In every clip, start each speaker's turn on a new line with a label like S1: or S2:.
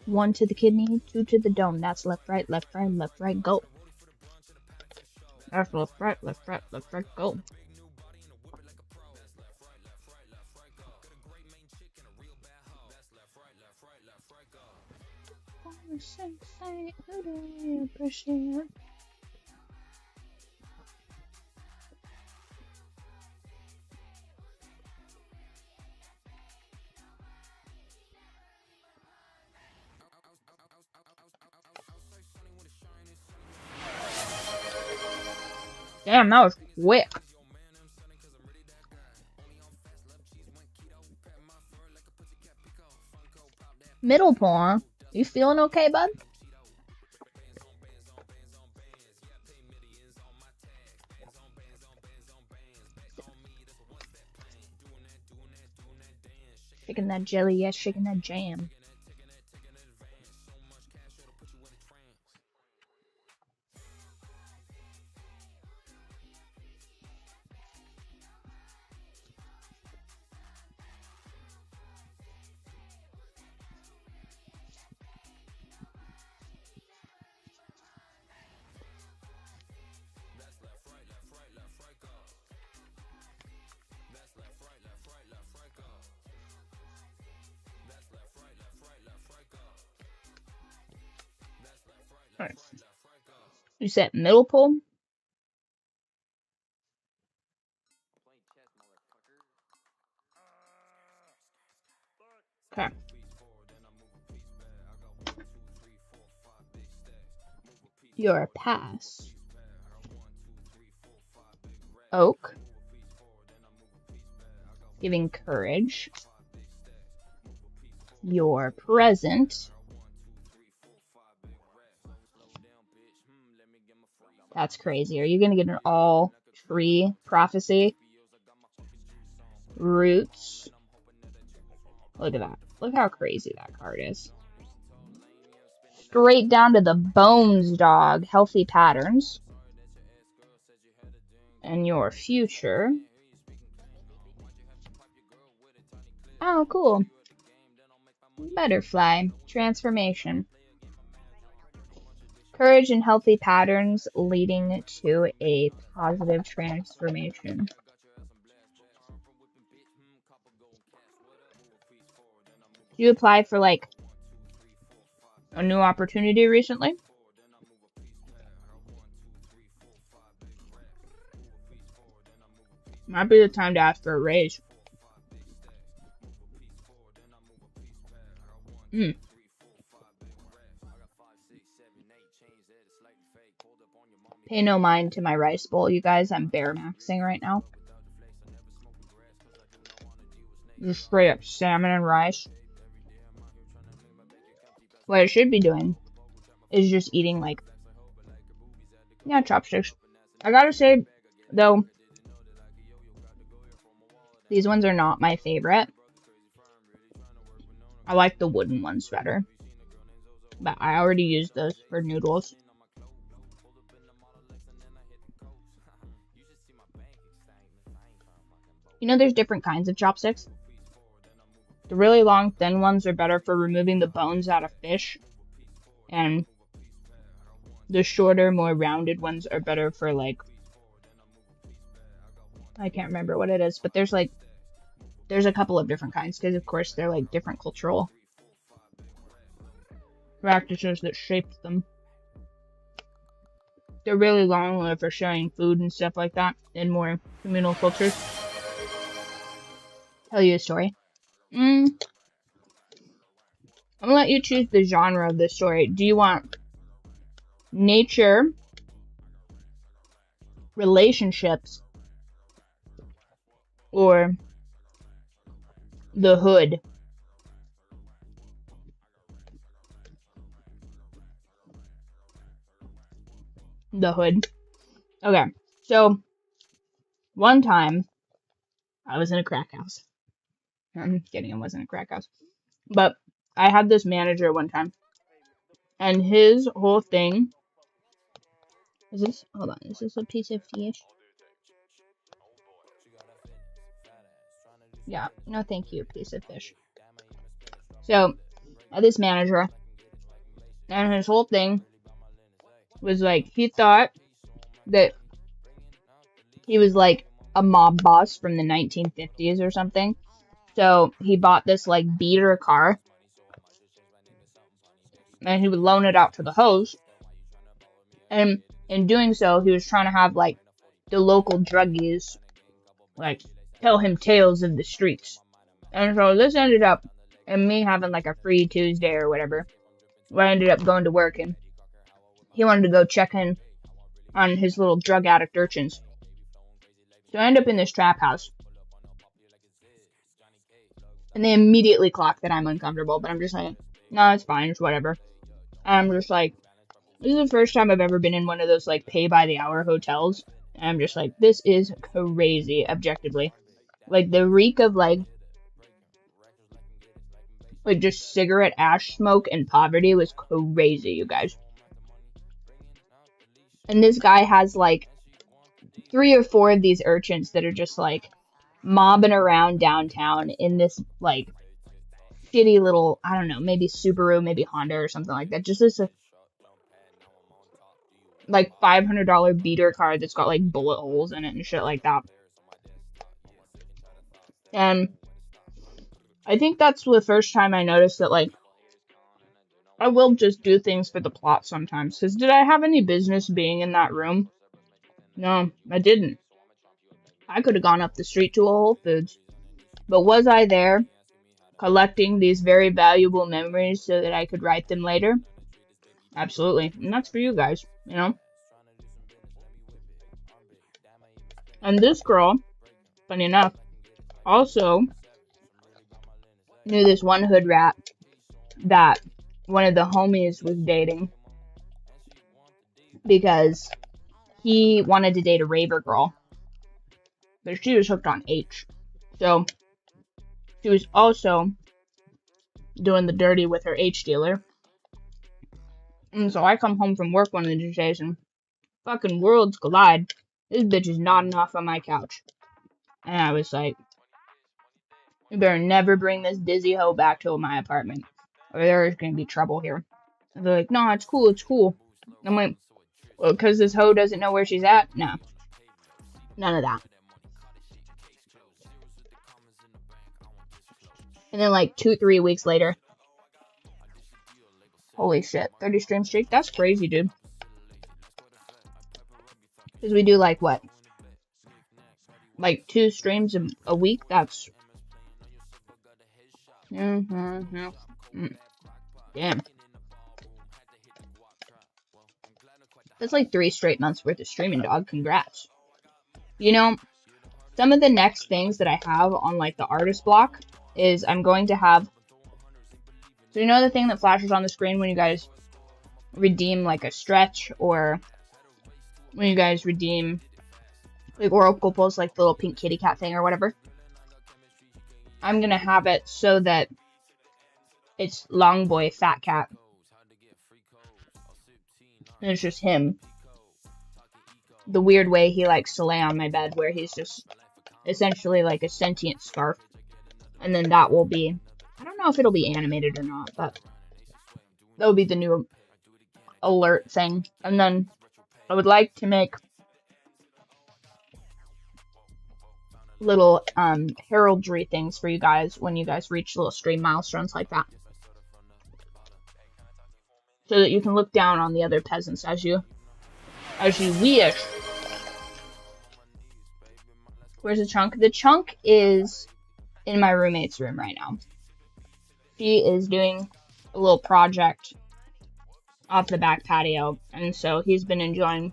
S1: One to the kidney, two to the dome. That's left, right, left, right, left, right, go. That's left, right, left, right, left, right, go. Who do I appreciate? Damn, that was quick. Middle paw. You feeling okay, bud? Shaking that jelly, yes, shaking that jam. Right. You said middle pull? Okay. Your pass. Oak. Giving courage. Your present. That's crazy. Are you going to get an all tree prophecy? Roots. Look at that. Look how crazy that card is. Straight down to the bones, dog. Healthy patterns. And your future. Oh, cool. Butterfly. Transformation. Courage and healthy patterns leading to a positive transformation. You applied for like a new opportunity recently? Might be the time to ask for a raise. Pay no mind to my rice bowl, you guys. I'm bear maxing right now. Just straight up salmon and rice. What I should be doing is just eating like, yeah, chopsticks. I gotta say, though, these ones are not my favorite. I like the wooden ones better. But I already used those for noodles. You know, there's different kinds of chopsticks. The really long, thin ones are better for removing the bones out of fish. And the shorter, more rounded ones are better for, like, I can't remember what it is, but there's a couple of different kinds, because of course they're like different cultural practices that shaped them. They're really long for sharing food and stuff like that in more communal cultures. Tell you a story. I'm gonna let you choose the genre of the story. Do you want nature, relationships, or the hood? The hood. Okay, so one time I was in a crack house. I'm kidding, I wasn't a crack house. But I had this manager one time, and his whole thing Is this, hold on, is this a piece of fish? Yeah, no thank you, piece of fish. So, this manager, and his whole thing was like, he thought that he was like a mob boss from the 1950s or something. So, he bought this like beater car, and he would loan it out to the host. And in doing so, he was trying to have like the local druggies like tell him tales of the streets. And so this ended up in me having like a free Tuesday or whatever, where I ended up going to work, and he wanted to go check in on his little drug addict urchins. So I end up in this trap house, and they immediately clock that I'm uncomfortable, but I'm just like, no, it's fine, it's whatever. And I'm just like, this is the first time I've ever been in one of those like pay by the hour hotels, and I'm just like, this is crazy, objectively. Like the reek of like just cigarette ash smoke and poverty was crazy, you guys. And this guy has like 3 or 4 of these urchins that are just like mobbing around downtown in this like shitty little, I don't know, maybe Subaru, maybe Honda or something like that. Just this like $500 beater car that's got like bullet holes in it and shit like that. And I think that's the first time I noticed that like I will just do things for the plot sometimes. Because did I have any business being in that room? No, I didn't. I could have gone up the street to a Whole Foods. But was I there collecting these very valuable memories so that I could write them later? Absolutely. And that's for you guys, you know? And this girl, funny enough, also knew this one hood rat that one of the homies was dating because he wanted to date a raver girl, but she was hooked on H. So she was also doing the dirty with her H dealer. And so I come home from work one of these days and fucking worlds collide. This bitch is nodding off on my couch. And I was like, you better never bring this dizzy hoe back to my apartment, or there's gonna be trouble here. And they're like, no, it's cool, it's cool. I'm like, well, because this hoe doesn't know where she's at? No. None of that. And then like 2-3 weeks later, holy shit, 30 stream streak? That's crazy, dude. Because we do like what? Like 2 streams a week? That's... Damn. That's like 3 straight months worth of streaming, dog. Congrats. You know, some of the next things that I have on like the artist block is I'm going to have... So you know the thing that flashes on the screen when you guys redeem like a stretch, or when you guys redeem like Oracle Pulse, like the little pink kitty cat thing or whatever? I'm gonna have it so that it's Long Boy Fat Cat. And it's just him. The weird way he likes to lay on my bed, where he's just essentially like a sentient scarf. And then that will be, I don't know if it'll be animated or not, but that will be the new alert thing. And then I would like to make little heraldry things for you guys when you guys reach little stream milestones like that, so that you can look down on the other peasants as you wish. Where's the chunk? The chunk is in my roommate's room right now. She is doing a little project off the back patio, and so he's been enjoying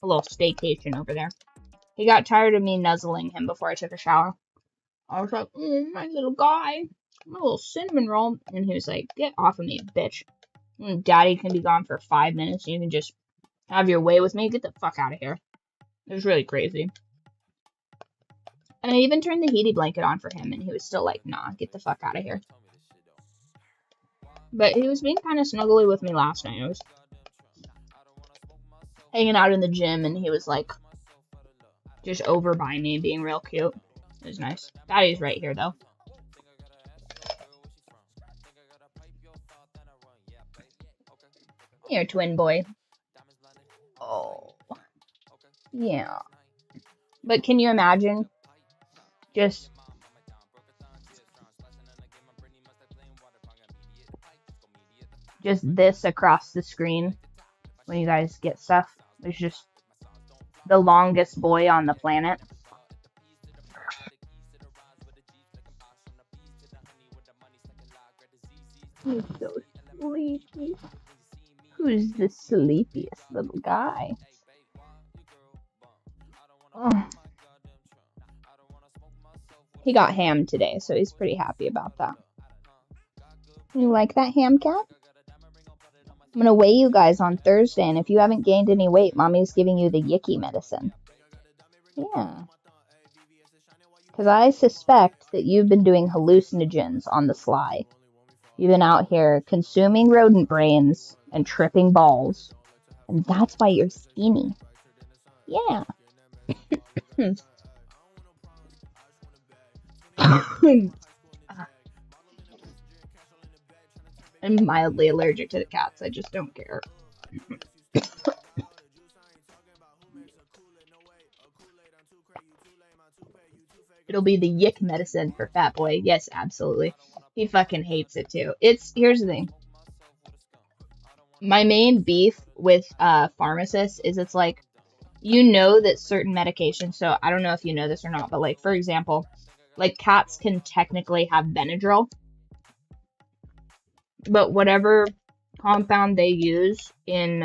S1: a little staycation over there. He got tired of me nuzzling him before I took a shower. I was like, my little guy, my little cinnamon roll. And he was like, get off of me, bitch. Daddy can be gone for 5 minutes, and you can just have your way with me. Get the fuck out of here. It was really crazy. And I even turned the heaty blanket on for him, and he was still like, nah, get the fuck out of here. But he was being kind of snuggly with me last night. hanging out in the gym, and he was like just over by me, being real cute. It was nice. Daddy's right here though. Here, twin boy. Oh, yeah. But can you imagine just this across the screen when you guys get stuff? It's just the longest boy on the planet. He's so sleepy. Who's the sleepiest little guy? Oh. He got ham today, so he's pretty happy about that. You like that ham, cat? I'm going to weigh you guys on Thursday, and if you haven't gained any weight, Mommy's giving you the yicky medicine. Yeah. Because I suspect that you've been doing hallucinogens on the sly. You've been out here consuming rodent brains and tripping balls. And that's why you're skinny. Yeah. I'm mildly allergic to the cats. I just don't care. It'll be the yick medicine for Fat Boy. Yes, absolutely. He fucking hates it too. Here's the thing. My main beef with pharmacists is it's like, you know that certain medications, so I don't know if you know this or not, but like, for example, like cats can technically have Benadryl, but whatever compound they use in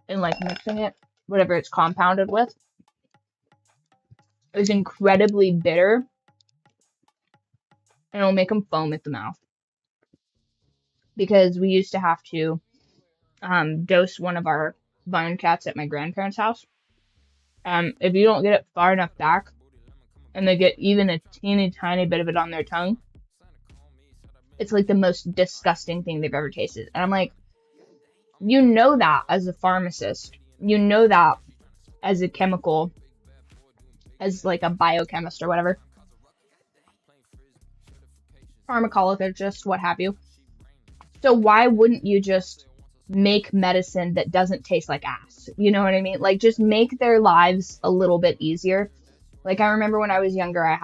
S1: like mixing it, whatever it's compounded with, is incredibly bitter, and it'll make them foam at the mouth. Because we used to have to dose one of our barn cats at my grandparents' house. If you don't get it far enough back, and they get even a teeny tiny bit of it on their tongue, it's like the most disgusting thing they've ever tasted. And I'm like, you know that as a pharmacist. You know that as a chemical, as like a biochemist or whatever. Pharmacologist, what have you. So why wouldn't you just make medicine that doesn't taste like ass? You know what I mean? Like, just make their lives a little bit easier. Like, I remember when I was younger, I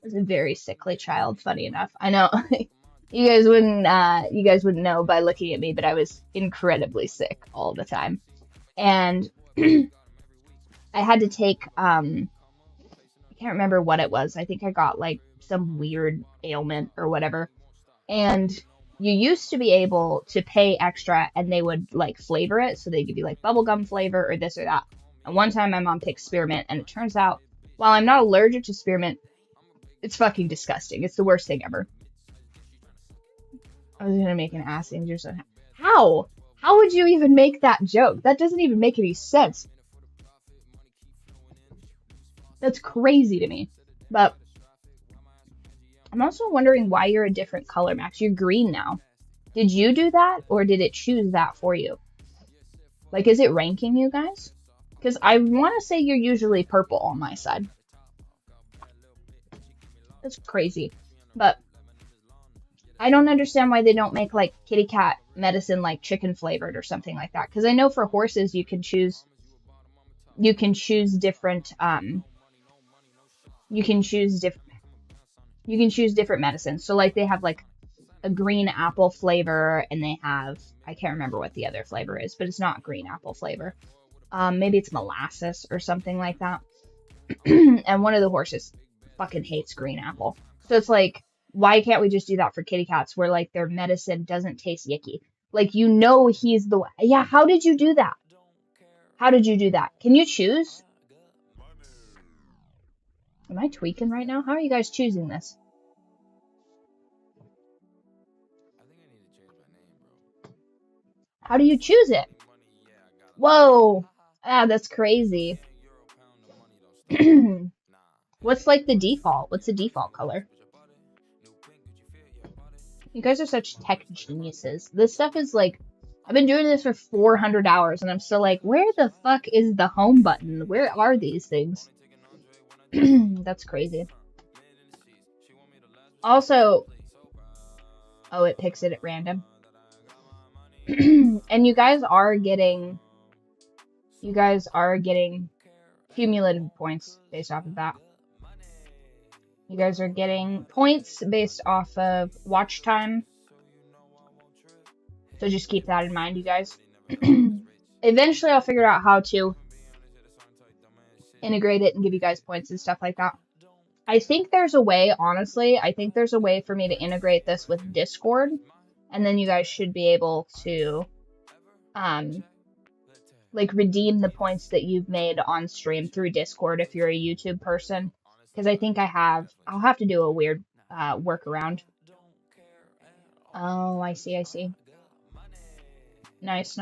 S1: was a very sickly child, funny enough. I know you guys wouldn't know by looking at me, but I was incredibly sick all the time. And I had to take, I can't remember what it was. I think I got like some weird ailment or whatever. And you used to be able to pay extra and they would like flavor it. So they give you like bubblegum flavor or this or that. And one time my mom picked spearmint, and it turns out, while I'm not allergic to spearmint, it's fucking disgusting. It's the worst thing ever. I was gonna make an ass injury. How? How would you even make that joke? That doesn't even make any sense. That's crazy to me. But I'm also wondering why you're a different color, Max. You're green now. Did you do that, or did it choose that for you? Like, is it ranking you guys? Because I want to say you're usually purple on my side. That's crazy. But I don't understand why they don't make like kitty cat medicine like chicken flavored or something like that. Because I know for horses you can choose different different medicines. So like they have like a green apple flavor, and they have, I can't remember what the other flavor is, but it's not green apple flavor. Maybe it's molasses or something like that. And one of the horses fucking hates green apple. So it's like, why can't we just do that for kitty cats where like their medicine doesn't taste yicky? Like, you know, he's the one. Yeah, how did you do that? How did you do that? Can you choose? Am I tweaking right now? How are you guys choosing this? How do you choose it? Whoa. Ah, that's crazy. What's like the default? What's the default color? You guys are such tech geniuses. This stuff is like I've been doing this for 400 hours and I'm still like, where the fuck is the home button? Where are these things? That's crazy. Also, oh, it picks it at random. And you guys are getting cumulative points based off of that. You guys are getting points based off of watch time. So just keep that in mind, you guys. Eventually I'll figure out how to integrate it and give you guys points and stuff like that. I think there's a way, honestly, I think there's a way for me to integrate this with Discord. And then you guys should be able to, like, redeem the points that you've made on stream through Discord if you're a YouTube person. Because I think I'll have to do a weird workaround. Oh, I see. Nice.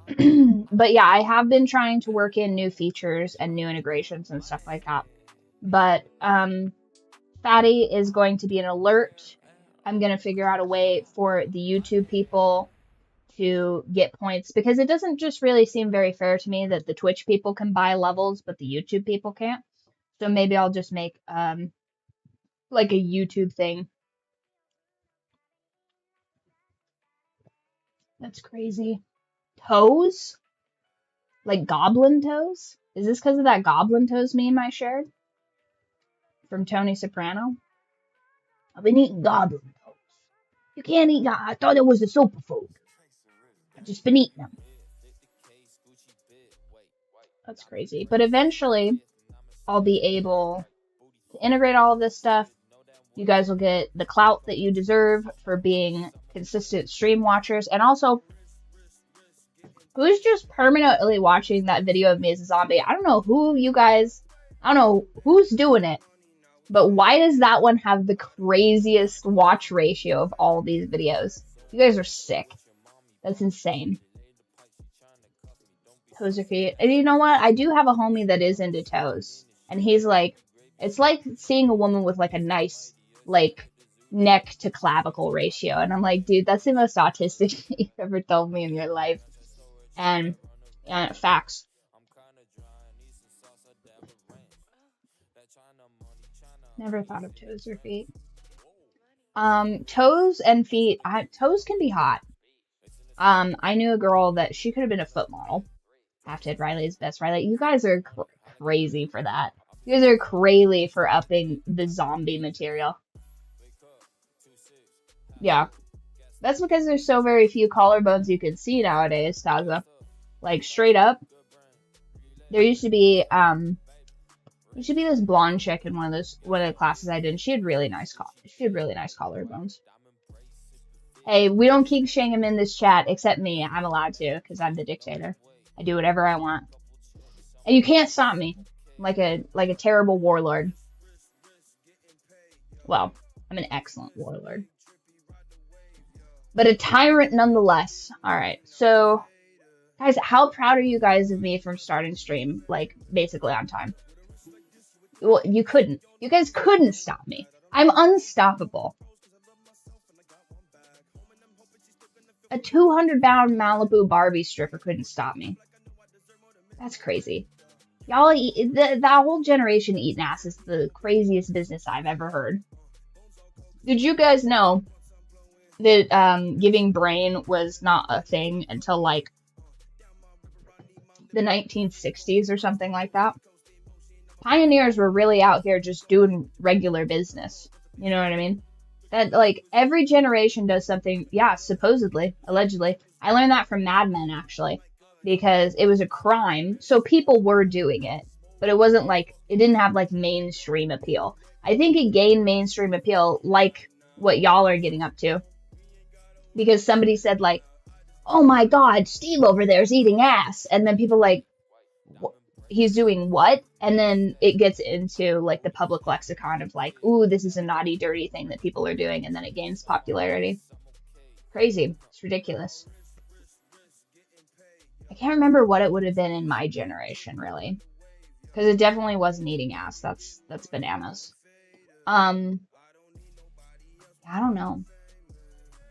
S1: But yeah, I have been trying to work in new features and new integrations and stuff like that. But Fatty is going to be an alert. I'm going to figure out a way for the YouTube people to get points, because it doesn't just really seem very fair to me that the Twitch people can buy levels, but the YouTube people can't. So maybe I'll just make like a YouTube thing. That's crazy. Toes? Like goblin toes? Is this because of that goblin toes meme I shared? From Tony Soprano? I've been eating goblin toes. You can't eat that. I thought it was a superfood. I've just been eating them. That's crazy. But eventually, I'll be able to integrate all of this stuff. You guys will get the clout that you deserve for being consistent stream watchers. And also, who's just permanently watching that video of me as a zombie? I don't know who you guys, I don't know who's doing it. But why does that one have the craziest watch ratio of all of these videos? You guys are sick. That's insane. Toes or feet. And you know what? I do have a homie that is into toes. And he's like, it's like seeing a woman with like a nice, like, neck to clavicle ratio. And I'm like, dude, that's the most autistic thing you've ever told me in your life. And facts. Never thought of toes or feet. Toes and feet. Toes can be hot. I knew a girl that she could have been a foot model. Half-Dead Riley's best Riley. You guys are crazy for that. You guys are crazy for upping the zombie material. Yeah. That's because there's so very few collarbones you can see nowadays, Taza. Like, straight up. There used to be this blonde chick in one of the classes I did, and she had really nice collarbones. Hey, we don't kink shame him in this chat, except me. I'm allowed to, because I'm the dictator. I do whatever I want. And you can't stop me. Like a terrible warlord. Well, I'm an excellent warlord. But a tyrant nonetheless. Alright, so guys, how proud are you guys of me from starting stream, like, basically on time? Well, you couldn't. You guys couldn't stop me. I'm unstoppable. A 200-pound Malibu Barbie stripper couldn't stop me. That's crazy. Y'all eat, that whole generation eating ass is the craziest business I've ever heard. Did you guys know that giving brain was not a thing until like the 1960s or something like that? Pioneers were really out here just doing regular business. You know what I mean? That, like, every generation does something, yeah, supposedly, allegedly. I learned that from Mad Men, actually, because it was a crime, so people were doing it, but it wasn't like, it didn't have, like, mainstream appeal. I think it gained mainstream appeal, like what y'all are getting up to, because somebody said, like, oh my god, Steve over there is eating ass, and then people like, he's doing what? And then it gets into like the public lexicon of like, ooh, this is a naughty, dirty thing that people are doing, and then it gains popularity. Crazy. It's ridiculous. I can't remember what it would have been in my generation, really. Because it definitely wasn't eating ass. That's bananas. I don't know.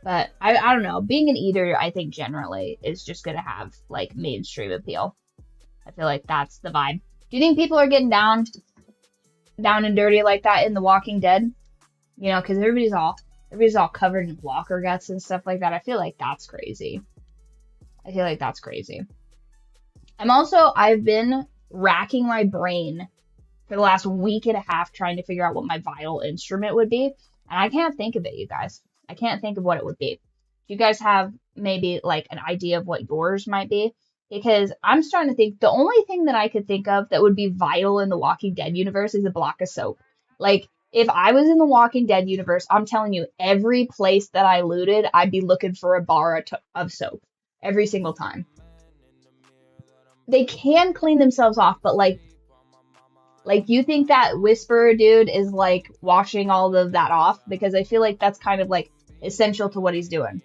S1: But I don't know. Being an eater, I think generally is just gonna have like mainstream appeal. I feel like that's the vibe. Do you think people are getting down and dirty like that in The Walking Dead? You know, because everybody's all covered in walker guts and stuff like that. I feel like that's crazy. I've been racking my brain for the last week and a half trying to figure out what my vital instrument would be. And I can't think of it, you guys. I can't think of what it would be. Do you guys have maybe like an idea of what yours might be? Because I'm starting to think the only thing that I could think of that would be vital in the Walking Dead universe is a block of soap. Like, if I was in the Walking Dead universe, I'm telling you, every place that I looted, I'd be looking for a bar of soap. Every single time. They can clean themselves off, but like you think that Whisperer dude is like washing all of that off? Because I feel like that's kind of like essential to what he's doing.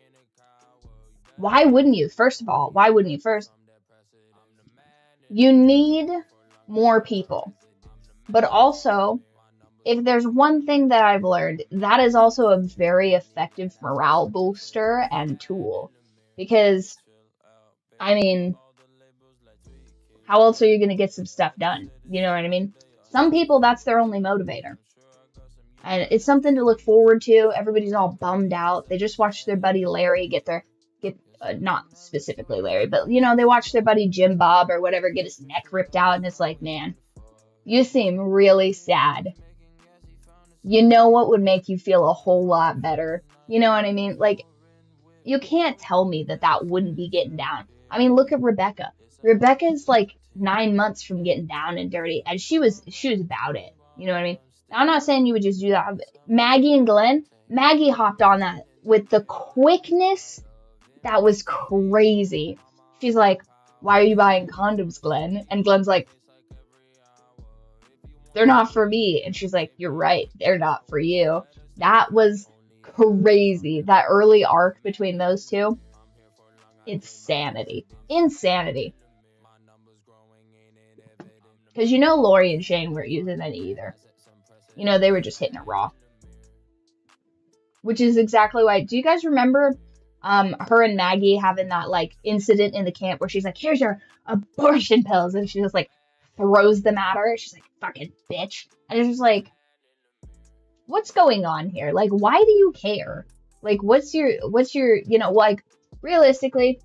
S1: Why wouldn't you? First of all, why wouldn't you? First, you need more people. But also, if there's one thing that I've learned, that is also a very effective morale booster and tool. Because, I mean, how else are you going to get some stuff done? You know what I mean? Some people, that's their only motivator. And it's something to look forward to. Everybody's all bummed out. They just watched their buddy Larry not specifically Larry, but, you know, they watched their buddy Jim Bob or whatever get his neck ripped out. And it's like, man, you seem really sad. You know what would make you feel a whole lot better? You know what I mean? Like, you can't tell me that wouldn't be getting down. I mean, look at Rebecca. Rebecca's like 9 months from getting down and dirty, and she was about it. You know what I mean? Now, I'm not saying you would just do that. Maggie and Glenn, Maggie hopped on that with the quickness that was crazy. She's like, "Why are you buying condoms, Glenn?" And Glenn's like, "They're not for me." And she's like, "You're right, they're not for you." That was crazy. That early arc between those two. Insanity. Because you know Lori and Shane weren't using any either. You know, they were just hitting it raw. Which is exactly why. Do you guys remember her and Maggie having that like incident in the camp where she's like, "Here's your abortion pills," and she just like throws them at her. She's like, "Fucking bitch." And it's just like, what's going on here? Like, why do you care? Like, what's your, you know, like, realistically,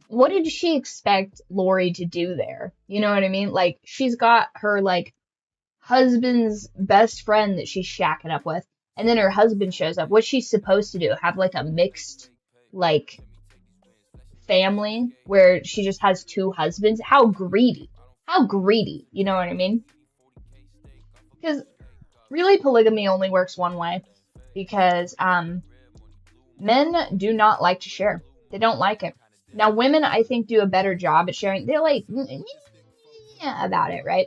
S1: what did she expect Lori to do there? You know what I mean? Like, she's got her, like, husband's best friend that she's shacking up with, and then her husband shows up. What's she supposed to do? Have, like, a mixed, like, family where she just has two husbands? How greedy. You know what I mean? Because really, polygamy only works one way. Because men do not like to share. They don't like it. Now, women, I think, do a better job at sharing. They're like, about it, right?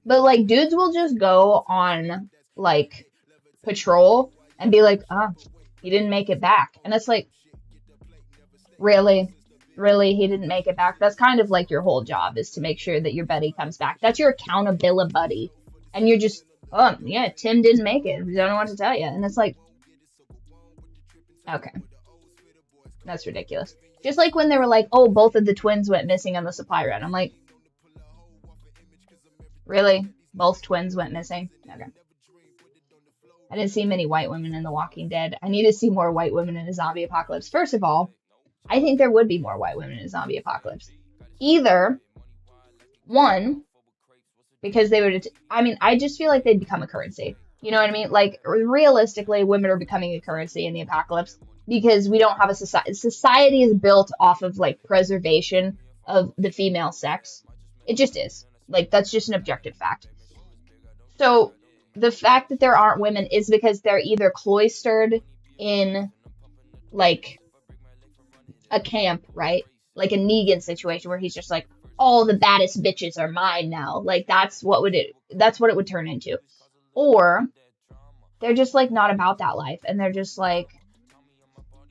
S1: But, like, dudes will just go on, like, patrol and be like, "Oh, he didn't make it back." And it's like, really, he didn't make it back? That's kind of like your whole job, is to make sure that your buddy comes back. That's your accountability buddy. And you're just, "Oh, yeah, Tim didn't make it. I don't know what to tell you." And it's like, okay. That's ridiculous. Just like when they were like, "Oh, both of the twins went missing on the supply run." I'm like, really? Both twins went missing? Okay. I didn't see many white women in The Walking Dead. I need to see more white women in a zombie apocalypse. First of all, I think there would be more white women in a zombie apocalypse. Either, one, because they would, I just feel like they'd become a currency. You know what I mean? Like, realistically, women are becoming a currency in the apocalypse because we don't have a society. Society is built off of, like, preservation of the female sex. It just is. Like, that's just an objective fact. So, the fact that there aren't women is because they're either cloistered in, like, a camp, right? Like a Negan situation where he's just like, "All the baddest bitches are mine now." Like, that's what it would turn into. Or they're just like not about that life, and they're just like,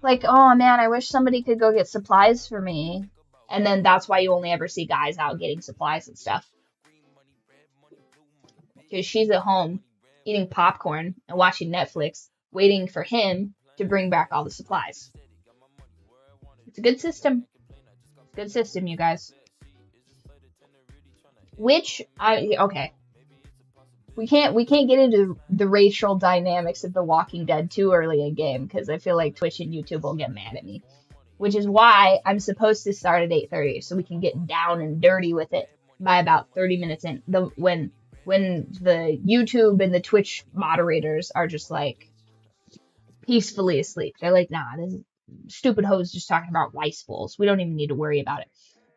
S1: "Oh man, I wish somebody could go get supplies for me." And then that's why you only ever see guys out getting supplies and stuff. Because she's at home eating popcorn and watching Netflix, waiting for him to bring back all the supplies. It's a good system. Good system, you guys. Okay. We can't get into the racial dynamics of The Walking Dead too early in game, because I feel like Twitch and YouTube will get mad at me. Which is why I'm supposed to start at 8:30, so we can get down and dirty with it by about 30 minutes in. When the YouTube and the Twitch moderators are just like peacefully asleep. They're like, nah, this stupid hoe's just talking about rice bowls. We don't even need to worry about it.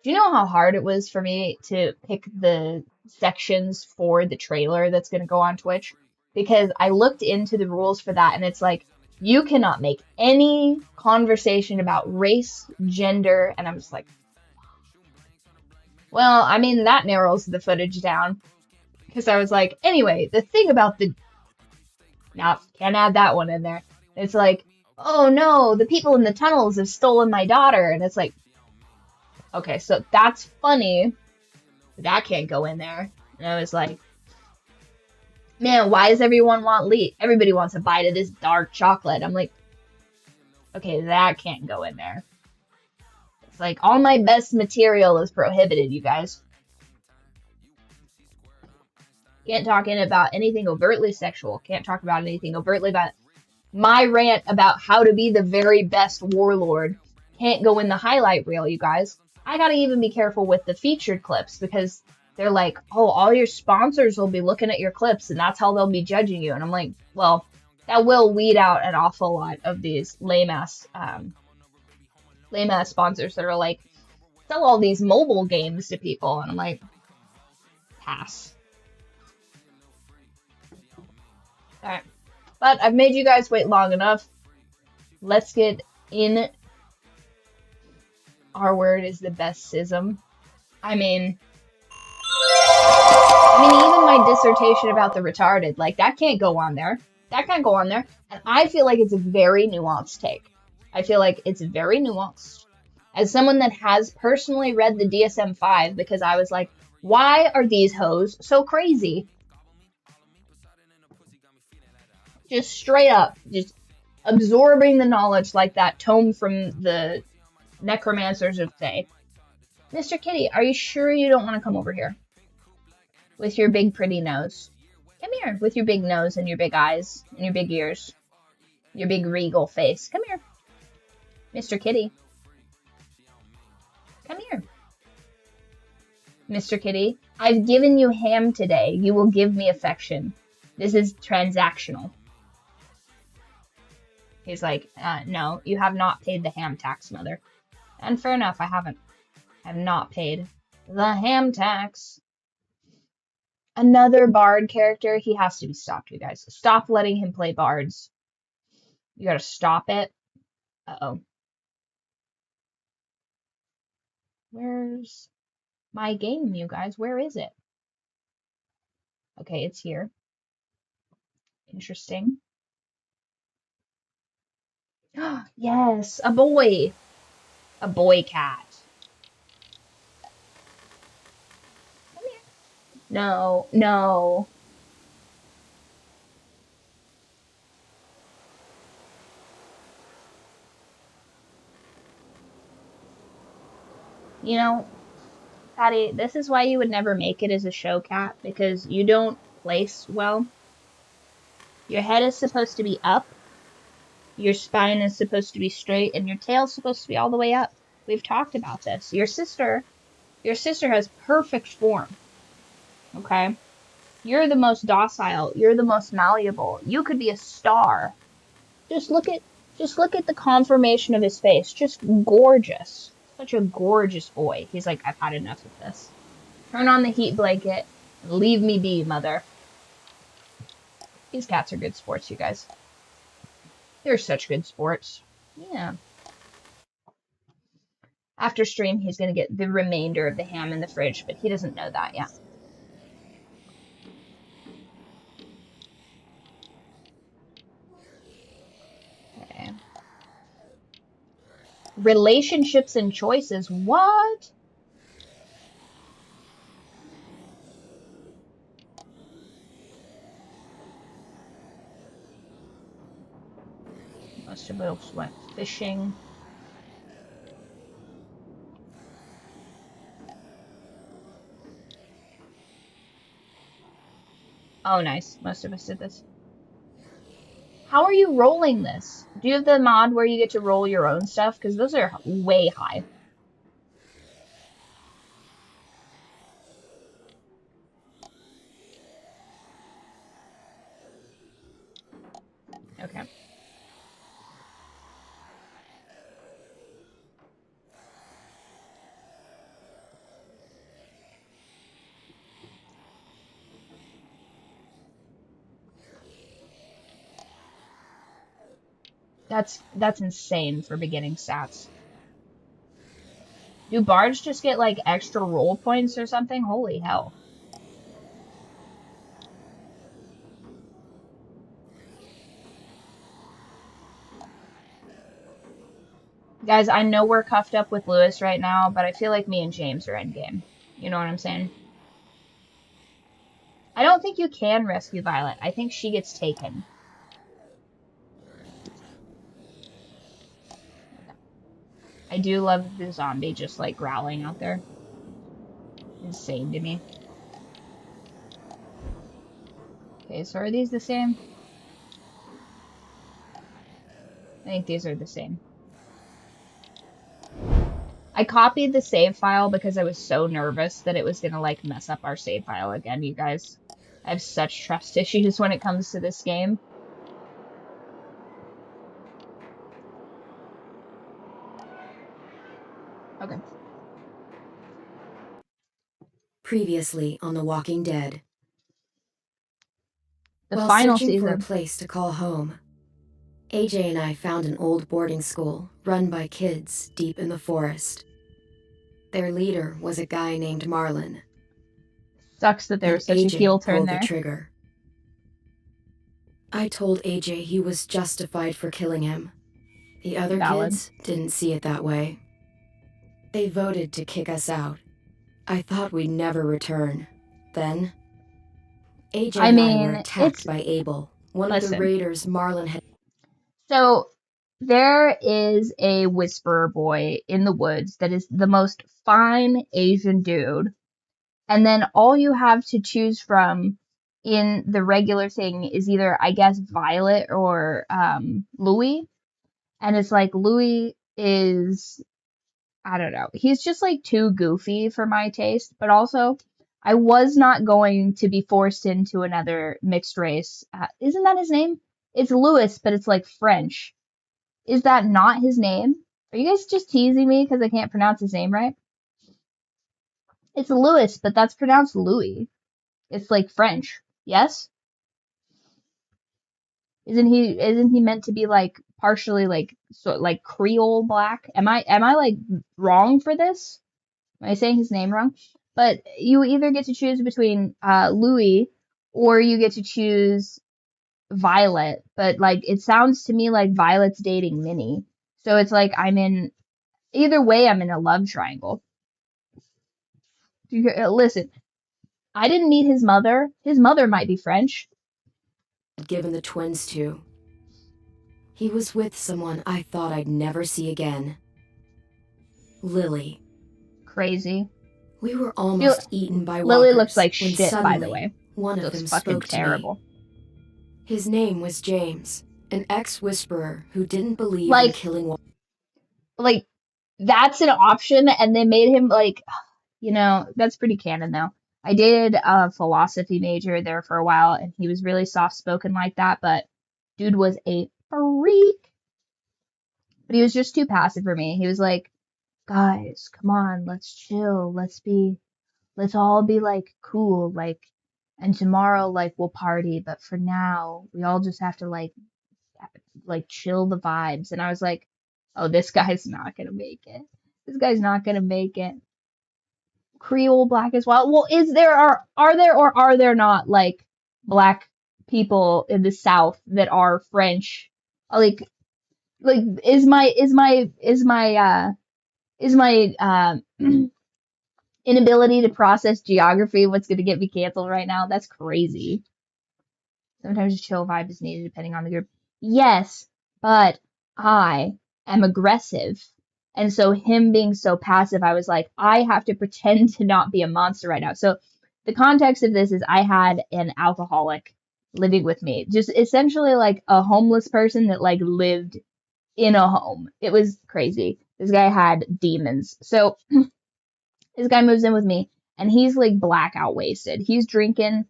S1: Do you know how hard it was for me to pick the sections for the trailer that's going to go on Twitch? Because I looked into the rules for that, and it's like, you cannot make any conversation about race, gender, and I'm just like, well, I mean, that narrows the footage down. Because I was like, anyway, the thing about now, can't add that one in there. It's like, oh no, the people in the tunnels have stolen my daughter, and it's like, okay, so that's funny. That can't go in there. And I was like, man, why does everyone everybody wants a bite of this dark chocolate? I'm like, okay, that can't go in there. It's like, all my best material is prohibited, you guys. Can't talk about anything overtly sexual. Can't talk about anything overtly about my rant about how to be the very best warlord. Can't go in the highlight reel, you guys. I gotta even be careful with the featured clips, because they're like, oh, all your sponsors will be looking at your clips and that's how they'll be judging you. And I'm like, well, that will weed out an awful lot of these lame-ass sponsors that are like, sell all these mobile games to people. And I'm like, pass. Alright. But I've made you guys wait long enough. Let's get in. Our word is the best sism. I mean, even my dissertation about the retarded, like, that can't go on there. That can't go on there. And I feel like it's a very nuanced take. I feel like it's very nuanced. As someone that has personally read the DSM-5, because I was like, why are these hoes so crazy? Just straight up, just absorbing the knowledge like that tome from the necromancers of Thay. Mr. Kitty, are you sure you don't want to come over here? With your big pretty nose. Come here, with your big nose and your big eyes and your big ears. Your big regal face. Come here. Mr. Kitty. Come here. Mr. Kitty, I've given you ham today. You will give me affection. This is transactional. He's like, no, you have not paid the ham tax, mother. And fair enough, I haven't. I have not paid the ham tax. Another Bard character. He has to be stopped, you guys. Stop letting him play Bards. You gotta stop it. Uh-oh. Where's my game, you guys? Where is it? Okay, it's here. Interesting. Yes, a boy. A boy cat. Come here. No, no. You know, Patty, this is why you would never make it as a show cat, because you don't place well. Your head is supposed to be up, your spine is supposed to be straight, and your tail's supposed to be all the way up. We've talked about this. Your sister has perfect form. Okay? You're the most docile, you're the most malleable. You could be a star. Just look at the conformation of his face. Just gorgeous. Such a gorgeous boy. He's like, I've had enough of this. Turn on the heat blanket and leave me be, mother. These cats are good sports, you guys. They're such good sports. Yeah. After stream, he's going to get the remainder of the ham in the fridge, but he doesn't know that yet. Okay. Relationships and choices. What? rest of us went fishing. Oh, nice. Most of us did this. How are you rolling this? Do you have the mod where you get to roll your own stuff? Because those are way high. Okay. That's insane for beginning stats. Do bards just get like extra roll points or something? Holy hell. Guys, I know we're cuffed up with Lewis right now, but I feel like me and James are endgame. You know what I'm saying? I don't think you can rescue Violet. I think she gets taken. I do love the zombie just like growling out there. Insane to me. Okay, so are these the same? I think these are the same. I copied the save file because I was so nervous that it was gonna like mess up our save file again, you guys. I have such trust issues when it comes to this game. Okay.
S2: Previously on The Walking Dead.
S1: The
S2: While
S1: final
S2: searching for a
S1: season.
S2: place to call home, AJ and I found an old boarding school run by kids deep in the forest. Their leader was a guy named Marlon.
S1: Sucks that there
S2: And
S1: was such a heel
S2: AJ
S1: turn
S2: pulled the
S1: there.
S2: trigger. I told AJ he was justified for killing him. The other
S1: Valid.
S2: kids didn't see it that way. They voted to kick us out. I thought we'd never return. Then, AJ and I were attacked by Abel, one of the raiders Marlon had.
S1: So there is a whisperer boy in the woods that is the most fine Asian dude. And then all you have to choose from in the regular thing is either, I guess, Violet or Louis. And it's like Louis is, I don't know, he's just like too goofy for my taste. But also, I was not going to be forced into another mixed race. Isn't that his name? It's Louis, but it's like French. Is that not his name? Are you guys just teasing me because I can't pronounce his name right? It's Louis, but that's pronounced Louis. It's like French. Yes? Isn't he meant to be like partially like like Creole black? Am I like wrong for this? Am I saying his name wrong? But you either get to choose between Louis or you get to choose Violet. But like it sounds to me like Violet's dating Minnie. So it's like either way I'm in a love triangle. Listen, I didn't meet his mother. His mother might be French.
S2: Given the twins to. He was with someone I thought I'd never see again. Lilly.
S1: Crazy.
S2: We were almost eaten by walkers.
S1: Lilly looks like
S2: when
S1: shit,
S2: suddenly,
S1: by the way.
S2: One of them spoke
S1: terrible.
S2: to me. His name was James, an ex-whisperer who didn't believe
S1: like,
S2: in killing.
S1: Like, that's an option, and they made him like, that's pretty canon though. I dated a philosophy major there for a while, and he was really soft-spoken like that, but dude was a freak. But he was just too passive for me. He was like, guys, come on, let's chill, let's all be like cool, like, and tomorrow like we'll party, but for now we all just have to like chill the vibes. And I was like, oh, this guy's not gonna make it. This guy's not gonna make it. Creole black as well. Well, are there or are there not like black people in the South that are French? Like is my inability to process geography what's going to get me canceled right now? That's crazy. Sometimes a chill vibe is needed depending on the group. Yes, but I am aggressive. And so him being so passive, I was like, I have to pretend to not be a monster right now. So the context of this is I had an alcoholic living with me, just essentially like a homeless person that like lived in a home. It was crazy. This guy had demons. So this guy moves in with me and he's like blackout wasted. He's drank an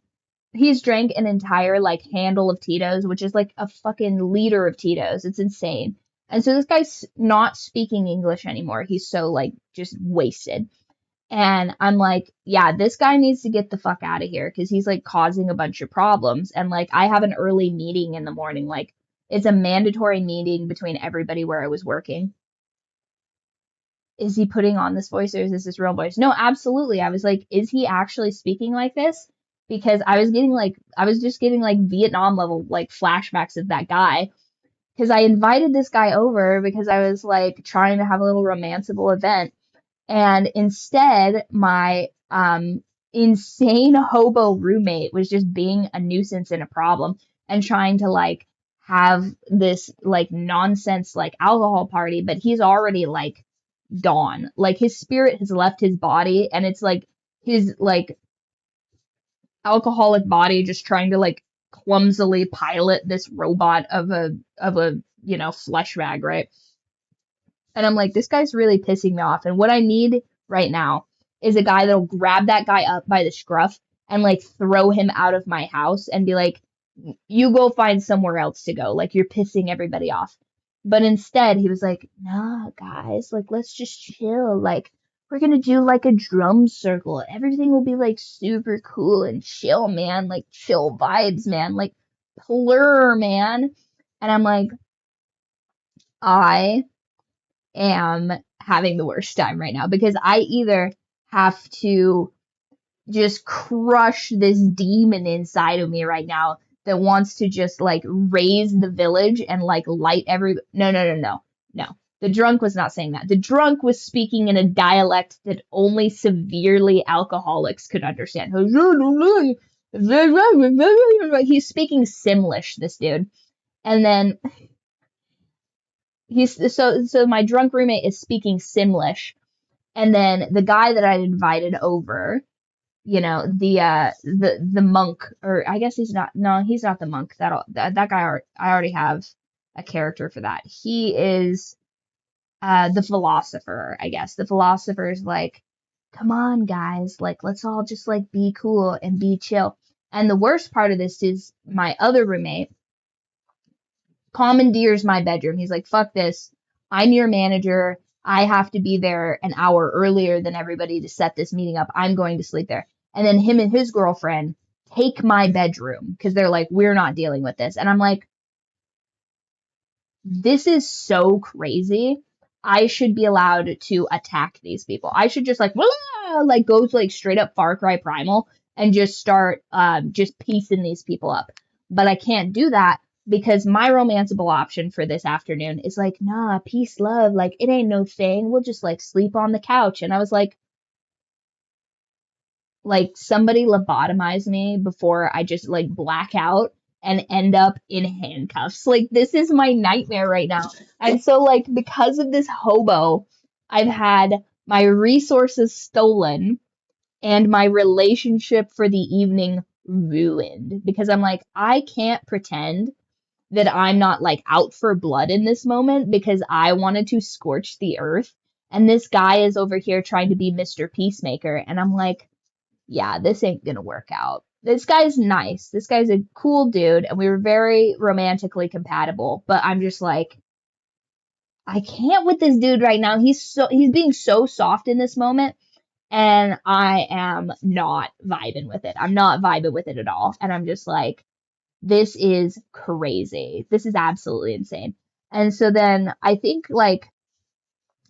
S1: entire like handle of Tito's, which is like a fucking liter of Tito's. It's insane. And so this guy's not speaking English anymore. He's so like just wasted. And I'm like, yeah, this guy needs to get the fuck out of here because he's like causing a bunch of problems. And like, I have an early meeting in the morning. Like, it's a mandatory meeting between everybody where I was working. Is he putting on this voice or is this his real voice? No, absolutely. I was like, is he actually speaking like this? Because I was just getting like Vietnam level like flashbacks of that guy. Because I invited this guy over because I was like trying to have a little romanceable event. And instead, my insane hobo roommate was just being a nuisance and a problem and trying to like have this like nonsense like alcohol party, but he's already like gone. Like his spirit has left his body and it's like his like alcoholic body just trying to like clumsily pilot this robot of a flesh bag, right? And I'm like, this guy's really pissing me off. And what I need right now is a guy that'll grab that guy up by the scruff and like throw him out of my house and be like, you go find somewhere else to go. Like you're pissing everybody off. But instead he was like, nah, guys, like let's just chill. Like we're gonna do like a drum circle. Everything will be like super cool and chill, man. Like chill vibes, man. Like plur, man. And I'm like, I am having the worst time right now because I either have to just crush this demon inside of me right now that wants to just like raise the village and like light every no. The drunk was not saying that. The drunk was speaking in a dialect that only severely alcoholics could understand. He's speaking Simlish, this dude. And then so my drunk roommate is speaking Simlish, and then the guy that I'd invited over, the monk, or I guess he's not. No, he's not the monk. That guy. I already have a character for that. He is the philosopher. I guess the philosopher's like, come on, guys, like let's all just like be cool and be chill. And the worst part of this is my other roommate commandeers my bedroom. He's like, fuck this. I'm your manager. I have to be there an hour earlier than everybody to set this meeting up. I'm going to sleep there. And then him and his girlfriend take my bedroom because they're like, we're not dealing with this. And I'm like, this is so crazy. I should be allowed to attack these people. I should just like go to like straight up Far Cry Primal and just start just piecing these people up. But I can't do that because my romanceable option for this afternoon is like, nah, peace, love, like it ain't no thing. We'll just like sleep on the couch. And I was like somebody lobotomize me before I just like black out and end up in handcuffs. Like this is my nightmare right now. And so like because of this hobo, I've had my resources stolen and my relationship for the evening ruined because I'm like, I can't pretend that I'm not like out for blood in this moment because I wanted to scorch the earth. And this guy is over here trying to be Mr. Peacemaker. And I'm like, yeah, this ain't gonna work out. This guy's nice. This guy's a cool dude, and we were very romantically compatible. But I'm just like, I can't with this dude right now. He's being so soft in this moment, and I am not vibing with it. I'm not vibing with it at all. And I'm just like, this is crazy. This is absolutely insane. And so then I think like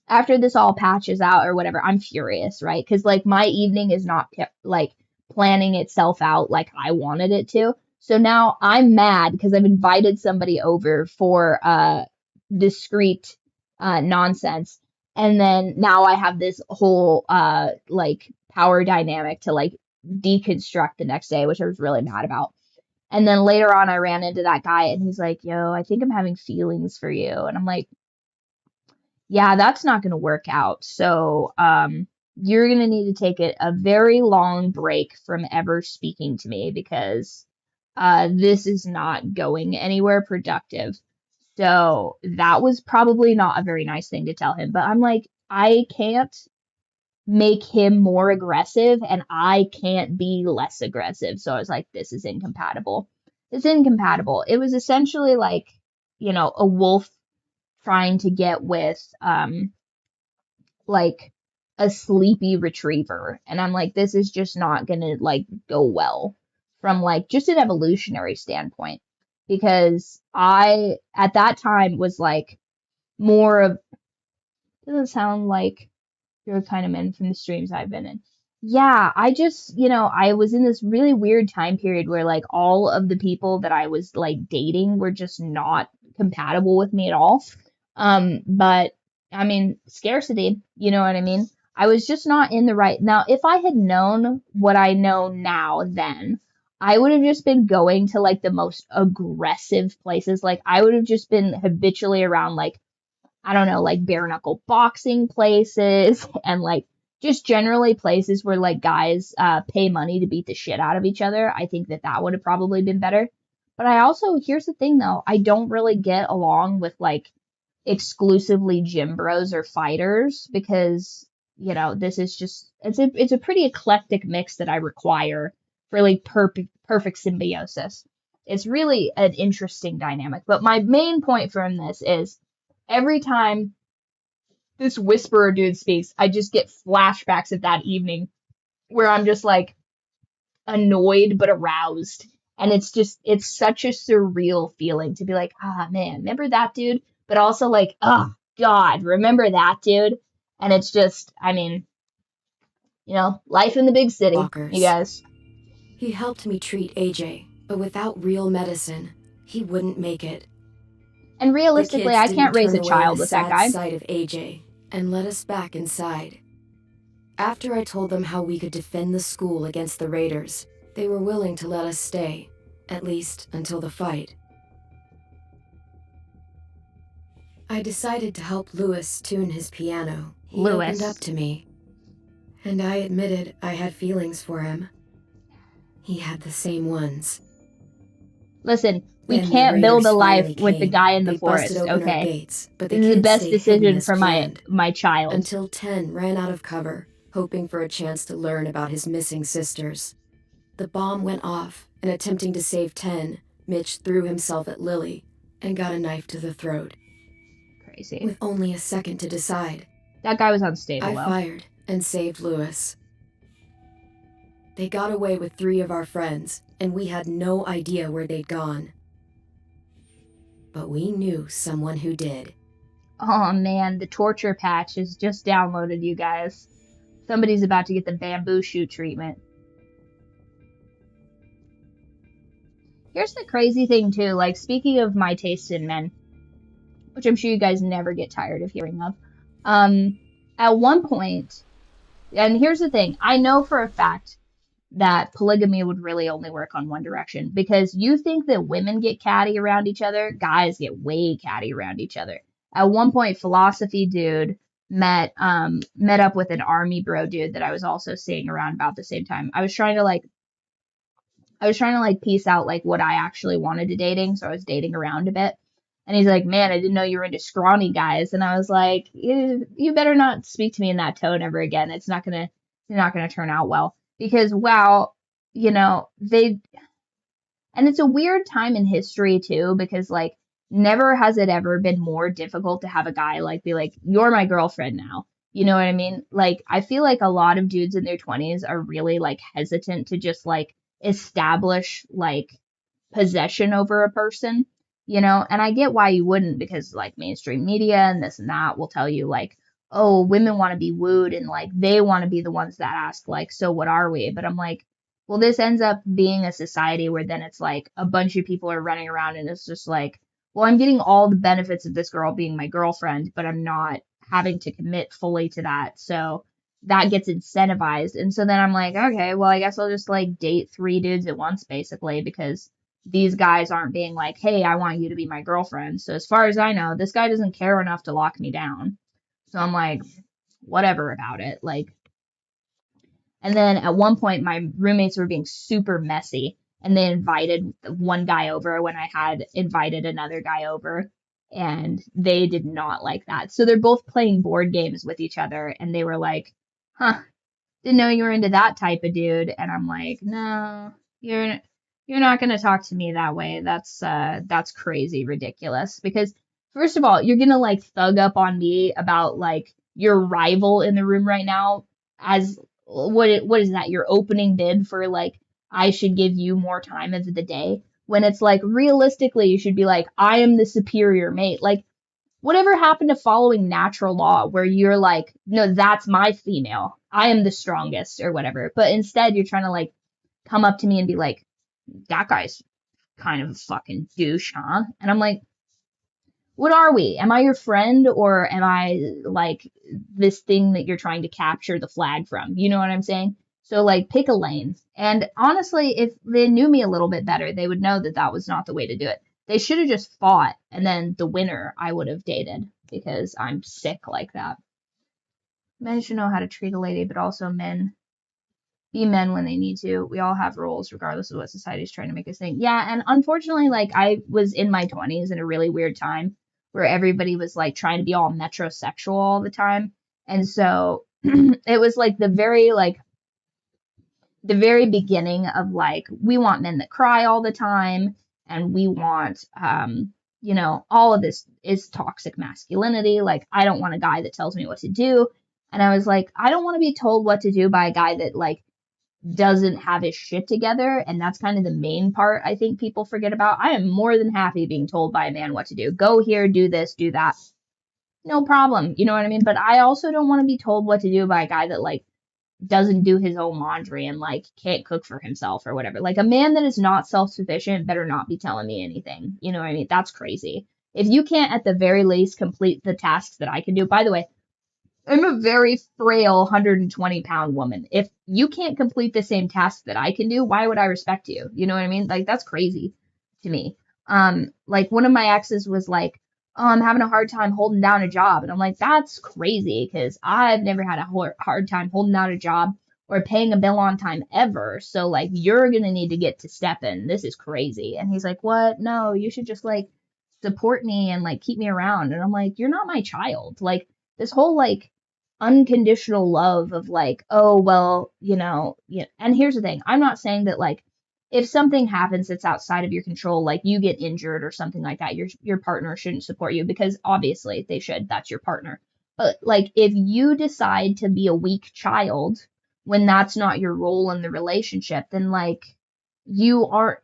S1: after this all patches out or whatever, I'm furious, right? Because like my evening is not like planning itself out like I wanted it to. So now I'm mad because I've invited somebody over for discreet nonsense. And then now I have this whole like power dynamic to like deconstruct the next day, which I was really mad about. And then later on, I ran into that guy and he's like, yo, I think I'm having feelings for you. And I'm like, yeah, that's not going to work out. So, you're going to need to take a very long break from ever speaking to me because, this is not going anywhere productive. So that was probably not a very nice thing to tell him. But I'm like, I can't make him more aggressive and I can't be less aggressive. So I was like, this is incompatible. It's incompatible. It was essentially like, a wolf trying to get with like a sleepy retriever. And I'm like, this is just not gonna like go well from like just an evolutionary standpoint. Because I at that time was like more of doesn't sound like you're kind of men from the streams I've been in. Yeah, I just, I was in this really weird time period where like all of the people that I was like dating were just not compatible with me at all. But I mean, scarcity, you know what I mean? I was just not in the right. Now, if I had known what I know now then, I would have just been going to like the most aggressive places. Like I would have just been habitually around like I don't know, like bare knuckle boxing places and like just generally places where like guys pay money to beat the shit out of each other. I think that would have probably been better. But I also, here's the thing though, I don't really get along with like exclusively gym bros or fighters because, this is just, it's a pretty eclectic mix that I require for like perfect symbiosis. It's really an interesting dynamic. But my main point from this is every time this whisperer dude speaks, I just get flashbacks of that evening where I'm just like annoyed but aroused. And it's such a surreal feeling to be like, man, remember that dude? But also like, oh, God, remember that dude? And it's just, I mean, life in the big city,
S2: Walkers.
S1: you guys.
S2: He helped me treat AJ, but without real medicine, he wouldn't make it.
S1: And realistically, I can't raise a child with that guy.
S2: Sight of AJ and let us back inside. After I told them how we could defend the school against the raiders, they were willing to let us stay, at least until the fight. I decided to help Lewis tune his piano. He opened up to me, and I admitted I had feelings for him. He had the same ones.
S1: Listen, we can't build a life with the guy in the forest, okay?
S2: Gates, but
S1: this is the best decision for my child.
S2: Until 10 ran out of cover, hoping for a chance to learn about his missing sisters. The bomb went off, and attempting to save 10, Mitch threw himself at Lilly and got a knife to the throat.
S1: Crazy.
S2: With only a second to decide.
S1: That guy was unstable,
S2: I fired and saved Lewis. They got away with 3 of our friends, and we had no idea where they'd gone. But we knew someone who did.
S1: Oh man, the torture patch is just downloaded, you guys. Somebody's about to get the bamboo shoot treatment. Here's the crazy thing too, like speaking of my taste in men, which I'm sure you guys never get tired of hearing of. At one point, and here's the thing, I know for a fact that polygamy would really only work on one direction because you think that women get catty around each other, guys get way catty around each other. At one point, philosophy dude met up with an army bro dude that I was also seeing around about the same time. I was trying to piece out like what I actually wanted to dating, so I was dating around a bit. And he's like, man, I didn't know you were into scrawny guys. And I was like, you better not speak to me in that tone ever again. It's not gonna turn out well. Because, wow, and it's a weird time in history, too, because, like, never has it ever been more difficult to have a guy, like, be like, you're my girlfriend now. You know what I mean? Like, I feel like a lot of dudes in their 20s are really, like, hesitant to just, like, establish, like, possession over a person, And I get why you wouldn't, because, like, mainstream media and this and that will tell you, like, oh, women want to be wooed and like they want to be the ones that ask like, so what are we? But I'm like, well, this ends up being a society where then it's like a bunch of people are running around and it's just like, well, I'm getting all the benefits of this girl being my girlfriend, but I'm not having to commit fully to that. So that gets incentivized. And so then I'm like, okay, well, I guess I'll just like date 3 dudes at once basically because these guys aren't being like, hey, I want you to be my girlfriend. So as far as I know, this guy doesn't care enough to lock me down. So I'm like, whatever about it. Like, and then at one point, my roommates were being super messy, and they invited one guy over when I had invited another guy over, and they did not like that. So they're both playing board games with each other, and they were like, huh, didn't know you were into that type of dude. And I'm like, no, you're not going to talk to me that way. That's crazy ridiculous. Because first of all, you're going to like thug up on me about like your rival in the room right now as what is that? Your opening bid for like I should give you more time of the day, when it's like realistically you should be like, I am the superior mate. Like, whatever happened to following natural law where you're like, no, that's my female, I am the strongest or whatever. But instead you're trying to like come up to me and be like, that guy's kind of a fucking douche, huh? And I'm like, what are we? Am I your friend, or am I like this thing that you're trying to capture the flag from? You know what I'm saying? So like pick a lane. And honestly, if they knew me a little bit better, they would know that that was not the way to do it. They should have just fought, and then the winner I would have dated, because I'm sick like that. Men should know how to treat a lady, but also men be men when they need to. We all have roles regardless of what society's trying to make us think. Yeah, and unfortunately, like I was in my 20s in a really weird time where everybody was like trying to be all metrosexual all the time. And so it was like the very beginning of like, we want men that cry all the time, and we want all of this is toxic masculinity. Like, I don't want a guy that tells me what to do. And I was like, I don't want to be told what to do by a guy that like doesn't have his shit together. And that's kind of the main part I think people forget about. I am more than happy being told by a man what to do. Go here, do this, do that. No problem. You know what I mean? But I also don't want to be told what to do by a guy that like doesn't do his own laundry and like can't cook for himself or whatever. Like, a man that is not self-sufficient better not be telling me anything. You know what I mean? That's crazy. If you can't at the very least complete the tasks that I can do, by the way, I'm a very frail 120-pound woman. If you can't complete the same tasks that I can do, why would I respect you? You know what I mean? Like, that's crazy to me. Like one of my exes was like, oh, I'm having a hard time holding down a job. And I'm like, that's crazy, because I've never had a hard time holding down a job or paying a bill on time ever. So like, you're going to need to get to step in. This is crazy. And he's like, what? No, you should just like support me and like keep me around. And I'm like, you're not my child. Like, this whole like unconditional love of like, oh, well, yeah. And here's the thing. I'm not saying that like, if something happens that's outside of your control, like you get injured or something like that, your partner shouldn't support you, because obviously they should. That's your partner. But like, if you decide to be a weak child when that's not your role in the relationship, then like, you aren't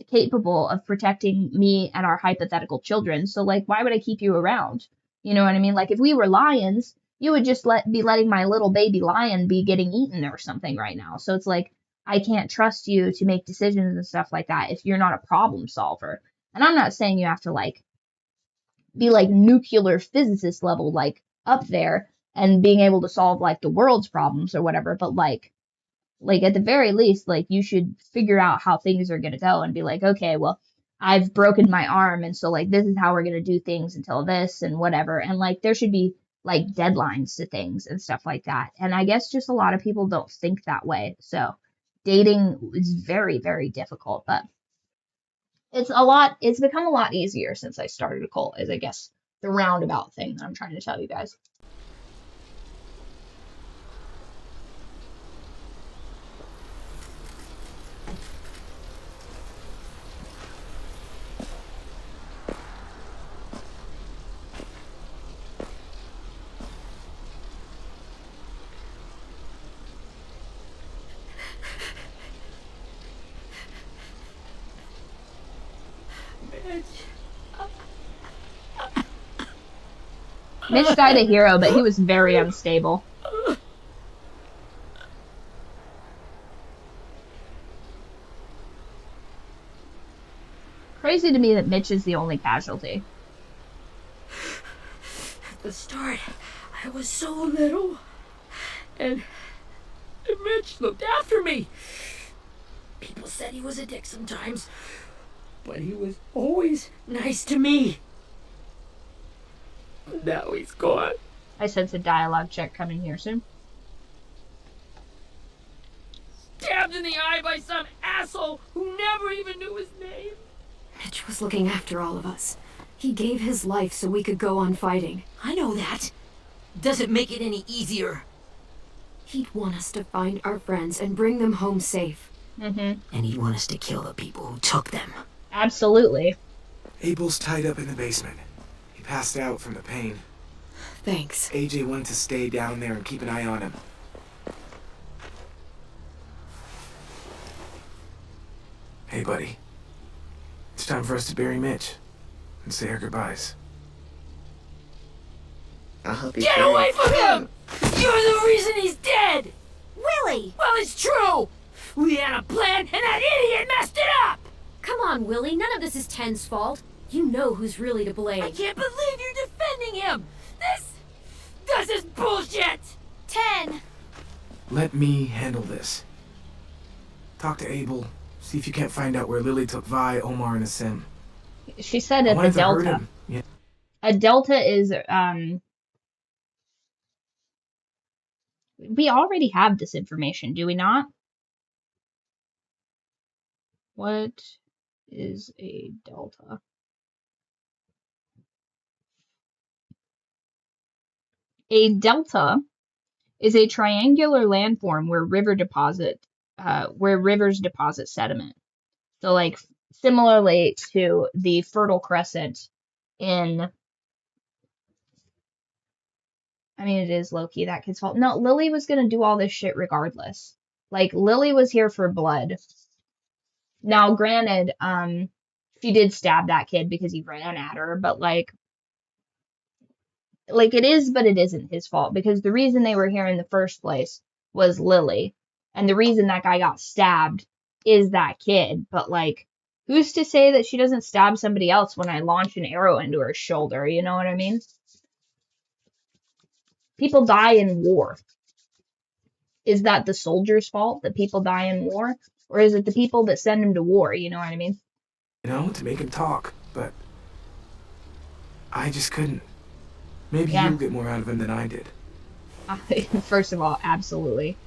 S1: capable of protecting me and our hypothetical children. So like, why would I keep you around? You know what I mean? Like, if we were lions, you would just be letting my little baby lion be getting eaten or something right now. So it's like, I can't trust you to make decisions and stuff like that if you're not a problem solver. And I'm not saying you have to like be like nuclear physicist level, like up there and being able to solve like the world's problems or whatever, but like at the very least, like, you should figure out how things are going to go and be like, okay, well, I've broken my arm, and so like, this is how we're going to do things until this and whatever. And like, there should be like deadlines to things and stuff like that. And I guess just a lot of people don't think that way. So dating is very, very difficult, but it's become a lot easier since I started a cult, is I guess the roundabout thing that I'm trying to tell you guys. Mitch died a hero, but he was very unstable. Crazy to me that Mitch is the only casualty.
S2: At the start, I was so little, and Mitch looked after me. People said he was a dick sometimes,
S3: But he was always nice to me. Now he's gone.
S1: I sense a dialogue check coming here soon.
S3: Stabbed in the eye by some asshole who never even knew his name.
S2: Mitch was looking after all of us. He gave his life so we could go on fighting.
S3: I know that. Doesn't make it any easier.
S2: He'd want us to find our friends and bring them home safe.
S3: And he'd want us to kill the people who took them.
S1: Absolutely.
S4: Abel's tied up in the basement. He passed out from the pain.
S2: Thanks.
S4: AJ wanted to stay down there and keep an eye on him. Hey, buddy. It's time for us to bury Mitch and say our goodbyes.
S5: I'll help you.
S3: Get away from him! You're the reason he's dead!
S6: Willie!
S3: Well, it's true! We had a plan and that idiot messed it up!
S6: Come on, Willie. None of this is Ten's fault. You know who's really to blame.
S3: I can't believe you're defending him! This is bullshit!
S6: 10!
S4: Let me handle this. Talk to Abel. See if you can't find out where Lilly took Vi, Omar, and Asim.
S1: She said at the Delta.
S4: Yeah.
S1: A Delta is, we already have this information, do we not? What is a Delta? A delta is a triangular landform where rivers deposit sediment. So, like, similarly to the Fertile Crescent in, I mean, it is low-key that kid's fault. No, Lilly was gonna do all this shit regardless. Like, Lilly was here for blood. Now, granted, she did stab that kid because he ran at her, but, like, it is, but it isn't his fault, because the reason they were here in the first place was Lilly. And the reason that guy got stabbed is that kid. But, like, who's to say that she doesn't stab somebody else when I launch an arrow into her shoulder? You know what I mean? People die in war. Is that the soldier's fault that people die in war? Or is it the people that send them to war? You know what I mean?
S4: You know, to make him talk, but I just couldn't. Maybe you'll get more out of him than I did.
S1: First of all, absolutely.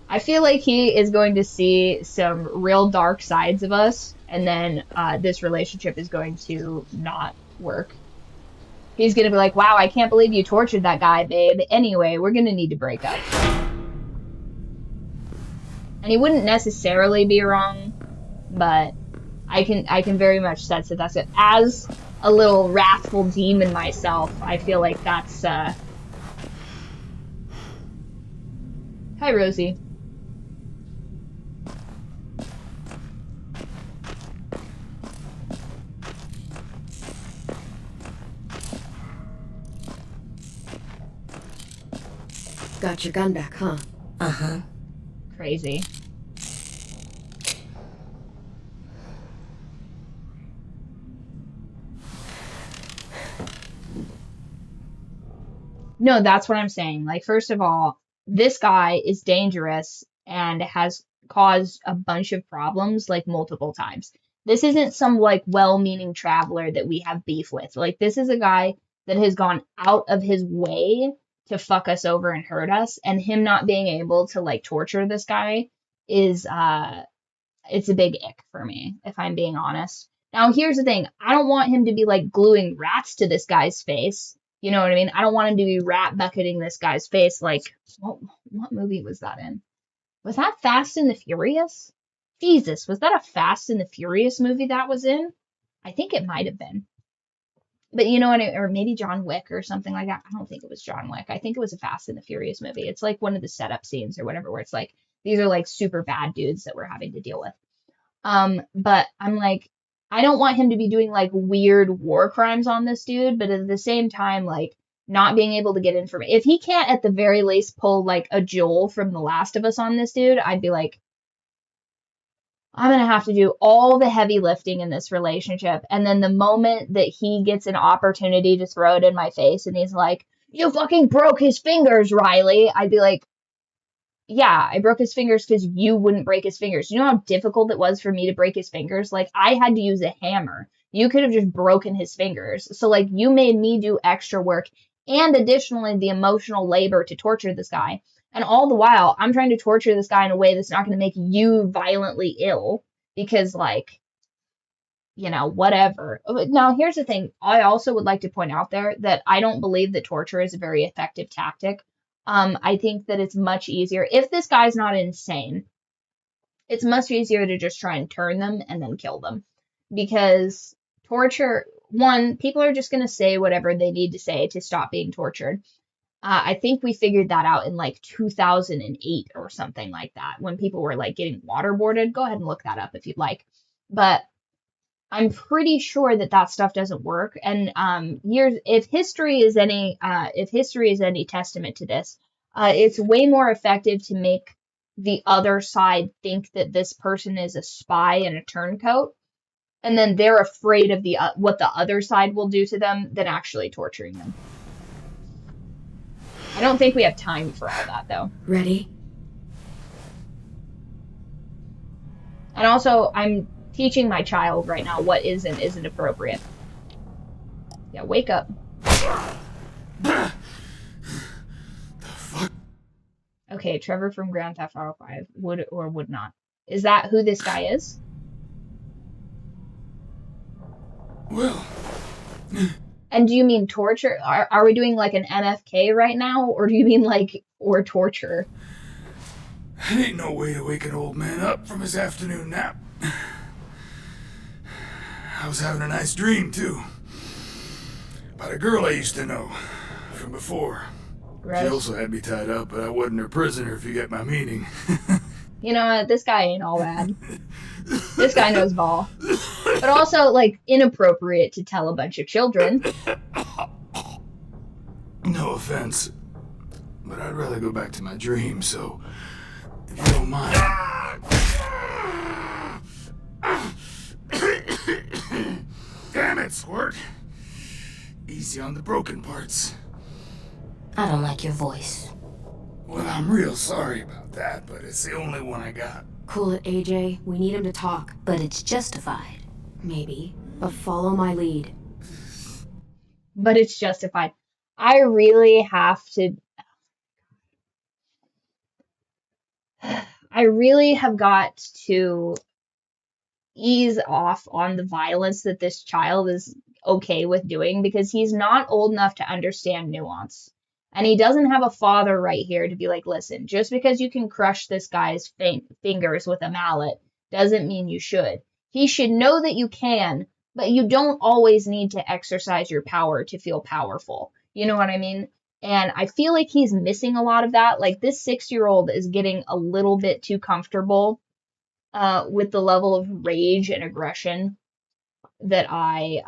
S1: I feel like he is going to see some real dark sides of us, and then this relationship is going to not work. He's going to be like, wow, I can't believe you tortured that guy, babe. Anyway, we're going to need to break up. And he wouldn't necessarily be wrong, but I can very much sense that that's it. As a little wrathful demon myself, I feel like that's, Hi, Rosie.
S2: Got your gun back, huh?
S3: Uh-huh.
S1: Crazy. No, that's what I'm saying. Like, first of all, this guy is dangerous and has caused a bunch of problems, like, multiple times. This isn't some, like, well-meaning traveler that we have beef with. Like, this is a guy that has gone out of his way to fuck us over and hurt us, and him not being able to, like, torture this guy is, it's a big ick for me, if I'm being honest. Now, here's the thing. I don't want him to be, like, gluing rats to this guy's face. You know what I mean? I don't want him to be rat bucketing this guy's face. Like, what movie was that in? Was that Fast and the Furious? Jesus, was that a Fast and the Furious movie that was in? I think it might have been. But you know what? Or maybe John Wick or something like that. I don't think it was John Wick. I think it was a Fast and the Furious movie. It's like one of the setup scenes or whatever, where it's like, these are like super bad dudes that we're having to deal with. But I'm like, I don't want him to be doing like weird war crimes on this dude, but at the same time, like, not being able to get information. If he can't at the very least pull like a Joel from The Last of Us on this dude, I'd be like, I'm going to have to do all the heavy lifting in this relationship. And then the moment that he gets an opportunity to throw it in my face and he's like, you fucking broke his fingers, Riley, I'd be like, yeah, I broke his fingers because you wouldn't break his fingers. You know how difficult it was for me to break his fingers? Like, I had to use a hammer. You could have just broken his fingers. So, like, you made me do extra work and additionally the emotional labor to torture this guy. And all the while, I'm trying to torture this guy in a way that's not going to make you violently ill because, like, you know, whatever. Now, here's the thing. I also would like to point out there that I don't believe that torture is a very effective tactic. I think that it's much easier. If this guy's not insane, it's much easier to just try and turn them and then kill them. Because torture, one, people are just going to say whatever they need to say to stop being tortured. I think we figured that out in like 2008 or something like that when people were like getting waterboarded. Go ahead and look that up if you'd like. But I'm pretty sure that that stuff doesn't work. And if history is any testament to this, it's way more effective to make the other side think that this person is a spy and a turncoat, and then they're afraid of what the other side will do to them than actually torturing them. I don't think we have time for all that, though.
S2: Ready?
S1: And also, I'm teaching my child right now what is and isn't appropriate. Yeah, wake up.
S4: The fuck?
S1: Okay, Trevor from Grand Theft Auto 5 would or would not. Is that who this guy is?
S4: Well.
S1: And do you mean torture? Are we doing like an MFK right now? Or do you mean like, or torture?
S4: That ain't no way to wake an old man up from his afternoon nap. I was having a nice dream, too. About a girl I used to know from before.
S1: Gross.
S4: She also had me tied up, but I wasn't her prisoner, if you get my meaning.
S1: You know what? This guy ain't all bad. This guy knows ball. But also, like, inappropriate to tell a bunch of children.
S4: No offense, but I'd rather go back to my dream, so if you don't mind. Damn it, Squirt. Easy on the broken parts.
S5: I don't like your voice.
S4: Well, I'm real sorry about that, but it's the only one I got.
S2: Cool it, AJ. We need him to talk.
S5: But it's justified.
S2: Maybe. But follow my lead.
S1: But it's justified. I really have to... I really have got to ease off on the violence that this child is okay with doing because he's not old enough to understand nuance. And he doesn't have a father right here to be like, listen, just because you can crush this guy's fingers with a mallet doesn't mean you should. He should know that you can, but you don't always need to exercise your power to feel powerful. You know what I mean? And I feel like he's missing a lot of that. Like, this 6-year-old is getting a little bit too comfortable with the level of rage and aggression that I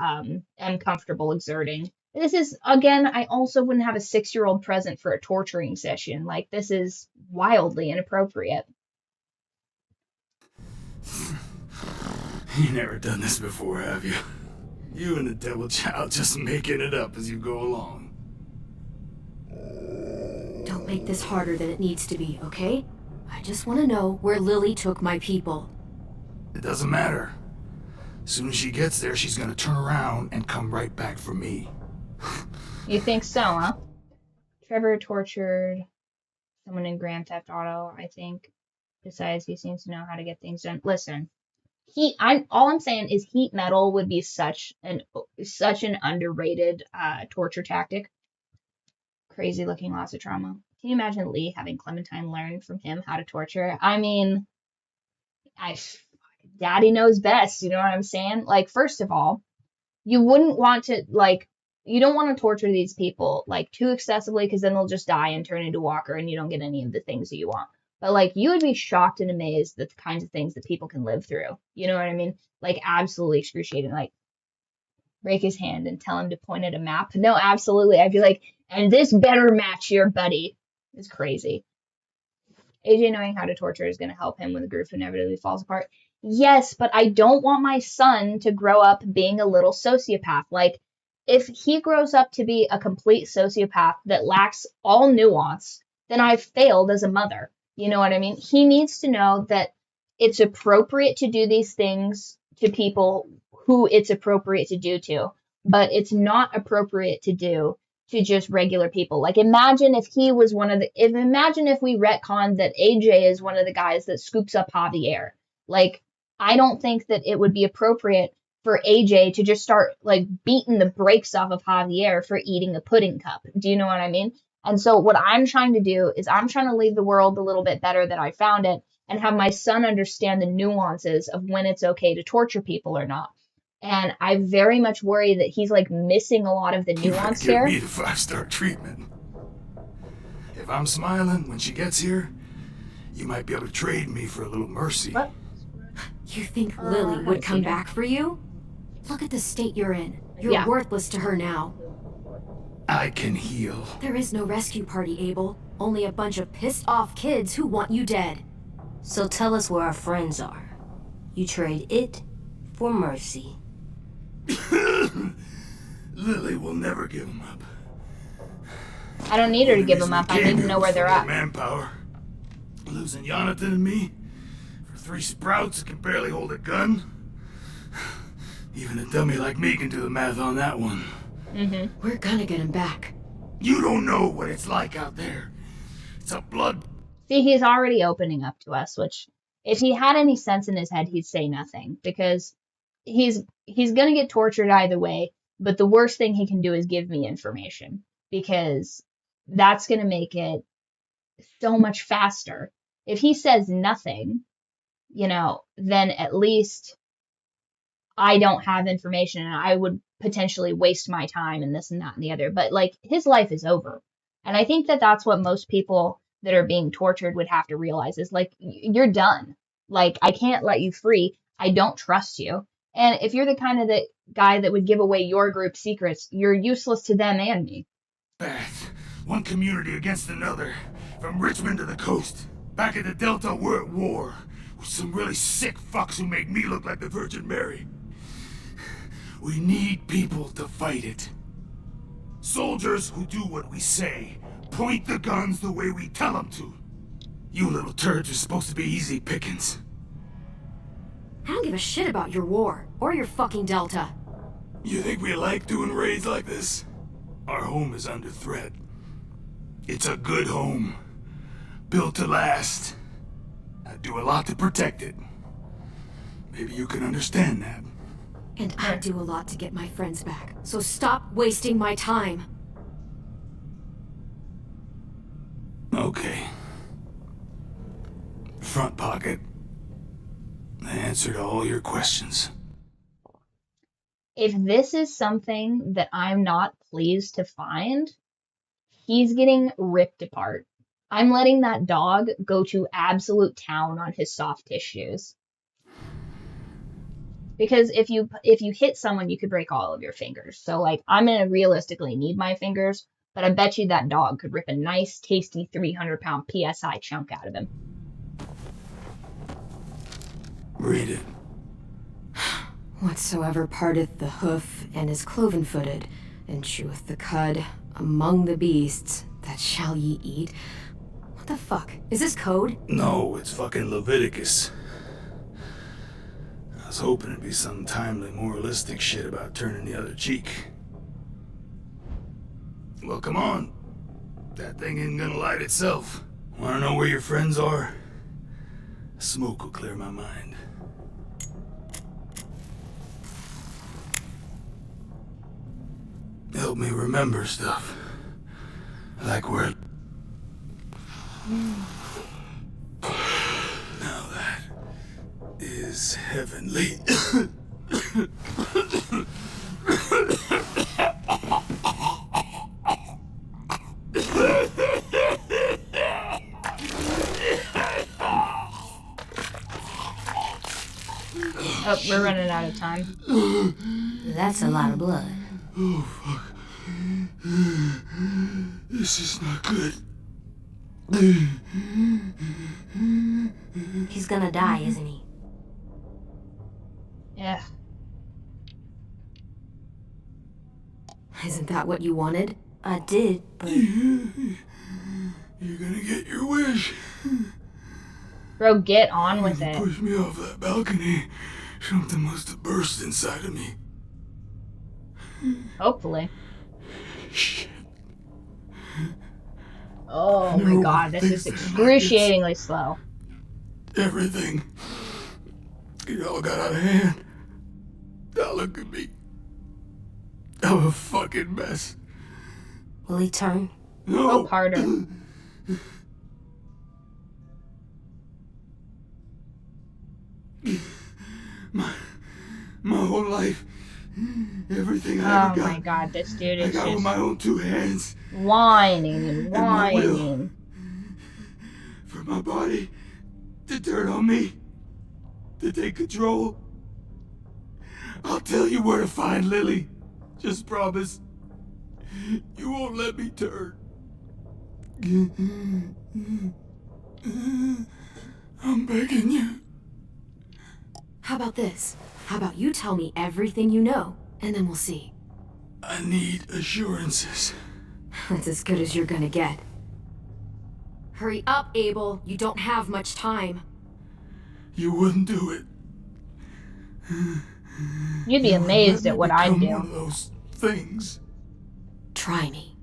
S1: am comfortable exerting. This is, again, I also wouldn't have a 6-year-old present for a torturing session. Like, this is wildly inappropriate.
S4: You never done this before, have you? You and the devil child just making it up as you go along.
S2: Don't make this harder than it needs to be, okay? I just want to know where Lilly took my people.
S4: It doesn't matter. As soon as she gets there, she's gonna turn around and come right back for me.
S1: You think so, huh? Trevor tortured someone in Grand Theft Auto, I think. Besides, he seems to know how to get things done. Listen, all I'm saying is heat metal would be such an underrated torture tactic. Crazy looking, lots of trauma. Can you imagine Lee having Clementine learn from him how to torture? I mean, Daddy knows best, you know what I'm saying? Like, first of all, you wouldn't want to, like, you don't want to torture these people, like, too excessively, because then they'll just die and turn into Walker, and you don't get any of the things that you want. But, like, you would be shocked and amazed at the kinds of things that people can live through. You know what I mean? Like, absolutely excruciating. Like, break his hand and tell him to point at a map. No, absolutely. I'd be like, and this better match your buddy. It's crazy. AJ knowing how to torture is going to help him when the group inevitably falls apart. Yes, but I don't want my son to grow up being a little sociopath. Like, if he grows up to be a complete sociopath that lacks all nuance, then I've failed as a mother. You know what I mean? He needs to know that it's appropriate to do these things to people who it's appropriate to do to, but it's not appropriate to do to just regular people. Like, imagine if he was imagine if we retconned that AJ is one of the guys that scoops up Javier. Like, I don't think that it would be appropriate for AJ to just start, like, beating the brakes off of Javier for eating a pudding cup. Do you know what I mean? And so what I'm trying to do is I'm trying to leave the world a little bit better than I found it and have my son understand the nuances of when it's okay to torture people or not. And I very much worry that he's, like, missing a lot of the nuance here.
S7: Give me the 5-star treatment. If I'm smiling when she gets here, you might be able to trade me for a little mercy.
S1: What?
S6: You think Lilly would come back for you? Look at the state you're in. You're worthless to her now.
S7: I can heal.
S6: There is no rescue party, Abel. Only a bunch of pissed off kids who want you dead.
S5: So tell us where our friends are. You trade it for mercy.
S7: Lilly will never give them up.
S1: I don't need her to give them up. I need to know where they're at.
S7: Manpower. Losing Jonathan and me for 3 sprouts that can barely hold a gun. Even a dummy like me can do the math on that one.
S2: We're gonna get him back.
S7: You don't know what it's like out there. It's a blood.
S1: See, he's already opening up to us, which if he had any sense in his head, he'd say nothing, because he's gonna get tortured either way, but the worst thing he can do is give me information, because that's gonna make it so much faster. If he says nothing, you know, then at least I don't have information and I would potentially waste my time and this and that and the other. But, like, his life is over. And I think that that's what most people that are being tortured would have to realize is, like, you're done. Like, I can't let you free. I don't trust you. And if you're the kind of the guy that would give away your group's secrets, you're useless to them and me.
S7: Beth, one community against another. From Richmond to the coast. Back at the Delta, we're at war. With some really sick fucks who make me look like the Virgin Mary. We need people to fight it. Soldiers who do what we say. Point the guns the way we tell them to. You little turds are supposed to be easy pickings.
S6: I don't give a shit about your war, or your fucking Delta.
S7: You think we like doing raids like this? Our home is under threat. It's a good home. Built to last. I do a lot to protect it. Maybe you can understand that.
S6: And I do a lot to get my friends back, so stop wasting my time.
S7: Okay. Front pocket. The answer to all your questions.
S1: If this is something that I'm not pleased to find, he's getting ripped apart. I'm letting that dog go to absolute town on his soft tissues. Because if you hit someone, you could break all of your fingers. So, like, I'm going to realistically need my fingers, but I bet you that dog could rip a nice, tasty 300-pound PSI chunk out of him.
S7: Read it.
S2: Whatsoever parteth the hoof and is cloven-footed, and cheweth the cud among the beasts, that shall ye eat. What the fuck? Is this code?
S7: No, it's fucking Leviticus. I was hoping it'd be some timely moralistic shit about turning the other cheek. Well, come on. That thing ain't gonna light itself. Wanna know where your friends are? Smoke will clear my mind. Help me remember stuff. Like where... Now that is heavenly.
S1: Oh, we're running out of time.
S5: That's a lot of blood.
S7: Oh, fuck. This is not good.
S5: He's gonna die, isn't he?
S1: Yeah.
S2: Isn't that what you wanted?
S5: I did, but...
S7: You're gonna get your wish.
S1: Bro, get on with
S7: When
S1: it.
S7: you pushed me off that balcony, something must have burst inside of me.
S1: Hopefully.
S7: Shit.
S1: Oh my god, this is excruciatingly slow.
S7: Everything. It all got out of hand. Now look at me. I'm a fucking mess.
S5: Will he turn?
S7: No.
S1: Hope harder.
S7: My whole life, everything I ever got.
S1: Oh my god, this dude
S7: I
S1: is
S7: got with my
S1: just
S7: own 2 hands.
S1: whining and
S7: my will.
S1: whining.
S7: For my body to turn on me, to take control. I'll tell you where to find Lilly. Just promise. You won't let me turn. I'm begging you.
S6: How about this? How about you tell me everything you know, and then we'll see.
S7: I need assurances.
S6: That's as good as you're gonna get. Hurry up, Abel. You don't have much time.
S7: You wouldn't do it.
S1: You'd be amazed at what I'd
S7: One
S1: do.
S7: of those things.
S6: Try me.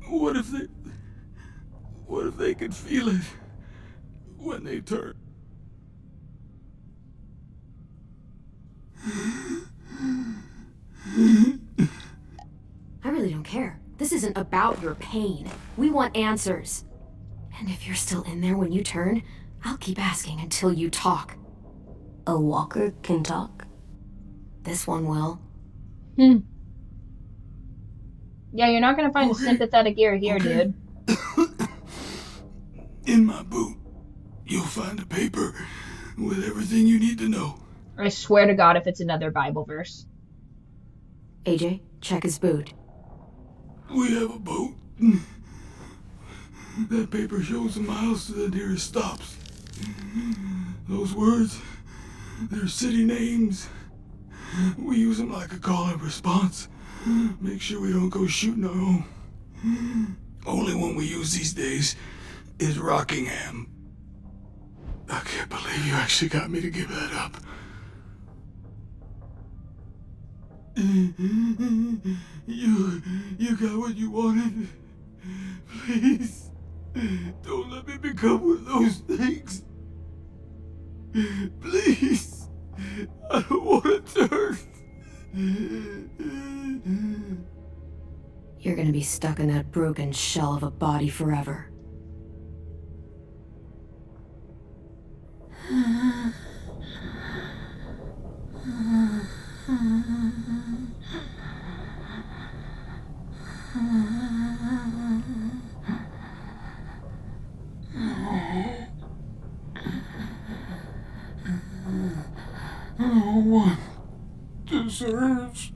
S7: What if they could feel it when they turn?
S6: I really don't care. This isn't about your pain. We want answers. And if you're still in there when you turn, I'll keep asking until you talk.
S5: A walker can talk?
S6: This one will.
S1: Yeah, you're not gonna find a sympathetic ear here, dude.
S7: In my boot, you'll find a paper with everything you need to know.
S1: I swear to God if it's another Bible verse.
S6: AJ, check his boot.
S7: We have a boat. That paper shows the miles to the nearest stops. Those words, they're city names. We use them like a call and response. Make sure we don't go shooting our own. Only one we use these days is Rockingham. I can't believe you actually got me to give that up. You got what you wanted. Please, don't let me become one of those things. Please, I don't want to turn.
S6: You're gonna be stuck in that broken shell of a body forever.
S7: No one deserves.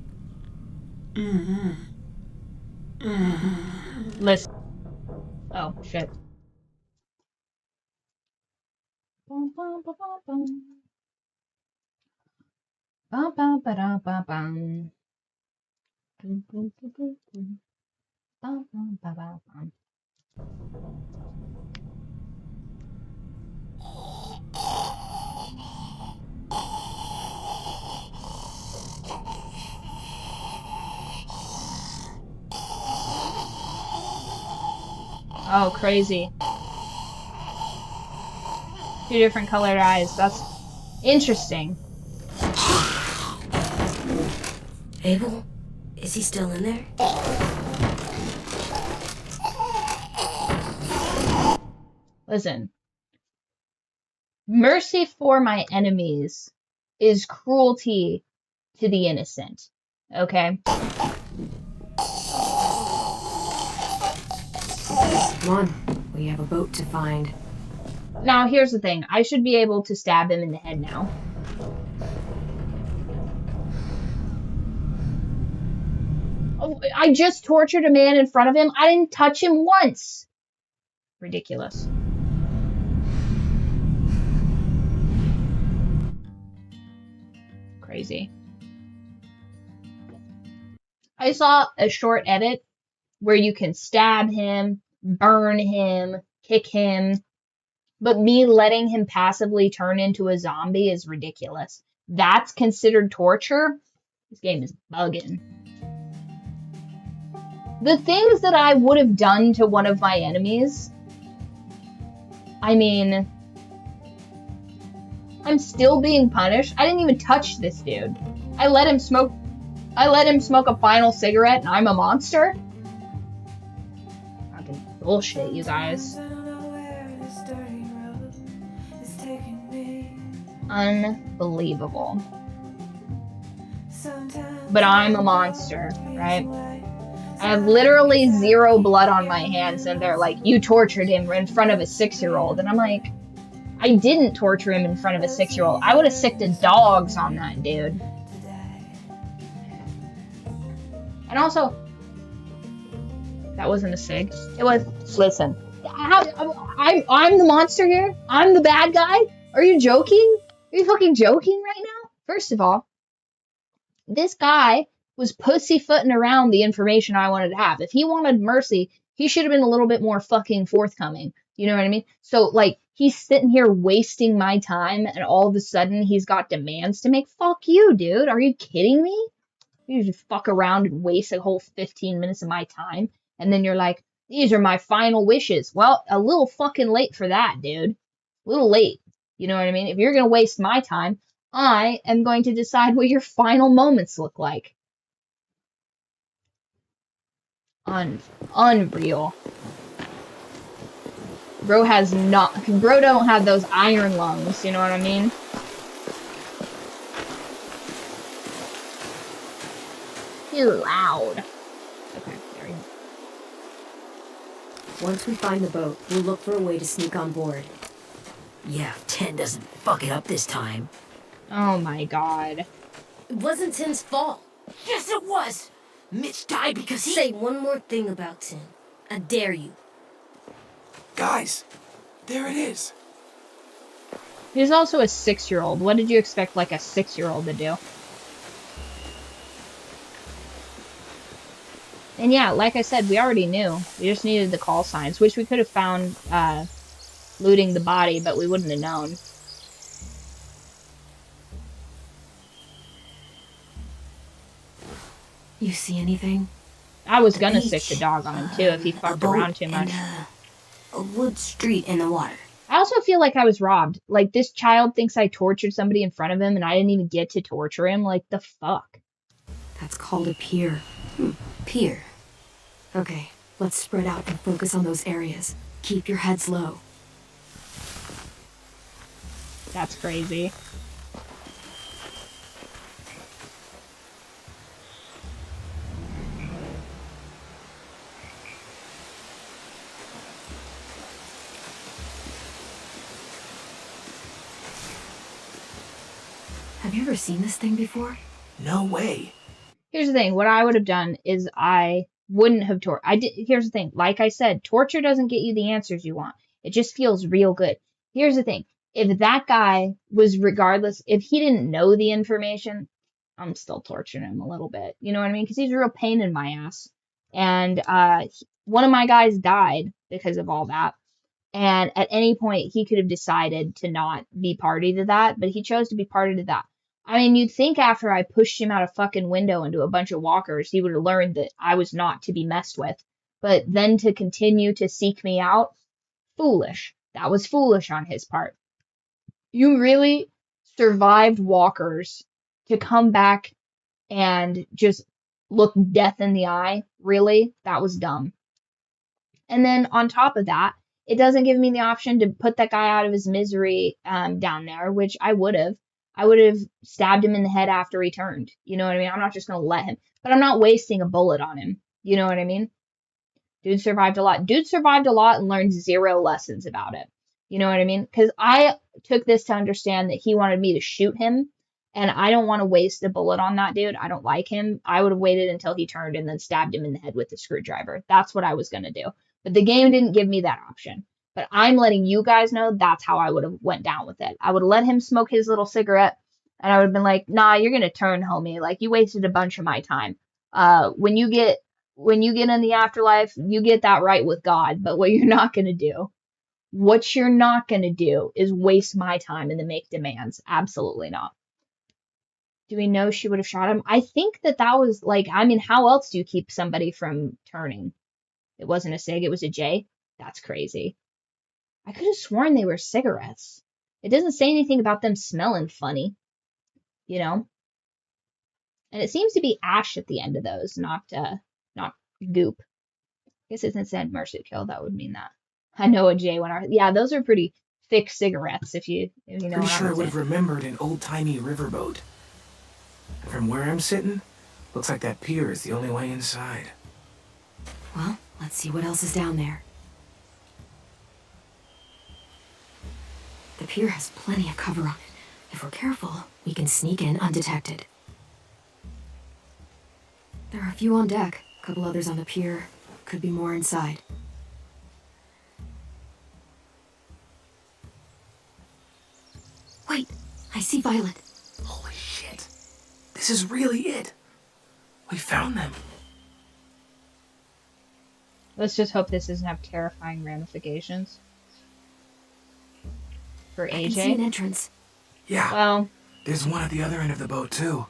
S1: Listen. Oh, shit. Bum, bum, bum, bum, bum. Bum, bum, ba-dum, bum, bum. Bum, bum, bum, bum, bum. Bum, bum, ba, ba, bum. Oh, crazy. 2 different colored eyes. That's interesting.
S5: Abel? Is he still in there?
S1: Listen. Mercy for my enemies is cruelty to the innocent. Okay?
S6: Come on, we have a boat to find.
S1: Now, here's the thing. I should be able to stab him in the head now. Oh, I just tortured a man in front of him. I didn't touch him once. Ridiculous. Crazy. I saw a short edit where you can stab him, burn him, kick him. But me letting him passively turn into a zombie is ridiculous. That's considered torture? This game is bugging. The things that I would have done to one of my enemies, I mean, I'm still being punished. I didn't even touch this dude. I let him smoke a final cigarette and I'm a monster? Fucking bullshit, you guys. Unbelievable. But I'm a monster, right? I have literally 0 blood on my hands, and they're like, you tortured him in front of a 6-year-old. And I'm like, I didn't torture him in front of a 6-year-old. I would have sicked the dogs on that dude. And also, that wasn't a cig. It was, listen, I'm the monster here? I'm the bad guy? Are you joking? Are you fucking joking right now? First of all, this guy was pussyfooting around the information I wanted to have. If he wanted mercy, he should have been a little bit more fucking forthcoming. You know what I mean? So, like, he's sitting here wasting my time, and all of a sudden he's got demands to make. Fuck you, dude. Are you kidding me? You just fuck around and waste a whole 15 minutes of my time, and then you're like, these are my final wishes. Well, a little fucking late for that, dude. A little late. You know what I mean? If you're going to waste my time, I am going to decide what your final moments look like. Unreal. Bro don't have those iron lungs, you know what I mean? Too loud. Okay, there we go.
S2: Once we find the boat, we'll look for a way to sneak on board.
S5: Yeah, 10 doesn't fuck it up this time.
S1: Oh my god.
S5: It wasn't 10's fault. Yes, it was! Mitch died because he— Say one more thing about 10. I dare you.
S4: Guys, there it is.
S1: He's also a 6-year-old. What did you expect, like, a 6-year-old to do? And yeah, like I said, we already knew. We just needed the call signs, which we could have found looting the body, but we wouldn't have known.
S6: You see anything?
S1: I was gonna sick the dog on him too if he fucked around too much.
S5: A wood street in the water.
S1: I also feel like I was robbed. Like, this child thinks I tortured somebody in front of him and I didn't even get to torture him. Like, the fuck?
S6: That's called a pier.
S5: Pier.
S6: Okay, let's spread out and focus on those areas. Keep your heads low.
S1: That's crazy.
S6: Have you ever seen this thing before?
S4: No way.
S1: Here's the thing. What I would have done is I wouldn't have Here's the thing. Like I said, torture doesn't get you the answers you want. It just feels real good. Here's the thing. If that guy was if he didn't know the information, I'm still torturing him a little bit. You know what I mean? Because he's a real pain in my ass. And one of my guys died because of all that. And at any point, he could have decided to not be party to that, but he chose to be party to that. I mean, you'd think after I pushed him out a fucking window into a bunch of walkers, he would have learned that I was not to be messed with. But then to continue to seek me out, foolish. That was foolish on his part. You really survived walkers to come back and just look death in the eye? Really? That was dumb. And then on top of that, it doesn't give me the option to put that guy out of his misery down there, which I would have. I would have stabbed him in the head after he turned. You know what I mean? I'm not just going to let him. But I'm not wasting a bullet on him. You know what I mean? Dude survived a lot. Dude survived a lot and learned 0 lessons about it. You know what I mean? Because I took this to understand that he wanted me to shoot him. And I don't want to waste a bullet on that dude. I don't like him. I would have waited until he turned and then stabbed him in the head with a screwdriver. That's what I was going to do. But the game didn't give me that option. But I'm letting you guys know that's how I would have went down with it. I would have let him smoke his little cigarette. And I would have been like, nah, you're going to turn, homie. Like, you wasted a bunch of my time. When you get in the afterlife, you get that right with God. But what you're not going to do What you're not going to do is waste my time and then make demands. Absolutely not. Do we know she would have shot him? I think that was like, I mean, how else do you keep somebody from turning? It wasn't a cig, it was a J? That's crazy. I could have sworn they were cigarettes. It doesn't say anything about them smelling funny, you know? And it seems to be ash at the end of those, not goop. I guess if it said mercy kill, that would mean that. I know a J when yeah, those are pretty thick cigarettes if you know
S4: Pretty
S1: what
S4: sure I
S1: I'm
S4: would have
S1: saying.
S4: remembered an old-timey riverboat. And from where I'm sitting, looks like that pier is the only way inside.
S6: Well, let's see what else is down there. The pier has plenty of cover on it. If we're careful, we can sneak in undetected. There are a few on deck, a couple others on the pier. Could be more inside. Wait, I see Violet.
S4: Holy shit. This is really it. We found them.
S1: Let's just hope this doesn't have terrifying ramifications. For AJ.
S6: I can see an entrance.
S4: Yeah.
S1: Well,
S4: there's one at the other end of the boat, too.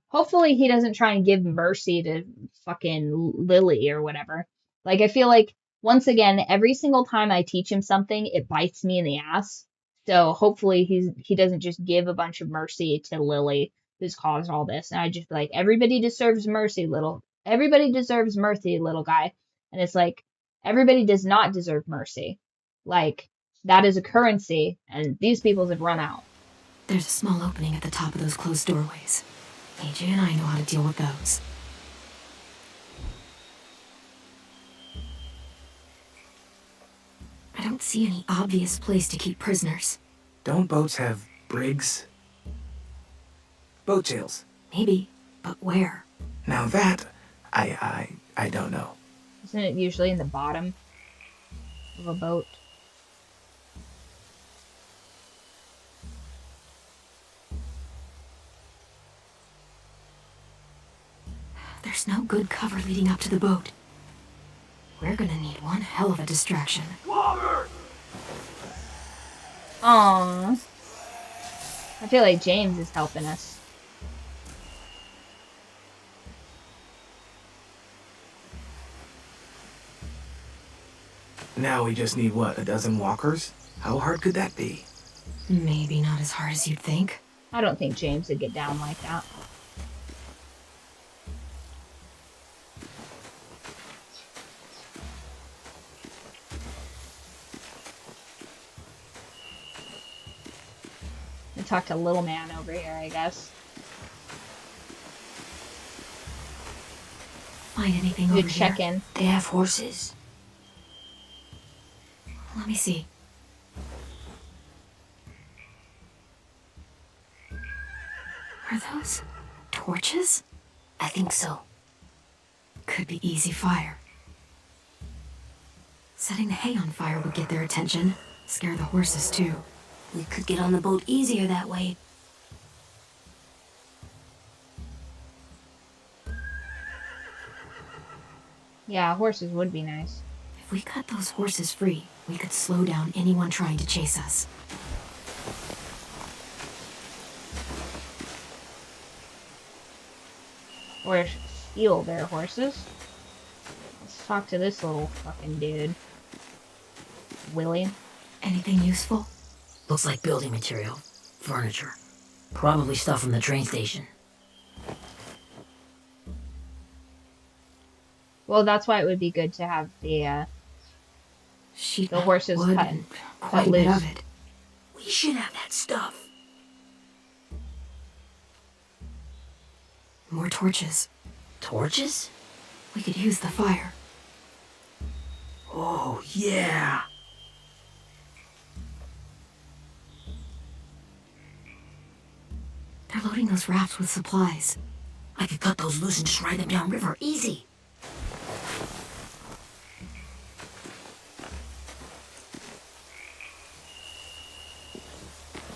S1: hopefully he doesn't try and give mercy to fucking Lilly or whatever. Like, I feel like, once again, every single time I teach him something, it bites me in the ass. So hopefully he doesn't just give a bunch of mercy to Lilly, who's caused all this. And I just be like, everybody deserves mercy, little guy. And it's like, everybody does not deserve mercy. Like, that is a currency, and these peoples have run out.
S6: There's a small opening at the top of those closed doorways. AJ and I know how to deal with those. I don't see any obvious place to keep prisoners.
S4: Don't boats have brigs? Boat jails.
S6: Maybe, but where?
S4: Now that, I don't know.
S1: Isn't it usually in the bottom of a boat?
S6: There's no good cover leading up to the boat. We're gonna need one hell of a distraction.
S1: Aww. I feel like James is helping us.
S4: Now we just need, what, a dozen walkers? How hard could that be?
S6: Maybe not as hard as you'd think.
S1: I don't think James would get down like that. Talk to little man over here, I guess.
S6: Find anything over
S1: Good check
S6: here?
S1: in.
S5: They have horses.
S6: Let me see. Are those torches?
S5: I think so.
S6: Could be easy fire. Setting the hay on fire would get their attention. Scare the horses too.
S5: We could get on the boat easier that way.
S1: Yeah, horses would be nice.
S6: If we cut those horses free, we could slow down anyone trying to chase us.
S1: Or steal their horses. Let's talk to this little fucking dude. Willie.
S6: Anything useful?
S8: Looks like building material. Furniture. Probably stuff from the train station.
S1: Well, that's why it would be good to have the
S6: Sheet
S1: the horses
S6: wood
S1: cut,
S6: and
S1: cut
S6: quite a bit
S1: loose.
S6: of it.
S8: We should have that stuff.
S6: More torches.
S8: Torches?
S6: We could use the fire.
S8: Oh, yeah.
S6: They're loading those rafts with supplies.
S8: I could cut those loose and just ride them downriver. Easy.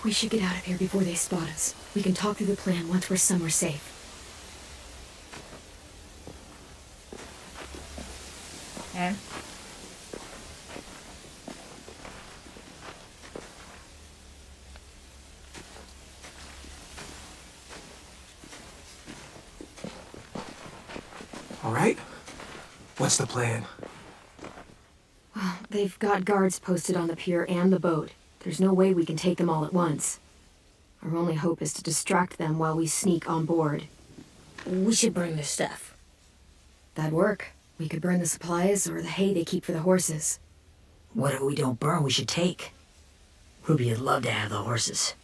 S6: We should get out of here before they spot us. We can talk through the plan once we're somewhere safe.
S1: Okay.
S4: What's the plan?
S6: Well, they've got guards posted on the pier and the boat. There's no way we can take them all at once. Our only hope is to distract them while we sneak on board.
S8: We should burn their stuff.
S6: That'd work. We could burn the supplies or the hay they keep for the horses.
S8: Whatever we don't burn, we should take. Ruby would love to have the horses.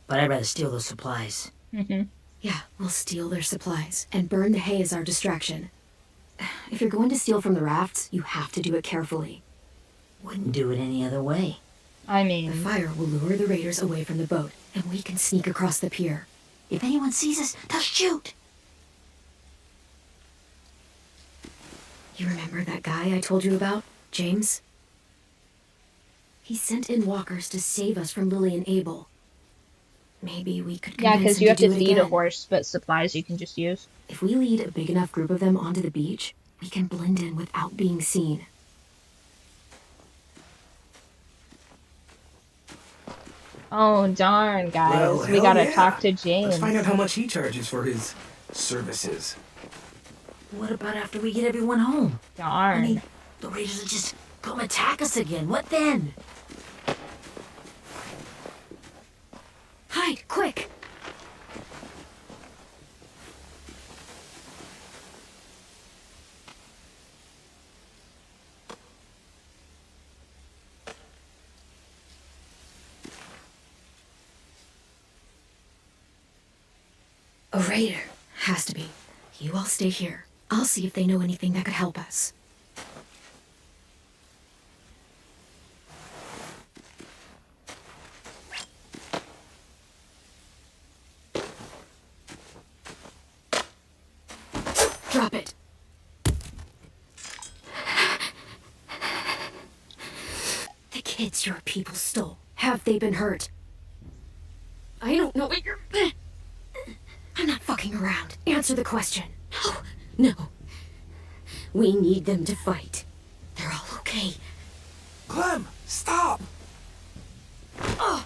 S8: But I'd rather steal those supplies.
S6: Yeah, we'll steal their supplies and burn the hay as our distraction. If you're going to steal from the rafts, you have to do it carefully.
S8: Wouldn't do it any other way.
S1: I mean...
S6: The fire will lure the raiders away from the boat, and we can sneak across the pier.
S8: If anyone sees us, they'll shoot.
S6: You remember that guy I told you about, James? He sent in walkers to save us from Lilly and Abel. Maybe we could
S1: Yeah,
S6: convince
S1: because you
S6: him
S1: have to
S6: do it
S1: feed a
S6: again.
S1: horse, but supplies you can just use.
S6: If we lead a big enough group of them onto the beach, we can blend in without being seen.
S1: Oh, darn, guys.
S4: Well,
S1: we
S4: hell
S1: gotta
S4: yeah.
S1: talk to James.
S4: Let's find out how much he charges for his services.
S8: What about after we get everyone home?
S1: Darn.
S8: I mean, the raiders will just come attack us again. What then?
S6: Hide, quick! A raider. Has to be. You all stay here. I'll see if they know anything that could help us. Drop it. The kids your people stole. Have they been hurt? I don't know what you're... I'm not fucking around. Answer the question. No. We need them to fight. They're all okay.
S4: Clem, stop!
S6: Oh.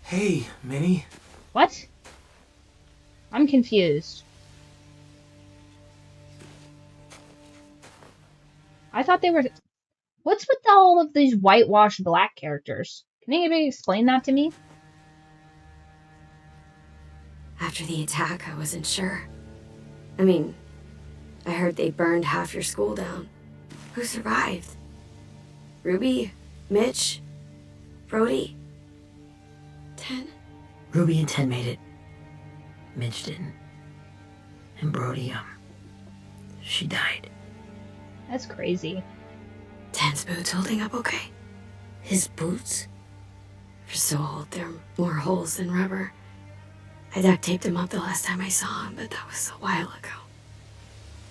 S4: Hey, Minnie.
S1: What? I'm confused. I thought they were... What's with all of these whitewashed black characters? Can anybody explain that to me?
S6: After the attack, I wasn't sure. I mean, I heard they burned half your school down. Who survived? Ruby? Mitch? Brody? 10?
S8: Ruby and 10 made it. Mitch didn't. And Brody, she died.
S1: That's crazy.
S6: 10's boots holding up okay?
S8: His boots?
S6: They're so old, there are more holes than rubber. I duct taped him up the last time I saw him, but that was a while ago.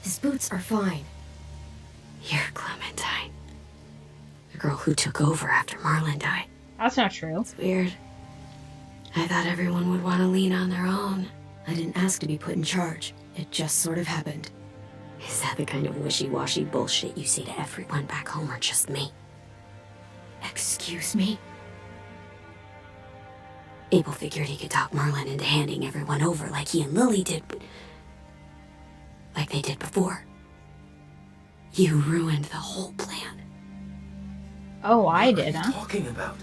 S6: His boots are fine. You're Clementine. The girl who took over after Marlon died.
S1: That's not true.
S6: It's weird. I thought everyone would want to lean on their own. I didn't ask to be put in charge. It just sort of happened. Is that the kind of wishy-washy bullshit you say to everyone back home or just me? Excuse me? Abel figured he could talk Marlon into handing everyone over like he and Lilly did, but like they did before. You ruined the whole plan.
S1: Oh, I
S4: What
S1: did,
S4: are you
S1: huh?
S4: talking about?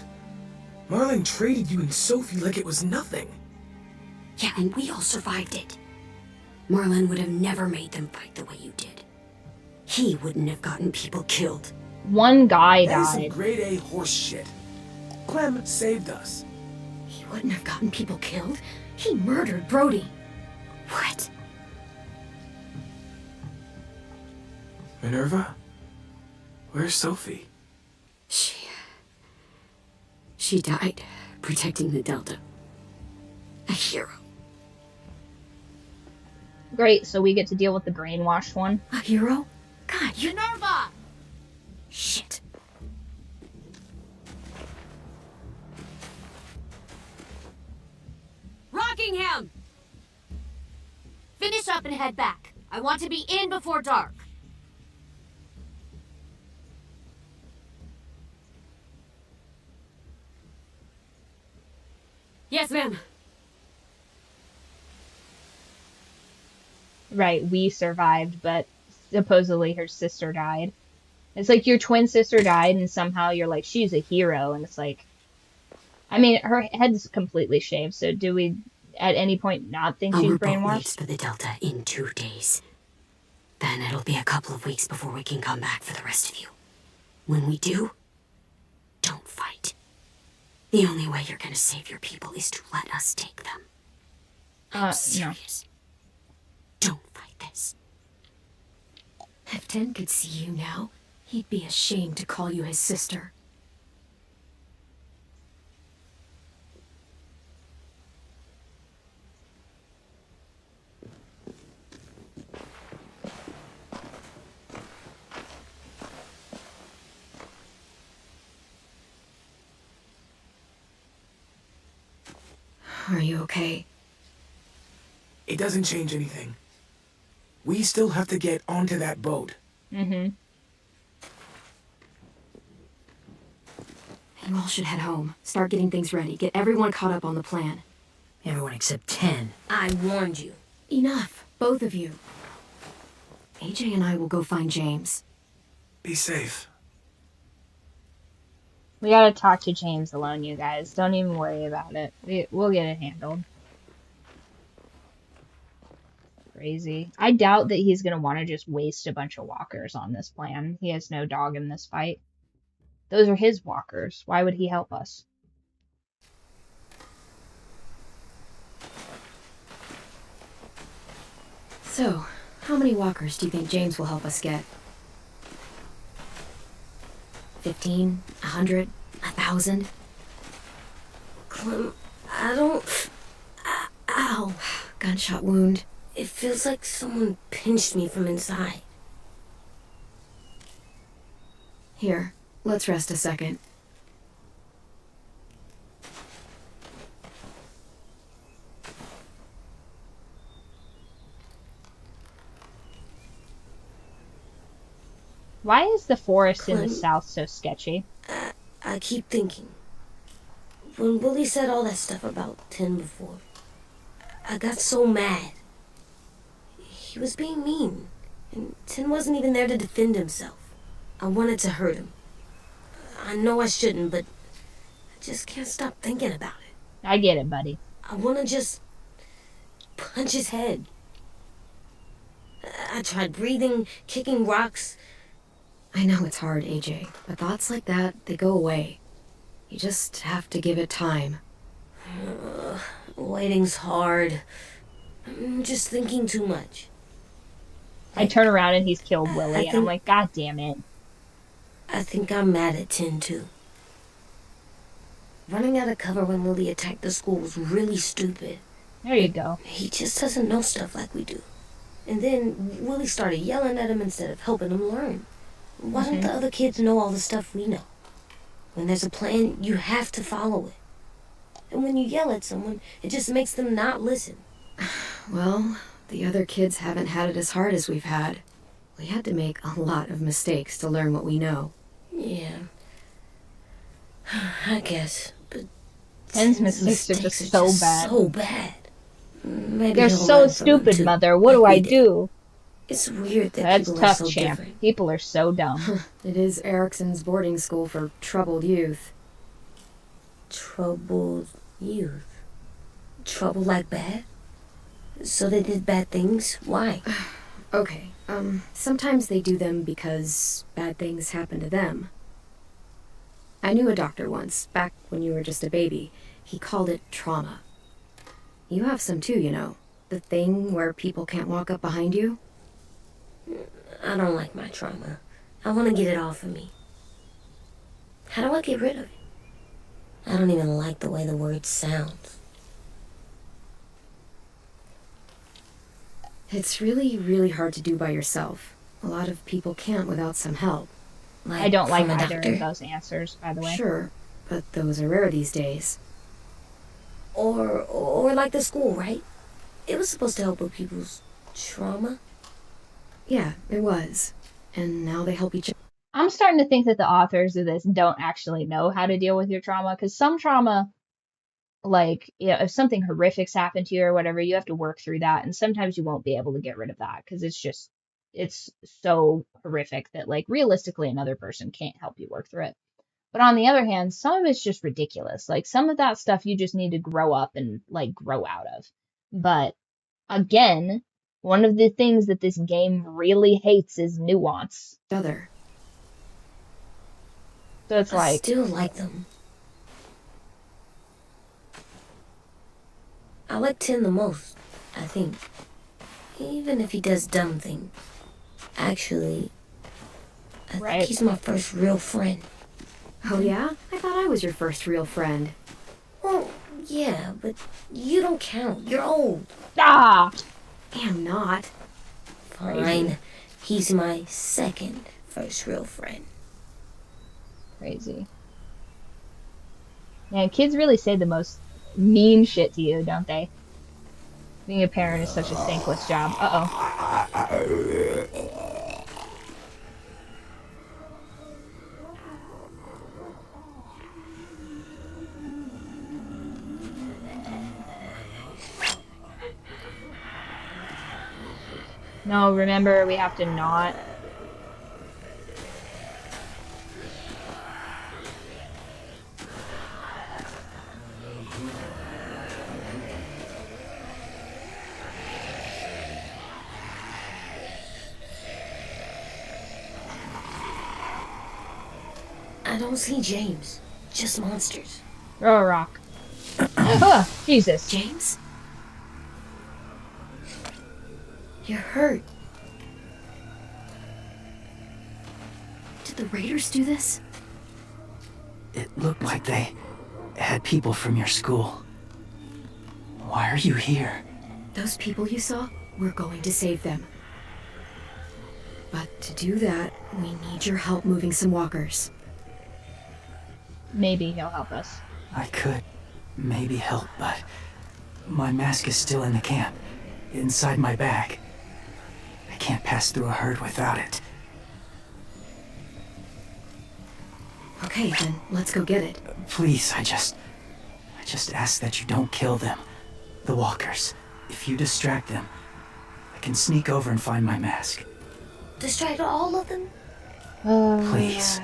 S4: Marlon traded you and Sophie like it was nothing.
S6: Yeah, and we all survived it. Marlon would have never made them fight the way you did. He wouldn't have gotten people killed.
S1: One guy
S4: That is some
S1: died.
S4: grade A horse shit. Clem saved us.
S6: He wouldn't have gotten people killed. He murdered Brody. What?
S4: Minerva? Where's Sophie?
S6: She died protecting the Delta. A hero.
S1: Great, so we get to deal with the brainwashed one.
S6: A hero? God, you're...
S5: Minerva!
S6: Shit.
S5: Rockingham! Finish up and head back. I want to be in before dark.
S6: Yes, ma'am.
S1: Right, we survived, but supposedly her sister died. It's like your twin sister died and somehow you're like, she's a hero. And it's like, I mean, her head's completely shaved. So do we at any point not think she's
S6: Our boat
S1: brainwashed?
S6: leaves for the Delta in 2 days. Then it'll be a couple of weeks before we can come back for the rest of you. When we do, don't fight. The only way you're gonna save your people is to let us take them. I'm serious. Don't fight this.
S2: If Ten could see you now, he'd be ashamed to call you his sister. Are you okay?
S4: It doesn't change anything. We still have to get onto that boat.
S1: Mm-hmm.
S2: You all should head home. Start getting things ready. Get everyone caught up on the plan.
S8: Everyone except 10.
S5: I warned you.
S2: Enough, both of you. AJ and I will go find James.
S4: Be safe.
S1: We gotta talk to James alone, you guys. Don't even worry about it. We'll get it handled. Crazy. I doubt that he's gonna want to just waste a bunch of walkers on this plan. He has no dog in this fight. Those are his walkers. Why would he help us?
S2: So, how many walkers do you think James will help us get? 15? 100? 1,000?
S5: Clem, I don't... Ow.
S2: Gunshot wound.
S5: It feels like someone pinched me from inside.
S2: Here, let's rest a second.
S1: Why is the forest in the
S5: Clem,
S1: south so sketchy?
S5: I keep thinking. When Willie said all that stuff about 10 before, I got so mad. He was being mean, and 10 wasn't even there to defend himself. I wanted to hurt him. I know I shouldn't, but I just can't stop thinking about it.
S1: I get it, buddy.
S5: I want to just punch his head. I tried breathing, kicking rocks.
S2: I know it's hard, AJ, but thoughts like that, they go away. You just have to give it time.
S5: Waiting's hard. I'm just thinking too much.
S1: I turn around and he's killed Willie, and I'm like, God damn it.
S5: I think I'm mad at 10 too. Running out of cover when Lilly attacked the school was really stupid.
S1: There you go.
S5: He just doesn't know stuff like we do. And then Willie started yelling at him instead of helping him learn. Why don't the other kids know all the stuff we know? When there's a plan, you have to follow it. And when you yell at someone, it just makes them not listen.
S2: Well, the other kids haven't had it as hard as we've had. We had to make a lot of mistakes to learn what we know.
S5: Yeah. I guess, but...
S1: 10's mistakes are just so bad.
S5: So bad. Maybe
S1: They're so stupid, Mother. What do I do?
S5: It's weird that
S1: That's
S5: people
S1: tough,
S5: are so
S1: champ.
S5: different.
S1: People are so dumb.
S2: It is Erickson's boarding school for troubled youth.
S5: Troubled youth? Trouble like bad? So they did bad things? Why?
S2: Okay, sometimes they do them because bad things happen to them. I knew a doctor once, back when you were just a baby. He called it trauma. You have some too, you know. The thing where people can't walk up behind you.
S5: I don't like my trauma. I want to get it off of me. How do I get rid of it? I don't even like the way the word sounds.
S2: It's really, really hard to do by yourself. A lot of people can't without some help.
S5: Like
S1: I don't like
S5: from a
S1: either
S5: doctor?
S1: of those answers, by the way.
S2: Sure, but those are rare these days.
S5: Or like the school, right? It was supposed to help with people's trauma.
S2: Yeah, it was. And now they help each other.
S1: I'm starting to think that the authors of this don't actually know how to deal with your trauma, because some trauma, like, if something horrific's happened to you or whatever, you have to work through that, and sometimes you won't be able to get rid of that, because it's just it's so horrific that, like, realistically another person can't help you work through it. But on the other hand, some of it's just ridiculous. Like, some of that stuff you just need to grow up and, like, grow out of. But, again, one of the things that this game really hates is nuance.
S2: Other.
S1: So it's
S5: I
S1: like...
S5: still like them. I like Tin the most, I think. Even if he does dumb things. Actually, I think he's my first real friend.
S2: Oh yeah? I thought I was your first real friend.
S5: Well, yeah, but you don't count. You're old.
S1: Ah!
S2: I'm not.
S5: Fine. He's my second first real friend.
S1: Crazy. Man, kids really say the most mean shit to you, don't they? Being a parent is such a thankless job. Uh-oh. No, remember, we have to not.
S5: I don't see James. Just monsters.
S1: Throw a rock. Oh, Jesus.
S2: James?
S5: You're hurt.
S2: Did the raiders do this?
S9: It looked like they had people from your school. Why are you here?
S2: Those people you saw, we're going to save them. But to do that, we need your help moving some walkers.
S1: Maybe he'll help us.
S9: I could maybe help, but my mask is still in the camp, inside my bag. I can't pass through a herd without it.
S2: Okay, then let's go get it.
S9: Please, I just ask that you don't kill them. The walkers. If you distract them, I can sneak over and find my mask.
S5: Distract all of them?
S9: Please.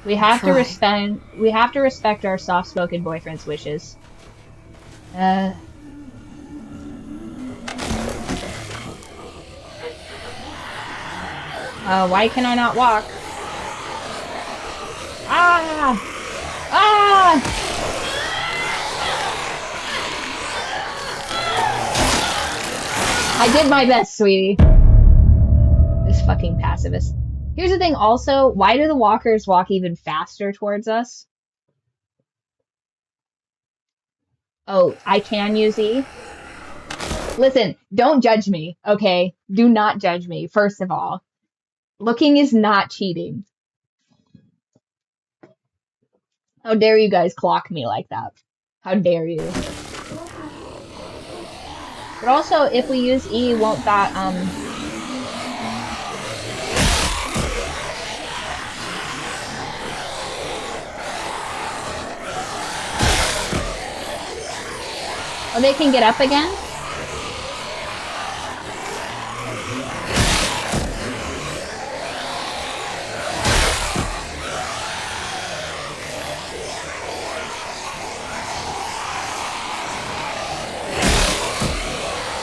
S1: We have to respect our soft-spoken boyfriend's wishes. Why can I not walk? Ah! Ah! I did my best, sweetie. This fucking pacifist. Here's the thing also, why do the walkers walk even faster towards us? Oh, I can use E? Listen, don't judge me, okay? Do not judge me, first of all. Looking is not cheating. How dare you guys clock me like that? How dare you? But also, if we use E, won't that, oh, they can get up again?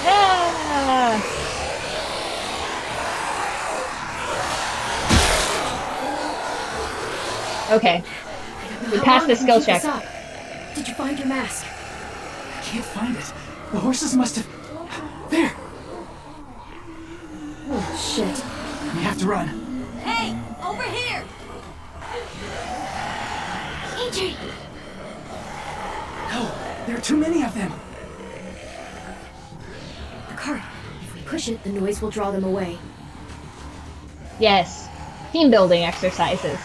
S1: Yeah! Okay. We passed the skill check.
S2: Did you find your mask?
S9: I can't find it. The horses must have... There!
S2: Oh, shit.
S9: We have to run.
S6: Hey, over here! AJ!
S9: No, there are too many of them.
S2: The cart. If we push it, the noise will draw them away.
S1: Yes. Team building exercises.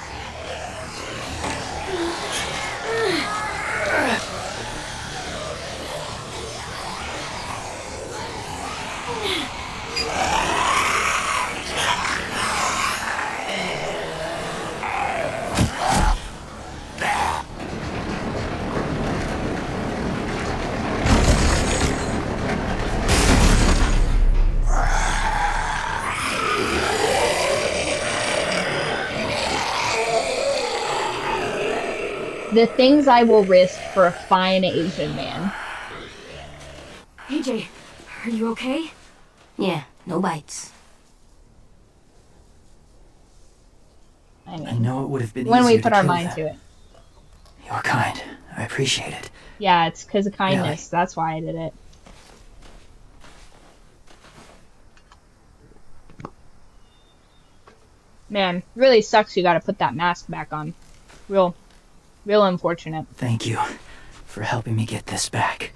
S1: The things I will risk for a fine Asian man.
S6: AJ, are you okay?
S5: Yeah, no bites.
S1: I mean,
S9: I know it would have been
S1: when we
S9: easier
S1: put
S9: to
S1: our
S9: kill
S1: mind
S9: them.
S1: to it.
S9: You're kind. I appreciate it.
S1: Yeah, it's because of kindness.
S9: Really?
S1: That's why I did it. Man, really sucks you gotta put that mask back on. Real unfortunate.
S9: Thank you for helping me get this back.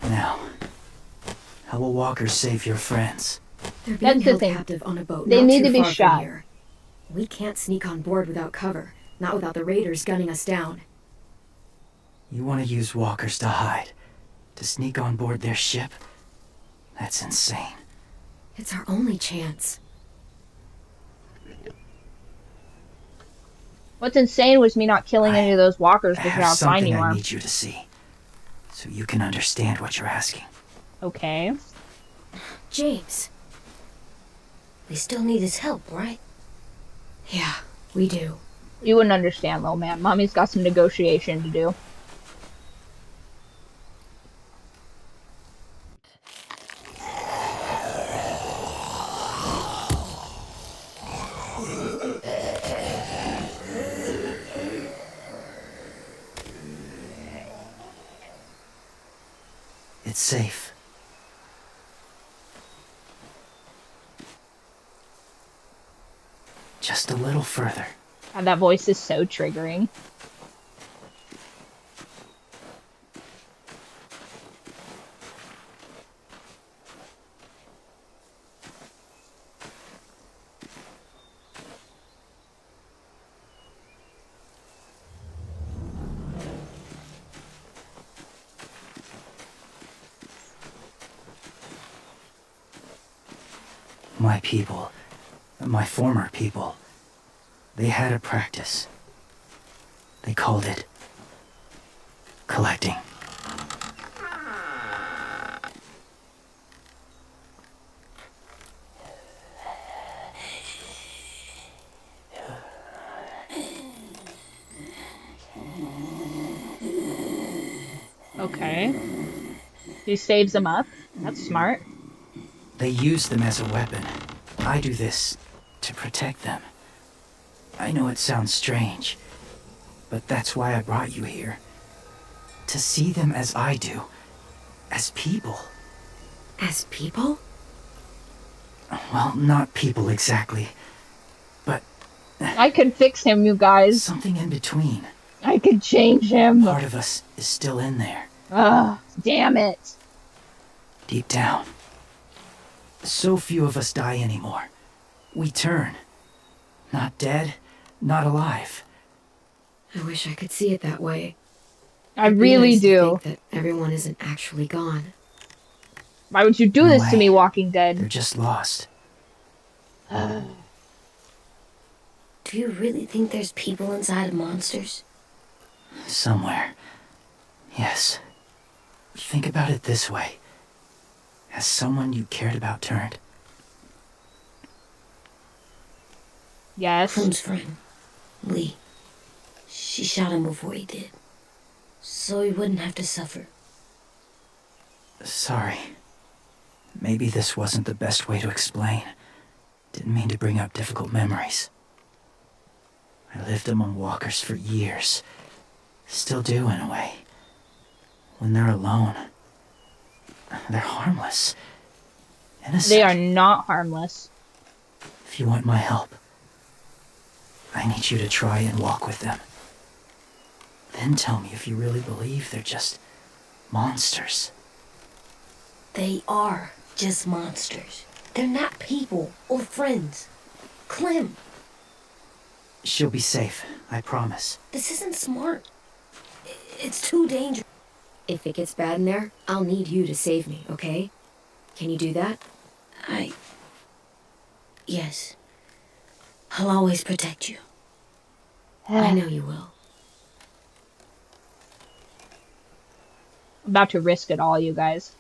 S9: Now, how will walkers save your friends?
S6: They're being
S1: That's the
S6: held
S1: thing.
S6: captive on a boat.
S1: They
S6: not
S1: need
S6: too
S1: to be
S6: far from
S1: shot.
S6: here. We can't sneak on board without cover. Not without the raiders gunning us down.
S9: You want to use walkers to hide? To sneak on board their ship? That's insane.
S6: It's our only chance.
S1: What's insane was me not killing any of those walkers
S9: I
S1: to
S9: have
S1: how fine
S9: something
S1: you
S9: I
S1: are.
S9: need you to see, so you can understand what you're asking.
S1: Okay.
S6: James.
S5: We still need his help, right?
S6: Yeah, we do.
S1: You wouldn't understand, little man. Mommy's got some negotiation to do.
S9: It's safe. Just a little further.
S1: God, that voice is so triggering.
S9: My people, my former people, they had a practice. They called it collecting.
S1: Okay. He saves them up. That's smart.
S9: They use them as a weapon. I do this to protect them. I know it sounds strange, but that's why I brought you here. To see them as I do. As people.
S6: As people?
S9: Well, not people exactly, but
S1: I could fix him, you guys.
S9: something in between.
S1: I could change him.
S9: Part of us is still in there,
S1: Ugh, damn it.
S9: deep down. So few of us die anymore. We turn. Not dead, not alive.
S6: I wish I could see it that way.
S1: I
S6: It'd be
S1: really
S6: nice to
S1: do.
S6: think that everyone isn't actually gone.
S1: Why would you do
S9: No
S1: this to
S9: way.
S1: me, Walking
S9: They're
S1: Dead?
S9: just lost.
S5: Do you really think there's people inside of monsters?
S9: Somewhere. Yes. Think about it this way. Has someone you cared about turned?
S1: Yes.
S5: Clem's friend, Lee. She shot him before he did. So he wouldn't have to suffer.
S9: Sorry. Maybe this wasn't the best way to explain. Didn't mean to bring up difficult memories. I lived among walkers for years. Still do, in a way. When they're alone, they're harmless. Innocent.
S1: They are not harmless.
S9: If you want my help, I need you to try and walk with them. Then tell me if you really believe they're just monsters.
S5: They are just monsters. They're not people or friends. Clem,
S9: She'll be safe, I promise.
S5: this isn't smart. It's too dangerous.
S6: If it gets bad in there, I'll need you to save me, okay? Can you do that?
S5: Yes. I'll always protect you.
S6: I know you will.
S1: I'm about to risk it all, you guys.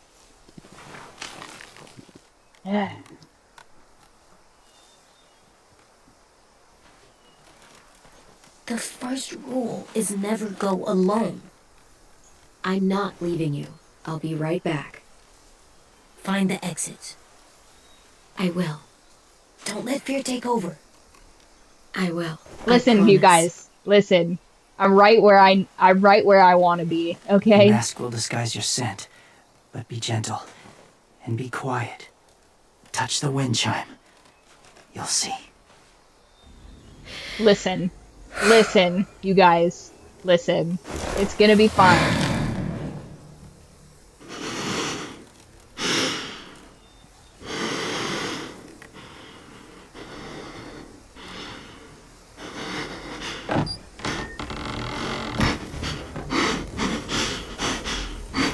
S5: The first rule is never go alone.
S2: I'm not leaving you. I'll be right back.
S5: Find the exits.
S2: I will.
S5: Don't let fear take over.
S2: I will.
S1: Listen, you guys. Listen. I'm right where I want to be, okay?
S9: The mask will disguise your scent, but be gentle and be quiet. Touch the wind chime. You'll see.
S1: Listen. Listen, you guys. Listen. It's gonna be fine.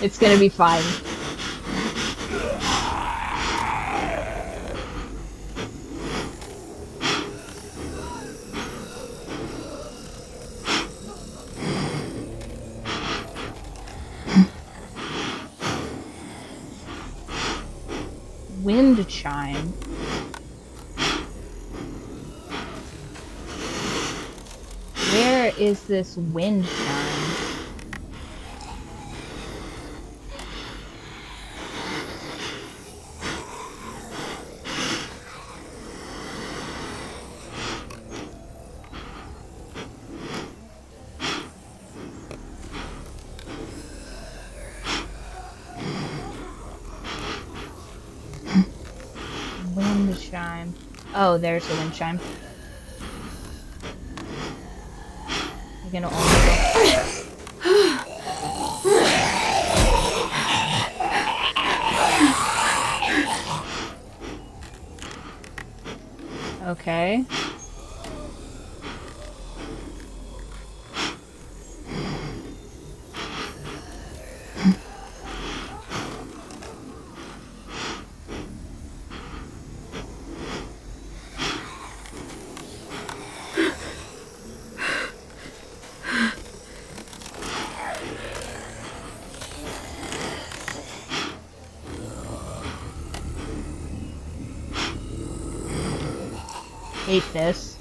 S1: It's gonna be fine. Wind chime. Where is this wind chime? Wind chime. Oh, there's the wind chime. You're gonna only go. Okay. Hate this.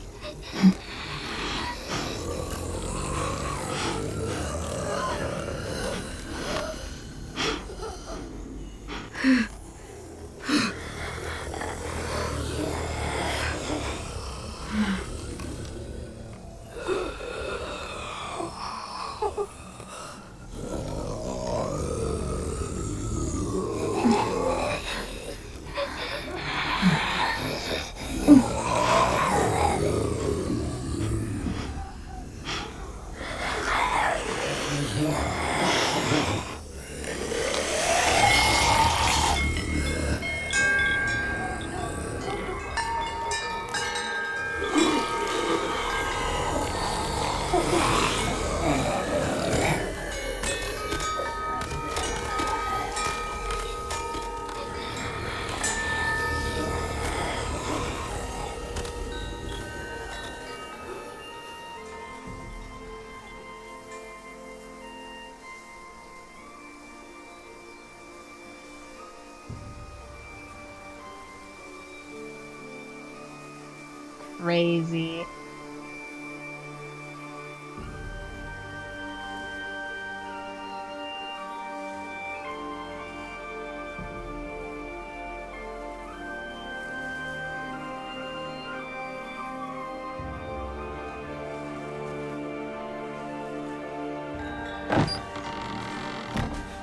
S1: Crazy.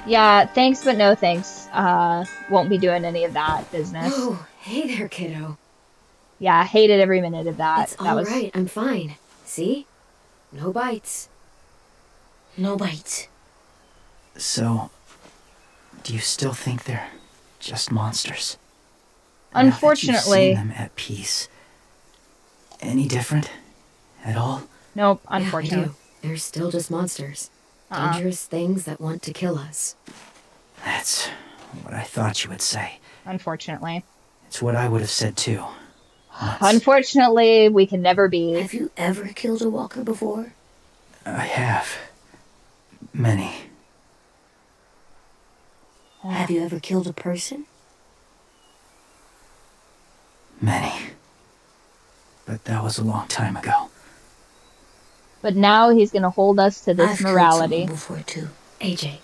S1: Yeah, thanks but no thanks. Won't be doing any of that business.
S2: Oh, hey there, kiddo.
S1: Yeah, I hated every minute of that.
S2: It's all right. I'm fine. See? No bites.
S5: No bites.
S9: So, do you still think they're just monsters?
S1: Unfortunately.
S9: Now that you've seen them at peace. Any different? At all?
S1: Nope,
S2: Yeah,
S1: unfortunately.
S2: I do. They're still just monsters. Dangerous things that want to kill us.
S9: That's what I thought you would say.
S1: Unfortunately.
S9: It's what I would have said too. Once.
S1: Unfortunately, we can never be.
S5: Have you ever killed a walker before?
S9: I have. Many.
S5: Have you ever killed a person?
S9: Many. But that was a long time ago.
S1: But now he's gonna hold us to this
S5: I've
S1: morality.
S5: killed someone before too,
S6: AJ.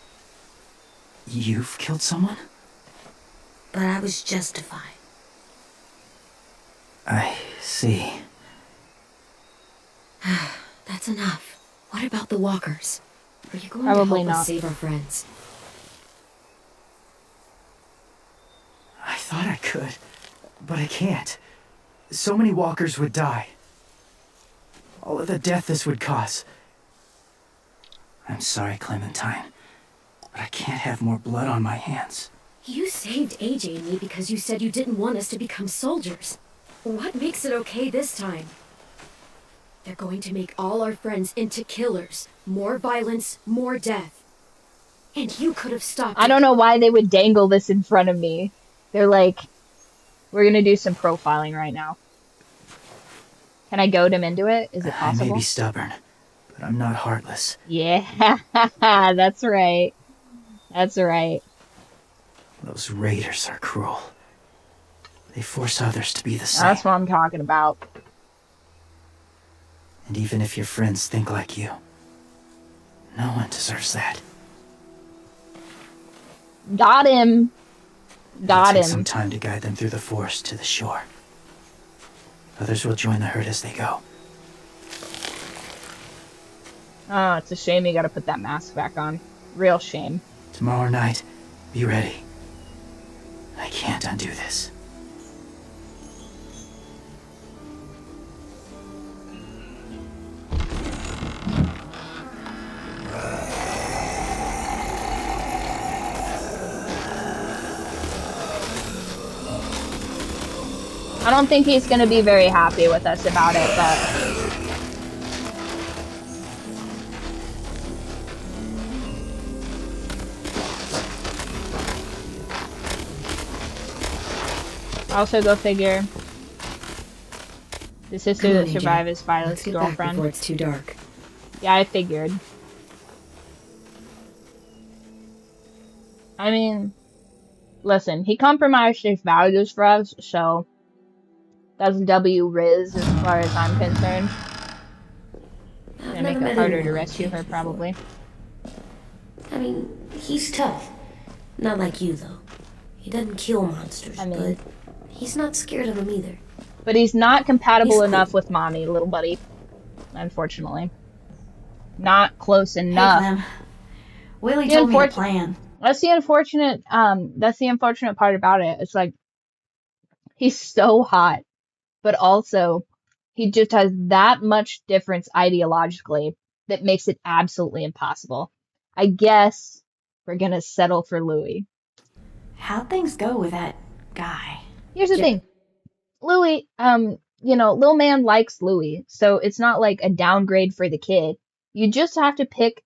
S9: You've killed someone?
S5: but I was justified.
S9: I see.
S6: That's enough. What about the walkers? Are you going
S1: Probably
S6: to help
S1: not.
S6: us save our friends?
S9: I thought I could, but I can't. So many walkers would die. All of the death this would cause. I'm sorry, Clementine, but I can't have more blood on my hands.
S6: You saved AJ and me because you said you didn't want us to become soldiers. What makes it okay this time? They're going to make all our friends into killers. More violence, more death. And you could have stopped
S1: I don't know why they would dangle this in front of me. They're like, we're gonna do some profiling right now. Can I goad him into it? Is it
S9: I may
S1: possible?
S9: be stubborn, but I'm not heartless.
S1: Yeah, that's right. That's right.
S9: Those raiders are cruel. They force others to be the same.
S1: That's what I'm talking about.
S9: And even if your friends think like you, no one deserves that.
S1: Got him. Got
S9: It'll take some
S1: him.
S9: time to guide them through the forest to the shore. Others will join the herd as they go.
S1: Oh, it's a shame you gotta put that mask back on. Real shame.
S9: Tomorrow night, be ready. I can't undo this.
S1: I don't think he's gonna be very happy with us about it, but... Also, go figure. The sister that survived is Violet's
S6: Let's get back
S1: girlfriend.
S6: before it's too dark.
S1: Yeah, I figured. I mean, listen, he compromised his values for us, so that's W Riz as far as I'm concerned. Gonna make it harder to rescue her, probably.
S5: I mean, he's tough. Not like you, though. He doesn't kill monsters, but he's not scared of them either.
S1: But he's not compatible enough with mommy, little buddy. Unfortunately. Not close enough.
S10: Hey, Clem. Willie told me the plan.
S1: That's the unfortunate part about it. It's like, he's so hot, but also, he just has that much difference ideologically that makes it absolutely impossible. I guess we're gonna settle for Louis.
S10: How'd things go with that guy?
S1: Here's the thing. Louis, you know, Lil Man likes Louis, so it's not like a downgrade for the kid. You just have to pick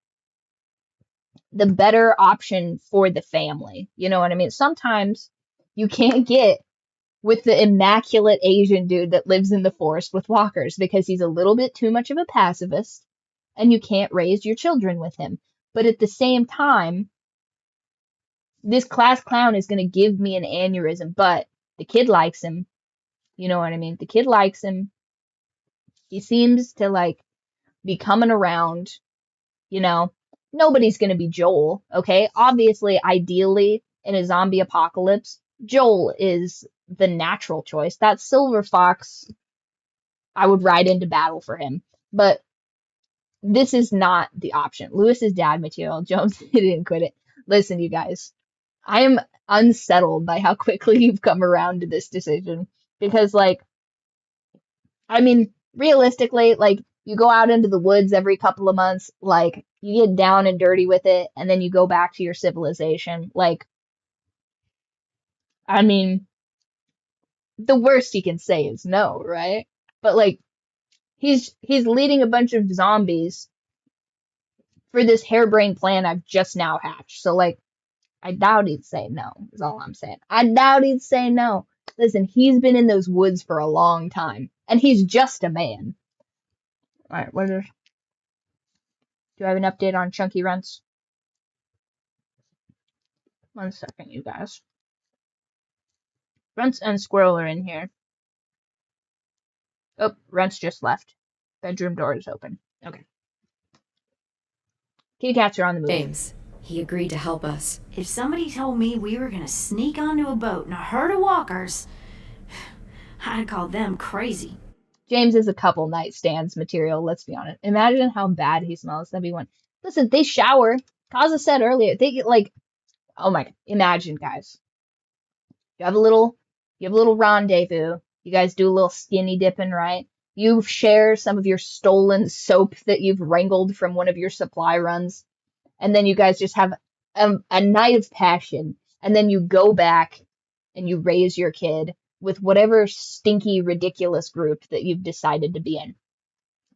S1: the better option for the family. You know what I mean? Sometimes you can't get with the immaculate Asian dude that lives in the forest with walkers because he's a little bit too much of a pacifist and you can't raise your children with him. But at the same time, this class clown is going to give me an aneurysm, but the kid likes him. You know what I mean? The kid likes him. He seems to like be coming around, you know. Nobody's going to be Joel, okay? Obviously, ideally, in a zombie apocalypse, Joel is the natural choice. That Silver Fox, I would ride into battle for him. But this is not the option. Lewis's dad material. Jones didn't quit it. Listen, you guys. I am unsettled by how quickly you've come around to this decision. Because, like, I mean, realistically, like, you go out into the woods every couple of months, like, you get down and dirty with it, and then you go back to your civilization. Like, I mean, the worst he can say is no, right? But, like, he's leading a bunch of zombies for this harebrained plan I've just now hatched. So, like, I doubt he'd say no, is all I'm saying. I doubt he'd say no. Listen, he's been in those woods for a long time, and he's just a man. Alright, do I have an update on Chunky Runts? 1 second, you guys. Runts and Squirrel are in here. Oh, Runts just left. Bedroom door is open. Okay. Kitty cats are on the move.
S2: James, he agreed to help us.
S10: If somebody told me we were gonna sneak onto a boat in a herd of walkers, I'd call them crazy.
S1: James is a couple nightstands material, let's be honest. Imagine how bad he smells. That'd be one. Listen, they shower. Kaza said earlier, they get like, oh my, imagine, guys. You have a little rendezvous. You guys do a little skinny dipping, right? You share some of your stolen soap that you've wrangled from one of your supply runs. And then you guys just have a night of passion. And then you go back and you raise your kid with whatever stinky, ridiculous group that you've decided to be in.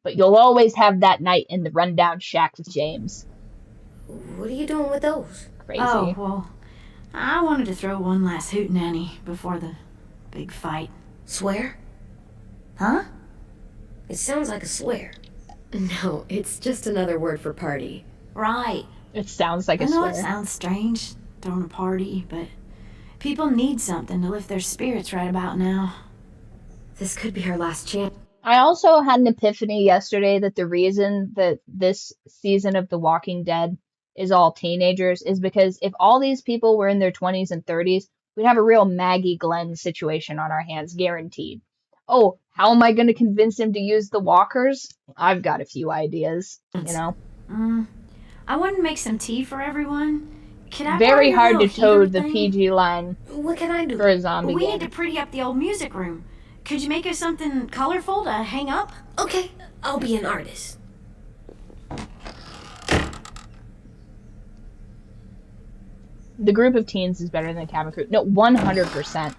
S1: But you'll always have that night in the rundown shack with James.
S5: What are you doing with those?
S1: Crazy.
S10: Oh, well, I wanted to throw one last hootenanny before the big fight.
S5: Swear?
S10: Huh?
S5: It sounds like a swear.
S2: No, it's just another word for party.
S10: Right.
S1: It sounds like a
S10: I know
S1: swear.
S10: it sounds strange, throwing a party, but people need something to lift their spirits right about now.
S2: This could be our last chance.
S1: I also had an epiphany yesterday that the reason that this season of The Walking Dead is all teenagers is because if all these people were in their 20s and 30s, we'd have a real Maggie Glenn situation on our hands, guaranteed. Oh, how am I going to convince him to use the walkers? I've got a few ideas, you know.
S10: I wanted to make some tea for everyone. Can I
S1: Very
S10: borrow your
S1: hard to
S10: little
S1: toe
S10: heater
S1: the
S10: thing?
S1: PG line
S5: What can I do?
S1: for a zombie
S10: We
S1: game.
S10: need to pretty up the old music room. Could you make us something colorful to hang up?
S5: Okay, I'll be an artist.
S1: The group of teens is better than the cabin crew. No, 100%.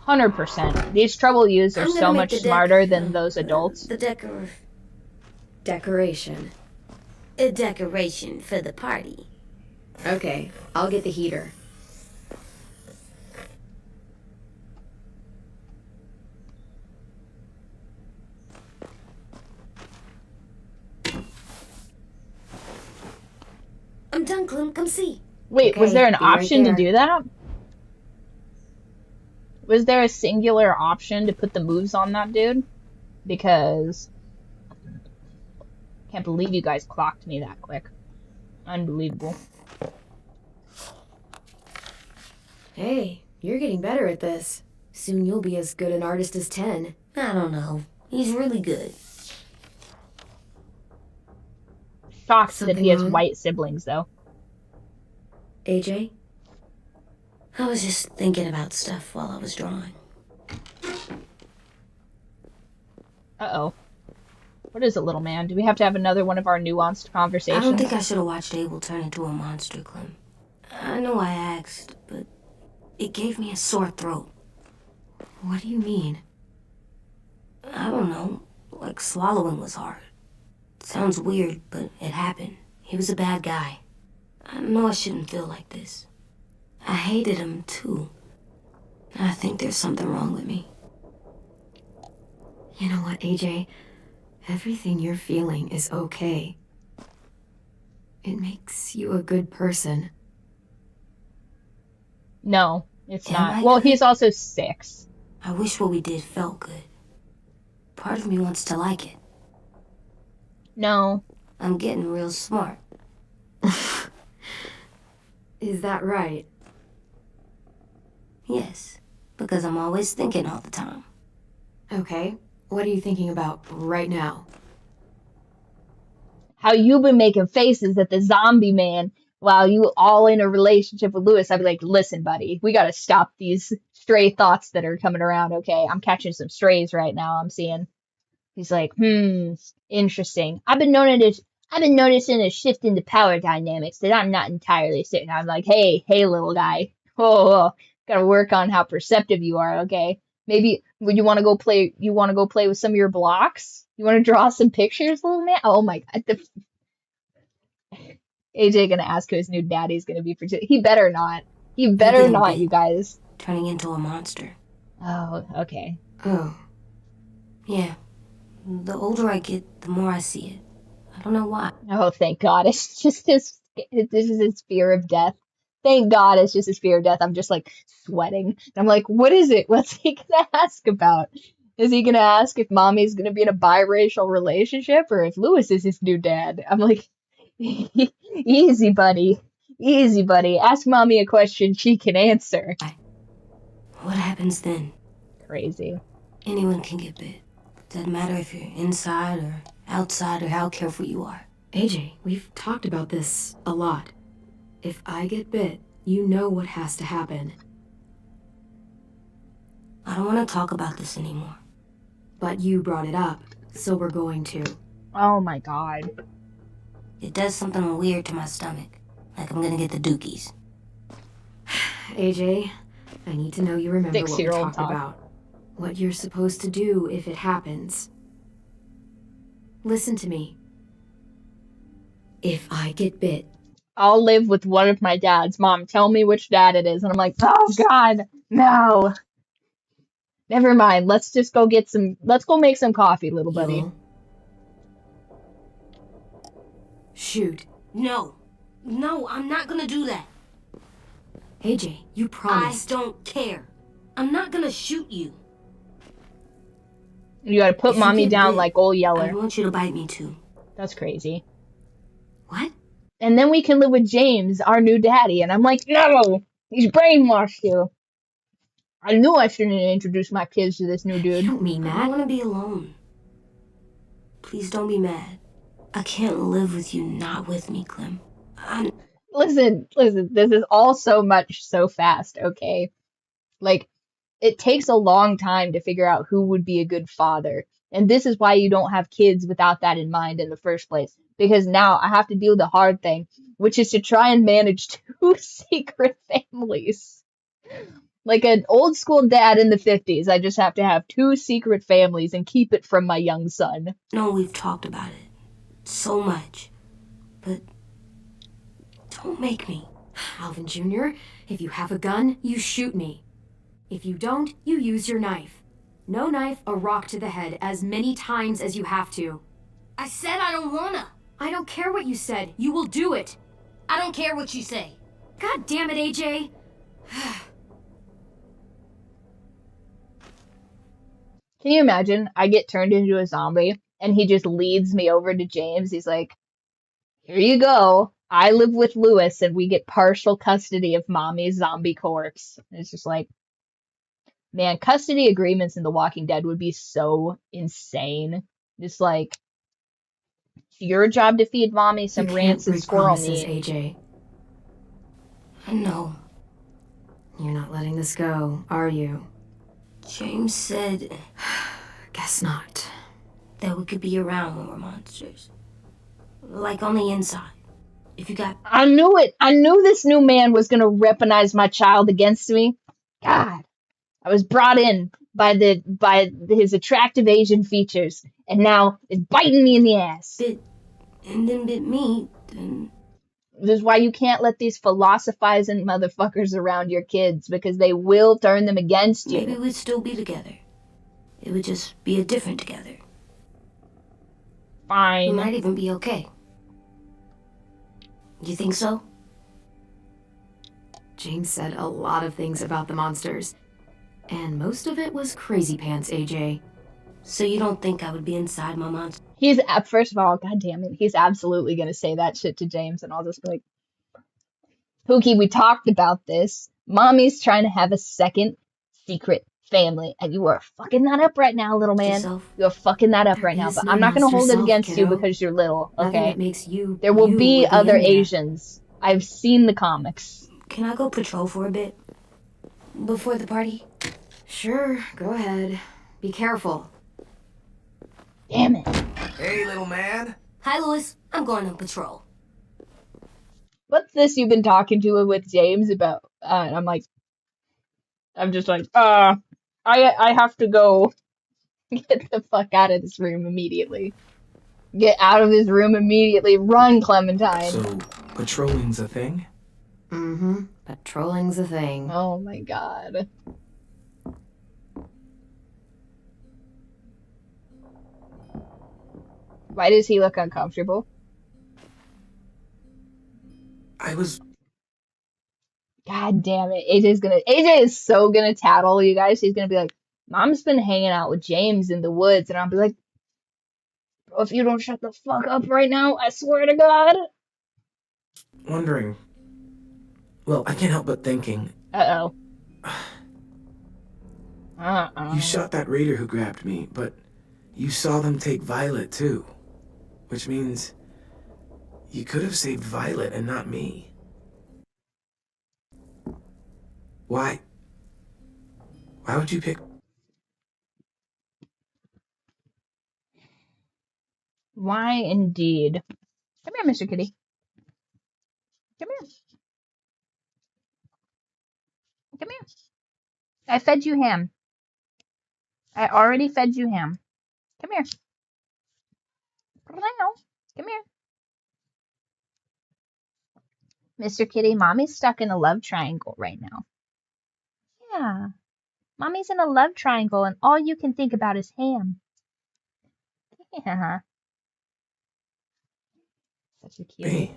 S1: 100%. These trouble youths are
S5: I'm gonna
S1: so
S5: make
S1: much
S5: the deck,
S1: smarter than those adults.
S5: The
S2: Decoration.
S5: a decoration for the party.
S2: Okay, I'll get the heater.
S5: I'm done, Clem. Come see.
S1: Wait, was
S2: Okay,
S1: there an
S2: be right
S1: option to
S2: there.
S1: do that? Was there a singular option to put the moves on that dude? Because can't believe you guys clocked me that quick. Unbelievable.
S2: Hey, you're getting better at this. Soon you'll be as good an artist as 10.
S5: I don't know. He's really good.
S1: Shocked that he has
S2: Something wrong?
S1: white siblings, though.
S2: AJ?
S5: I was just thinking about stuff while I was drawing.
S1: Uh-oh. What is it, little man? Do we have to have another one of our nuanced
S5: I
S1: conversations?
S5: don't think I should have watched Abel turn into a monster, Clem. I know I asked, but it gave me a sore throat.
S2: What do you mean?
S5: I don't know. Like swallowing was hard. Sounds weird, but it happened. He was a bad guy. I know I shouldn't feel like this. I hated him, too. I think there's something wrong with me.
S2: You know what, AJ? Everything you're feeling is okay. It makes you a good person.
S1: No, it's
S5: Am
S1: not.
S5: I
S1: Well,
S5: good?
S1: he's also 6.
S5: I wish what we did felt good. Part of me wants to like it.
S1: No.
S5: I'm getting real smart.
S2: Is that right?
S5: Yes, because I'm always thinking all the time.
S2: Okay, what are you thinking about right now?
S1: How you been making faces at the zombie man while you all in a relationship with Lewis. I'd be like, listen, buddy, we gotta stop these stray thoughts that are coming around, okay? I'm catching some strays right now, I'm seeing. He's like, interesting. I've been noticing a shift in the power dynamics that I'm not entirely certain. I'm like, hey, little guy. Oh, gotta work on how perceptive you are, okay? Maybe would you want to go play with some of your blocks? You want to draw some pictures, little man? Oh my god. AJ gonna ask who his new daddy's gonna be for he better not. He better
S5: getting
S1: not,
S5: big.
S1: you guys.
S5: Turning into a monster.
S1: Oh, okay.
S2: Oh,
S5: Yeah. The older I get, the more I see it. I don't know why.
S1: Oh, thank God. It's just this is his fear of death. Thank God it's just his fear of death. I'm just like sweating. I'm like, what is it? What's he gonna ask about? Is he gonna ask if mommy's gonna be in a biracial relationship or if Lewis is his new dad? I'm like, Easy, buddy. Easy, buddy. Ask mommy a question she can answer.
S5: What happens then?
S1: Crazy.
S5: Anyone can get bit. Doesn't matter if you're inside or outside or how careful you are.
S2: AJ, we've talked about this a lot. If I get bit, you know what has to happen.
S5: I don't want to talk about this anymore.
S2: But you brought it up, so we're going to.
S1: Oh my god.
S5: It does something weird to my stomach. Like I'm gonna get the dookies.
S2: AJ, I need to know you remember what we
S1: 6-year-old
S2: talked
S1: talk.
S2: about. What you're supposed to do if it happens. Listen to me. If I get bit,
S1: I'll live with one of my dads. Mom, tell me which dad it is. And I'm like, oh god, no. Never mind. Let's just go get some. Let's go make some coffee, little buddy.
S2: you'll... Shoot.
S5: No. No, I'm not gonna do that.
S2: AJ, you promised.
S5: I don't care. I'm not gonna shoot you.
S1: You gotta put
S5: If you
S1: mommy
S5: get
S1: down
S5: bit,
S1: like old
S5: I
S1: Yeller.
S5: want you to bite me too.
S1: That's crazy.
S2: What?
S1: And then we can live with James, our new daddy. And I'm like, no, he's brainwashed you. I knew I shouldn't have introduced my kids to this new
S2: You
S1: dude.
S2: don't mean
S5: I
S2: that.
S5: want to be alone. Please don't be mad. I can't live with you not with me, Clem.
S1: Listen, this is all so much so fast, okay? Like, it takes a long time to figure out who would be a good father. And this is why you don't have kids without that in mind in the first place. Because now I have to deal with the hard thing, which is to try and manage 2 secret families. Like an old school dad in the 50s, I just have to have 2 secret families and keep it from my young son.
S5: No, we've talked about it so much. But don't make me.
S2: Alvin Jr., if you have a gun, you shoot me. If you don't, you use your knife. No knife, a rock to the head as many times as you have to.
S5: I said I don't wanna.
S2: I don't care what you said. You will do it.
S5: I don't care what you say.
S2: God damn it, AJ.
S1: Can you imagine? I get turned into a zombie and he just leads me over to James. He's like, here you go. I live with Lewis and we get partial custody of mommy's zombie corpse. And it's just like, man, custody agreements in The Walking Dead would be so insane. Just like, it's your job to feed mommy some
S2: You can't
S1: rancid
S2: break
S1: squirrel
S2: promises,
S1: meat.
S2: AJ.
S5: I know.
S2: You're not letting this go, are you?
S5: James said
S2: Guess not.
S5: that we could be around when we're monsters. Like on the inside. If you got...
S1: I knew it. I knew this new man was going to weaponize my child against me. God. I was brought in by his attractive Asian features, and now it's biting me in the ass.
S5: Bit... and then bit me, then...
S1: This is why you can't let these philosophizing motherfuckers around your kids, because they will turn them against you.
S5: Maybe we'd still be together. It would just be a different together. We
S1: Fine.
S5: might even be okay. You think so?
S2: James said a lot of things about the monsters. And most of it was crazy pants, AJ.
S5: So you don't think I would be inside my monster?
S1: He's, first of all, god damn it, he's absolutely going to say that shit to James, and I'll just be like, Pookie, we talked about this. Mommy's trying to have a second secret family, and you are fucking that up right now, little man.
S5: Yourself?
S1: You're fucking that up
S2: There
S1: right now,
S2: is
S1: but
S2: no
S1: I'm not going to
S2: monster
S1: hold it
S2: self,
S1: against you
S2: kiddo.
S1: because you're little,
S2: Nothing
S1: okay?
S2: that makes you.
S1: There will
S2: you
S1: be
S2: would
S1: other
S2: in there.
S1: Asians. I've seen the comics.
S5: Can I go patrol for a bit? Before the party?
S2: Sure, go ahead. Be careful.
S1: Damn it.
S4: Hey, little man.
S5: Hi, Louis. I'm going on patrol.
S1: What's this you've been talking to with James about? And I'm just like, I have to go get the fuck out of this room immediately. Get out of this room immediately. Run, Clementine.
S4: So, patrolling's a thing?
S2: Mm-hmm. Patrolling's a thing.
S1: Oh my god. Why does he look uncomfortable?
S4: I was...
S1: God damn it. AJ is so gonna tattle, you guys. He's gonna be like, Mom's been hanging out with James in the woods. And I'll be like, bro, if you don't shut the fuck up right now, I swear to God.
S4: wondering... Well, I can't help but thinking...
S1: Uh-oh.
S4: You shot that raider who grabbed me, but you saw them take Violet too. Which means you could have saved Violet and not me. Why? Why would you pick...
S1: Why indeed? Come here, Mr. Kitty. Come here. Come here. I fed you ham. I already fed you ham. Come here. Come here. Mr. Kitty, Mommy's stuck in a love triangle right now. Yeah. Mommy's in a love triangle and all you can think about is ham. Yeah. Such a cute.
S4: Hey.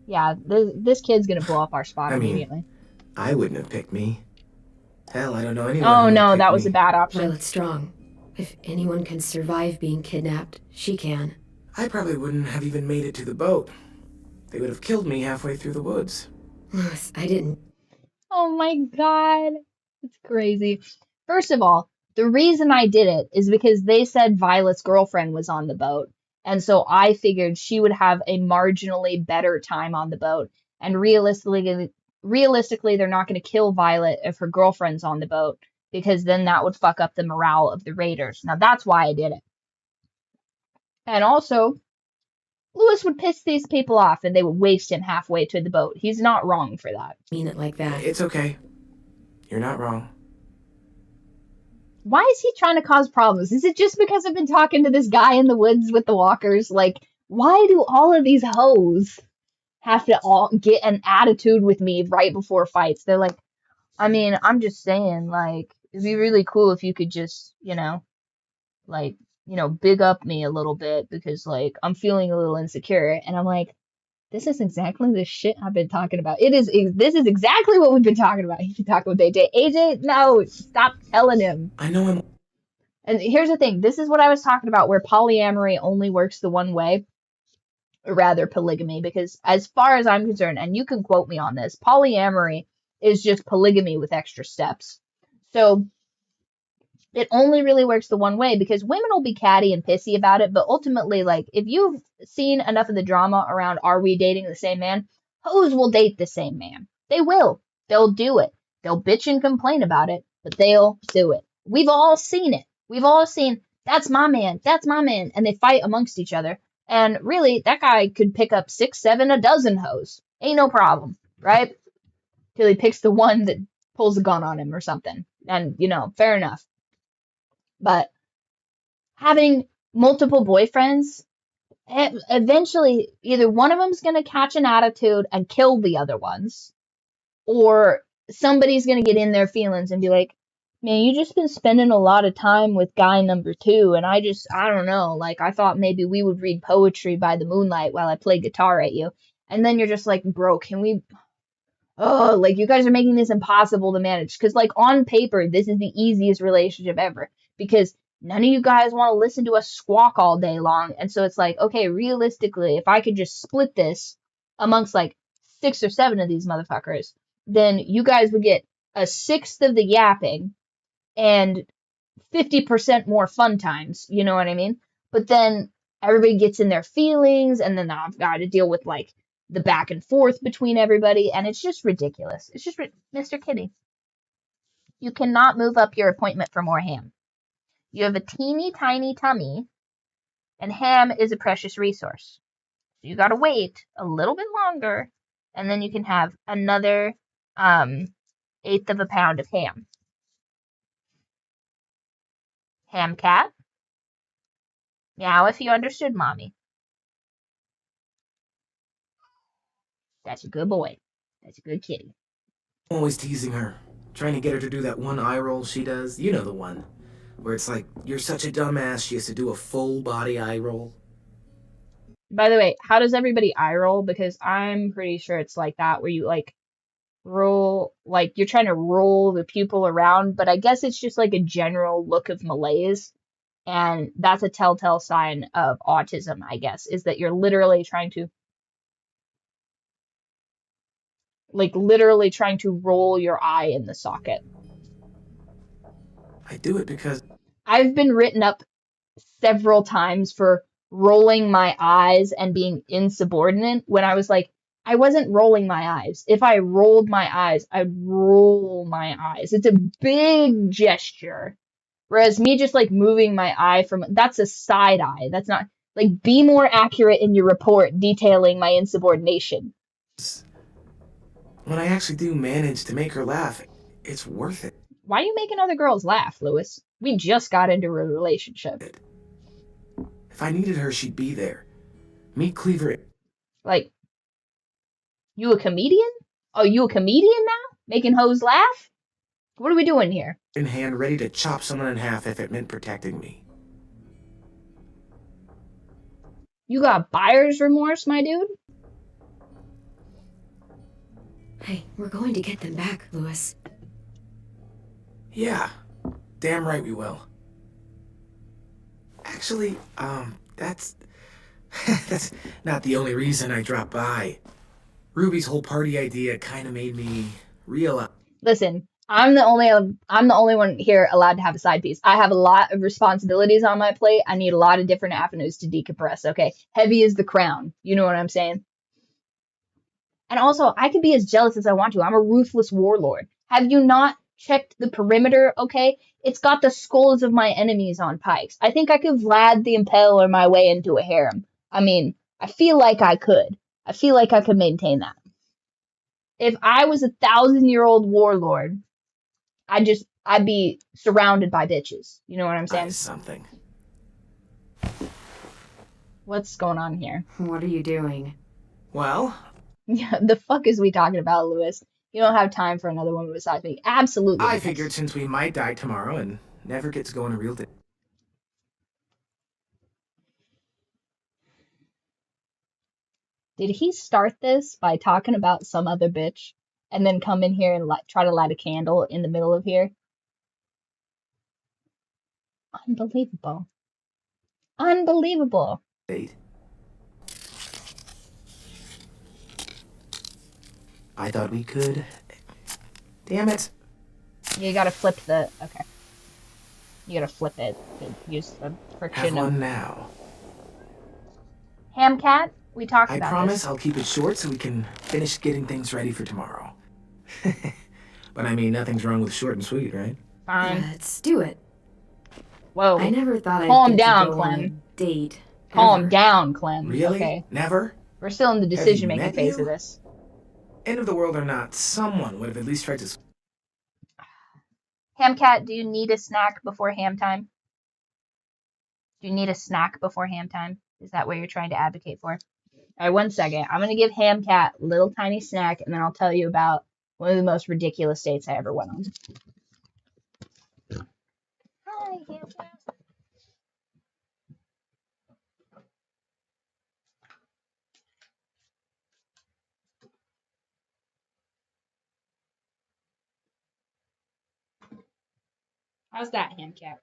S1: Yeah, this kid's gonna blow up our spot immediately.
S4: I wouldn't have picked me. Hell, I don't know anyone.
S1: Oh no, that was a bad option.
S2: Violet's strong. If anyone can survive being kidnapped, she can.
S4: I probably wouldn't have even made it to the boat. They would have killed me halfway through the woods.
S2: Louis, I didn't.
S1: Oh my god. It's crazy. First of all, the reason I did it is because they said Violet's girlfriend was on the boat. And so I figured she would have a marginally better time on the boat. And realistically, they're not going to kill Violet if her girlfriend's on the boat, because then that would fuck up the morale of the raiders. Now that's why I did it. And also, Louis would piss these people off and they would waste him halfway to the boat. He's not wrong for that.
S2: Mean it like that.
S4: It's okay. You're not wrong.
S1: Why is he trying to cause problems? Is it just because I've been talking to this guy in the woods with the walkers? Like, why do all of these hoes have to all get an attitude with me right before fights? They're like, I mean, I'm just saying, like, it'd be really cool if you could just, big up me a little bit because, like, I'm feeling a little insecure. And I'm like, this is exactly the shit I've been talking about. This is exactly what we've been talking about. You've been talking with AJ. AJ, no, stop telling him.
S4: I know him.
S1: And here's the thing. This is what I was talking about where polyamory only works the one way. Or rather, polygamy. Because as far as I'm concerned, and you can quote me on this, polyamory is just polygamy with extra steps. So it only really works the one way because women will be catty and pissy about it. But ultimately, like, if you've seen enough of the drama around are we dating the same man, hoes will date the same man. They will. They'll do it. They'll bitch and complain about it, but they'll do it. We've all seen it. We've all seen, that's my man, that's my man. And they fight amongst each other. And really, that guy could pick up 6, 7, a dozen hoes. Ain't no problem, right? Till he picks the one that pulls a gun on him or something. And, fair enough. But having multiple boyfriends, eventually either one of them's going to catch an attitude and kill the other ones, or somebody's going to get in their feelings and be like, man, you just been spending a lot of time with guy number 2, and I don't know, like, I thought maybe we would read poetry by the moonlight while I play guitar at you. And then you're just like, bro, can we... Oh, like, you guys are making this impossible to manage. Because, like, on paper, this is the easiest relationship ever. Because none of you guys want to listen to us squawk all day long. And so it's like, okay, realistically, if I could just split this amongst, like, 6 or 7 of these motherfuckers, then you guys would get 1/6 of the yapping and 50% more fun times. You know what I mean? But then everybody gets in their feelings, and then I've got to deal with, like, the back and forth between everybody, and it's just ridiculous. It's just, Mr. Kitty, you cannot move up your appointment for more ham. You have a teeny tiny tummy, and ham is a precious resource. So you gotta wait a little bit longer, and then you can have another 1/8 of a pound of ham. Ham cat? Meow if you understood, mommy. That's a good boy. That's a good kitty.
S4: I'm always teasing her, trying to get her to do that one eye roll she does. You know the one. Where it's like, you're such a dumbass, she has to do a full body eye roll.
S1: By the way, how does everybody eye roll? Because I'm pretty sure it's like that, where you, like, roll, like, you're trying to roll the pupil around, but I guess it's just, like, a general look of malaise. And that's a telltale sign of autism, I guess, is that you're literally trying to Like, literally trying to roll your eye in the socket.
S4: I do it because...
S1: I've been written up several times for rolling my eyes and being insubordinate when I was like, I wasn't rolling my eyes. If I rolled my eyes, I'd roll my eyes. It's a big gesture. Whereas me just like moving my eye from, that's a side eye. That's not, like, be more accurate in your report detailing my insubordination.
S4: When I actually do manage to make her laugh, it's worth it.
S1: Why are you making other girls laugh, Lewis? We just got into a relationship.
S4: If I needed her, she'd be there. Meet Cleaver.
S1: Like, you a comedian? Oh, you a comedian now? Making hoes laugh? What are we doing here?
S4: In hand, ready to chop someone in half if it meant protecting me.
S1: You got buyer's remorse, my dude?
S2: Hey, we're going to get them back, Lewis.
S4: Yeah, damn right we will. Actually, that's not the only reason I dropped by. Ruby's whole party idea kind of made me realize.
S1: Listen, I'm the only one here allowed to have a side piece. I have a lot of responsibilities on my plate. I need a lot of different avenues to decompress. Okay, heavy is the crown. You know what I'm saying? And also, I can be as jealous as I want to. I'm a ruthless warlord. Have you not checked the perimeter? Okay, it's got the skulls of my enemies on pikes. I think I could Vlad the Impaler my way into a harem. I mean, I feel like I could. I feel like I could maintain that. If I was a 1,000-year-old warlord, I'd be surrounded by bitches. You know what I'm saying?
S4: Something.
S1: What's going on here?
S2: What are you doing?
S4: Well,
S1: yeah, the fuck is we talking about, Lewis? You don't have time for another woman besides me. Absolutely.
S4: I figured since we might die tomorrow and never get to go on a real date.
S1: Did he start this by talking about some other bitch and then come in here and try to light a candle in the middle of here? Unbelievable. Unbelievable.
S4: Date. I thought we could. Damn it.
S1: You gotta flip the... Okay. You gotta flip it to use the friction.
S4: Have one now.
S1: Hamcat? We talked about
S4: I promise
S1: this.
S4: I'll keep it short so we can finish getting things ready for tomorrow. But I mean, nothing's wrong with short and sweet, right?
S1: Fine.
S2: Let's do it.
S1: Whoa.
S2: I never thought I'd
S1: Calm
S2: get
S1: down,
S2: to go on a
S1: Clem.
S2: date.
S1: Calm
S2: ever.
S1: down, Clem.
S4: Really?
S1: Okay.
S4: Never?
S1: We're still in the decision-making
S4: met
S1: phase
S4: you?
S1: of this.
S4: End of the world or not, someone would have at least tried to...
S1: Hamcat, do you need a snack before ham time? Do you need a snack before ham time? Is that what you're trying to advocate for? All right, 1 second. I'm going to give Hamcat a little tiny snack, and then I'll tell you about one of the most ridiculous dates I ever went on. Hi, Hamcat. How's that, Hamcat?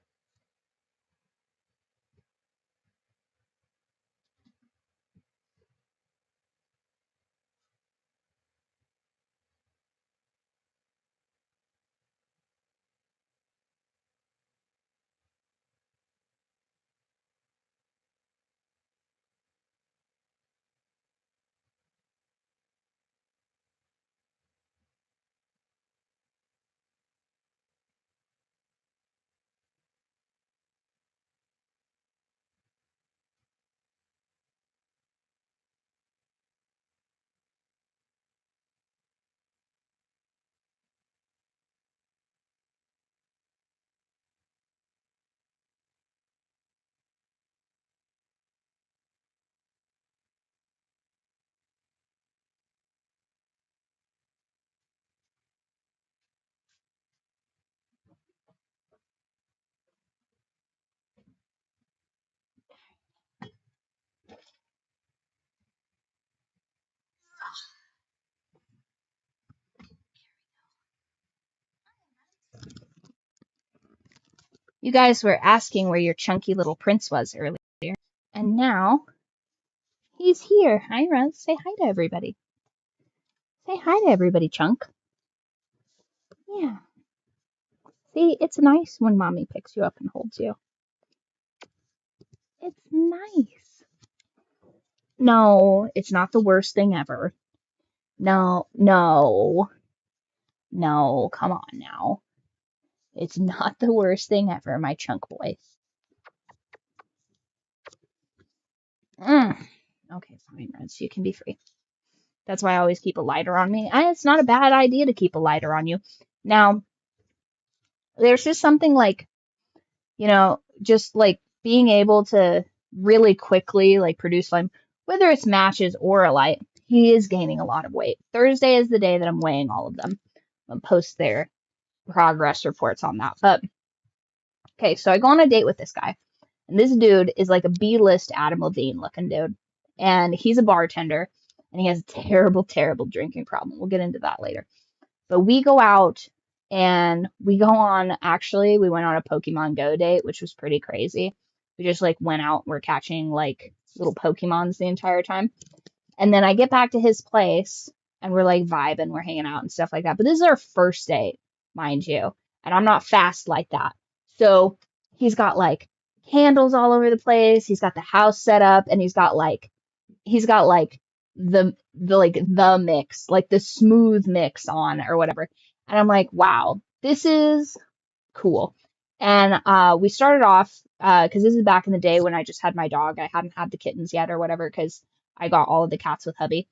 S1: You guys were asking where your chunky little prince was earlier, and now he's here. Hi, Russ. Say hi to everybody. Say hi to everybody, Chunk. Yeah. See, it's nice when Mommy picks you up and holds you. It's nice. No, it's not the worst thing ever. No, come on now. It's not the worst thing ever, my Chunk boy. Okay, fine, Reds, you can be free. That's why I always keep a lighter on me. And it's not a bad idea to keep a lighter on you. Now, there's just something like, just like being able to really quickly like produce slime, whether it's matches or a light. He is gaining a lot of weight. Thursday is the day that I'm weighing all of them. I'll post their progress reports on that. But okay, so I go on a date with this guy, and this dude is like a B-list Adam Levine looking dude, and he's a bartender, and he has a terrible, terrible drinking problem. We'll get into that later. But we go out and we went on a Pokemon Go date, which was pretty crazy. We just like went out, we're catching like little Pokemons the entire time. And then I get back to his place and we're like vibing, we're hanging out and stuff like that. But this is our first date, mind you. And I'm not fast like that. So he's got like candles all over the place. He's got the house set up, and he's got like the mix, like the smooth mix on or whatever. And I'm like, wow, this is cool. And we started off, because this is back in the day when I just had my dog. I hadn't had the kittens yet or whatever, because I got all of the cats with hubby.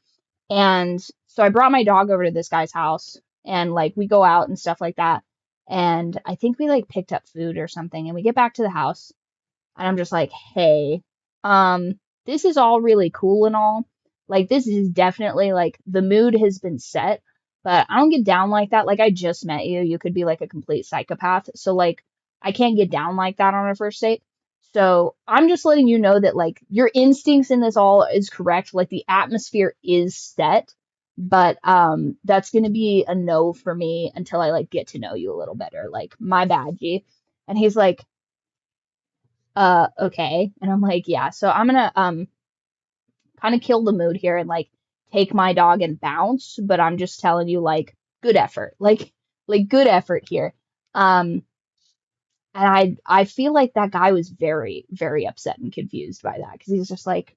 S1: And so I brought my dog over to this guy's house, and like we go out and stuff like that. And I think we like picked up food or something, and we get back to the house, and I'm just like, hey, this is all really cool and all. Like, this is definitely, like, the mood has been set, but I don't get down like that. Like, I just met you. You could be, like, a complete psychopath. So, like, I can't get down like that on a first date. So, I'm just letting you know that, like, your instincts in this all is correct. Like, the atmosphere is set, but that's going to be a no for me until I, like, get to know you a little better. Like, my bad, G. And he's like, okay. And I'm like, yeah. So, I'm going to, kind of kill the mood here and like take my dog and bounce, but I'm just telling you, like, good effort, like good effort here. And I feel like that guy was very, very upset and confused by that, because he's just like,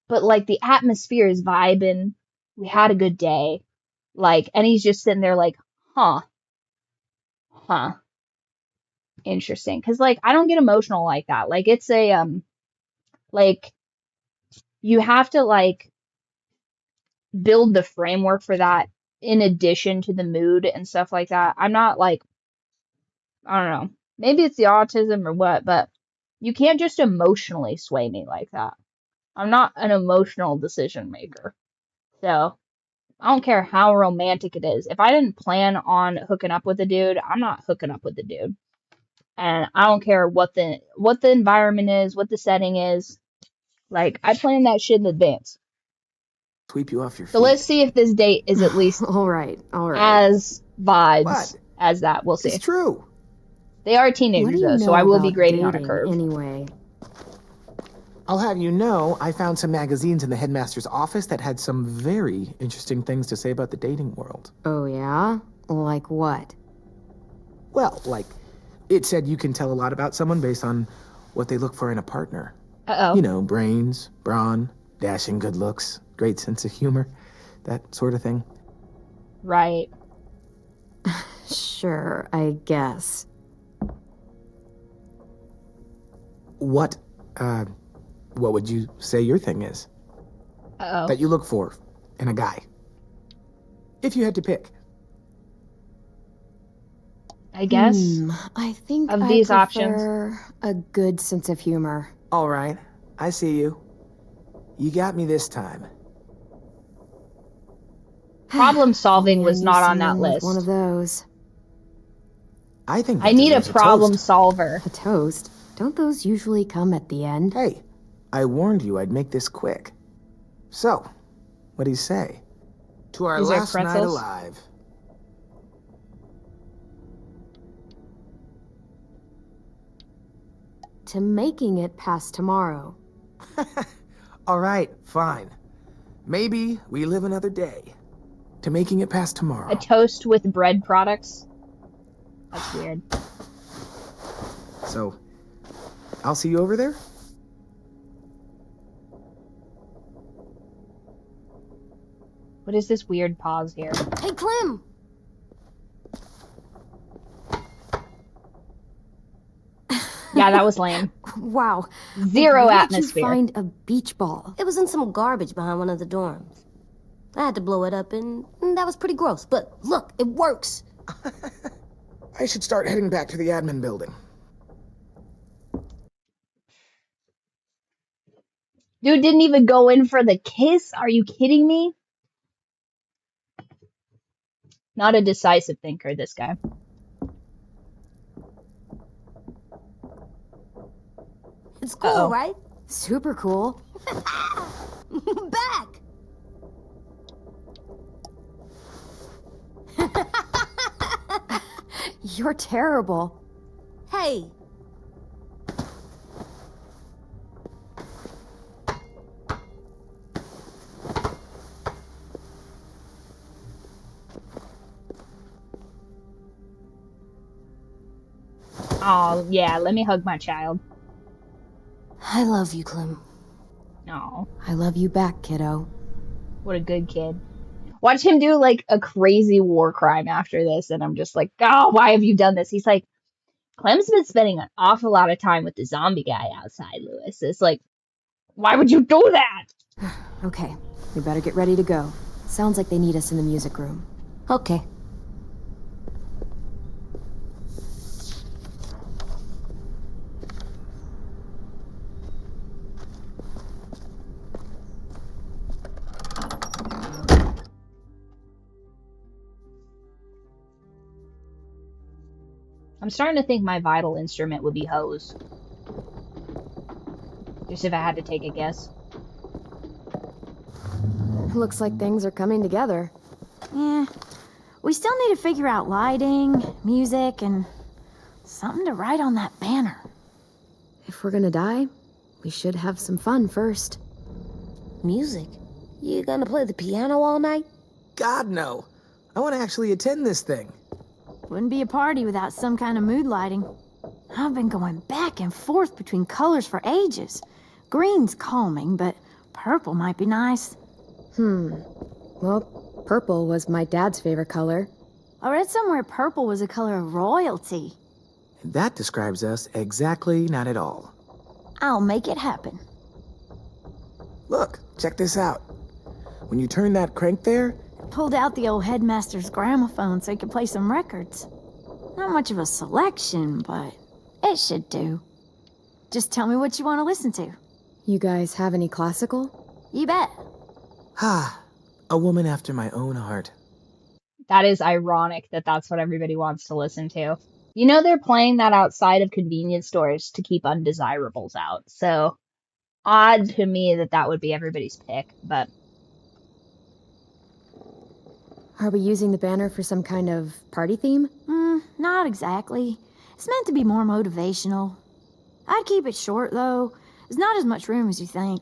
S1: but like the atmosphere is vibing, we had a good day, like, and he's just sitting there like, huh, interesting, because like I don't get emotional like that. Like, it's a like, you have to like build the framework for that in addition to the mood and stuff like that. I'm not like, I don't know, maybe it's the autism or what, but you can't just emotionally sway me like that. I'm not an emotional decision maker. So I don't care how romantic it is. If I didn't plan on hooking up with a dude, I'm not hooking up with the dude. And I don't care what the environment is, what the setting is. Like, I plan that shit in advance.
S4: Sweep you off your feet.
S1: So let's see if this date is at least
S2: all right.
S1: as vibes as that. We'll see.
S4: It's true.
S1: They are teenagers though, so I will be grading on a curve.
S2: Anyway,
S4: I'll have you know, I found some magazines in the headmaster's office that had some very interesting things to say about the dating world.
S2: Oh yeah? Like what?
S4: Well, like, it said you can tell a lot about someone based on what they look for in a partner.
S1: Uh-oh.
S4: You know, brains, brawn, dashing good looks, great sense of humor, that sort of thing.
S1: Right.
S2: Sure, I guess.
S4: What would you say your thing is?
S1: Uh-oh.
S4: That you look for in a guy? If you had to pick.
S1: I guess.
S2: I think
S1: of
S2: I
S1: these
S2: prefer
S1: options,
S2: a good sense of humor.
S4: All right, I see you. You got me this time.
S1: Problem solving was not on that list.
S2: One of those.
S4: I think
S1: I need a
S4: deserves
S1: problem
S4: toast.
S1: solver.
S2: A toast? Don't those usually come at the end?
S4: Hey, I warned you I'd make this quick. So, what do you say? To our
S1: Is there
S4: last night
S1: pretzels?
S4: alive.
S2: To making it past tomorrow.
S4: All right, fine. Maybe we live another day. to making it past tomorrow.
S1: A toast with bread products? That's weird.
S4: So, I'll see you over there?
S1: What is this weird pause here?
S5: Hey, Clem!
S1: Yeah, that was lame.
S2: Wow.
S1: Zero
S2: Where
S1: atmosphere.
S2: Did you find a beach ball?
S5: It was in some garbage behind one of the dorms. I had to blow it up, and that was pretty gross. But look, it works.
S4: I should start heading back to the admin building.
S1: Dude didn't even go in for the kiss? Are you kidding me? Not a decisive thinker, this guy.
S5: It's cool, right?
S2: Super cool.
S5: Back!
S2: You're terrible.
S5: Hey!
S1: Oh, yeah, let me hug my child.
S5: I love you, Clem.
S1: No.
S2: I love you back, kiddo.
S1: What a good kid. Watch him do, like, a crazy war crime after this, and I'm just like, oh, why have you done this? He's like, Clem's been spending an awful lot of time with the zombie guy outside, Lewis. It's like, why would you do that?
S2: Okay, we better get ready to go. Sounds like they need us in the music room.
S5: Okay.
S1: I'm starting to think my vital instrument would be hose. Just if I had to take a guess.
S2: Looks like things are coming together.
S10: Yeah. We still need to figure out lighting, music, and something to write on that banner.
S2: If we're gonna die, we should have some fun first.
S5: Music? You gonna play the piano all night?
S4: God, no. I want to actually attend this thing.
S10: Wouldn't be a party without some kind of mood lighting. I've been going back and forth between colors for ages. Green's calming, but purple might be nice.
S2: Well, purple was my dad's favorite color.
S10: I read somewhere purple was a color of royalty.
S4: That describes us exactly not at all.
S10: I'll make it happen.
S4: Look, check this out. When you turn that crank there,
S10: Pulled out the old headmaster's gramophone so he could play some records. Not much of a selection, but it should do. Just tell me what you want to listen to.
S2: You guys have any classical?
S10: You bet.
S4: a woman after my own heart.
S1: That is ironic that that's what everybody wants to listen to. You know they're playing that outside of convenience stores to keep undesirables out. So odd to me that that would be everybody's pick, but...
S2: Are we using the banner for some kind of party theme?
S10: Not exactly. It's meant to be more motivational. I'd keep it short, though. There's not as much room as you think.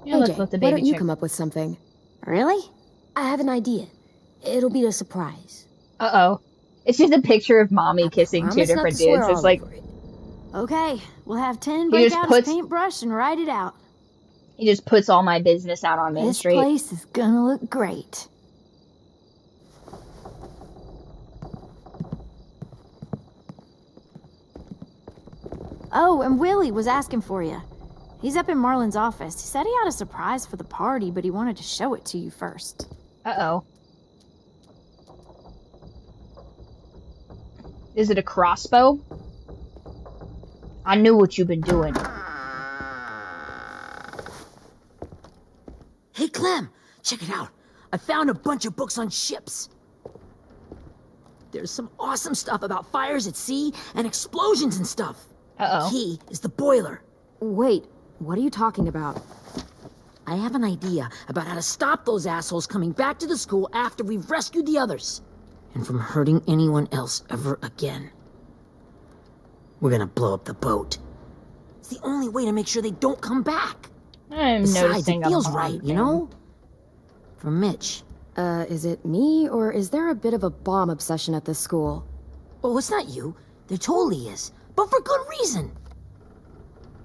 S1: Yeah, let's
S2: AJ,
S1: let the
S2: why
S1: baby
S2: don't you
S1: chick...
S2: come up with something?
S10: Really?
S5: I have an idea. It'll be a surprise.
S1: Uh-oh. It's just a picture of mommy kissing two
S5: Promise not
S1: different
S5: to swear
S1: dudes. It's
S5: all
S1: like,
S5: over it.
S10: Okay, we'll have 10
S1: He
S10: break
S1: just
S10: out
S1: puts-
S10: his paintbrush and write it out.
S1: he just puts all my business out on Main
S10: This
S1: Street.
S10: place is gonna look great. Oh, and Willie was asking for you. He's up in Marlon's office. He said he had a surprise for the party, but he wanted to show it to you first.
S1: Uh-oh. Is it a crossbow? I knew what you've been doing.
S8: Hey, Clem, check it out. I found a bunch of books on ships. There's some awesome stuff about fires at sea and explosions and stuff.
S1: Uh-oh.
S8: Key is the boiler.
S2: Wait, what are you talking about?
S8: I have an idea about how to stop those assholes coming back to the school after we've rescued the others. And from hurting anyone else ever again. We're gonna blow up the boat. It's the only way to make sure they don't come back.
S1: I'm
S8: Besides,
S1: noticing
S8: it feels
S1: a mom
S8: right, you
S1: thing.
S8: know? For Mitch
S2: Is it me, or is there a bit of a bomb obsession at this school?
S8: Oh, it's not you. There totally is. But for good reason.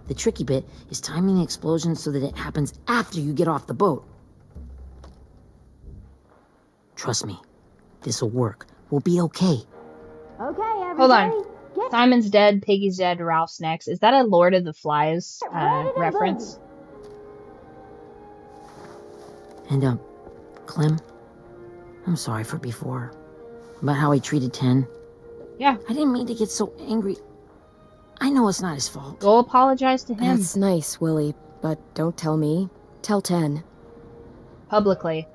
S8: The tricky bit is timing the explosion so that it happens after you get off the boat. Trust me. This'll work. We'll be okay.
S10: Okay, everybody.
S1: Hold on. Simon's dead, Piggy's dead, Ralph's next. Is that a Lord of the Flies reference?
S8: And, Clem, I'm sorry for before. About how he treated Ten.
S1: Yeah.
S8: I didn't mean to get so angry. I know it's not his fault.
S1: Go apologize to him.
S2: That's nice, Willie, but don't tell me. Tell 10.
S1: Publicly.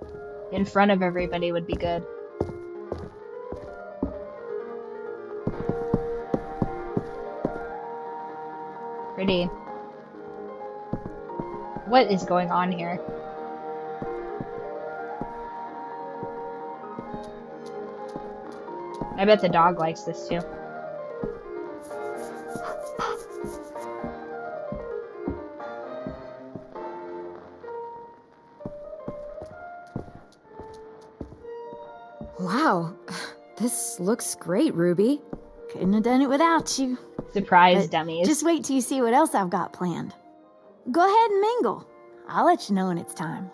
S1: In front of everybody would be good. Pretty. What is going on here? I bet the dog likes this too.
S2: Wow, this looks great, Ruby.
S10: Couldn't have done it without you.
S1: Surprise,
S10: But
S1: dummies.
S10: Just wait till you see what else I've got planned. Go ahead and mingle. I'll let you know when it's time.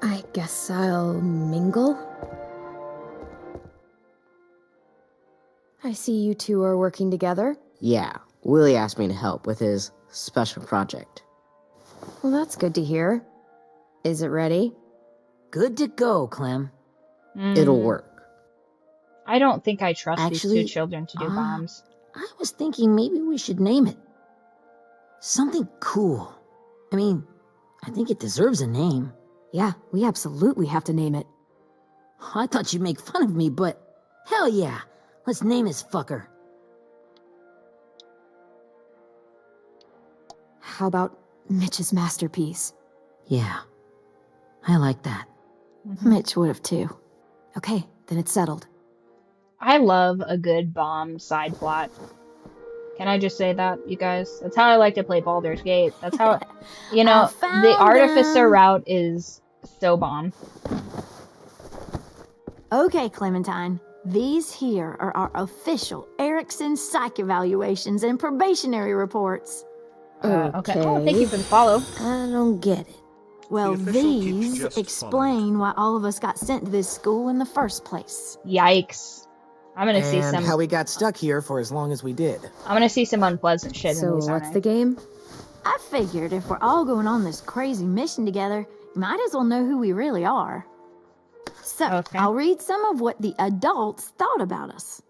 S2: I guess I'll mingle? I see you two are working together.
S11: Yeah, Willie asked me to help with his special project.
S2: Well, that's good to hear. Is it ready?
S8: Good to go, Clem.
S11: It'll work.
S1: I don't think I trust these
S8: Actually,
S1: two children to do bombs.
S8: I was thinking maybe we should name it. Something cool. I mean, I think it deserves a name.
S2: Yeah, we absolutely have to name it.
S8: I thought you'd make fun of me, but hell yeah. Let's name this fucker.
S2: How about Mitch's masterpiece?
S8: Yeah, I like that.
S10: Mitch would have too.
S2: Okay, then it's settled.
S1: I love a good bomb side plot. Can I just say that, you guys? That's how I like to play Baldur's Gate. That's how, you know, the Artificer route is so bomb.
S10: Okay, Clementine. These here are our official Erickson psych evaluations and probationary reports.
S1: Okay. Oh, thank you for the follow.
S11: I don't get it.
S10: Well, these explain why all of us got sent to this school in the first place.
S1: Yikes. I'm gonna see some.
S4: And how we got stuck here for as long as we did.
S1: I'm gonna see some unpleasant shit in
S2: So
S1: these, aren't
S2: what's
S1: I?
S2: the game?
S10: I figured if we're all going on this crazy mission together, you might as well know who we really are. So,
S1: Okay.
S10: I'll read some of what the adults thought about us.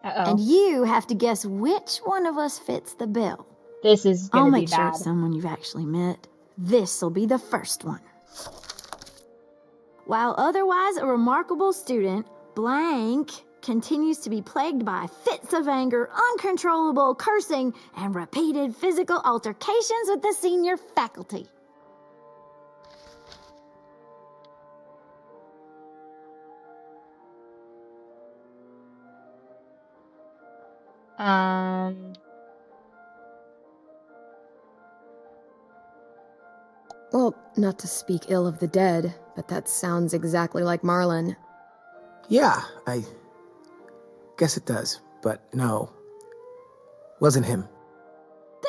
S1: Uh-oh.
S10: And you have to guess which one of us fits the bill.
S1: This is gonna
S10: I'll
S1: be
S10: make sure
S1: bad.
S10: it's someone you've actually met. This'll be the first one. While otherwise a remarkable student, blank continues to be plagued by fits of anger, uncontrollable cursing, and repeated physical altercations with the senior faculty.
S2: Well, not to speak ill of the dead, but that sounds exactly like Marlon.
S4: Yeah, I guess it does, but no. Wasn't him.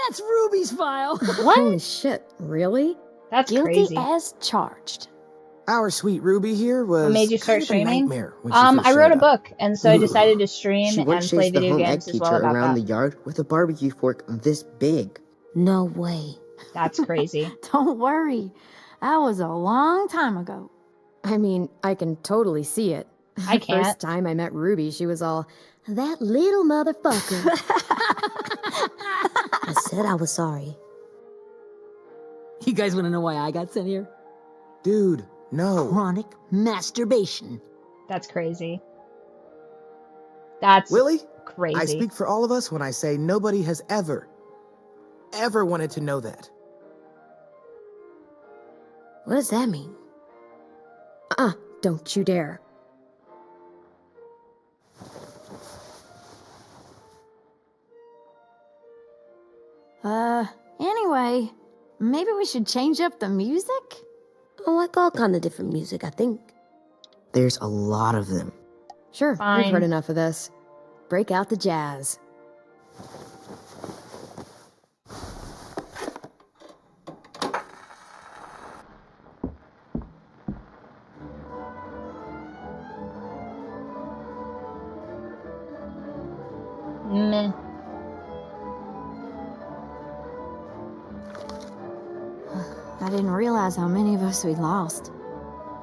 S8: That's Ruby's file.
S2: Holy shit, really?
S1: That's
S10: Guilty
S1: crazy.
S10: as charged.
S4: Our sweet Ruby here was
S1: What made you start
S4: kind of a
S1: streaming?
S4: nightmare when she first
S1: I wrote
S4: showed
S1: a
S4: up.
S1: book, and so I decided to stream
S11: She
S1: and
S11: once
S1: play
S11: chased the
S1: video
S11: home ec
S1: games as
S11: teacher
S1: well about
S11: around
S1: that.
S11: the yard with a barbecue fork this big.
S5: No way.
S1: That's crazy.
S10: Don't worry. That was a long time ago.
S2: I mean, I can totally see it.
S1: I
S2: The
S1: can't.
S2: first time I met Ruby, she was all, that little motherfucker.
S5: I said I was sorry.
S8: You guys want to know why I got sent here?
S4: Dude, no.
S8: Chronic masturbation.
S1: That's crazy. That's
S4: Willie,
S1: crazy.
S4: I speak for all of us when I say nobody has ever wanted to know that.
S5: What does that mean?
S2: Don't you dare.
S10: Anyway, maybe we should change up the music?
S5: like all kind of different music, I think.
S11: There's a lot of them.
S2: Sure,
S1: Fine.
S2: we've heard enough of this. Break out the jazz.
S1: Meh.
S10: I didn't realize how many of us we'd lost.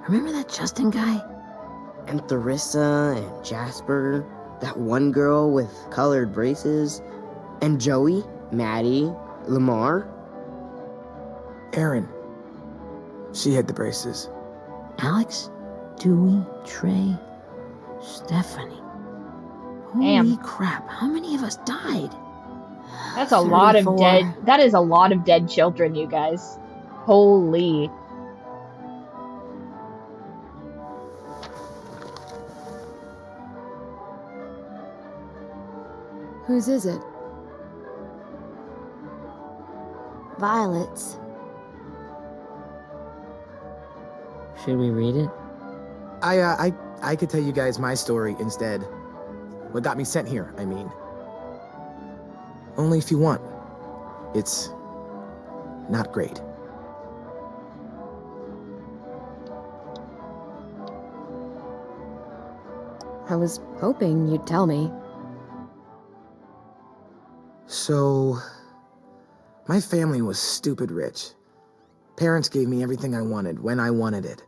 S8: Remember that Justin guy?
S11: And Theresa and Jasper, that one girl with colored braces, and Joey, Maddie, Lamar.
S4: Erin. She had the braces.
S8: Alex, Dewey, Trey, Stephanie.
S1: Damn.
S8: Holy crap, how many of us died?
S1: That's a lot of
S10: 34.
S1: dead. That is a lot of dead children, you guys. Holy.
S2: Whose is it?
S10: Violet's.
S11: Should we read it?
S4: I could tell you guys my story instead. What got me sent here, I mean. Only if you want. It's not great.
S2: I was hoping you'd tell me.
S4: So, my family was stupid rich. Parents gave me everything I wanted when I wanted it.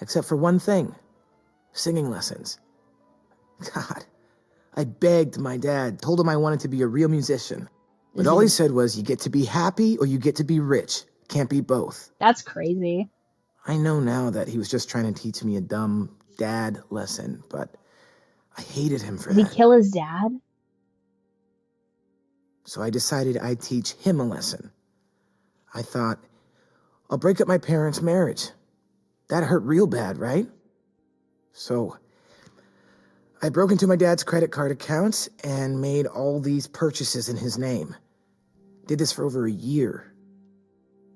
S4: Except for one thing. Singing lessons. God, I begged my dad, told him I wanted to be a real musician. But all he said was, you get to be happy or you get to be rich. Can't be both.
S1: That's crazy.
S4: I know now that he was just trying to teach me a dumb dad lesson, but I hated him for
S1: Did
S4: that.
S1: he kill his dad?
S4: So I decided I'd teach him a lesson. I thought, I'll break up my parents' marriage. That hurt real bad, right? So I broke into my dad's credit card accounts and made all these purchases in his name. Did this for over a year.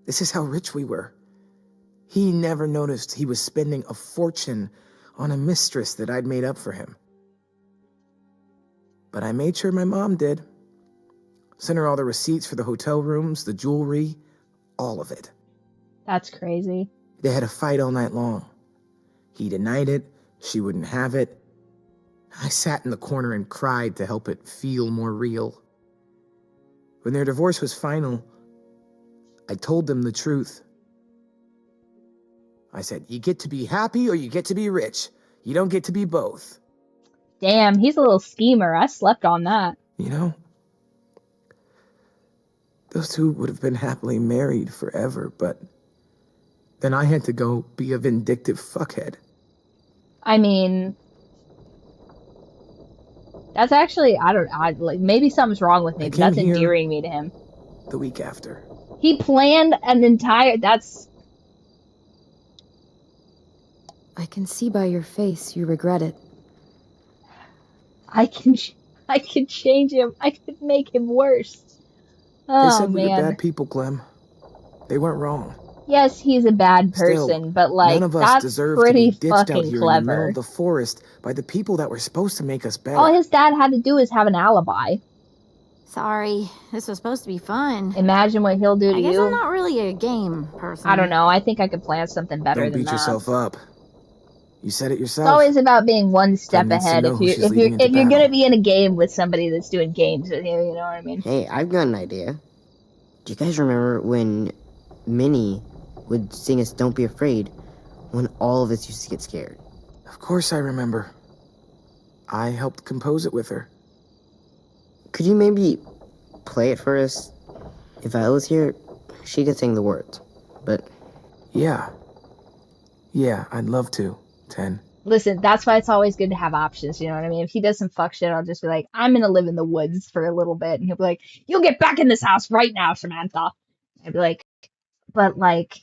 S4: This is how rich we were. He never noticed he was spending a fortune on a mistress that I'd made up for him. But I made sure my mom did. Sent her all the receipts for the hotel rooms, the jewelry, all of it.
S1: That's crazy.
S4: They had a fight all night long. He denied it, she wouldn't have it. I sat in the corner and cried to help it feel more real. When their divorce was final, I told them the truth. I said, you get to be happy or you get to be rich. You don't get to be both.
S1: Damn, he's a little schemer. I slept on that.
S4: You know, those two would have been happily married forever, but then I had to go be a vindictive fuckhead.
S1: I mean, that's actually, like, maybe something's wrong with me, but that's endearing me to him.
S4: The week after.
S1: He planned an entire,
S2: I can see by your face you regret it.
S1: I can change him. I could make him worse. Oh,
S4: they said we were
S1: man.
S4: bad people, Clem. They weren't wrong.
S1: Yes, he's a bad person,
S4: Still,
S1: but like,
S4: none of us
S1: that's
S4: deserve to
S1: pretty
S4: be ditched out
S1: fucking
S4: here in the middle
S1: clever.
S4: of the forest by the people that were supposed to make us better.
S1: All his dad had to do is have an alibi.
S10: Sorry, this was supposed to be fun.
S1: Imagine what he'll do to
S10: I guess
S1: you.
S10: I'm not really a game person.
S1: I don't know. I think I could plan something better
S4: Don't
S1: than
S4: beat
S1: that.
S4: yourself up. You said it yourself.
S1: It's always about being one step
S4: needs to
S1: ahead.
S4: know
S1: If
S4: who
S1: you
S4: she's
S1: if
S4: leading
S1: you're
S4: into
S1: if you're
S4: battle.
S1: gonna be in a game with somebody that's doing games with you, you know what I mean?
S11: Hey, I've got an idea. Do you guys remember when Minnie would sing us Don't Be Afraid when all of us used to get scared?
S4: Of course I remember. I helped compose it with her.
S11: Could you maybe play it for us? If Violet was here, she could sing the words. But
S4: Yeah. Yeah, I'd love to, 10.
S1: Listen, that's why it's always good to have options, you know what I mean? If he does some fuck shit, I'll just be like, I'm gonna live in the woods for a little bit. And he'll be like, you'll get back in this house right now, Samantha. I'd be like, but like,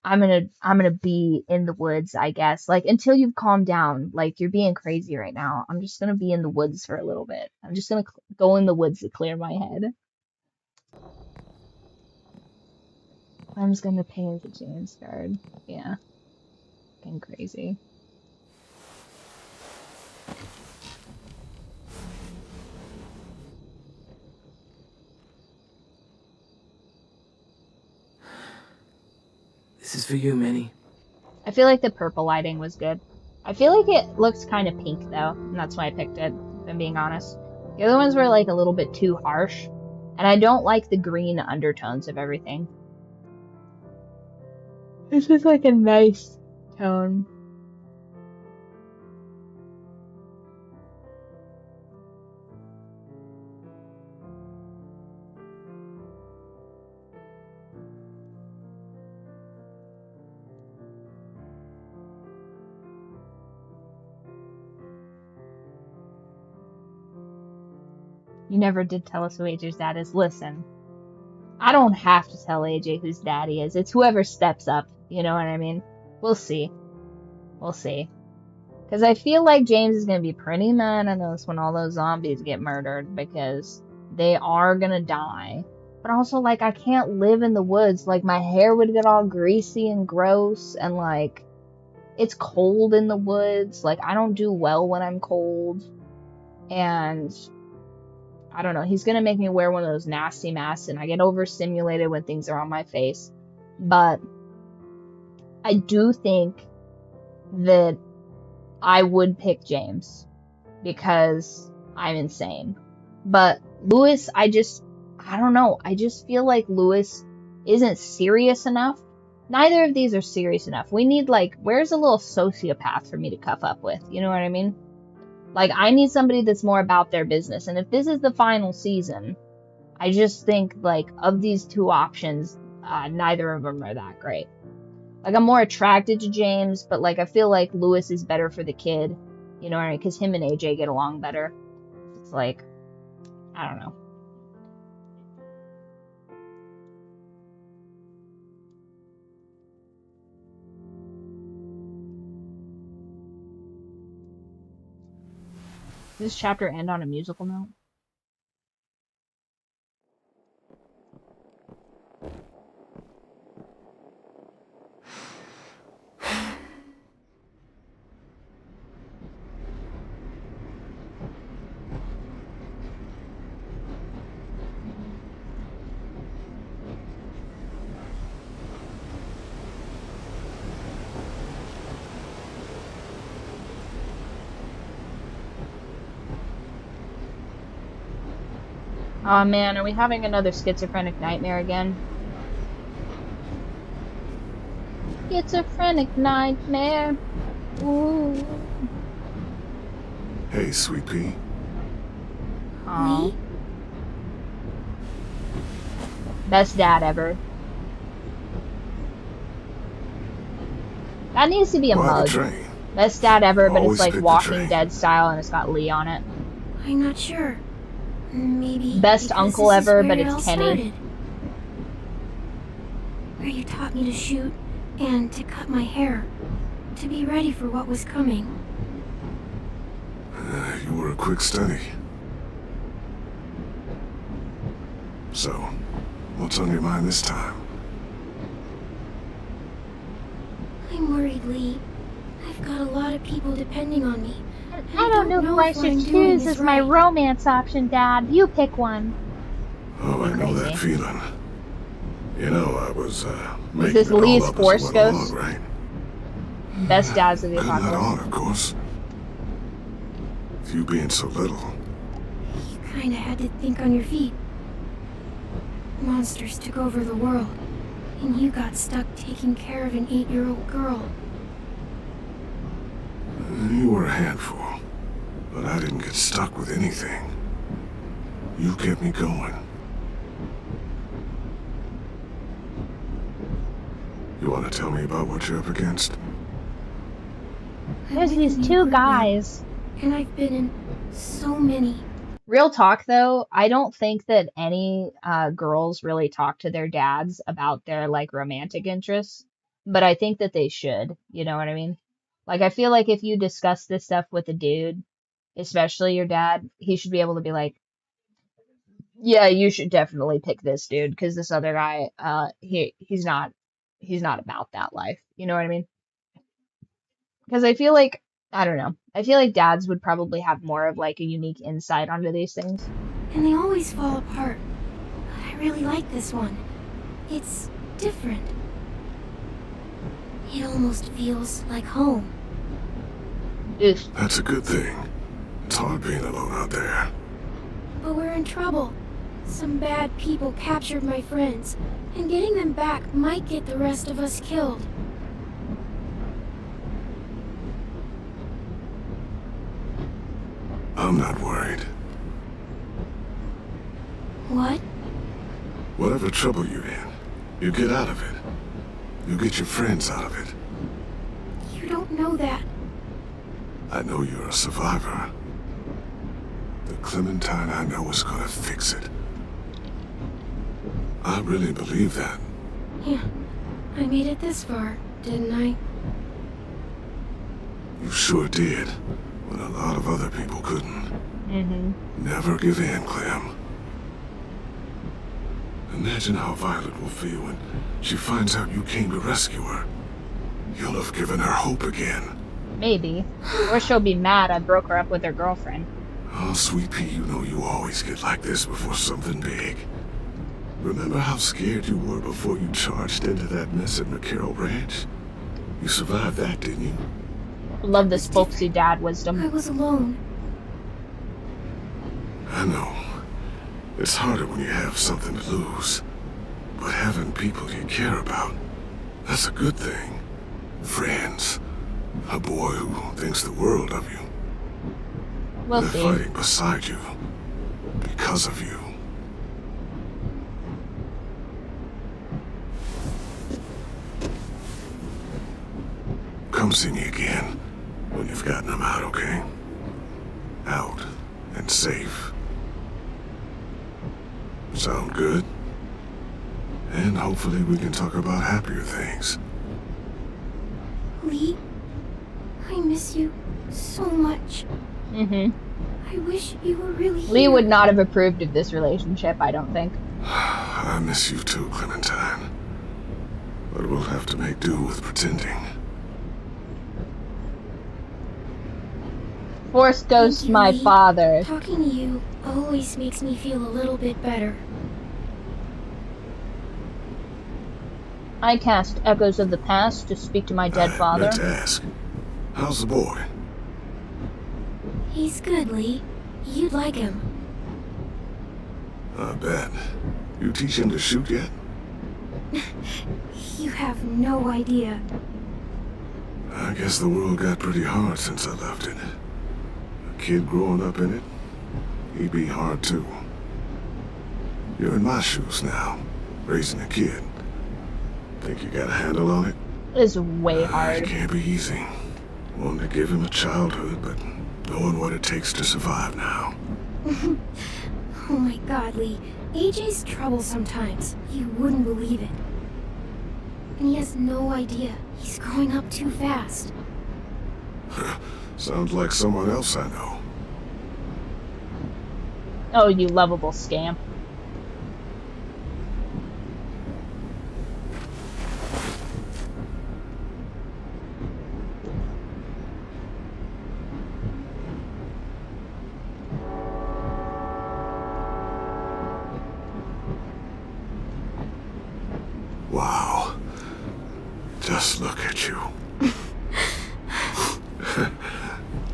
S1: I'm gonna be in the woods, I guess. Like, until you've calmed down. Like, you're being crazy right now. I'm just gonna be in the woods for a little bit. I'm just gonna go in the woods to clear my head. Clem's gonna pay as a James guard. Yeah. Fucking crazy.
S4: This is for you, Minnie.
S1: I feel like the purple lighting was good. I feel like it looks kind of pink though, and that's why I picked it, if I'm being honest. The other ones were like a little bit too harsh, and I don't like the green undertones of everything. This is like a nice tone. You never did tell us who AJ's dad is. Listen, I don't have to tell AJ whose daddy is. It's whoever steps up. You know what I mean? We'll see. We'll see. Because I feel like James is going to be pretty mad at us when all those zombies get murdered. Because they are going to die. But also, like, I can't live in the woods. Like, my hair would get all greasy and gross. And, like, it's cold in the woods. Like, I don't do well when I'm cold. And I don't know, he's gonna make me wear one of those nasty masks, and I get overstimulated when things are on my face. But I do think that I would pick James because I'm insane. But Lewis, I don't know. I just feel like Lewis isn't serious enough. Neither of these are serious enough. We need, like, where's a little sociopath for me to cuff up with? You know what I mean? Like, I need somebody that's more about their business. And if this is the final season, I just think, like, of these two options, neither of them are that great. Like, I'm more attracted to James, but, like, I feel like Lewis is better for the kid. You know what I mean? Because him and AJ get along better. It's like, I don't know. Does this chapter end on a musical note? Oh man, are we having another schizophrenic nightmare again? Schizophrenic nightmare. Ooh.
S7: Hey, Sweet Pea.
S1: Aww. Best dad ever. That needs to be a mug. Best dad ever, but it's like Walking Dead style and it's got Lee on it.
S6: I'm not sure. Maybe
S1: best uncle ever, but it's Kenny.
S6: Started. Where you taught me to shoot and to cut my hair, to be ready for what was coming.
S7: You were a quick study. So, what's on your mind this time?
S6: I'm worried, Lee. I've got a lot of people depending on me.
S10: I don't know if I should choose as my romance option, Dad. You pick one.
S7: Oh, I know that feeling. You know, I was making
S1: this
S7: it all
S1: Lee's
S7: up
S1: Force
S7: as I went
S1: Ghost?
S7: along, right?
S1: Best dads of the
S7: Couldn't let on,
S1: apocalypse.
S7: of course. With you being so little.
S6: You kinda had to think on your feet. Monsters took over the world, and you got stuck taking care of an 8-year-old girl.
S7: You were a handful, but I didn't get stuck with anything. You kept me going. You want to tell me about what you're up against?
S10: There's these two guys.
S6: And I've been in so many.
S1: Real talk though, I don't think that any girls really talk to their dads about their like romantic interests, but I think that they should. You know what I mean? Like, I feel like if you discuss this stuff with a dude, especially your dad, he should be able to be like, Yeah, you should definitely pick this dude, because this other guy, he's not about that life. You know what I mean? Because I feel like, I don't know, I feel like dads would probably have more of like a unique insight onto these things.
S6: And they always fall apart. But I really like this one. It's different. It almost feels like home.
S1: Ugh.
S7: That's a good thing. It's hard being alone out there.
S6: But we're in trouble. Some bad people captured my friends, and getting them back might get the rest of us killed.
S7: I'm not worried.
S6: What?
S7: Whatever trouble you're in, you get out of it. You get your friends out of it.
S6: You don't know that.
S7: I know you're a survivor. The Clementine I know is gonna fix it. I really believe that.
S6: Yeah, I made it this far, didn't I?
S7: You sure did, when a lot of other people couldn't. Never give in, Clem. Imagine how Violet will feel when she finds out you came to rescue her. You'll have given her hope again.
S1: Maybe. Or she'll be mad I broke her up with her girlfriend.
S7: Oh, Sweet Pea, you know you always get like this before something big. Remember how scared you were before you charged into that mess at McCarroll Ranch? You survived that, didn't you?
S1: Love this folksy dad wisdom.
S6: I was alone.
S7: I know. It's harder when you have something to lose. But having people you care about, that's a good thing. Friends. A boy who thinks the world of you.
S1: We'll
S7: They're
S1: see.
S7: fighting beside you. Because of you. Come see me again when you've gotten them out, okay? Out and safe. Sound good? And hopefully we can talk about happier things.
S6: Lee, I miss you so much. I wish you were really here.
S1: Lee would not have approved of this relationship, I don't think.
S7: I miss you too, Clementine. But we'll have to make do with pretending.
S1: Force ghost
S6: Thank you,
S1: my
S6: Lee.
S1: father.
S6: Talking to you always makes me feel a little bit better.
S1: I cast Echoes of the Past to speak to my dead
S7: I
S1: father.
S7: meant to ask. How's the boy?
S6: He's good, Lee. You'd like him.
S7: I bet. You teach him to shoot yet?
S6: You have no idea.
S7: I guess the world got pretty hard since I left it. A kid growing up in it, he'd be hard too. You're in my shoes now, raising a kid. Think you got a handle on it?
S1: It's way
S7: It
S1: hard.
S7: can't be easy. Wanting to give him a childhood, but knowing what it takes to survive now.
S6: Oh my god, Lee. AJ's trouble sometimes. You wouldn't believe it. And he has no idea. He's growing up too fast.
S7: Sounds like someone else I know.
S1: Oh, you lovable scamp.
S7: Wow. Just look at you.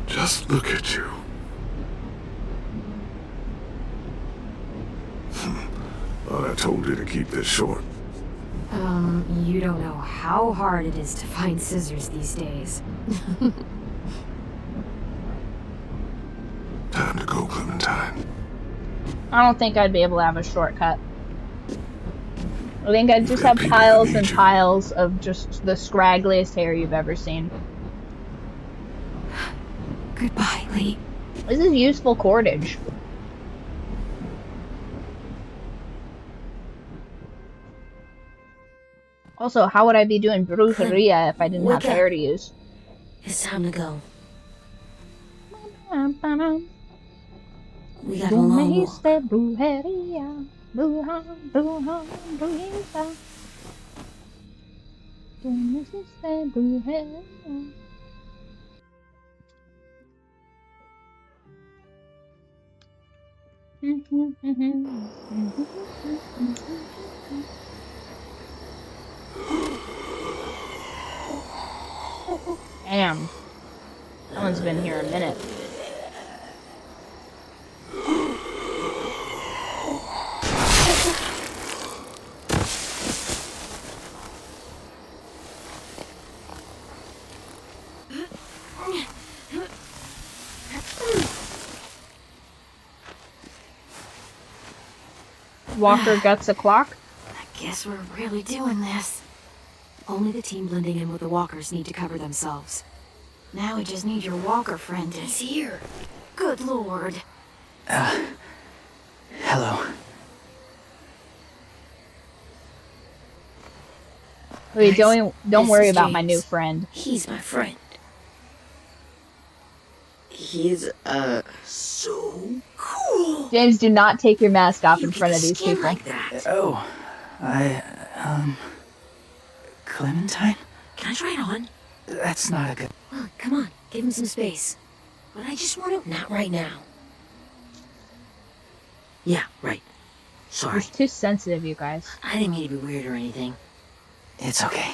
S7: Just look at you. Thought I told you to keep this short.
S6: You don't know how hard it is to find scissors these days.
S7: Time to go, Clementine.
S1: I don't think I'd be able to have a shortcut. I think I'd just have
S7: people
S1: piles
S7: that
S1: and
S7: need you.
S1: piles of just the scraggliest hair you've ever seen.
S6: Goodbye, Lee.
S1: This is useful cordage. Also, how would I be doing brujeria if I didn't have
S5: Wake up.
S1: hair to use?
S5: It's time to go. We got a
S1: Tú me
S5: long walk.
S1: hiciste brujería, bruja, bruja, brujita. Tú me hiciste brujería. Damn. Someone's been here a minute. Walker guts a clock.
S6: I guess we're really doing this. Only the team blending in with the walkers need to cover themselves. Now we just need your walker friend. He's here. Good lord.
S9: Hello.
S1: Wait, don't worry
S5: is
S1: about my new
S5: James.
S1: friend.
S5: He's my friend.
S11: He's,
S5: So cool.
S1: James, do not take your mask off
S5: You
S1: in
S5: get
S1: front
S5: the
S1: of these
S5: skin
S1: people.
S5: like that.
S9: Oh, Clementine?
S6: Can I try it on?
S9: That's not a good...
S6: Well, come on, give him some space.
S5: But I just want to... Not right now.
S8: Yeah, right. Sorry.
S1: He's too sensitive, you guys.
S8: I didn't mean to be weird or anything.
S9: It's okay.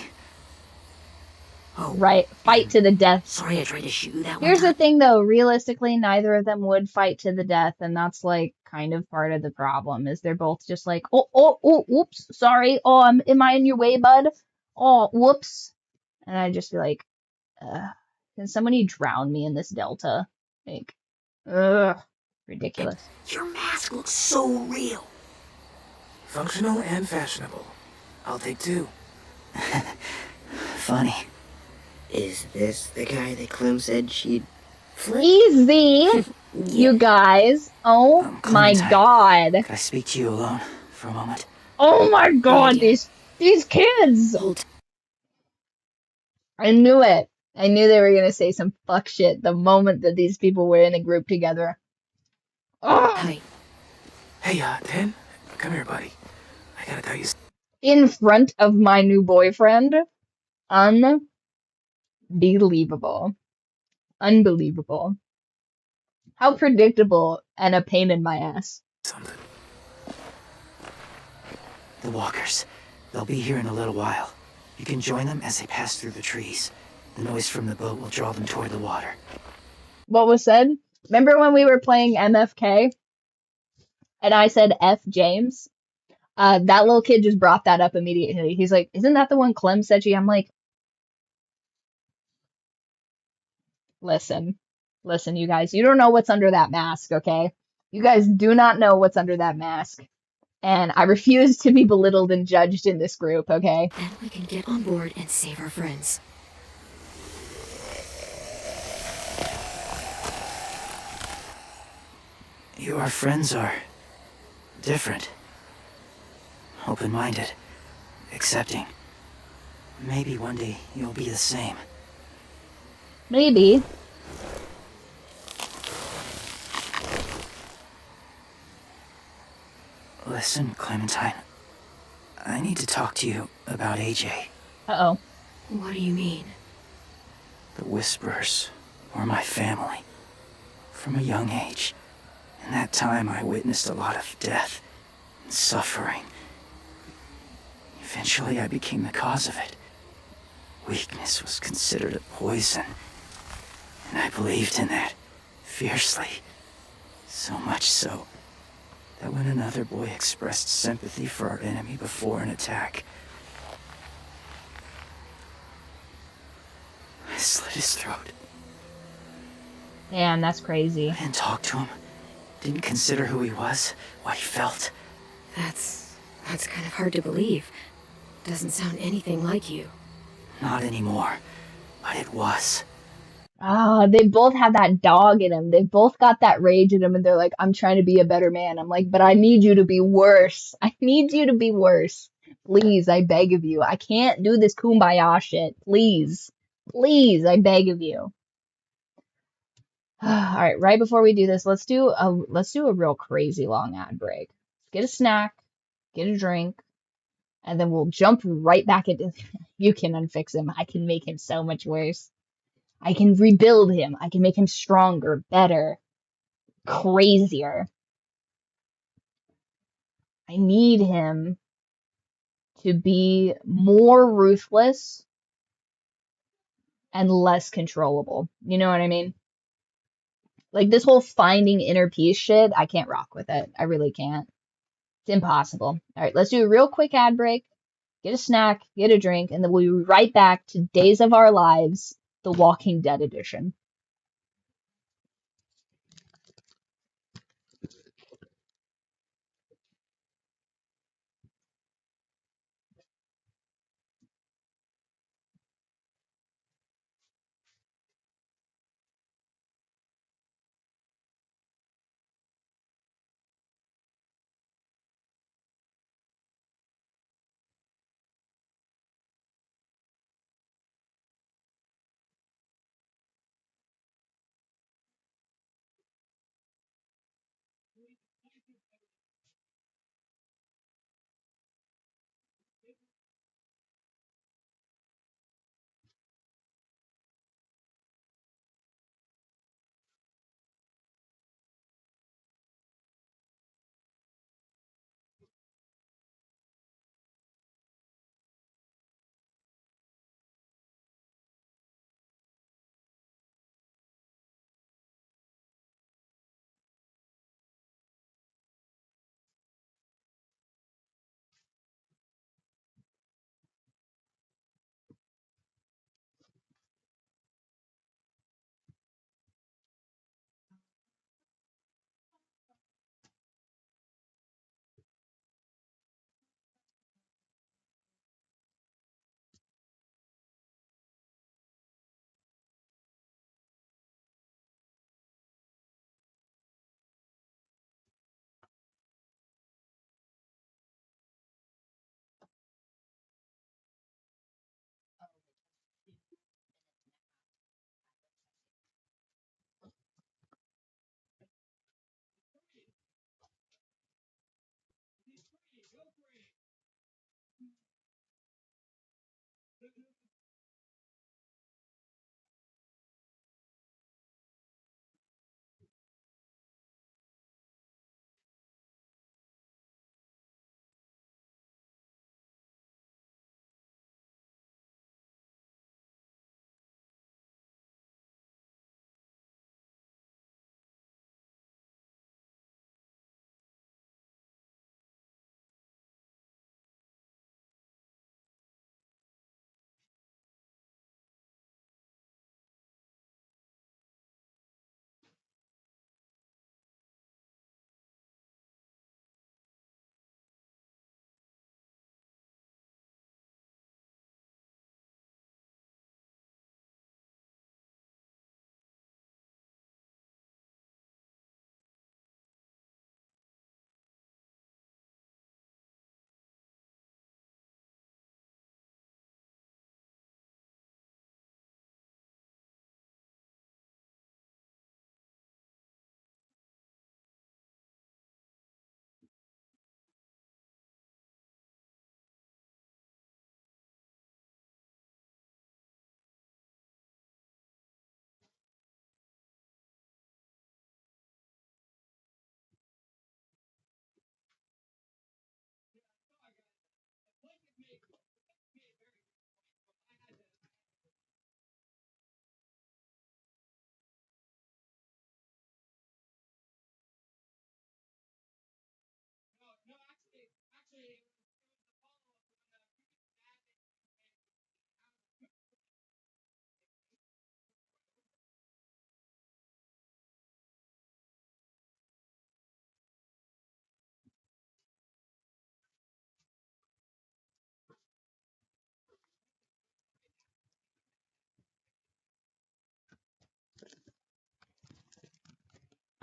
S8: Oh,
S1: Right, fight to the death.
S8: sorry I tried to shoot you that
S1: Here's
S8: one
S1: the thing, though. Realistically, neither of them would fight to the death, and that's like kind of part of the problem. Is they're both just like, oh, whoops, sorry. Oh, am I in your way, bud? Oh, whoops. And I just be like, can somebody drown me in this delta? Like, ridiculous.
S8: Your mask looks so real.
S4: Functional and fashionable. I'll take two.
S9: Funny.
S11: is this the guy that Clem said she'd...
S1: Easy, you guys. Oh my
S9: Clementine,
S1: god.
S9: Could I speak to you alone for a moment?
S1: Oh my god, these kids. I knew it. I knew they were gonna say some fuck shit the moment that these people were in a group together. Oh,
S8: Hi.
S4: Hey, Ten, come here, buddy. I gotta tell you.
S1: in front of my new boyfriend. Unbelievable. Unbelievable. How predictable and a pain in my ass.
S4: Something.
S9: The walkers. They'll be here in a little while. You can join them as they pass through the trees. The noise from the boat will draw them toward the water.
S1: What was said? Remember when we were playing MFK and I said F James? That little kid just brought that up immediately. He's like, isn't that the one Clem said she? I'm like, listen, you guys, you don't know what's under that mask, okay? You guys do not know what's under that mask. And I refuse to be belittled and judged in this group, okay?
S6: Then we can get on board and save our friends.
S9: Your friends are different. Open-minded. Accepting. Maybe one day you'll be the same.
S1: Maybe.
S9: Listen, Clementine. I need to talk to you about AJ.
S1: Uh-oh.
S6: What do you mean?
S9: The Whisperers were my family. From a young age. In that time, I witnessed a lot of death and suffering. Eventually, I became the cause of it. Weakness was considered a poison. And I believed in that fiercely. So much so that when another boy expressed sympathy for our enemy before an attack, I slit his throat.
S1: Damn, that's crazy.
S9: I didn't talk to him. Didn't consider who he was, what he felt.
S6: That's kind of hard to believe. Doesn't sound anything like you.
S9: Not anymore, but it was.
S1: They both have that dog in them. They both got that rage in them, and they're like, I'm trying to be a better man. I'm like, but I need you to be worse. I need you to be worse. Please, I beg of you. I can't do this kumbaya shit. Please. Please, I beg of you. All right, right before we do this, let's do a real crazy long ad break. Get a snack, get a drink, and then we'll jump right back into. You can unfix him. I can make him so much worse. I can rebuild him. I can make him stronger, better, crazier. I need him to be more ruthless and less controllable. You know what I mean? Like this whole finding inner peace shit, I can't rock with it. I really can't. It's impossible. All right, let's do a real quick ad break. Get a snack, get a drink, and then we'll be right back to Days of Our Lives, The Walking Dead edition.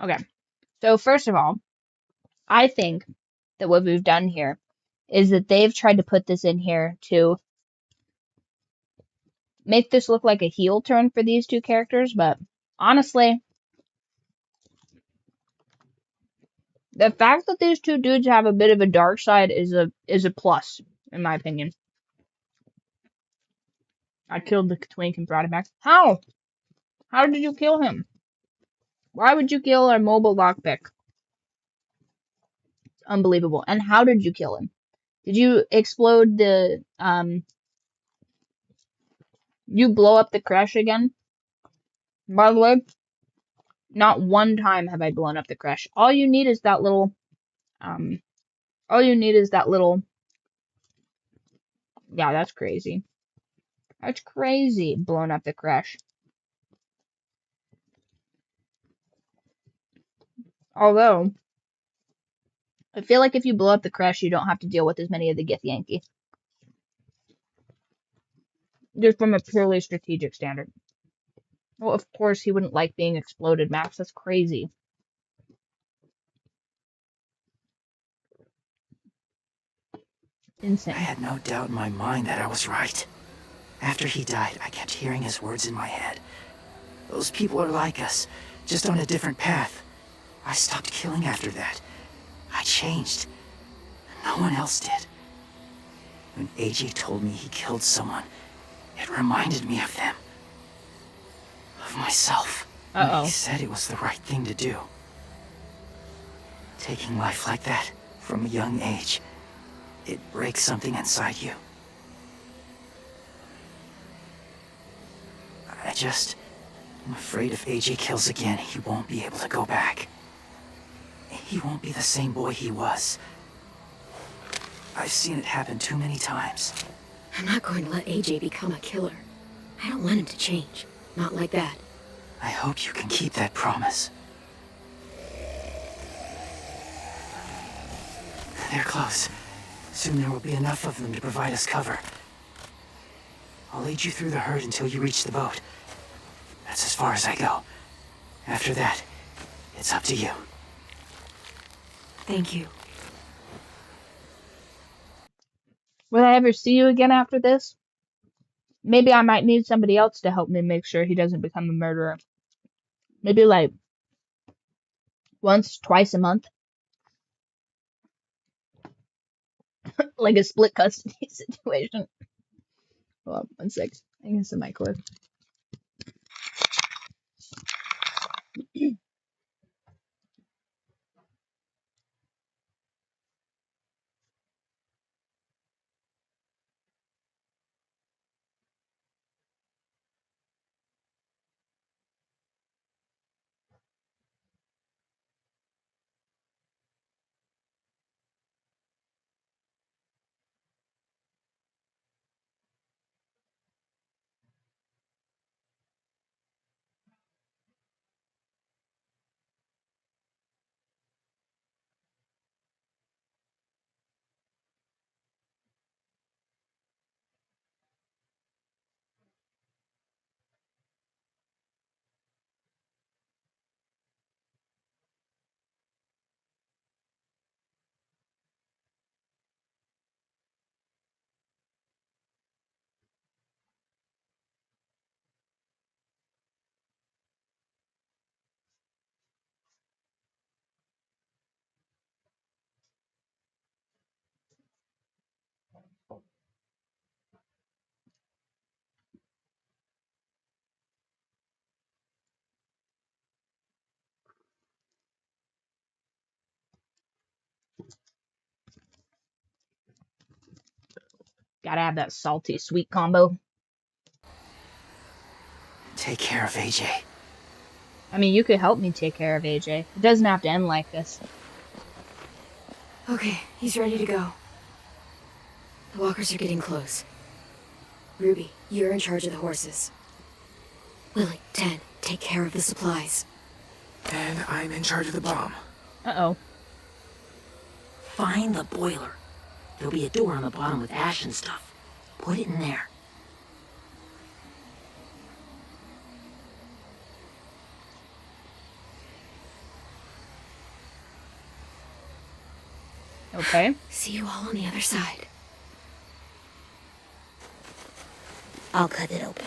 S1: Okay, so first of all, I think that what we've done here is that they've tried to put this in here to make this look like a heel turn for these two characters, but honestly, The fact that these two dudes have a bit of a dark side is a plus, in my opinion. I killed the twink and brought it back. How? How did you kill him? Why would you kill our mobile lockpick? It's unbelievable. And how did you kill him? Did you explode the, you blow up the crash again? By the way, not one time have I blown up the crash. All you need is that little, yeah, that's crazy. That's crazy, blowing up the crash. Although, I feel like if you blow up the crash, you don't have to deal with as many of the Githyanki. Just from a purely strategic standard. Well, of course he wouldn't like being exploded, Max. That's crazy. Insane.
S9: I had no doubt in my mind that I was right. After he died, I kept hearing his words in my head. Those people are like us, just on a different path. I stopped killing after that. I changed. No one else did. When AJ told me he killed someone, it reminded me of them. Of myself.
S1: Uh-oh.
S9: He said it was the right thing to do. Taking life like that, from a young age, it breaks something inside you. I'm afraid if AJ kills again, he won't be able to go back. He won't be the same boy he was. I've seen it happen too many times.
S6: I'm not going to let AJ become a killer. I don't want him to change. Not like that.
S9: I hope you can keep that promise. They're close. Soon there will be enough of them to provide us cover. I'll lead you through the herd until you reach the boat. That's as far as I go. After that, it's up to you.
S6: Thank you.
S1: Will I ever see you again after this? Maybe I might need somebody else to help me make sure he doesn't become a murderer. Maybe like once, twice a month. Like a split custody situation. Hold on, 1 sec. I guess the mic cord. Gotta have that salty sweet combo.
S9: Take care of AJ.
S1: I mean, you could help me take care of AJ. It doesn't have to end like this.
S6: Okay, he's ready to go. The walkers are getting close. Ruby, you're in charge of the horses. Lilly, Ted, take care of the supplies.
S4: And I'm in charge of the bomb.
S1: Uh-oh.
S8: Find the boiler. There'll be a door on the bottom with ash and stuff. Put it in there.
S1: Okay.
S6: See you all on the other side.
S5: I'll cut it open.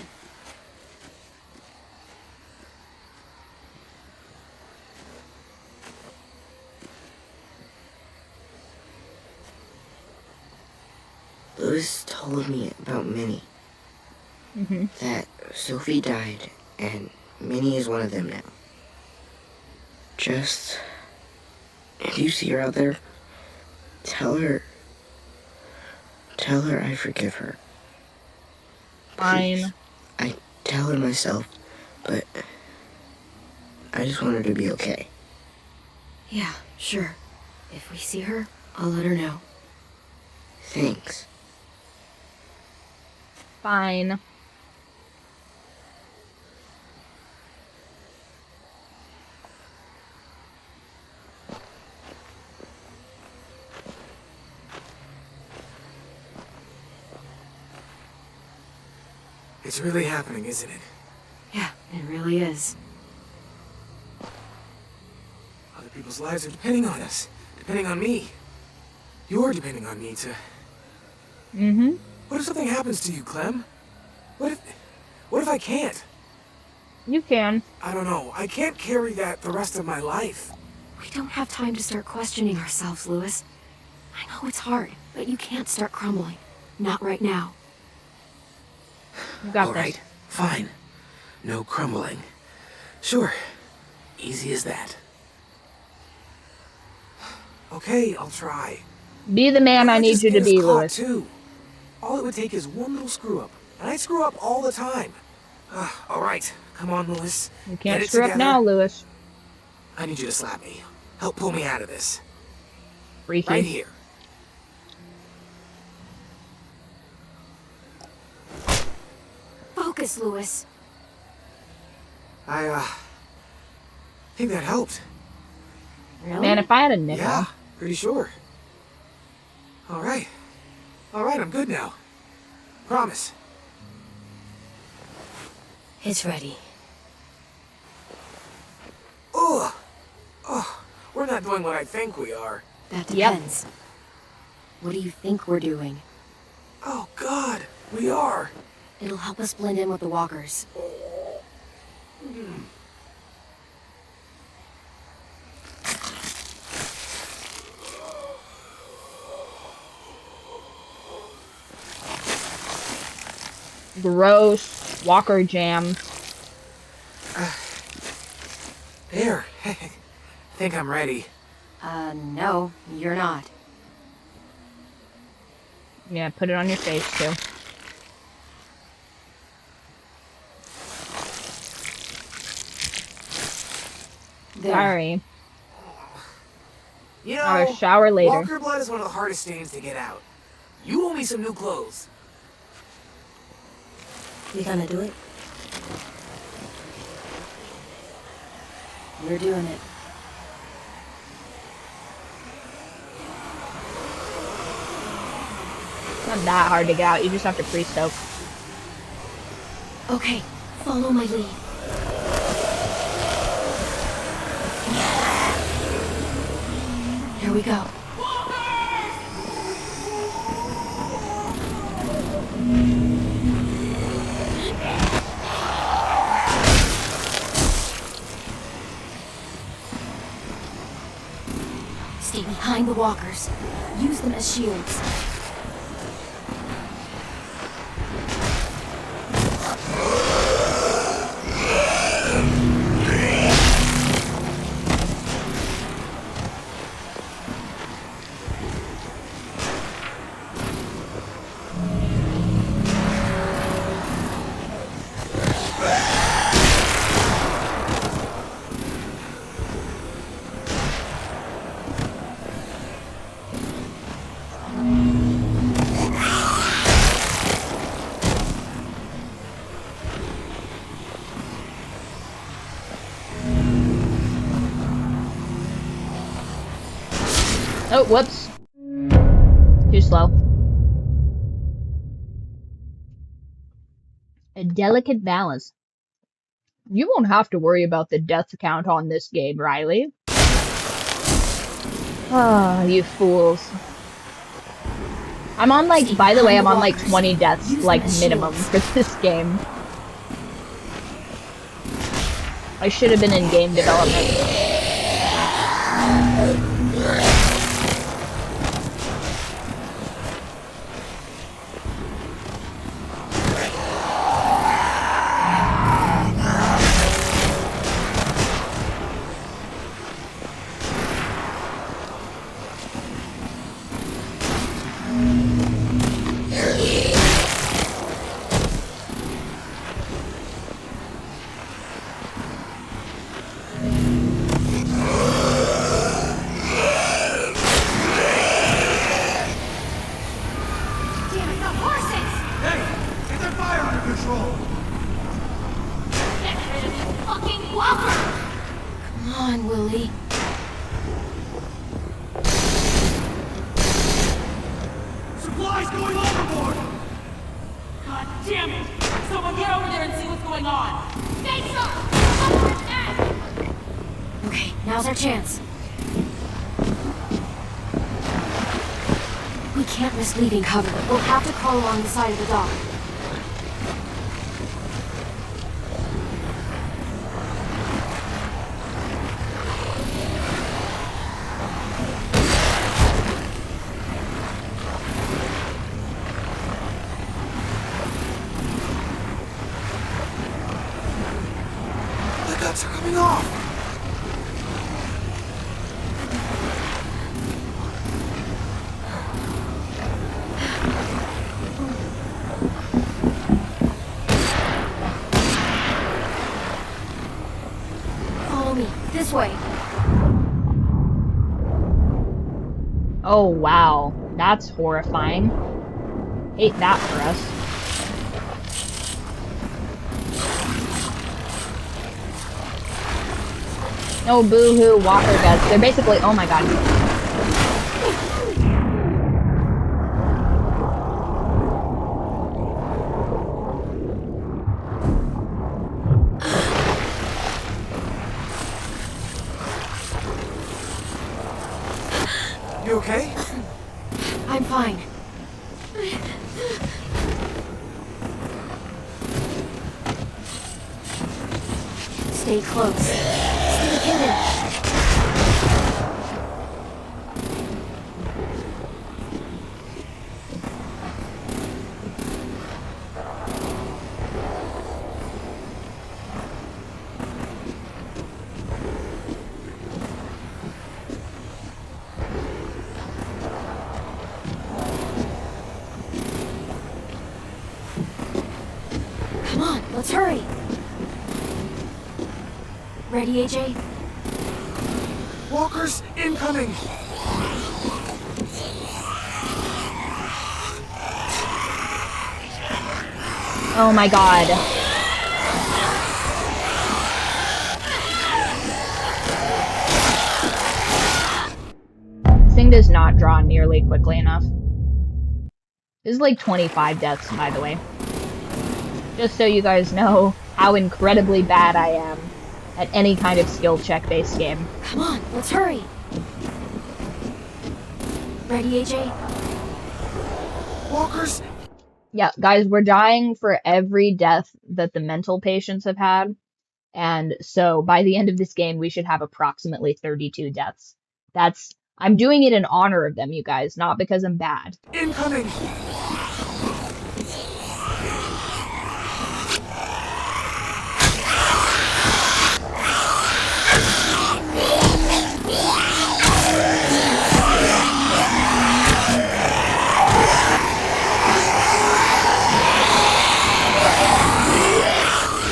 S11: told me about Minnie. That Sophie died, and Minnie is one of them now. Just, if you see her out there, tell her I forgive her.
S1: Fine.
S11: Please. I tell her myself, but I just want her to be okay.
S6: Yeah, sure. If we see her, I'll let her know.
S11: Thanks.
S1: Fine.
S4: It's really happening, isn't it?
S6: Yeah, it really is.
S4: Other people's lives are depending on us. Depending on me. You're depending on me to... What if something happens to you, Clem? What if I can't?
S1: You can.
S4: I don't know. I can't carry that the rest of my life.
S6: We don't have time to start questioning ourselves, Lewis. I know it's hard, but you can't start crumbling. Not right now.
S1: You got
S4: All right, fine. No crumbling. Sure. Easy as that. Okay, I'll try.
S1: Be the man I need you to be, Lewis.
S4: Too. All it would take is one little screw up, and I screw up all the time. All right, come on, Lewis.
S1: You can't screw up now, Lewis.
S4: I need you to slap me. Help pull me out of this.
S1: Freaky.
S4: Right here.
S6: Focus, Lewis.
S4: I think that helped.
S6: Really?
S1: Man, if I had a nickel.
S4: Yeah, pretty sure. All right, I'm good now. Promise.
S6: It's ready.
S4: Ugh. Oh, we're not doing what I think we are.
S6: That depends. What do you think we're doing?
S4: Oh, God, we are.
S6: It'll help us blend in with the walkers.
S1: Gross. Walker jam.
S4: There. Think I'm ready.
S6: No, you're not.
S1: Yeah, put it on your face, too.
S6: There.
S1: Sorry.
S4: You know,
S1: I'll shower later.
S4: Walker blood is one of the hardest stains to get out. You owe me some new clothes.
S5: We gonna do it?
S6: We're doing it.
S1: It's not that hard to get out. You just have to pre-soak.
S6: Okay, follow my lead. Here we go. Stay behind the walkers. Use them as shields.
S1: Oh, whoops. Too slow. A delicate balance. You won't have to worry about the death count on this game, Riley. Ah, you fools. I'm on like, by the way, I'm on like 20 deaths, like minimum for this game. I should have been in game development.
S3: Get rid of these fucking walkers!
S6: Come on, Lilly.
S7: Supplies going overboard!
S3: God damn it! Someone get over there and see what's going on! Stay sharp!
S6: Okay, now's our chance. We can't risk leaving cover. We'll have to crawl along the side of the dock.
S7: The guts are coming off!
S6: Follow me. This way.
S1: Oh wow, that's horrifying. Hate that for us. No boo-hoo walker guts. They're basically, oh my god.
S7: You okay?
S6: I'm fine. Stay close. Stay hidden. Come on, let's hurry. Ready, AJ?
S7: Walkers incoming!
S1: Oh my god. This thing does not draw nearly quickly enough. This is like 25 deaths, by the way. Just so you guys know how incredibly bad I am at any kind of skill check-based game.
S6: Come on, let's hurry. Ready, AJ?
S7: Walkers!
S1: Yeah, guys, we're dying for every death that the mental patients have had. And so by the end of this game, we should have approximately 32 deaths. I'm doing it in honor of them, you guys, not because I'm bad.
S7: Incoming!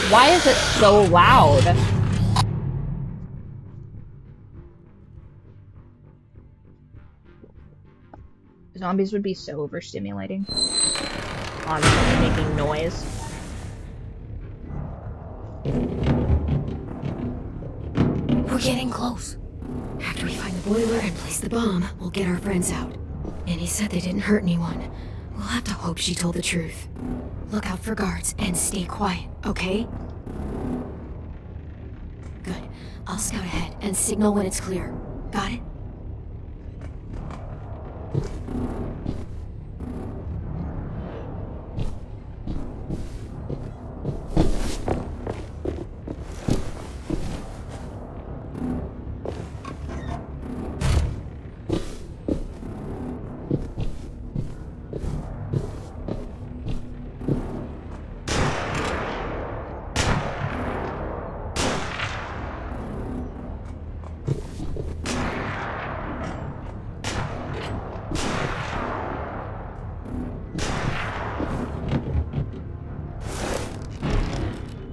S1: Why is it so loud? Zombies would be so overstimulating. Constantly making noise.
S6: We're getting close. After we find the boiler and place the bomb, we'll get our friends out. And he said they didn't hurt anyone. We'll have to hope she told the truth. Look out for guards and stay quiet, okay? Good. I'll scout ahead and signal when it's clear. Got it?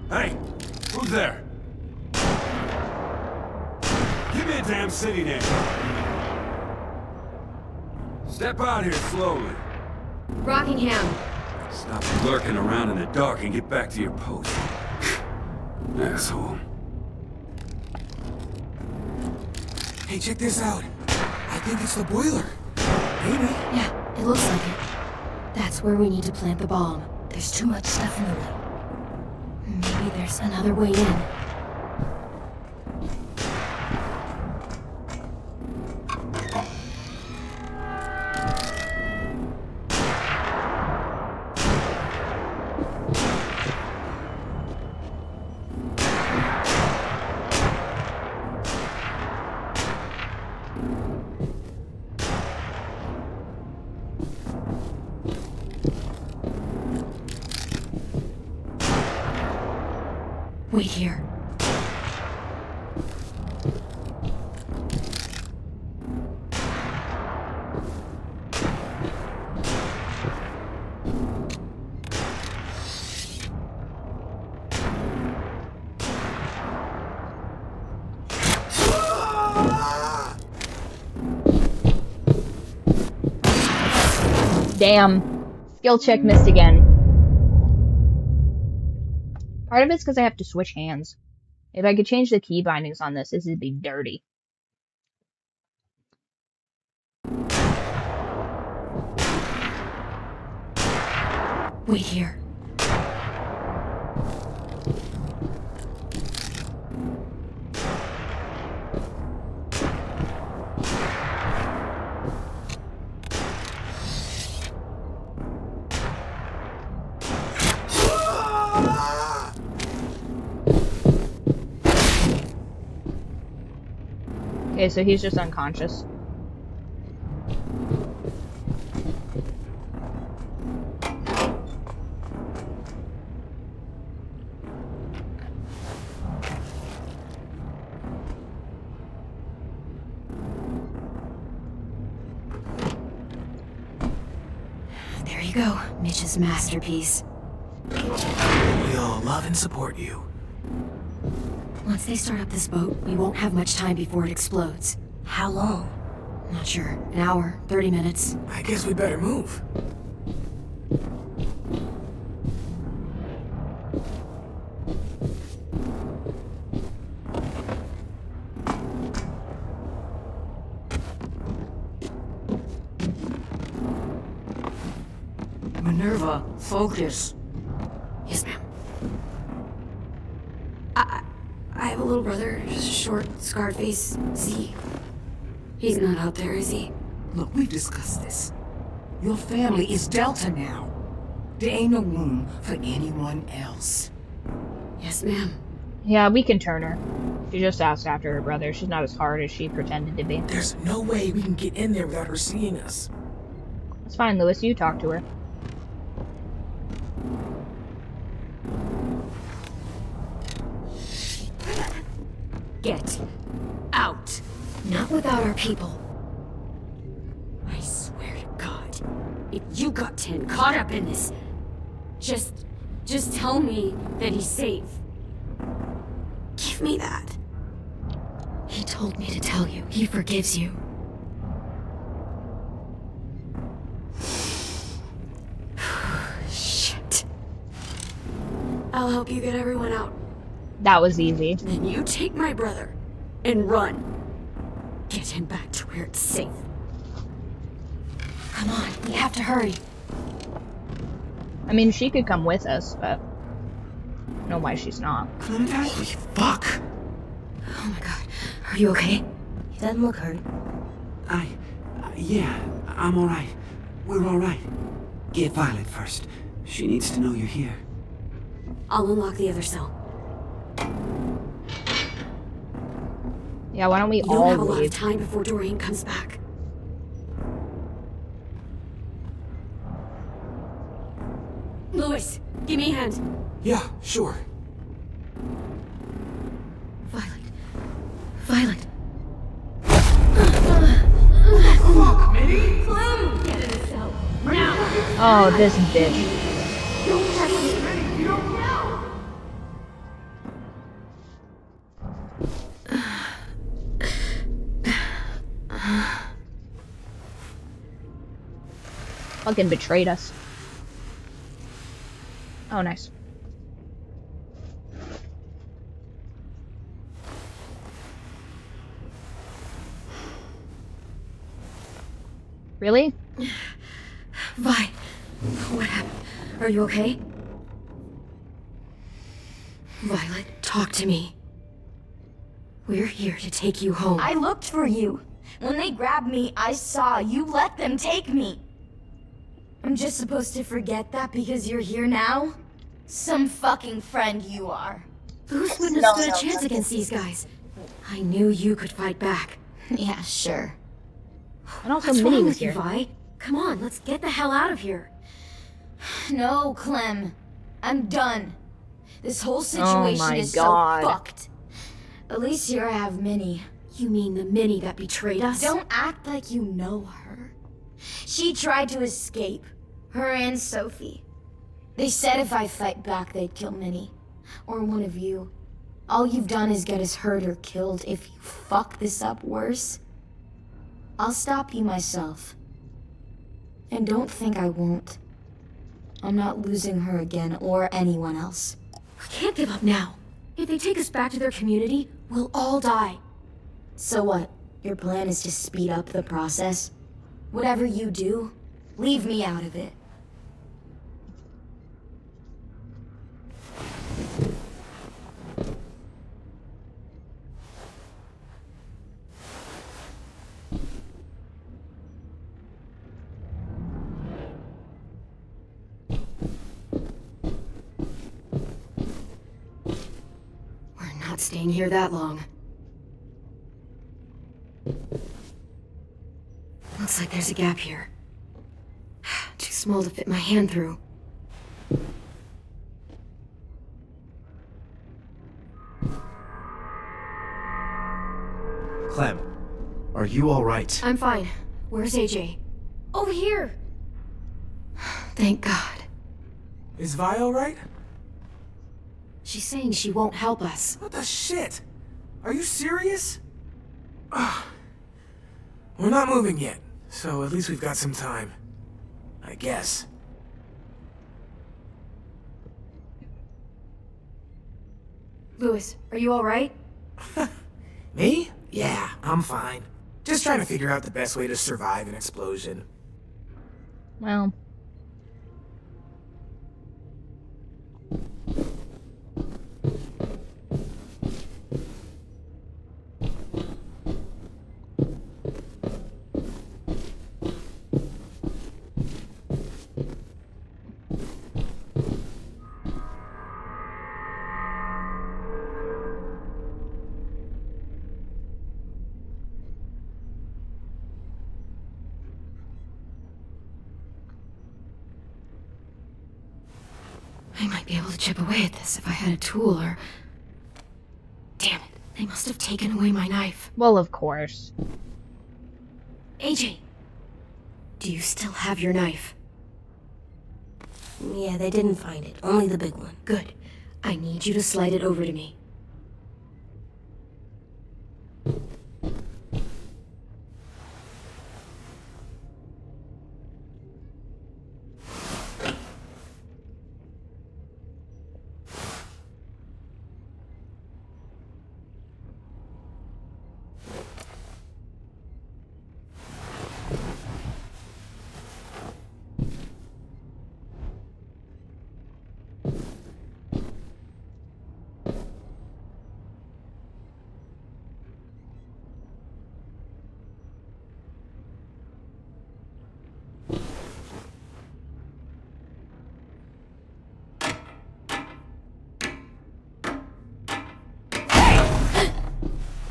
S12: Hey, who's there? Give me a damn city name. Step out here slowly.
S6: Rockingham.
S12: Stop lurking around in the dark and get back to your post. Asshole.
S4: Hey, check this out. I think it's the boiler. Maybe.
S6: Yeah, it looks like it. That's where we need to plant the bomb. There's too much stuff in the way. Maybe there's another way in. Wait here.
S1: Damn. Skill check missed again. Part of it's because I have to switch hands. If I could change the key bindings on this would be dirty.
S6: Wait here.
S1: Okay, so he's just unconscious.
S6: There you go, Mitch's masterpiece.
S4: We all love and support you.
S6: Once they start up this boat, we won't have much time before it explodes.
S5: How long?
S6: Not sure. An hour, 30 minutes.
S4: I guess we better move.
S3: Minerva, focus.
S6: Yes, ma'am. I have a little brother, short, scarred face, Z. He's not out there, is he?
S3: Look, we've discussed this. Your family is Delta now. There ain't no room for anyone else.
S6: Yes, ma'am.
S1: Yeah, we can turn her. She just asked after her brother. She's not as hard as she pretended to be.
S4: There's no way we can get in there without her seeing us.
S1: It's fine, Lewis. You talk to her.
S6: Get out. Not without our people. I swear to God, if you got 10 caught up in this, just tell me that he's safe. Give me that. He told me to tell you. He forgives you. Shit. I'll help you get everyone out.
S1: That was easy.
S6: Then you take my brother and run. Get him back to where it's safe. Come on, we have to hurry.
S1: I mean, she could come with us, but I don't know why she's not.
S4: Holy fuck!
S6: Oh my God, are you okay?
S5: He doesn't look hurt.
S9: Yeah, I'm alright. We're alright. Get Violet first. She needs to know you're here.
S6: I'll unlock the other cell.
S1: Yeah, why don't we
S6: You
S1: all
S6: don't have a lot of
S1: leave?
S6: time before Doreen comes back. Lewis, give me a hand.
S4: Yeah, sure.
S6: Violet.
S3: Clem!
S6: Get in the cell. Now!
S1: Oh, this bitch.
S6: Don't touch me.
S3: You don't know!
S1: Fucking betrayed us. Oh, nice. Really?
S6: Vi, what happened? Are you okay? Violet, talk to me. We're here to take you home.
S13: I looked for you. When they grabbed me, I saw you let them take me. I'm just supposed to forget that because you're here now? Some fucking friend you are.
S6: Who's wouldn't have stood a chance against these guys? I knew you could fight back.
S13: Yeah, sure.
S1: And also,
S6: What's
S1: Minnie
S6: wrong
S1: was
S6: with you,
S1: here.
S6: Vi? Come on, let's get the hell out of here.
S13: No, Clem. I'm done. This whole
S1: Oh
S13: situation
S1: my
S13: is
S1: God.
S13: so fucked. At least here I have Minnie.
S6: You mean the Minnie that betrayed us?
S13: Don't act like you know her. She tried to escape. Her and Sophie. They said if I fight back, they'd kill Minnie. Or one of you. All you've done is get us hurt or killed. If you fuck this up worse, I'll stop you myself. And don't think I won't. I'm not losing her again or anyone else.
S6: We can't give up now. If they take us back to their community, we'll all die.
S13: So what? Your plan is to speed up the process? Whatever you do, leave me out of it.
S6: We're not staying here that long. Looks like there's a gap here. Too small to fit my hand through.
S9: Clem, are you alright?
S6: I'm fine. Where's AJ? Over here! Thank God.
S4: Is Vi alright?
S6: She's saying she won't help us.
S4: What the shit? Are you serious? We're not moving yet, so at least we've got some time. I guess.
S6: Louis, are you alright?
S4: Me? Yeah, I'm fine. Just trying to figure out the best way to survive an explosion.
S1: Well.
S6: I might be able to chip away at this if I had a tool or... Damn it, they must have taken away my knife.
S1: Well, of course.
S6: AJ! Do you still have your knife?
S5: Yeah, they didn't find it. Only the big one.
S6: Good. I need you to slide it over to me.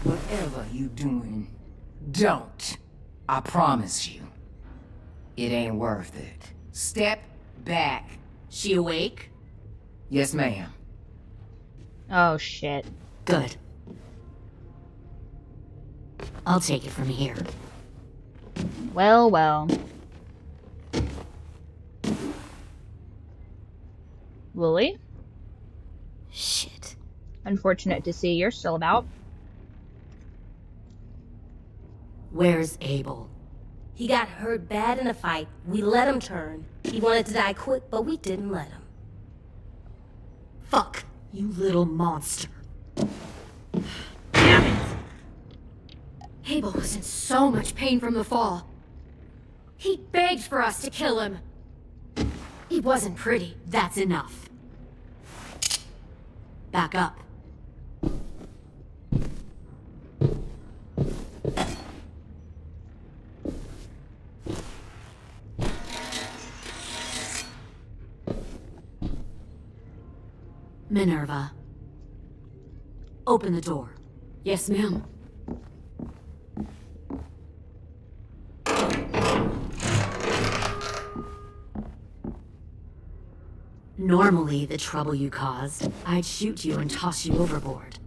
S3: Whatever you doing, don't. I promise you. It ain't worth it. Step back. She awake? Yes, ma'am.
S1: Oh, shit.
S6: Good. I'll take it from here.
S1: Well, well. Lilly?
S5: Shit.
S1: Unfortunate to see you're still about.
S6: Where's Abel?
S5: He got hurt bad in a fight. We let him turn. He wanted to die quick, but we didn't let him.
S6: fuck, you little monster. Damn it! Abel was in so much pain from the fall. He begged for us to kill him. He wasn't pretty, that's enough. Back up. Minerva. Open the door. Yes, ma'am. Normally, the trouble you caused, I'd shoot you and toss you overboard.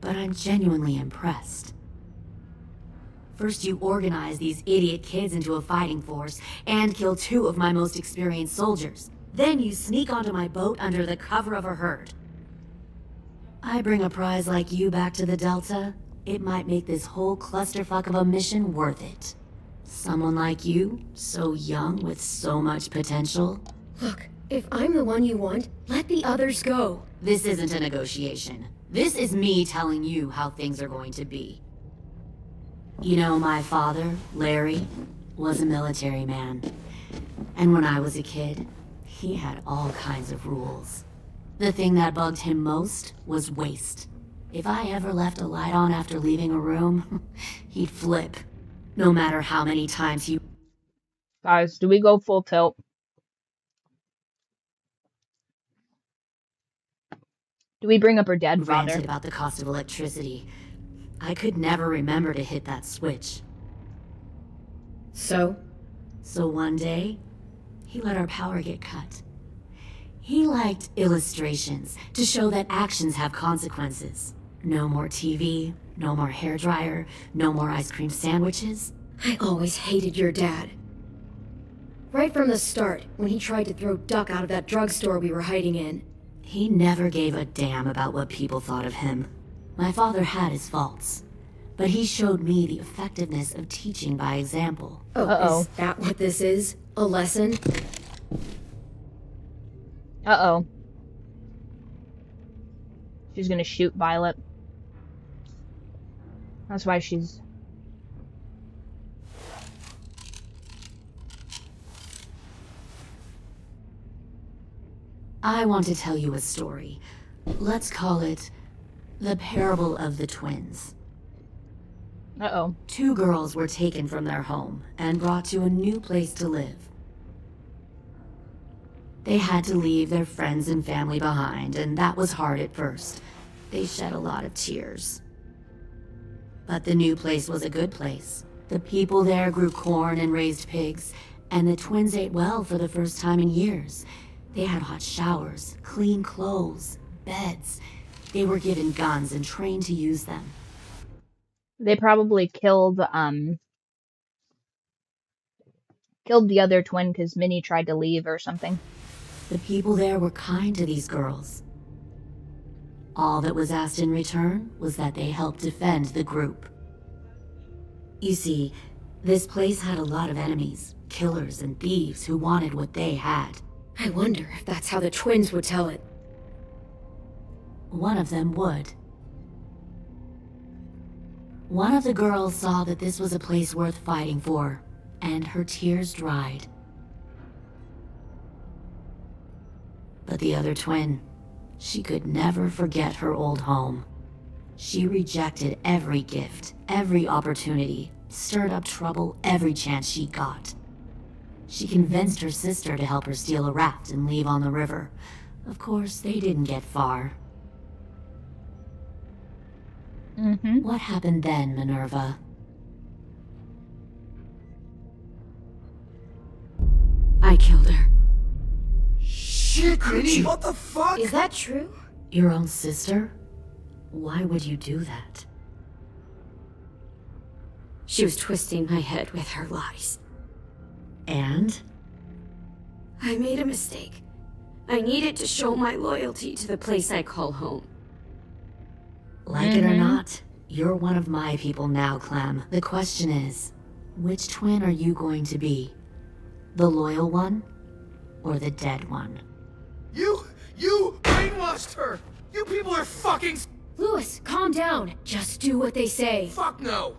S6: But I'm genuinely impressed. First you organize these idiot kids into a fighting force and kill 2 of my most experienced soldiers. Then you sneak onto my boat under the cover of a herd. I bring a prize like you back to the Delta, it might make this whole clusterfuck of a mission worth it. Someone like you, so young with so much potential.
S13: Look, if I'm the one you want, let the others go.
S6: This isn't a negotiation. This is me telling you how things are going to be. You know, my father, Larry, was a military man. And when I was a kid, he had all kinds of rules. The thing that bugged him most was waste. If I ever left a light on after leaving a room, he'd flip. No matter how many times he...
S1: Guys, do we go full tilt? Do we bring up her dead father?
S6: Ranted about the cost of electricity. I could never remember to hit that switch.
S13: So?
S6: So one day, he let our power get cut. He liked illustrations to show that actions have consequences. No more TV, no more hairdryer, no more ice cream sandwiches.
S13: I always hated your dad. Right from the start, when he tried to throw Duck out of that drugstore we were hiding in.
S6: He never gave a damn about what people thought of him. My father had his faults, but he showed me the effectiveness of teaching by example.
S13: Oh, is that what this is? A lesson?
S1: Uh-oh. She's gonna shoot Violet. That's why she's...
S6: I want to tell you a story. Let's call it the Parable of the Twins.
S1: Uh-oh.
S6: 2 girls were taken from their home and brought to a new place to live. They had to leave their friends and family behind, and that was hard at first. They shed a lot of tears. But the new place was a good place. The people there grew corn and raised pigs, and the twins ate well for the first time in years. They had hot showers, clean clothes, beds. They were given guns and trained to use them.
S1: They probably killed the other twin because Minnie tried to leave or something.
S6: The people there were kind to these girls. All that was asked in return was that they help defend the group. You see, this place had a lot of enemies, killers and thieves who wanted what they had.
S13: I wonder if that's how the twins would tell it.
S6: One of them would. One of the girls saw that this was a place worth fighting for, and her tears dried. But the other twin, she could never forget her old home. She rejected every gift, every opportunity, stirred up trouble every chance she got. She convinced her sister to help her steal a raft and leave on the river. Of course, they didn't get far. What happened then, Minerva? I killed her.
S3: Shit, Minnie, what the fuck?
S13: Is that true?
S6: Your own sister? Why would you do that?
S13: She was twisting my head with her lies.
S6: And?
S13: I made a mistake. I needed to show my loyalty to the place I call home.
S6: Like it or not, you're one of my people now, Clem. The question is, which twin are you going to be? The loyal one, or the dead one.
S4: You brainwashed her! You people are fucking...
S13: Lewis, calm down. Just do what they say.
S4: Fuck no!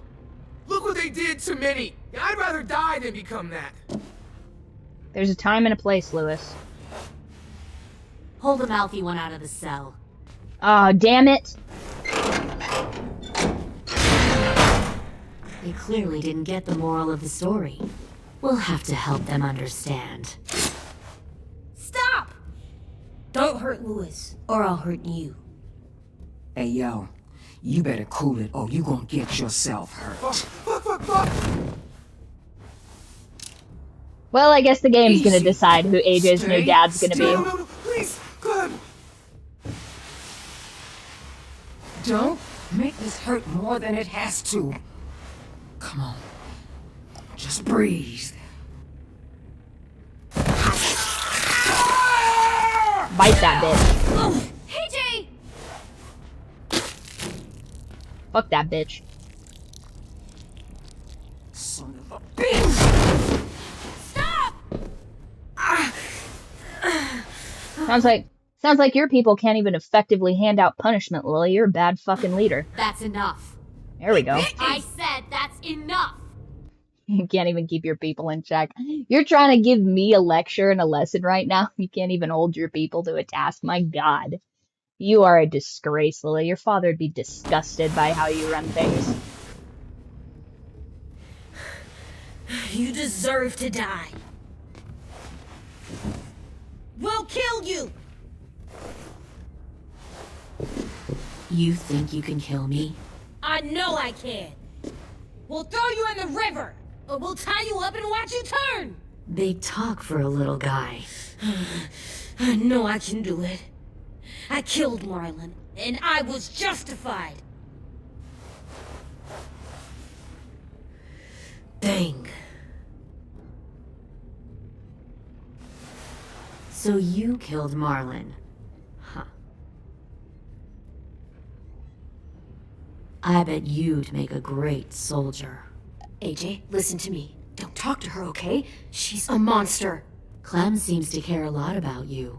S4: Look what they did to Minnie! I'd rather die than become that!
S1: There's a time and a place, Lewis.
S6: Pull the mouthy one out of the cell.
S1: Oh, damn it!
S6: They clearly didn't get the moral of the story. We'll have to help them understand.
S5: Stop! Don't hurt Lewis, or I'll hurt you.
S3: Hey, yo. You better cool it, or you gonna get yourself hurt.
S4: Fuck!
S1: Well, I guess the game's gonna decide who AJ's new dad's gonna be.
S4: No, please, God!
S3: Don't make this hurt more than it has to. Come on. Just breathe.
S1: Bite that bitch.
S13: Oh, AJ!
S1: Fuck that bitch.
S3: Son of a bitch!
S13: Stop!
S1: Sounds like your people can't even effectively hand out punishment, Lilly. You're a bad fucking leader.
S6: That's enough.
S1: There we go.
S6: I said that's enough.
S1: You can't even keep your people in check. You're trying to give me a lecture and a lesson right now. You can't even hold your people to a task. My God. You are a disgrace, Lilly. Your father would be disgusted by how you run things.
S5: You deserve to die. We'll kill you!
S6: You think you can kill me?
S5: I know I can. We'll throw you in the river, or we'll tie you up and watch you turn.
S6: Big talk for a little guy.
S5: I know I can do it. I killed Marlon, and I was justified.
S6: Dang. So you killed Marlon. Huh. I bet you'd make a great soldier.
S13: AJ, listen to me. Don't talk to her, okay? She's a monster.
S6: Clem seems to care a lot about you.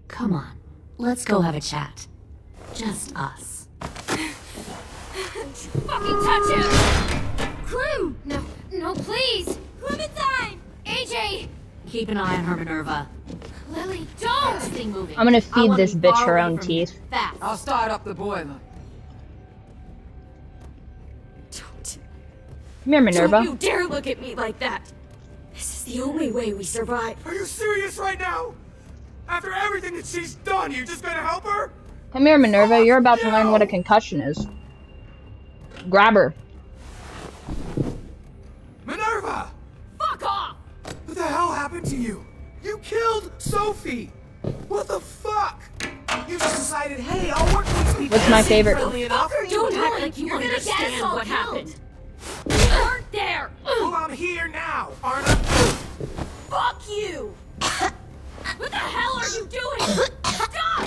S6: Come on, let's go have a chat. Just us.
S13: Fucking touch him! Clem! No, please! Clementine! AJ!
S6: Keep an eye on her, Minerva.
S13: Lily, don't!
S6: Thing moving.
S1: I'm gonna feed this bitch her own teeth.
S6: Fast.
S3: I'll start up the boiler.
S13: Don't.
S1: Come here, Minerva.
S13: Don't you dare look at me like that! This is the only way we survive.
S4: Are you serious right now? After everything that she's done, you're just gonna help her?
S1: Come here, Minerva. You're about to learn what a concussion is. Grab her.
S4: Minerva!
S13: Fuck off!
S4: What the hell happened to you? You killed Sophie! What the fuck? You just decided, hey, I'll work with these people.
S1: What's my favorite?
S13: Don't act like you understand what happened. You weren't there!
S4: Well, I'm here now, aren't I?
S13: Fuck you! What the hell are you doing? Stop!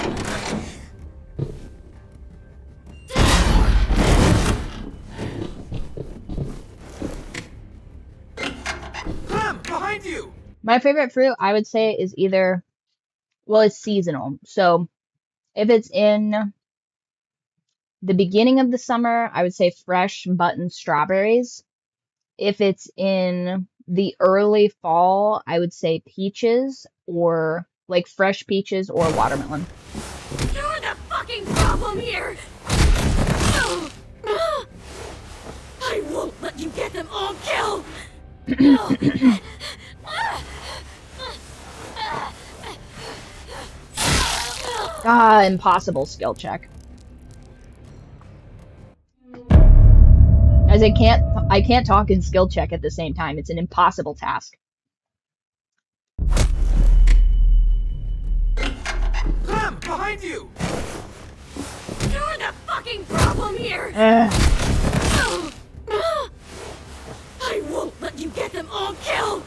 S4: Clem, behind you!
S1: My favorite fruit, I would say, is either, well, it's seasonal. So if it's in the beginning of the summer, I would say fresh button strawberries. If it's in the early fall, I would say peaches, or like fresh peaches or watermelon.
S13: You're the fucking problem here! I won't let you get them all killed!
S1: Ah, impossible skill check. As I can't talk and skill check at the same time. It's an impossible task.
S4: Clem, behind you!
S13: You're the fucking problem here! I won't let you get them all killed!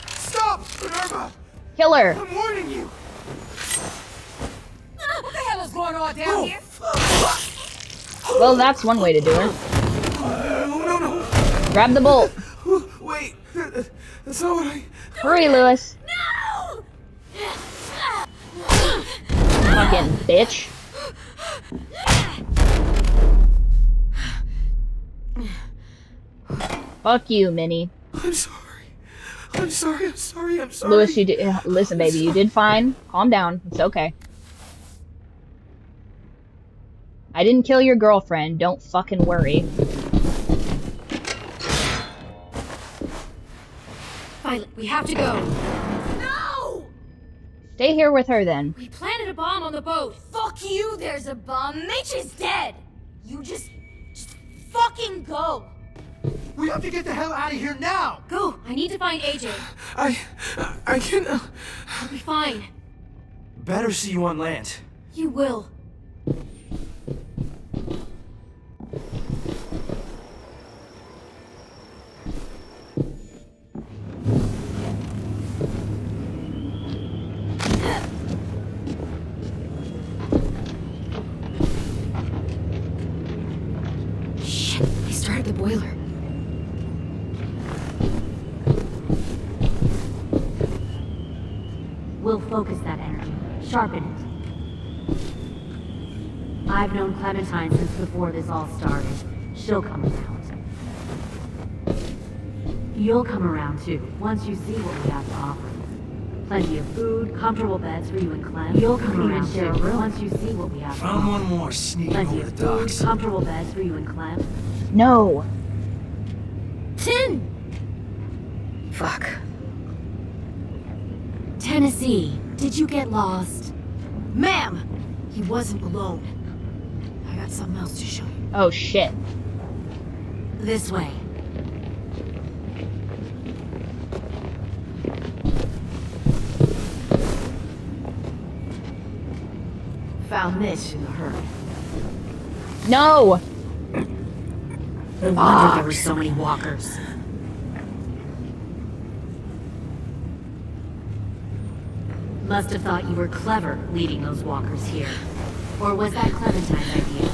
S4: Stop, Minerva!
S1: Kill her!
S4: I'm warning you!
S3: What the hell is going on down here?
S4: Fuck!
S1: Well, that's one way to do it.
S7: No.
S1: Grab the bolt.
S7: Wait. That's not what I...
S1: Hurry, Lewis.
S13: No!
S1: Fucking bitch. Fuck you, Minnie.
S7: I'm sorry.
S1: Lewis, you did. Listen, baby, you did fine. Calm down. It's okay. I didn't kill your girlfriend. Don't fucking worry.
S6: Violet, we have to go.
S13: No!
S1: Stay here with her then.
S6: We planted a bomb on the boat.
S13: Fuck you, there's a bomb. Mitch is dead. You just fucking go.
S14: We have to get the hell out of here now!
S6: Go! I need to find AJ.
S7: I can't...
S6: I'll be fine.
S14: Better see you on land.
S6: You will. Shit, they started the boiler.
S15: We'll focus that energy, sharpen it. I've known Clementine since before this all started. She'll come around. You'll come around too, once you see what we have to offer. Plenty of food, comfortable beds for you and Clem. You'll come around too, once you see what we have to offer.
S9: Found one more sneaking
S15: Plenty
S9: over
S15: of
S9: the docks.
S15: food, comfortable beds for you and Clem.
S1: No.
S13: Tin!
S6: Fuck. Tennessee, did you get lost?
S13: Ma'am! He wasn't alone.
S6: I got something else to show you.
S1: Oh shit.
S6: This way.
S13: Found this in a hurry.
S1: No.
S6: No wonder there were so many walkers. Must have thought you were clever leading those walkers here. Or was that Clementine's idea?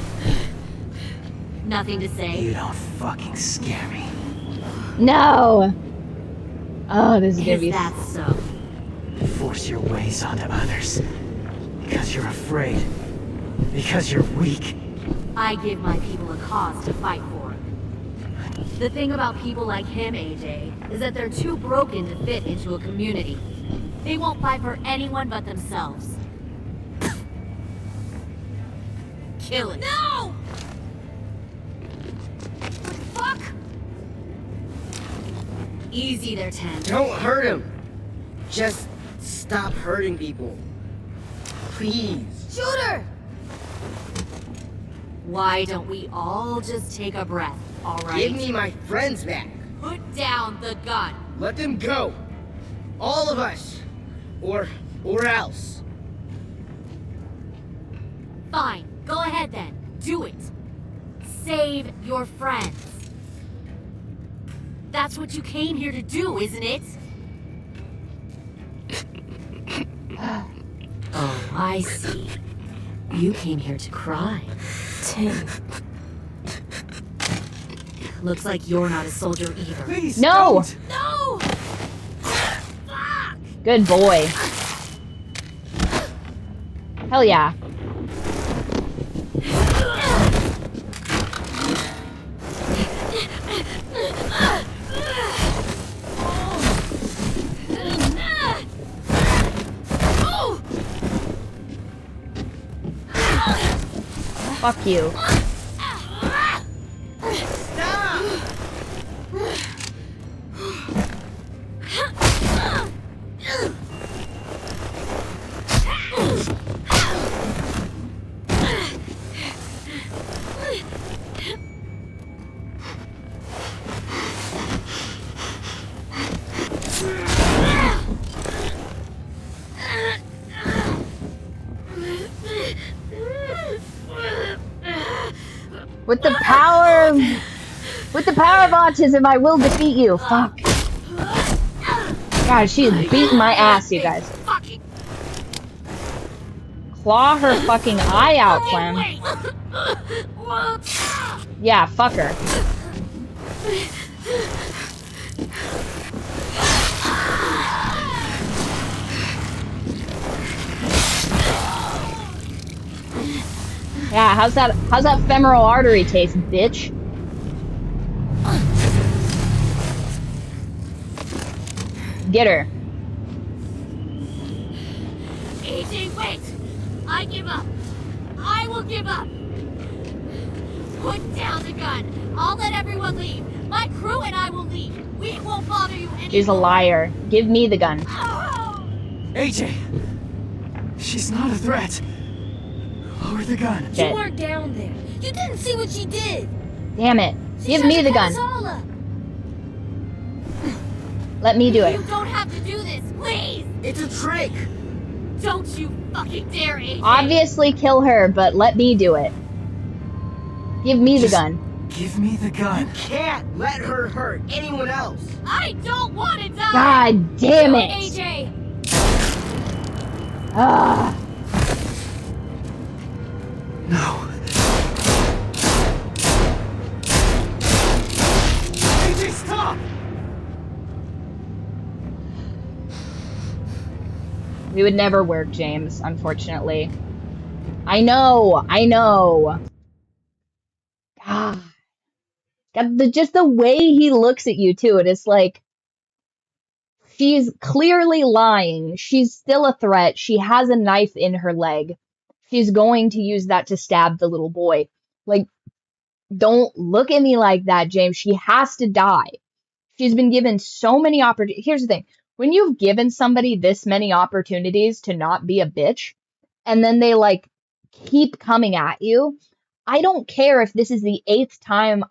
S6: Nothing to say?
S9: You don't fucking scare me.
S1: No. Oh, this is gonna be.
S6: Is that so?
S9: You force your ways onto others. Because you're afraid. Because you're weak.
S6: I give my people a cause to fight for. The thing about people like him, AJ, is that they're too broken to fit into a community. They won't fight for anyone but themselves. Kill it.
S13: No! Fuck!
S6: Easy there, Ten.
S11: Don't hurt him. Just stop hurting people. Please.
S13: Shoot her!
S6: Why don't we all just take a breath, alright?
S11: Give me my friends back.
S6: Put down the gun.
S11: Let them go. All of us. Or else.
S6: Fine, go ahead then. Do it. Save your friends. That's what you came here to do, isn't it? Oh, I see. You came here to cry.
S13: Tin.
S6: Looks like you're not a soldier either.
S14: Please,
S1: No.
S14: don't.
S13: No!
S1: Good boy. Hell yeah. Fuck you. With the power of autism, I will defeat you. Fuck. God, she is beating my ass, you guys. Claw her fucking eye out, Clem. Yeah, fuck her. Yeah, how's that femoral artery taste, bitch? Get her.
S15: AJ, wait! I give up. I will give up. Put down the gun. I'll let everyone leave. My crew and I will leave. We won't bother you anymore.
S1: She's a liar. Give me the gun.
S14: AJ! She's not a threat. Lower the gun.
S5: You weren't down there. You didn't see what she did.
S1: Damn it. Give me the gun. Let me do it.
S15: You don't have to do this, please!
S11: It's a trick!
S15: Don't you fucking dare, AJ!
S1: Obviously kill her, but let me do it. Give me the gun.
S14: Give me the gun.
S11: You can't let her hurt anyone else.
S15: I don't want to die!
S1: God damn it!
S15: AJ!
S1: Ah.
S14: No. AJ, stop!
S1: We would never work, James, unfortunately. I know. God. Just the way he looks at you, too. It is like, she's clearly lying. She's still a threat. She has a knife in her leg. She's going to use that to stab the little boy. Like, don't look at me like that, James. She has to die. She's been given so many opportunities. Here's the thing. When you've given somebody this many opportunities to not be a bitch, and then they, like, keep coming at you, I don't care if this is the 8th time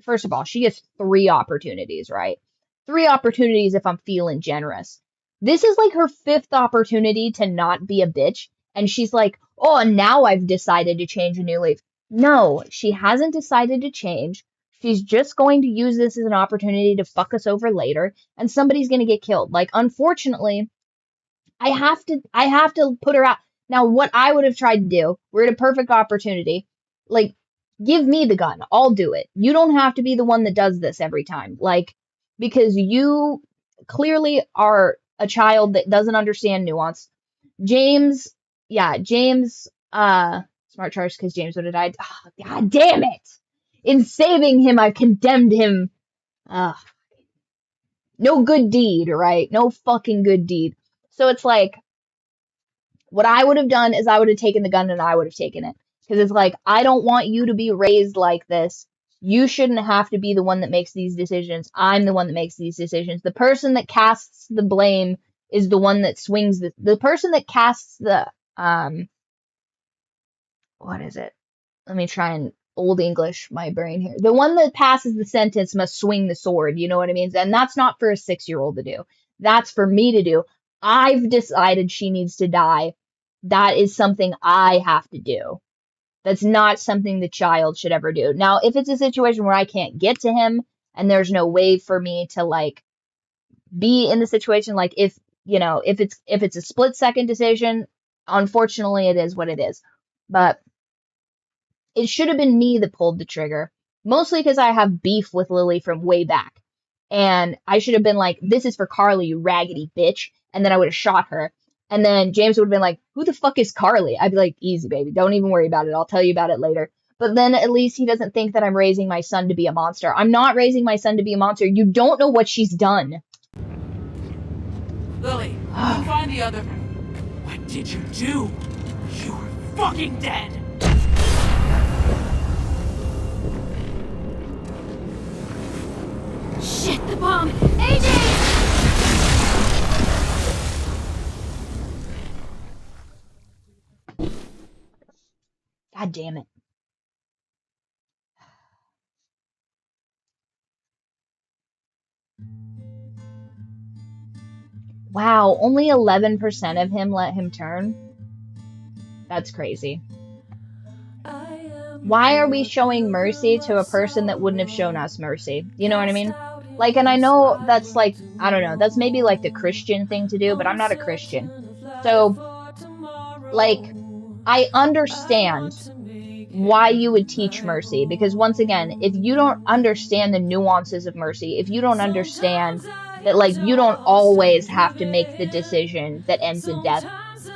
S1: first of all, she gets 3 opportunities, right? 3 opportunities if I'm feeling generous. This is, like, her 5th opportunity to not be a bitch, and she's like, oh, now I've decided to change a new leaf. No, she hasn't decided to change. She's just going to use this as an opportunity to fuck us over later, and somebody's going to get killed. Like, unfortunately, I have to put her out. Now, what I would have tried to do, we're at a perfect opportunity. Like, give me the gun. I'll do it. You don't have to be the one that does this every time. Like, because you clearly are a child that doesn't understand nuance. James, smart choice because James would have died. Oh, God damn it. In saving him, I've condemned him. No good deed, right? No fucking good deed. So it's like, what I would have done is I would have taken the gun and I would have taken it. Because it's like, I don't want you to be raised like this. You shouldn't have to be the one that makes these decisions. I'm the one that makes these decisions. The person that casts the blame is the one that swings the person that casts the, what is it? Let me try and old English my brain here. The one that passes the sentence must swing the sword, you know what I mean? And that's not for a 6-year-old to do. That's for me to do. I've decided she needs to die. That is something I have to do. That's not something the child should ever do. Now, if it's a situation where I can't get to him and there's no way for me to, like, be in the situation, like, if it's a split-second decision, unfortunately it is what it is. But it should have been me that pulled the trigger. Mostly because I have beef with Lilly from way back. And I should have been like, this is for Carly, you raggedy bitch. And then I would have shot her. And then James would have been like, who the fuck is Carly? I'd be like, easy, baby. Don't even worry about it. I'll tell you about it later. But then at least he doesn't think that I'm raising my son to be a monster. I'm not raising my son to be a monster. You don't know what she's done.
S3: Lilly, you find the other... What did you do? You were fucking dead!
S15: Shit, the bomb! AJ!
S1: God damn it. Wow, only 11% of him let him turn? That's crazy. Why are we showing mercy to a person that wouldn't have shown us mercy? You know what I mean? Like, and I know that's like, I don't know, that's maybe like the Christian thing to do, but I'm not a Christian. So, like, I understand why you would teach mercy, because once again, if you don't understand the nuances of mercy, if you don't understand that, like, you don't always have to make the decision that ends in death,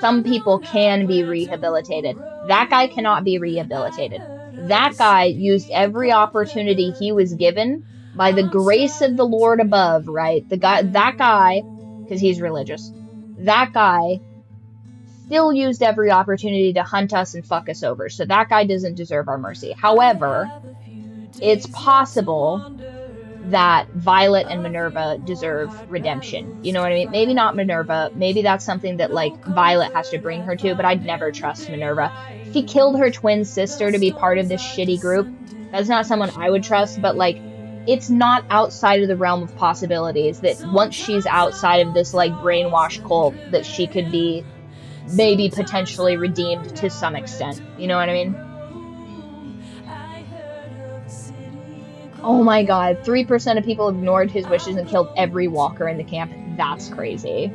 S1: some people can be rehabilitated. That guy cannot be rehabilitated. That guy used every opportunity he was given by the grace of the Lord above, right? That guy, because he's religious, that guy still used every opportunity to hunt us and fuck us over. So that guy doesn't deserve our mercy. However, it's possible that Violet and Minerva deserve redemption. You know what I mean? Maybe not Minerva. Maybe that's something that, like, Violet has to bring her to, but I'd never trust Minerva. She killed her twin sister to be part of this shitty group. That's not someone I would trust, but, like, it's not outside of the realm of possibilities that once she's outside of this, like, brainwash cult, that she could be maybe potentially redeemed to some extent. You know what I mean? Oh my god, 3% of people ignored his wishes and killed every walker in the camp. That's crazy.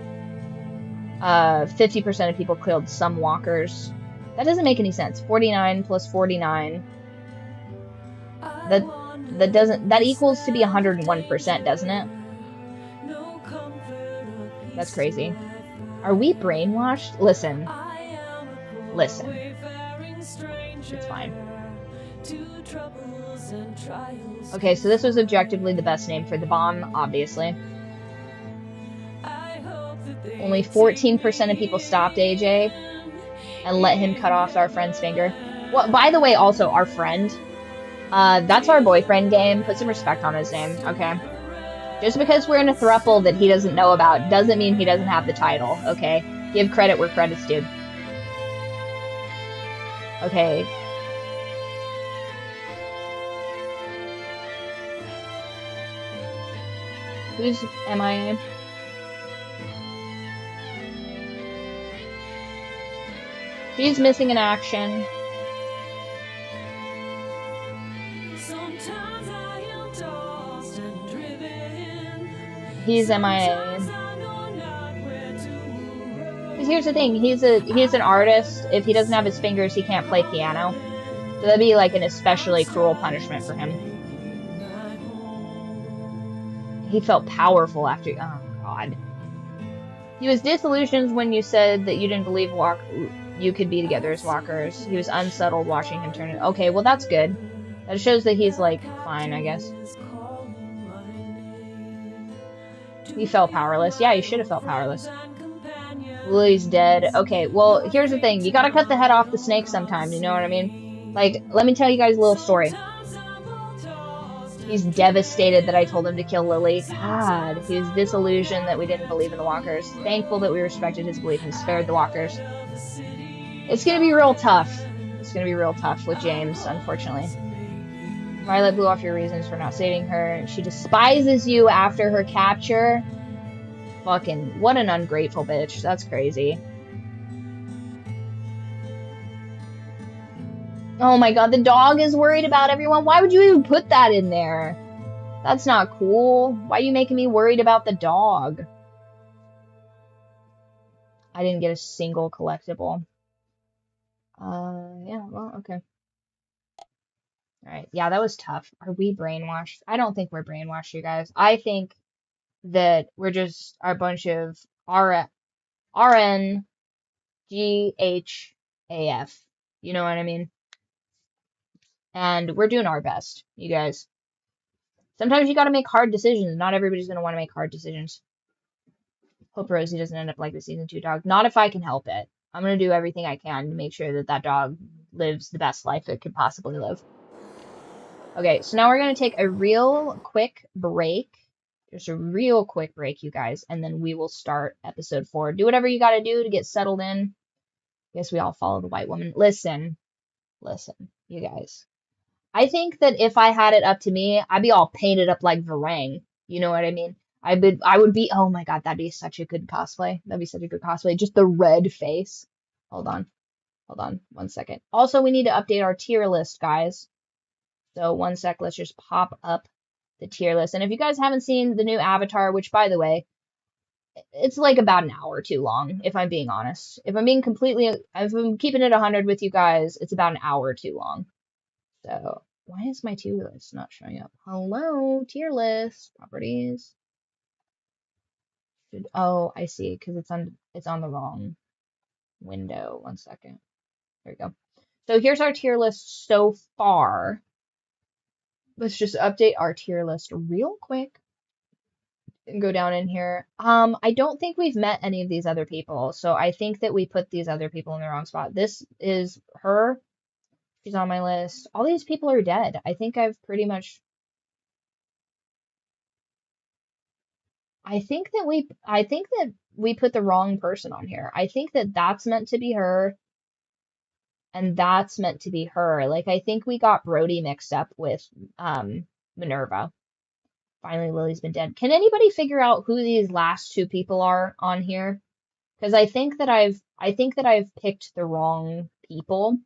S1: 50% of people killed some walkers. That doesn't make any sense. 49 plus 49. That equals to be 101%, doesn't it? That's crazy. Are we brainwashed? Listen. It's fine. Okay, so this was objectively the best name for the bomb, obviously. Only 14% of people stopped AJ and let him cut off our friend's finger. Well, by the way, also, our friend. That's our boyfriend game. Put some respect on his name, okay? Just because we're in a throuple that he doesn't know about doesn't mean he doesn't have the title, okay? Give credit where credit's due. Okay. Who's MIA? She's missing in action. He's MIA. Because here's the thing, he's an artist. If he doesn't have his fingers, he can't play piano. So that'd be like an especially cruel punishment for him. He felt powerful after. Oh god. He was disillusioned when you said that you didn't believe you could be together as walkers. He was unsettled watching him turn it. Okay, well that's good. That shows that he's like fine, I guess. He felt powerless. Yeah, he should have felt powerless. Lilly's dead. Okay, well, here's the thing. You gotta cut the head off the snake sometimes, you know what I mean? Like, let me tell you guys a little story. He's devastated that I told him to kill Lilly. God, he was disillusioned that we didn't believe in the walkers. Thankful that we respected his belief and spared the walkers. It's gonna be real tough. It's gonna be real tough with James, unfortunately. Violet blew off your reasons for not saving her. She despises you after her capture. Fucking, what an ungrateful bitch. That's crazy. Oh my god, the dog is worried about everyone. Why would you even put that in there? That's not cool. Why are you making me worried about the dog? I didn't get a single collectible. Yeah, well, okay. Alright, yeah, that was tough. Are we brainwashed? I don't think we're brainwashed, you guys. I think that we're just a bunch of RNGHAF. You know what I mean? And we're doing our best, you guys. Sometimes you gotta make hard decisions. Not everybody's gonna want to make hard decisions. Hope Rosie doesn't end up like the season 2 dog. Not if I can help it. I'm gonna do everything I can to make sure that that dog lives the best life it could possibly live. Okay, so now we're gonna take a real quick break. Just a real quick break, you guys, and then we will start episode 4. Do whatever you gotta do to get settled in. I guess we all follow the white woman. Listen, you guys. I think that if I had it up to me, I'd be all painted up like Varang. You know what I mean? I would be, oh my god, that'd be such a good cosplay. That'd be such a good cosplay. Just the red face. Hold on, 1 second. Also, we need to update our tier list, guys. So 1 sec, let's just pop up the tier list. And if you guys haven't seen the new avatar, which by the way, it's like about an hour too long, if I'm being honest. If I'm keeping it 100 with you guys, it's about an hour too long. So, why is my tier list not showing up? Hello, tier list, properties. Oh, I see, because it's on the wrong window. 1 second. There we go. So here's our tier list so far. Let's just update our tier list real quick and go down in here. I don't think we've met any of these other people, so I think that we put these other people in the wrong spot. This is her. She's on my list. All these people are dead. I think that we put the wrong person on here. I think that that's meant to be her, and that's meant to be her. Like, I think we got Brody mixed up with Minerva. Finally, Lily's been dead. Can anybody figure out who these last two people are on here? Because I think that I've picked the wrong people.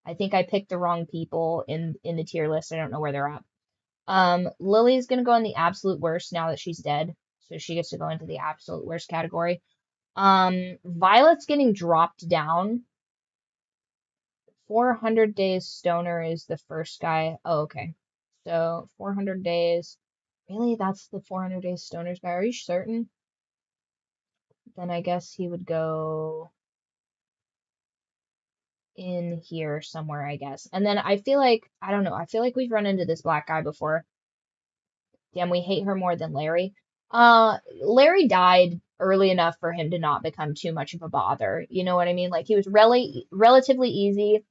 S1: I think I picked the wrong people in the tier list. I don't know where they're at. Lily's gonna go in the absolute worst now that she's dead, so she gets to go into the absolute worst category. Violet's getting dropped down. 400 Days Stoner is the first guy. Oh, okay. So 400 Days. Really? That's the 400 Days Stoner's guy? Are you certain? Then I guess he would go in here somewhere, I guess. And then I feel like, I don't know, I feel like we've run into this black guy before. Damn, we hate her more than Larry. Larry died early enough for him to not become too much of a bother. You know what I mean? Like, he was relatively easy.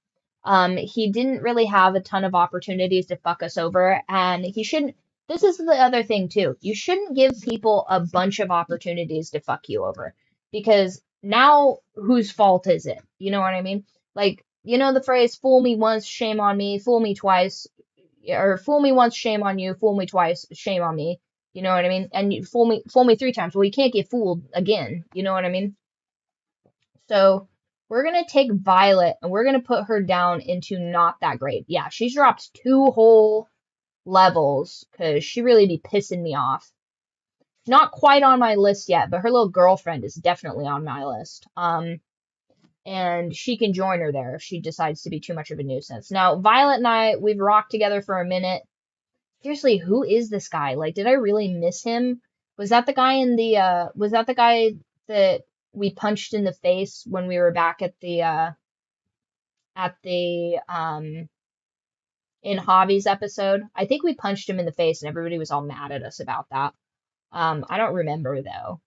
S1: He didn't really have a ton of opportunities to fuck us over, and he shouldn't. This is the other thing too. You shouldn't give people a bunch of opportunities to fuck you over, because now whose fault is it? You know what I mean? Like, you know the phrase, fool me once, shame on me, fool me twice, or fool me once, shame on you, fool me twice, shame on me. You know what I mean? And you fool me 3 times. Well, you can't get fooled again. You know what I mean? So we're going to take Violet and we're going to put her down into not that great. Yeah, she's dropped 2 whole levels because she really be pissing me off. Not quite on my list yet, but her little girlfriend is definitely on my list. And she can join her there if she decides to be too much of a nuisance. Now, Violet and I, we've rocked together for a minute. Seriously, who is this guy? Like, did I really miss him? Was that the guy that we punched in the face when we were back at the in Hobbies episode? I think we punched him in the face and everybody was all mad at us about that. I don't remember though.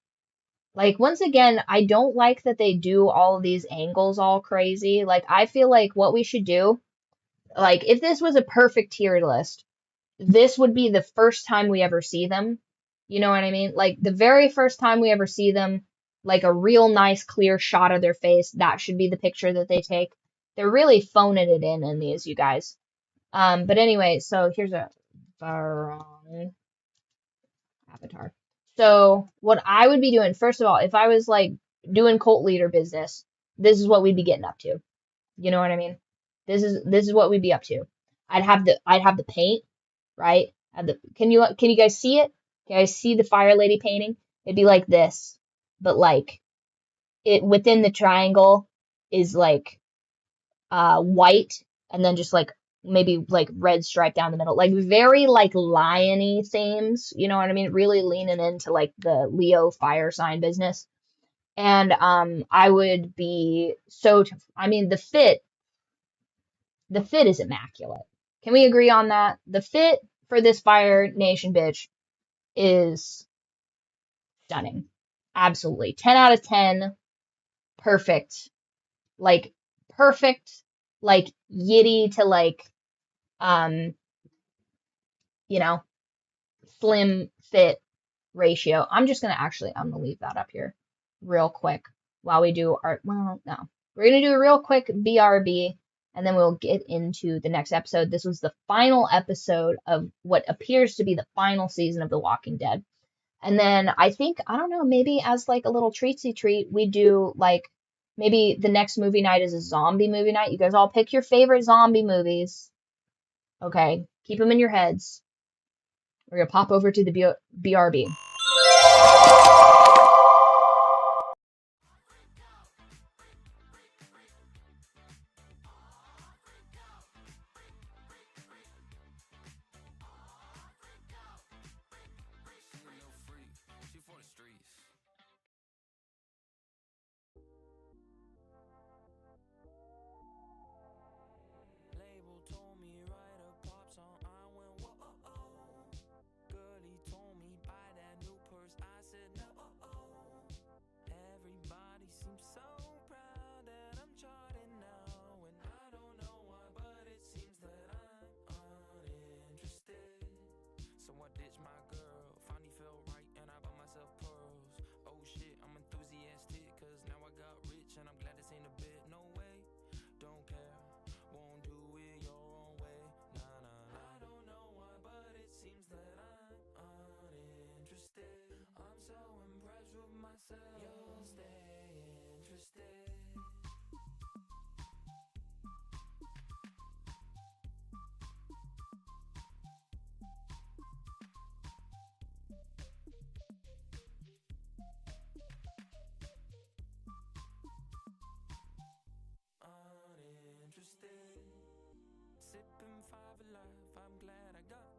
S1: Like, once again, I don't like that they do all of these angles all crazy. Like, I feel like what we should do, like, if this was a perfect tier list, this would be the first time we ever see them. You know what I mean? Like, the very first time we ever see them, like a real nice clear shot of their face, that should be the picture that they take. They're really phoning it in these, you guys. But anyway, so here's a wrong avatar. So what I would be doing, first of all, if I was like doing cult leader business, this is what we'd be getting up to. You know what I mean? This is what we'd be up to. I'd have the paint, right? Can you guys see it? Can you guys see the Fire Lady painting? It'd be like this, but like it within the triangle is like white, and then just like maybe like red stripe down the middle, like very like lion-y themes, you know what I mean? Really leaning into like the Leo fire sign business. And I would be I mean, the fit is immaculate. Can we agree on that? The fit for this Fire Nation bitch is stunning. Absolutely. 10 out of 10. Perfect. Like, yitty to like, you know, slim fit ratio. I'm gonna leave that up here real quick while we do our, well, no. We're gonna do a real quick BRB, and then we'll get into the next episode. This was the final episode of what appears to be the final season of The Walking Dead. And then I think, I don't know, maybe as like a little treatsy treat, we do like, maybe the next movie night is a zombie movie night. You guys all pick your favorite zombie movies. Okay, keep them in your heads. We're gonna pop over to the BRB.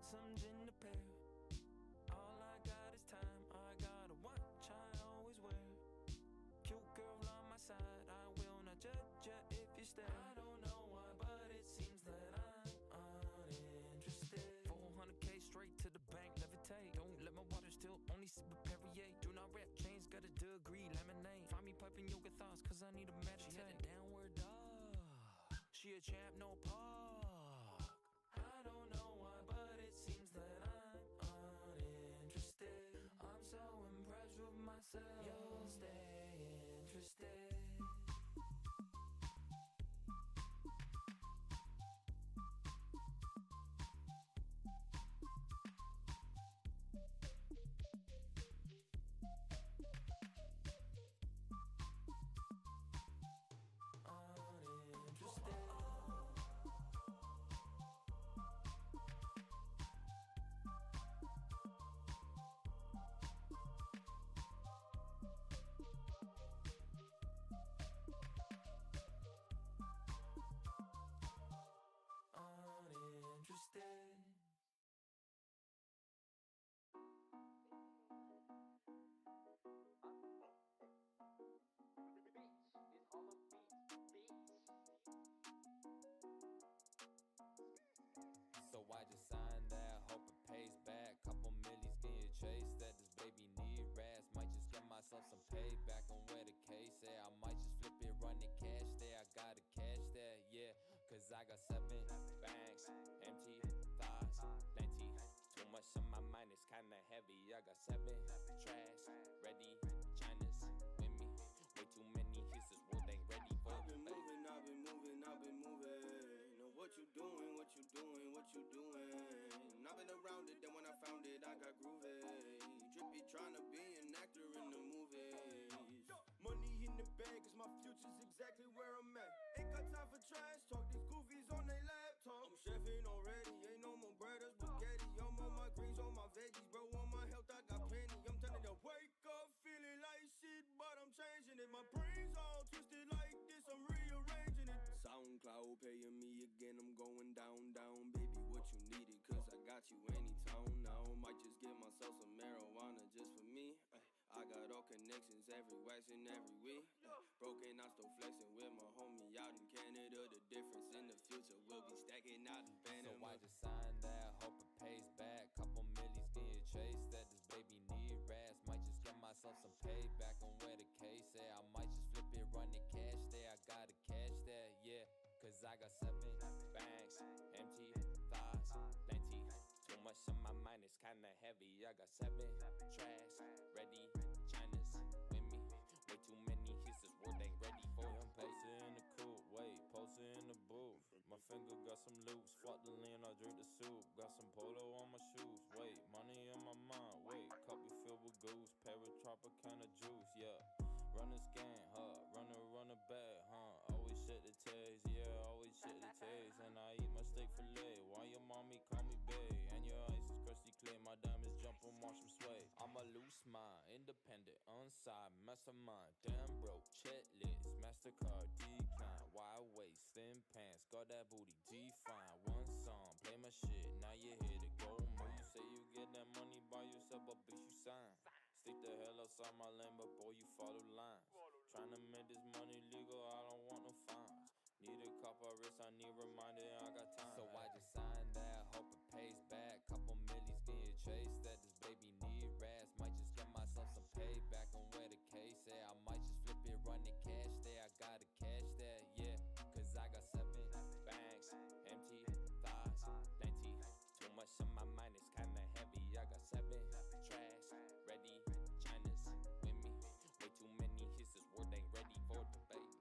S16: some ginger pear. All I got is time, I got a watch I always wear. Cute girl on my side, I will not judge ya if you stare. I don't know why, but it seems that I'm uninterested. 400k straight to the bank, levitate. Don't let my water still, only sip a Perrier. Do not rap chains, got a degree, lemonade. Find me piping yoga thoughts, cause I need a meditate. She had a downward dog, she a champ, no park. I don't know why, but it seems that I'm uninterested. I'm so impressed with myself, you'll stay interested. So I just signed that, hope it pays back. Couple millies getting chased, that this baby need rats. Might just get myself some payback on where the case at. I might just flip it, run the cash there. I gotta cash that, yeah. Cause I got 7 banks, empty thoughts, plenty. Too much on my mind, it's kinda heavy. I got 7 tracks, ready, China's with me. Way too many hits, this world ain't ready for
S17: I've been
S16: me.
S17: moving, I've been moving, I've been moving. Know what you doing, what you doing, what you doing. I've been around it, then when I found it, I got groovy. Drippy trying to be an actor in the movies. Money in the bag, cause my future's exactly where I'm at. Ain't got time for trash talk, these goofies on their laptop. I'm chefing already, ain't no more bread or spaghetti. I'm on my greens, on my veggies, bro, on my health, I got plenty. I'm turning to wake up, feeling like shit, but I'm changing it. My brain's all twisted like this, I'm rearranging it. SoundCloud paying me again, I'm going down, down. Baby, what you needed, cause I got you anytime now. Might just get myself some marijuana just for me. I got all connections every wax and every week. Broken, I still flexing with my homie out in Canada. The difference in the future will be stacking out in Panama.
S16: So I just signed that, hope it pays back. Couple millies getting chased, that this baby need rats. Might just get myself some payback on where the case at. I might just flip it, run the cash there. I gotta cash that, yeah. Cause I got 7 banks, empty thoughts, plenty. Too much on my mind, it's kinda heavy. I got 7 tracks, ready, China's with me. Way too many hits, this world ain't ready for me. I'm posted in the coupe, wait, posted in the booth. My finger got some loops, fuck the lean, I drink the soup. Got some polo on my shoes, wait, money in my mind, wait. Cup be filled with goose, Tropicana juice, yeah. Run a scan, run a bag, always shit the taste, yeah, always shit the taste. And I eat my steak filet, why your mommy call me bae? And your ice is crusty clay, my diamonds jump and watch them sway. I'm a loose mind, independent, unside, mastermind. Damn broke, checklist, MasterCard, decline. Wide waist, thin pants, got that booty, define. One song, play my shit, now you here to go more. You say you get that money by yourself, but bitch you sign. Stick the hell outside my lane, but boy you follow lines. Tryna make this money legal, I don't want no fines. Need a couple wrists, I need reminder, I got time. So I just signed that, hope it pays back. Couple millies getting chased, that this baby need rats. Might just get myself some payback on where the case at. I might just flip it, run the cash there. I gotta cash that, yeah. Cause I got 7 banks, empty thoughts, plenty. Too much on my mind, it's kinda heavy. I got 7 tracks, ready, China's with me. Way too many hits, this world ain't ready for debate.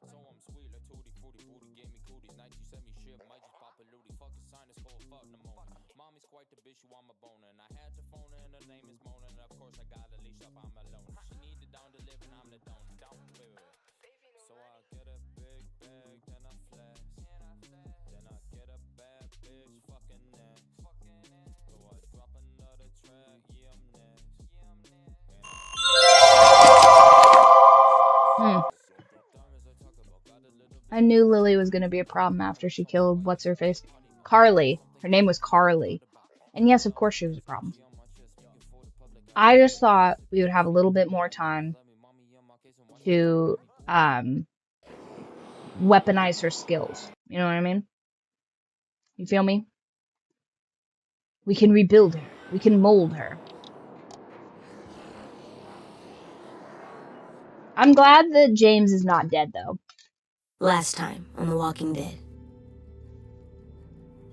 S16: So I'm sweet like Tutti Frutti, booty gave me cooties. Night you sent me shit, might just pop a lootie. Fuck a sign, it's called fuck pneumonia. Mommy's quite the bitch, you want my boner. And I had to phone her and her name is Mona. And of course I got a leash up, I'm alone. She needed down to live and I'm the donor. Wait. So I get a big bag, then I flex. Then I get a bad bitch, fucking next. So I drop another track, yeah I'm next.
S1: I knew Lilly was going to be a problem after she killed what's-her-face. Carly. Her name was Carly. And yes, of course she was a problem. I just thought we would have a little bit more time to weaponize her skills. You know what I mean? You feel me? We can rebuild her. We can mold her. I'm glad that James is not dead, though.
S5: Last time on The Walking Dead.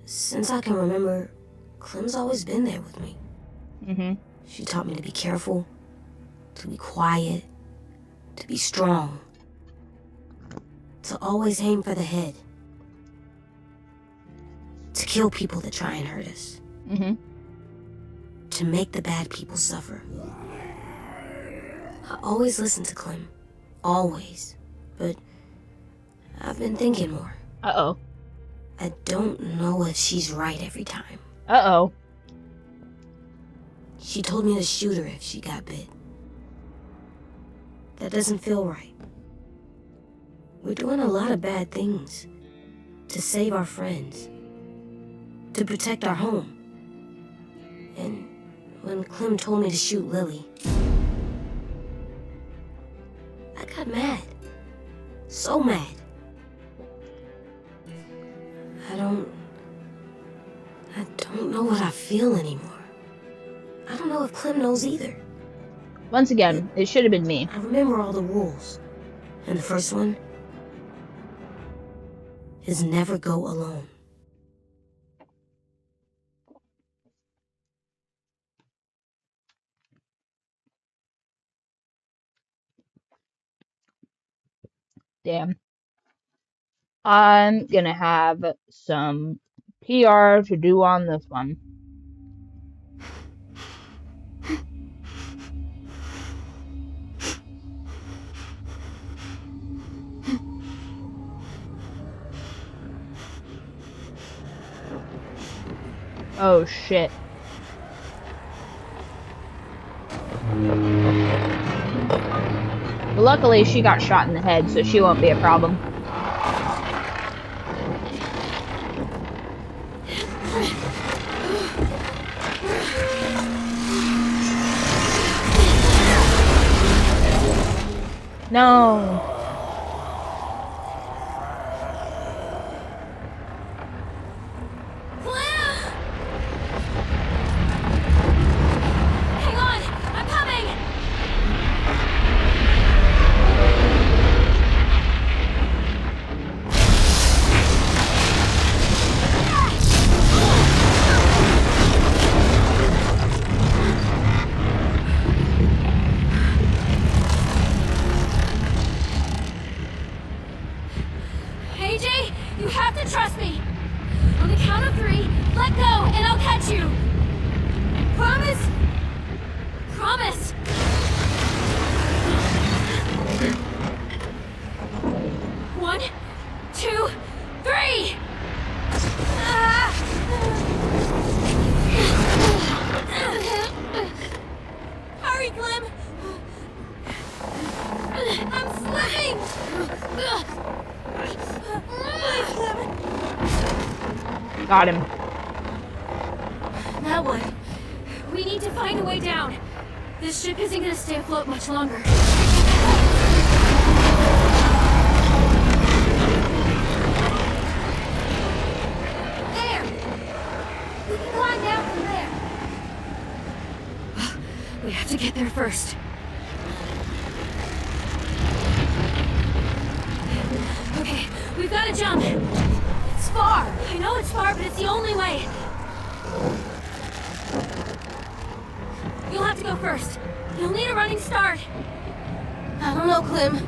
S5: Since I can remember, Clem's always been there with me.
S1: Mm-hmm.
S5: She taught me to be careful, to be quiet, to be strong, to always aim for the head, to kill people that try and hurt us, to make the bad people suffer. I always listen to Clem, always, but I've been thinking more.
S1: Uh-oh.
S5: I don't know if she's right every time.
S1: Uh-oh.
S5: She told me to shoot her if she got bit. That doesn't feel right. We're doing a lot of bad things to save our friends, to protect our home. And when Clem told me to shoot Lilly, I got mad. So mad. I don't know what I feel anymore. I don't know if Clem knows either.
S1: Once again, it should have been me.
S5: I remember all the rules. And the first one is never go alone.
S1: Damn. I'm gonna have some PR to do on this one. Oh shit. But luckily she got shot in the head, so she won't be a problem. No.
S15: Hang on! I'm coming! AJ, you have to trust me! On the count of 3, let go and I'll catch you! Promise? Promise! One, 2, 3! Hurry, Clem! I'm slipping! Please, Clem!
S1: Got him.
S15: Now what? We need to find a way down. This ship isn't gonna stay afloat much longer.
S13: They're first. Okay, we've got to jump. It's far. I know it's far, but it's the only way. You'll have to go first. You'll need a running start.
S5: I don't know, Clem.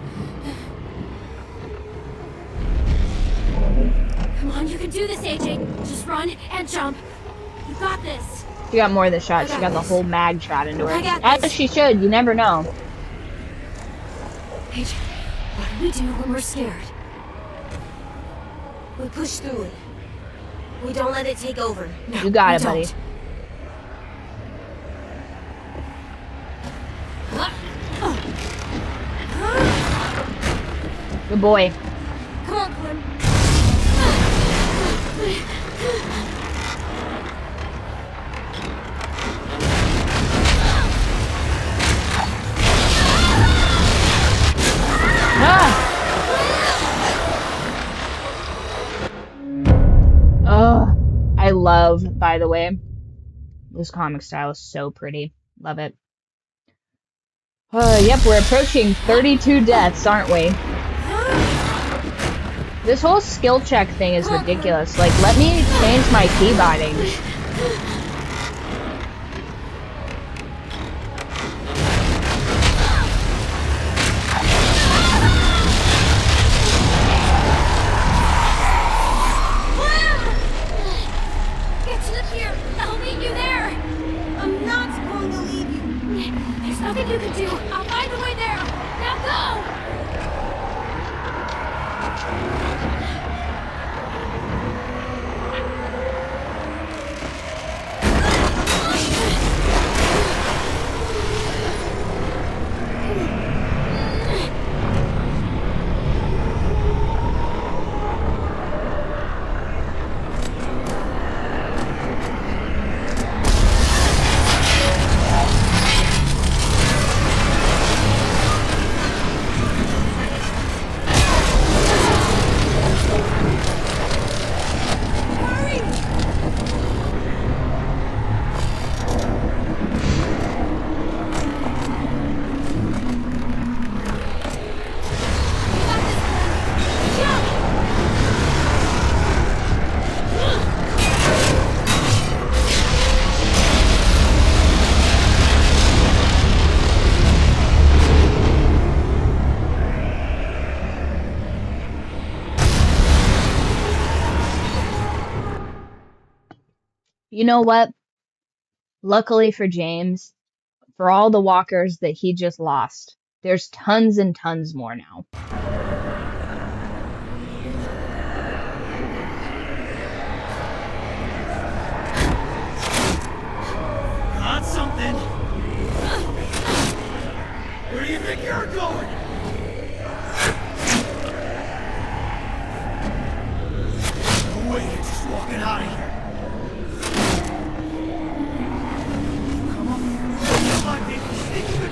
S13: Come on, you can do this, AJ. Just run and jump. You got this.
S1: She got more than a shot. She got the whole mag shot into her.
S13: I got
S1: As
S13: this.
S1: she should. You never know.
S13: AJ, what do we do when we're scared?
S5: We push through it. We don't let it take over.
S1: No, you got it, buddy. Good boy.
S5: Come on, Clem.
S1: I love, by the way, this comic style is so pretty. Love it. Yep, we're approaching 32 deaths, aren't we? This whole skill check thing is ridiculous. Like, let me change my key binding.
S13: Nothing you can do. I'll find a way there. Now go!
S1: You know what? Luckily for James, for all the walkers that he just lost, there's tons and tons more now.
S14: Got something. Where do you think you're going? No way, you're just walking out of here.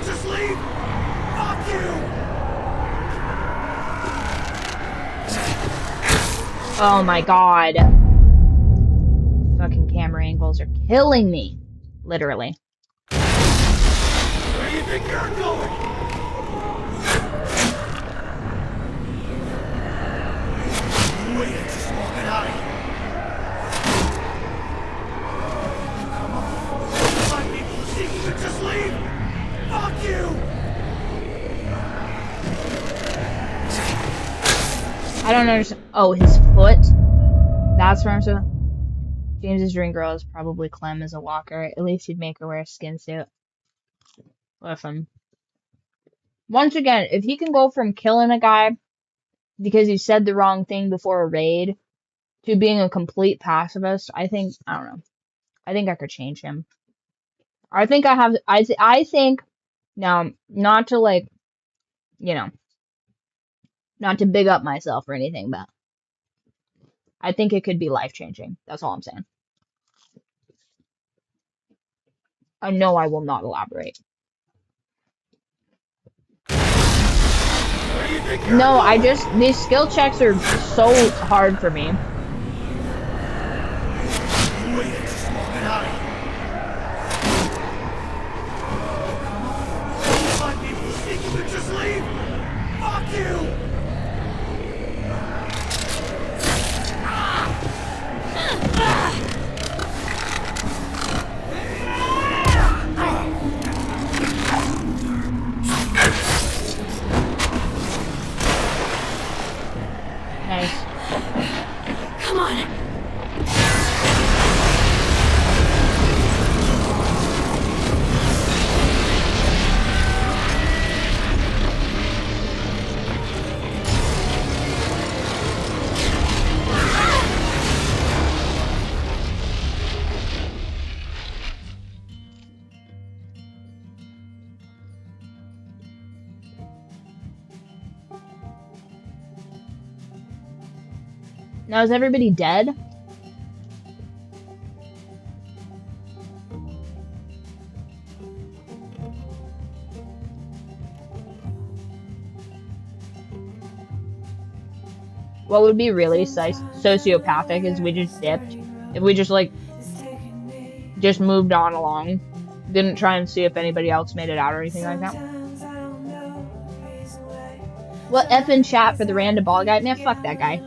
S14: Just leave! Fuck you!
S1: Oh my god. Fucking camera angles are killing me. Literally.
S14: Where do you think you're going? Wait, you're just walking out of here. Come on. My people, you think you could just leave? Fuck you!
S1: I don't understand. Oh, his foot? That's where I'm so... James's dream girl is probably Clem as a walker. At least he'd make her wear a skin suit. Listen. Once again, if he can go from killing a guy because he said the wrong thing before a raid to being a complete pacifist, I think, I don't know. I think I could change him. I think I have, I think, now, not to like, you know, not to big up myself or anything, but I think it could be life-changing. That's all I'm saying. I know I will not elaborate. No, I just, these skill checks are so hard for me.
S14: Just leave! Fuck you!
S1: Nice.
S6: Come on.
S1: Now, is everybody dead? What would be really sociopathic is we just dipped. If we just, like, just moved on along. Didn't try and see if anybody else made it out or anything like that. What effing chat for the random ball guy? Man, fuck that guy.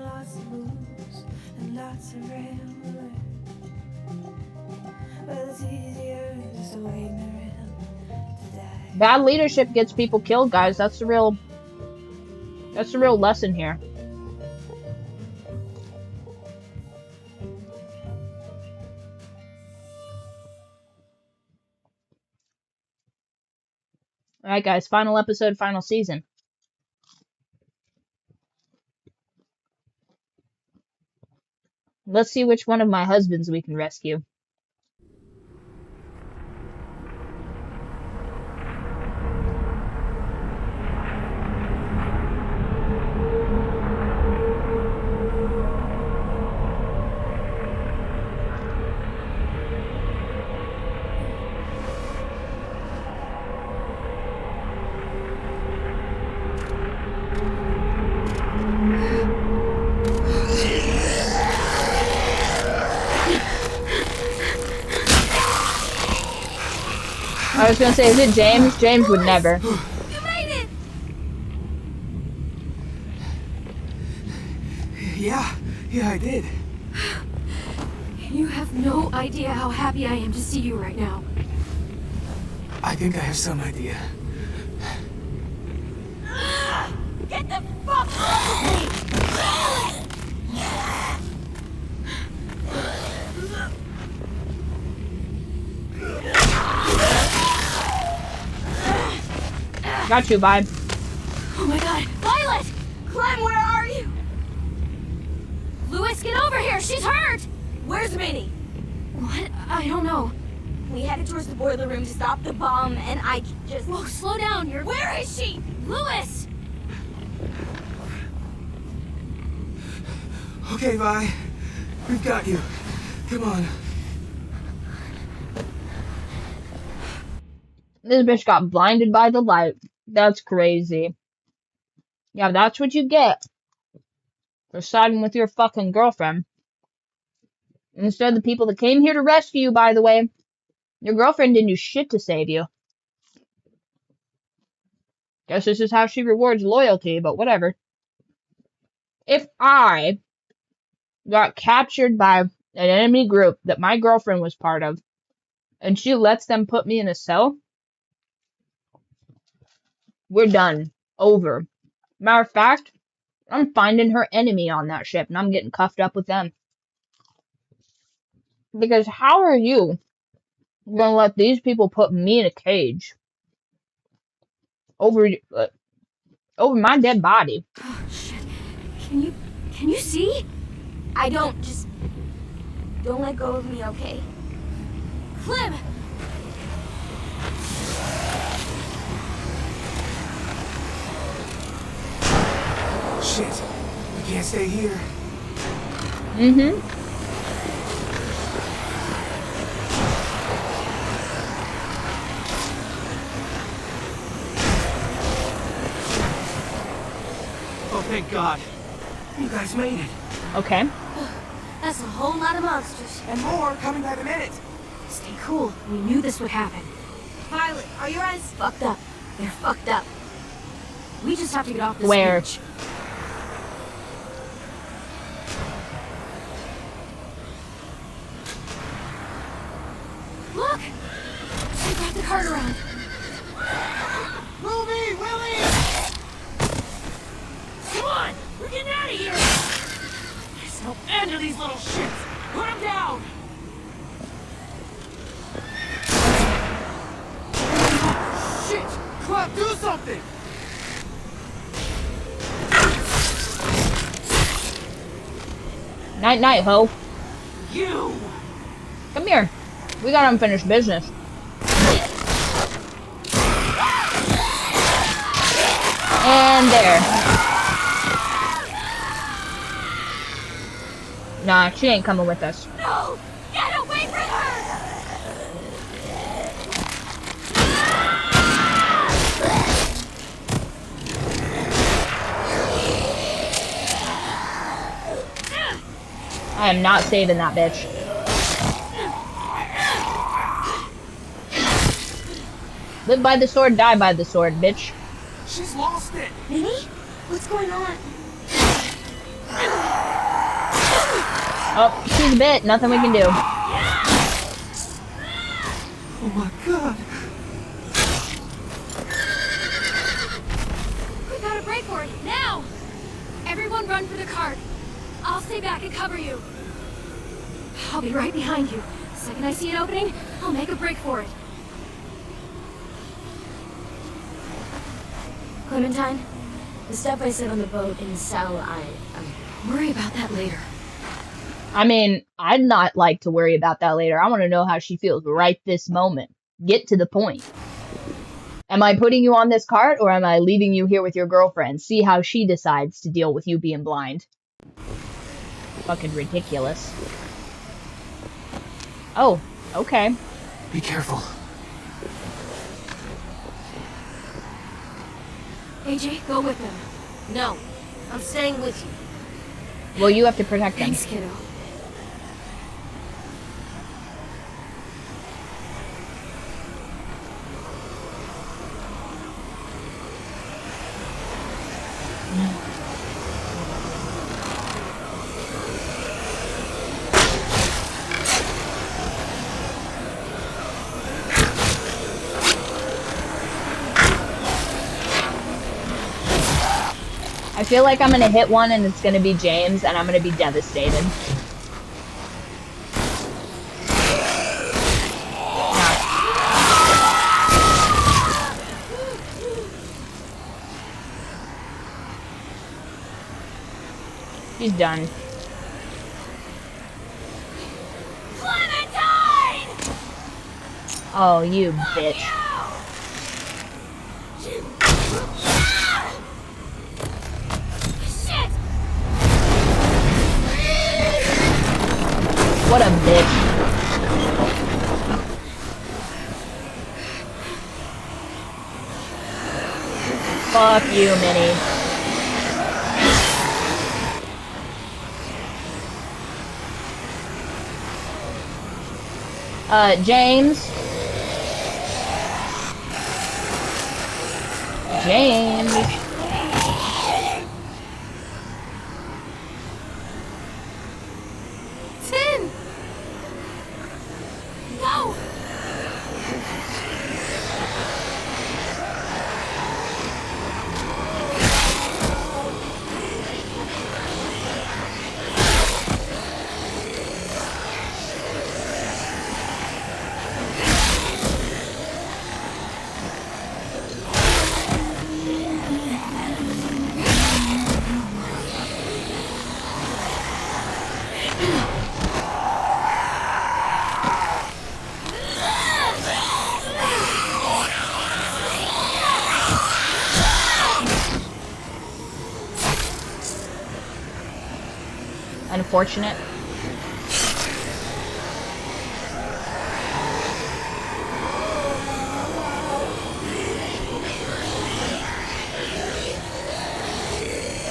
S1: Bad leadership gets people killed, guys. That's the real lesson here. Alright, guys. Final episode, final season. Let's see which one of my husbands we can rescue. I was gonna say, is it James? James would never.
S6: You made it!
S3: Yeah, I did.
S6: You have no idea how happy I am to see you right now.
S3: I think I have some idea.
S15: Get the fuck off of me!
S1: Got you, Vibe.
S6: Oh my god.
S15: Violet! Clem, where are you? Louis, get over here! She's hurt!
S13: Where's Minnie?
S6: What? I don't know.
S13: We headed towards the boiler room to stop the bomb, and I just...
S15: Whoa, slow down. Where is she? Louis!
S3: Okay, Vi. We've got you. Come on.
S1: This bitch got blinded by the light. That's crazy. Yeah, that's what you get for siding with your fucking girlfriend. Instead of the people that came here to rescue you, by the way, your girlfriend didn't do shit to save you. Guess this is how she rewards loyalty, but whatever. If I got captured by an enemy group that my girlfriend was part of, and she lets them put me in a cell, we're done. Over. Matter of fact, I'm finding her enemy on that ship, and I'm getting cuffed up with them. Because how are you gonna let these people put me in a cage over my dead body?
S6: Oh shit. Can you see?
S13: I don't, just... Don't let go of me, okay?
S15: Clem!
S3: Shit. We can't stay here.
S1: Mm-hmm.
S3: Oh, thank God. You guys made it.
S1: Okay.
S15: That's a whole lot of monsters.
S3: And more coming by the minute.
S6: Stay cool. We knew this would happen.
S13: Violet, are your eyes fucked up? They're fucked up.
S6: We just have to get off this
S1: Where?
S6: beach. Look! They brought the cart around.
S14: Movie, Willie!
S15: Come on! We're getting out of here!
S14: There's no end to these little shits! Put them down! Shit! Clop, do something!
S1: Night night, ho.
S14: You!
S1: Come here. We got unfinished business. And there. Nah, she ain't coming with us.
S15: No! Get away from her!
S1: I am not saving that bitch. Live by the sword, die by the sword, bitch.
S14: She's lost it!
S13: Minnie? What's going on?
S1: Oh, she's bit. Nothing we can do.
S14: Oh my god!
S6: We gotta break for it, now! Everyone run for the cart. I'll stay back and cover you. I'll be right behind you. The second I see an opening, I'll make a break for it.
S13: Clementine, the stuff I said on the boat in the cell,
S6: worry about that later.
S1: I mean, I'd not like to worry about that later. I want to know how she feels right this moment. Get to the point. Am I putting you on this cart, or am I leaving you here with your girlfriend? See how she decides to deal with you being blind. Fucking ridiculous. Oh, okay.
S14: Be careful.
S6: AJ, go with them.
S5: No, I'm staying with you.
S1: Well, you have to protect them.
S6: Thanks, kiddo.
S1: I feel like I'm gonna hit one and it's gonna be James and I'm gonna be devastated. He's done.
S15: Clementine!
S1: Oh, you bitch. What a bitch. Fuck you, Minnie. James. James.
S6: No!
S1: Unfortunate.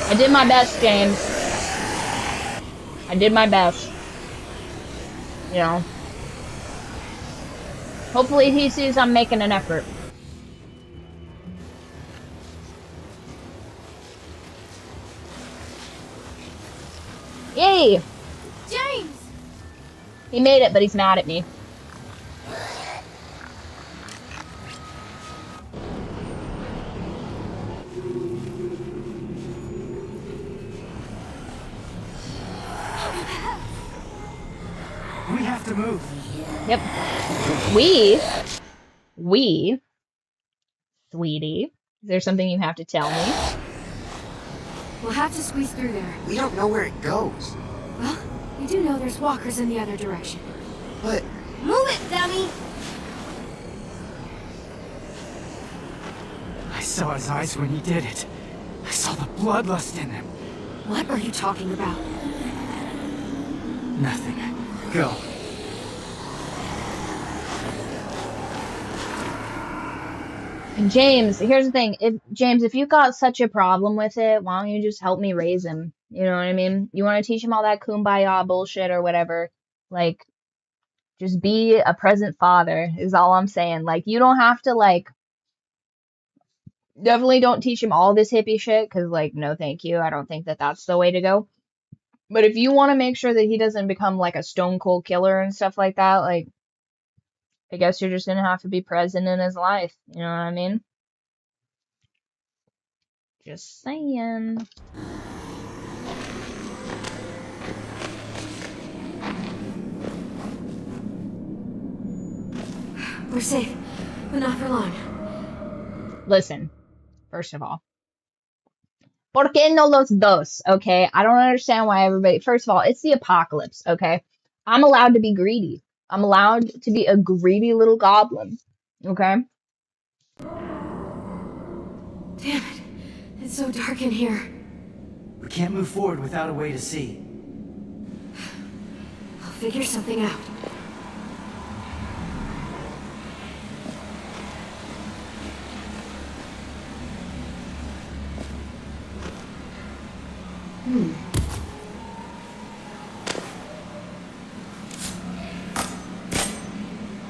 S1: I did my best, James. I did my best. You know. Hopefully he sees I'm making an effort. Yay!
S15: James!
S1: He made it, but he's mad at me.
S9: We have to move.
S1: Yep. Sweetie, is there something you have to tell me?
S6: We'll have to squeeze through there.
S11: We don't know where it goes.
S6: Well, we do know there's walkers in the other direction.
S11: But...
S13: Move it, dummy!
S9: I saw his eyes when he did it. I saw the bloodlust in them.
S6: What are you talking about?
S9: Nothing. Go.
S1: James, here's the thing. If you got such a problem with it, why don't you just help me raise him? You know what I mean? You want to teach him all that kumbaya bullshit or whatever. Like, just be a present father is all I'm saying. Like, you don't have to, like, definitely don't teach him all this hippie shit, because, like, no thank you. I don't think that that's the way to go. But if you want to make sure that he doesn't become, like, a stone cold killer and stuff like that, like, I guess you're just gonna have to be present in his life. You know what I mean? Just saying.
S6: We're safe, but not for long.
S1: Listen, first of all. ¿Por qué no los dos? Okay? I don't understand why everybody... First of all, it's the apocalypse, okay? I'm allowed to be greedy. I'm allowed to be a greedy little goblin. Okay?
S6: Damn it. It's so dark in here.
S9: We can't move forward without a way to see.
S6: I'll figure something out.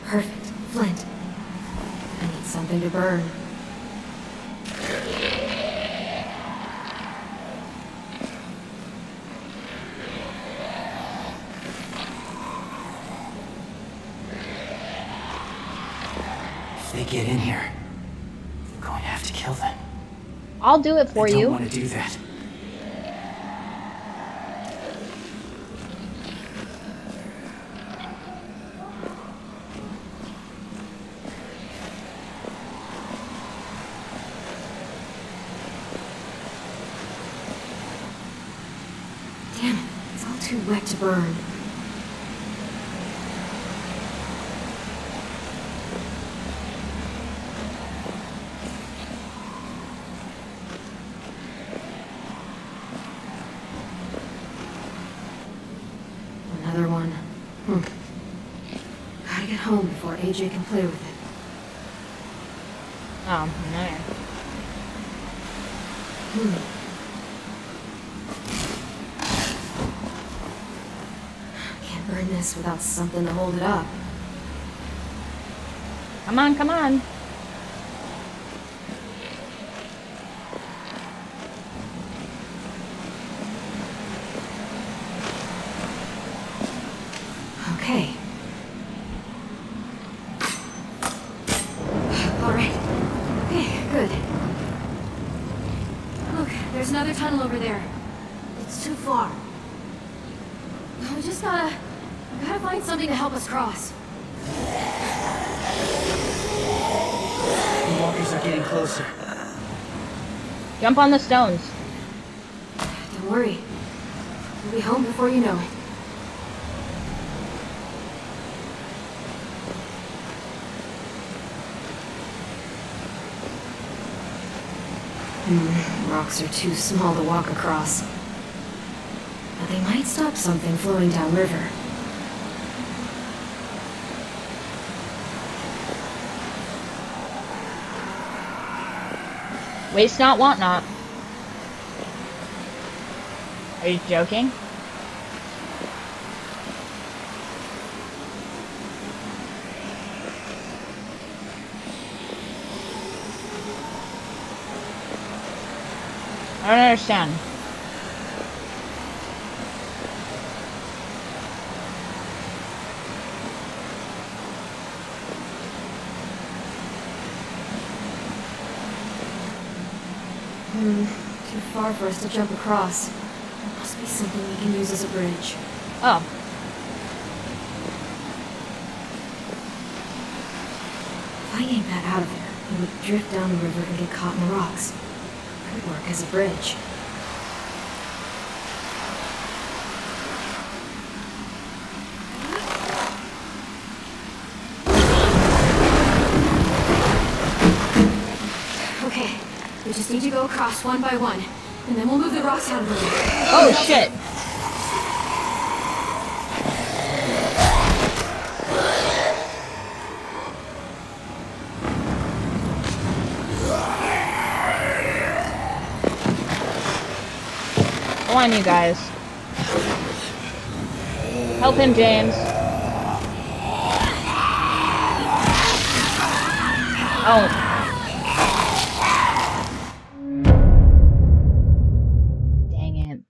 S6: Perfect. Flint. I need something to burn.
S9: If they get in here, we're going to have to kill them.
S1: I'll do it for you.
S9: I don't want to do that.
S6: Damn it. It's all too wet to burn. Another one. Gotta get home before AJ can play with it.
S1: Oh, no.
S6: Can't burn this without something to hold it up.
S1: Come on, come on.
S6: Okay. All right. Okay, good. Look, there's another tunnel over there. It's too far. We just gotta find something to help us cross.
S9: The walkers are getting closer.
S1: Jump on the stones.
S6: Don't worry. We'll be home before you know it. Rocks are too small to walk across. But they might stop something flowing downriver.
S1: Waste not, want not. Are you joking? I don't understand.
S6: Too far for us to jump across. There must be something we can use as a bridge.
S1: Oh.
S6: If I yank that out of there, it would drift down the river and get caught in the rocks. Could work as a bridge. Okay, we just need to go across one by one, and then we'll move the rocks out of the way.
S1: Oh shit! Come on, you guys. Help him, James. Oh. Dang it.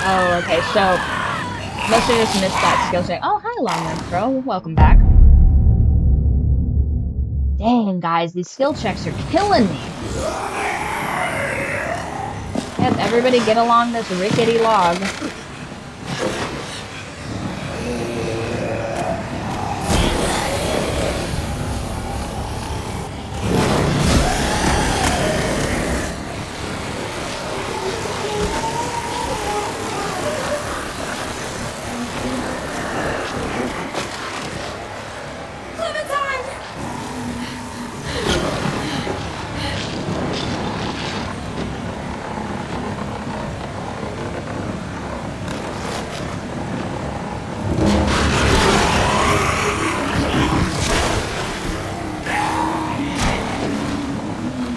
S1: Oh, okay, so must have just missed that skill check. Oh, hi, Long Range Pro. Welcome back. Dang, guys, these skill checks are killing me. Yep, everybody get along this rickety log.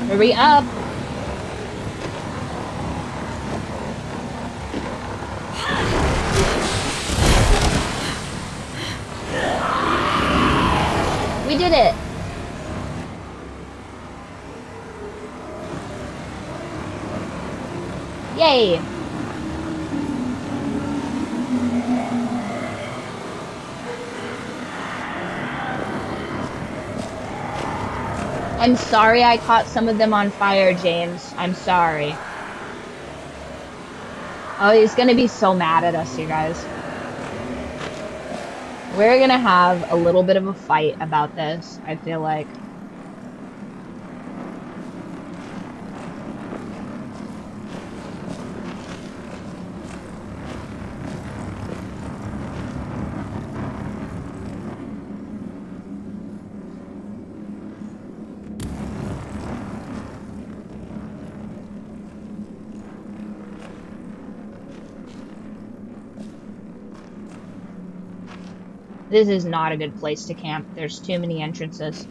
S1: Hurry up! We did it! Yay! I'm sorry I caught some of them on fire, James. I'm sorry. Oh, he's gonna be so mad at us, you guys. We're gonna have a little bit of a fight about this, I feel like. This is not a good place to camp. There's too many entrances.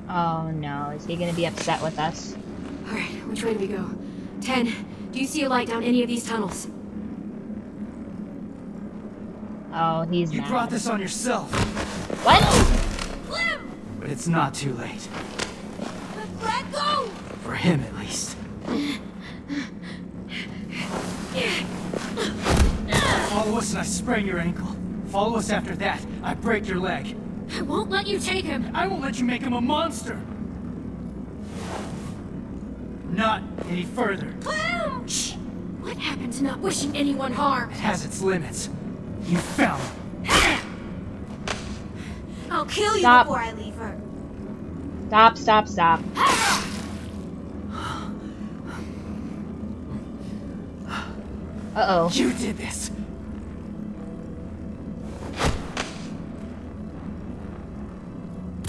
S1: Oh no, is he gonna be upset with us?
S6: Alright, which way do we go? 10. Do you see a light down any of these tunnels?
S1: Oh, he's
S9: You
S1: mad.
S9: brought this on yourself.
S1: What?
S9: But it's not too late.
S15: Let go!
S9: For him, at least. Follow us and I sprain your ankle. Follow us after that, I break your leg.
S6: I won't let you take him!
S9: I won't let you make him a monster! Not any further.
S6: Clem! Shh! What happened to not wishing anyone harm?
S9: It has its limits. You found it.
S6: I'll kill you
S1: Stop.
S6: before I leave her.
S1: Stop, stop, stop. Uh-oh.
S9: You did this.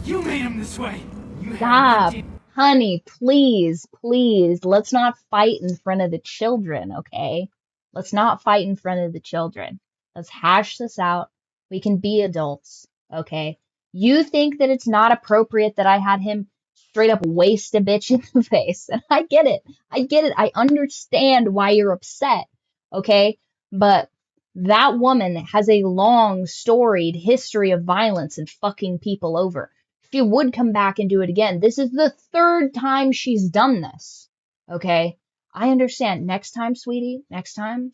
S9: You made him this way. You
S1: Stop. Honey, please, please. Let's not fight in front of the children, okay? Let's not fight in front of the children. Let's hash this out. We can be adults, okay? You think that it's not appropriate that I had him straight up waste a bitch in the face. And I get it. I get it. I understand why you're upset. Okay? But that woman has a long, storied history of violence and fucking people over. She would come back and do it again. This is the third time she's done this. Okay? I understand. Next time, sweetie, next time,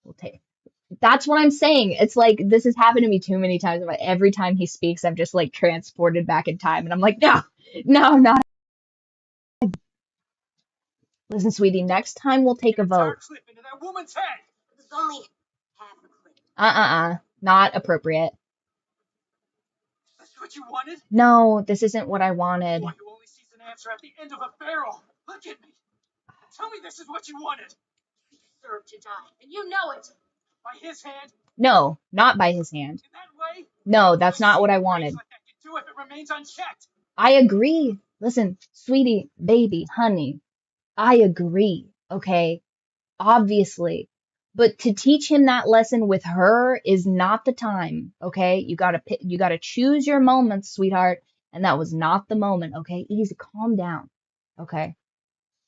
S1: we'll take. That's what I'm saying. It's like, this has happened to me too many times. Every time he speaks, I'm just like transported back in time. And I'm like, no, no, not. Listen, sweetie, next time we'll take a vote.
S14: Clip into that woman's head.
S5: It was only half a clip.
S1: Not appropriate.
S14: That's what you wanted?
S1: No, this isn't what I wanted.
S14: One who only sees an answer at the end of a barrel. Look at me. Tell me this is what you wanted.
S15: You deserve to die, and you know it.
S14: By his hand?
S1: No, not by his hand.
S14: In that way?
S1: No, that's not what I wanted.
S14: Like that can do if it remains unchecked.
S1: I agree. Listen, sweetie, baby, honey, I agree, okay? Obviously. But to teach him that lesson with her is not the time, okay? You gotta choose your moments, sweetheart, and that was not the moment, okay? Easy, calm down, okay?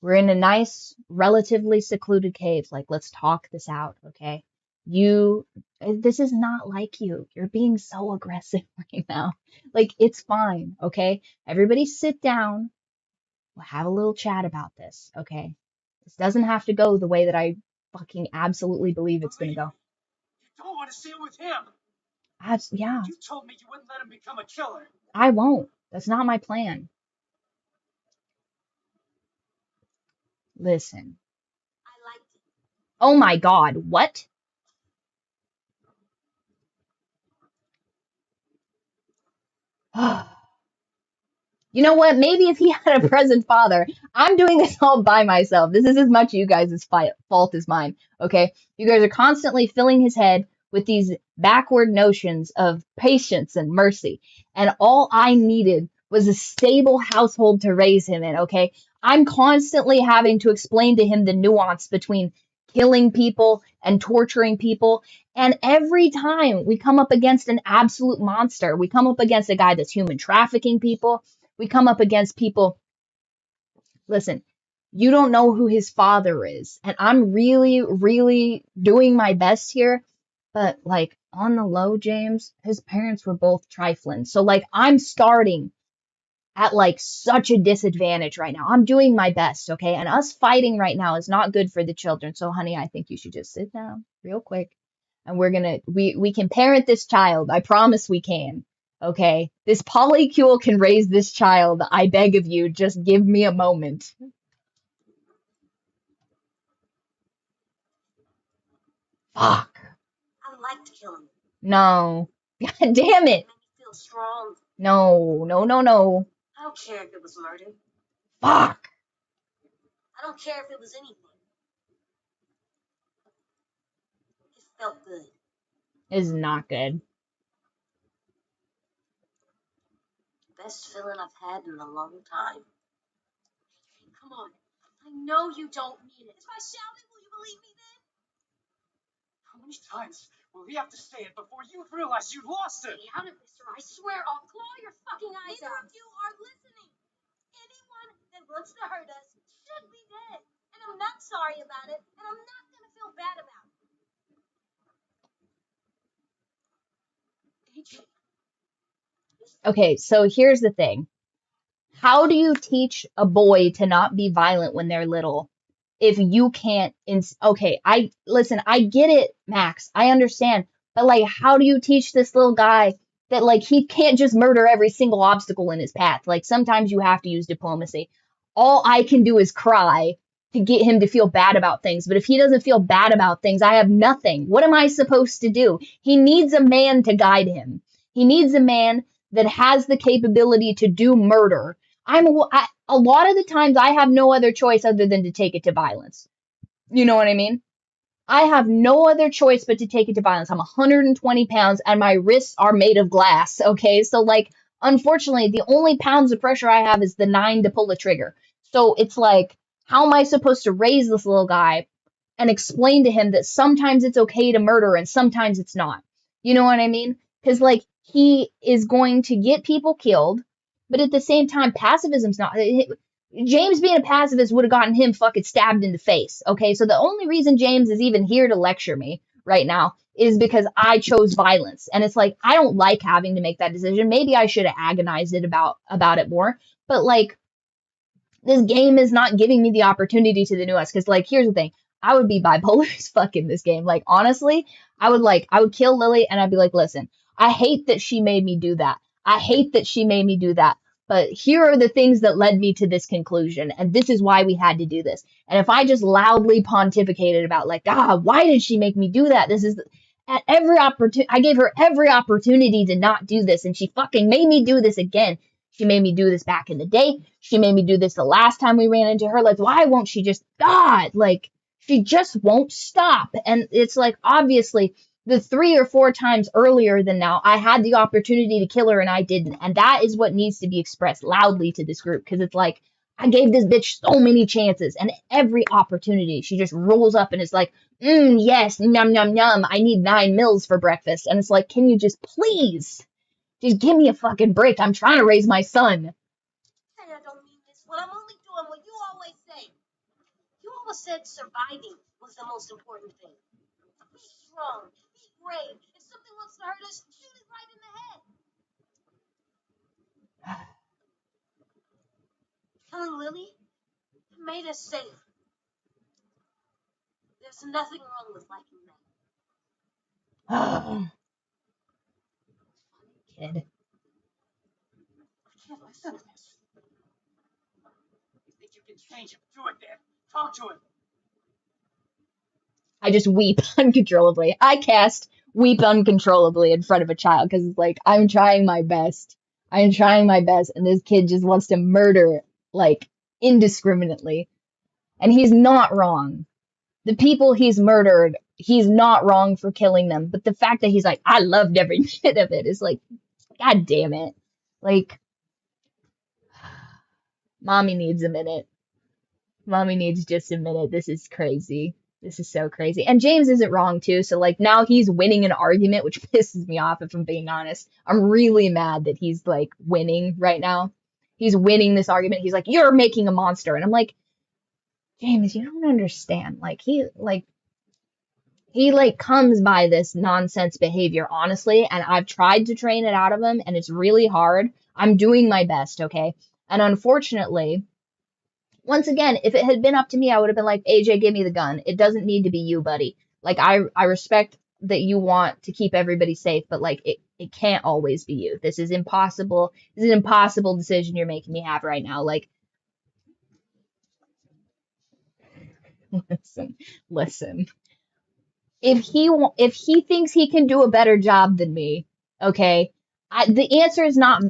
S1: We're in a nice, relatively secluded cave. Like, let's talk this out, okay? This is not like you. You're being so aggressive right now. Like, it's fine, okay? Everybody sit down. We'll have a little chat about this, okay? This doesn't have to go the way that I fucking absolutely believe it's gonna go.
S14: You don't want to see it with him.
S1: Yeah.
S14: You told me you wouldn't let him become a killer.
S1: I won't. That's not my plan. Listen.
S5: I liked it.
S1: Oh my God, what? You know what? Maybe if he had a present father, I'm doing this all by myself. This is as much you guys' fault as mine, okay? You guys are constantly filling his head with these backward notions of patience and mercy. And all I needed was a stable household to raise him in, okay? I'm constantly having to explain to him the nuance between killing people and torturing people. And every time we come up against an absolute monster, we come up against a guy that's human trafficking people. We come up against people. Listen, you don't know who his father is. And I'm really, really doing my best here. But like on the low, James, his parents were both trifling. So like I'm starting at like such a disadvantage right now. I'm doing my best, okay? And us fighting right now is not good for the children. So honey, I think you should just sit down real quick. And we can parent this child. I promise we can. Okay, this polycule can raise this child. I beg of you, just give me a moment. Fuck.
S5: I liked killing.
S1: No. God damn it.
S5: It made me feel strong.
S1: No.
S5: I don't care if it was murder.
S1: Fuck.
S5: I don't care if it was anything. It felt good.
S1: It's not good.
S5: Best feeling I've had in a long time.
S15: Come on. I know you don't mean it. If I shouted, will you believe me then?
S14: How many times will he have to say it before you realize you lost it?
S15: Stay out of this, or I swear I'll claw your fucking eyes out.
S5: Neither of you are listening. Anyone that wants to hurt us should be dead. And I'm not sorry about it, and I'm not going to feel bad about it.
S1: Okay, so here's the thing. How do you teach a boy to not be violent when they're little if you can't? Okay, I get it, Max. I understand. But like, how do you teach this little guy that like he can't just murder every single obstacle in his path? Like sometimes you have to use diplomacy. All I can do is cry to get him to feel bad about things. But if he doesn't feel bad about things, I have nothing. What am I supposed to do? He needs a man to guide him. He needs a man that has the capability to do murder. A lot of the times I have no other choice other than to take it to violence. You know what I mean? I have no other choice but to take it to violence. I'm 120 pounds and my wrists are made of glass. Okay. So like, unfortunately, the only pounds of pressure I have is the 9 to pull a trigger. So it's like, how am I supposed to raise this little guy and explain to him that sometimes it's okay to murder and sometimes it's not? You know what I mean? Because like, he is going to get people killed, but at the same time, pacifism's not. James being a pacifist would have gotten him fucking stabbed in the face. Okay, so the only reason James is even here to lecture me right now is because I chose violence, and it's like I don't like having to make that decision. Maybe I should have agonized about it more, but like this game is not giving me the opportunity to the nuance. Because like here's the thing, I would be bipolar as fuck in this game. Like honestly, I would kill Lilly, and I'd be like, listen, I hate that she made me do that. I hate that she made me do that. But here are the things that led me to this conclusion, and this is why we had to do this. And if I just loudly pontificated about like, why did she make me do that? This is at every opportunity. I gave her every opportunity to not do this, and she fucking made me do this again. She made me do this back in the day. She made me do this the last time we ran into her. Like, why won't she just, God, like, she just won't stop. And it's like, obviously, the 3 or 4 times earlier than now, I had the opportunity to kill her and I didn't. And that is what needs to be expressed loudly to this group. Because it's like, I gave this bitch so many chances, and every opportunity, she just rolls up and is like, yes, num, num, num, I need 9 mils for breakfast. And it's like, can you just please just give me a fucking break? I'm trying to raise my son.
S5: I don't mean this. Well, I'm only doing what you always say. You always said surviving was the most important thing. Be strong. Be brave. If something wants to hurt us, shoot it right in the head. Killing Lilly made us safe. There's nothing wrong with liking that.
S1: Kid.
S14: I can't listen to this. You think you can change him? Do it, Dad. Talk to him.
S1: I just weep uncontrollably. I cast weep uncontrollably in front of a child because it's like, I'm trying my best. I am trying my best, and this kid just wants to murder, like, indiscriminately. And he's not wrong. The people he's murdered, he's not wrong for killing them. But the fact that he's like, I loved every minute of it is like, God damn it. Like, mommy needs a minute. Mommy needs just a minute. This is crazy. This is so crazy. And James isn't wrong too. So like now he's winning an argument, which pisses me off if I'm being honest. I'm really mad that he's like winning right now. He's winning this argument. He's like, you're making a monster. And I'm like, James, you don't understand. Like he comes by this nonsense behavior, honestly, and I've tried to train it out of him, and it's really hard. I'm doing my best, okay? And unfortunately, once again, if it had been up to me, I would have been like, AJ, give me the gun. It doesn't need to be you, buddy. Like, I respect that you want to keep everybody safe, but like, it can't always be you. This is impossible. This is an impossible decision you're making me have right now. Like, listen. If he thinks he can do a better job than me, okay, the answer is not.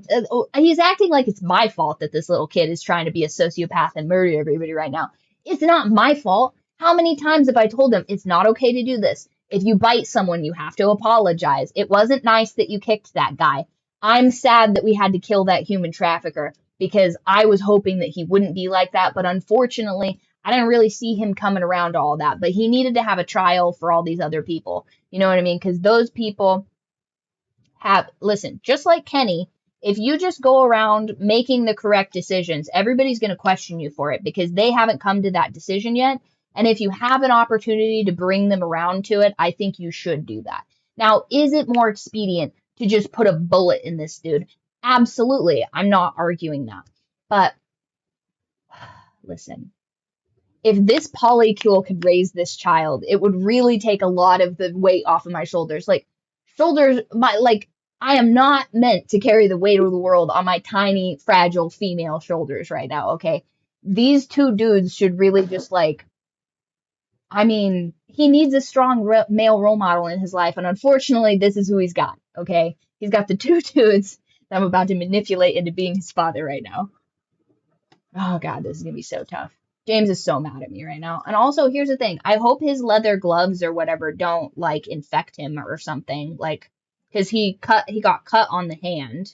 S1: He's acting like it's my fault that this little kid is trying to be a sociopath and murder everybody right now. It's not my fault. How many times have I told him it's not okay to do this? If you bite someone, you have to apologize. It wasn't nice that you kicked that guy. I'm sad that we had to kill that human trafficker because I was hoping that he wouldn't be like that, but unfortunately, I didn't really see him coming around to all that, but he needed to have a trial for all these other people. You know what I mean? Because those people listen, just like Kenny, if you just go around making the correct decisions, everybody's going to question you for it because they haven't come to that decision yet. And if you have an opportunity to bring them around to it, I think you should do that. Now, is it more expedient to just put a bullet in this dude? Absolutely. I'm not arguing that. But listen, if this polycule could raise this child, it would really take a lot of the weight off of my shoulders. Like, I am not meant to carry the weight of the world on my tiny, fragile female shoulders right now, okay? These two dudes should really just, like, I mean, he needs a strong male role model in his life, and unfortunately, this is who he's got, okay? He's got the two dudes that I'm about to manipulate into being his father right now. Oh, God, this is going to be so tough. James is so mad at me right now. And also, here's the thing. I hope his leather gloves or whatever don't, like, infect him or something. Like, because he got cut on the hand.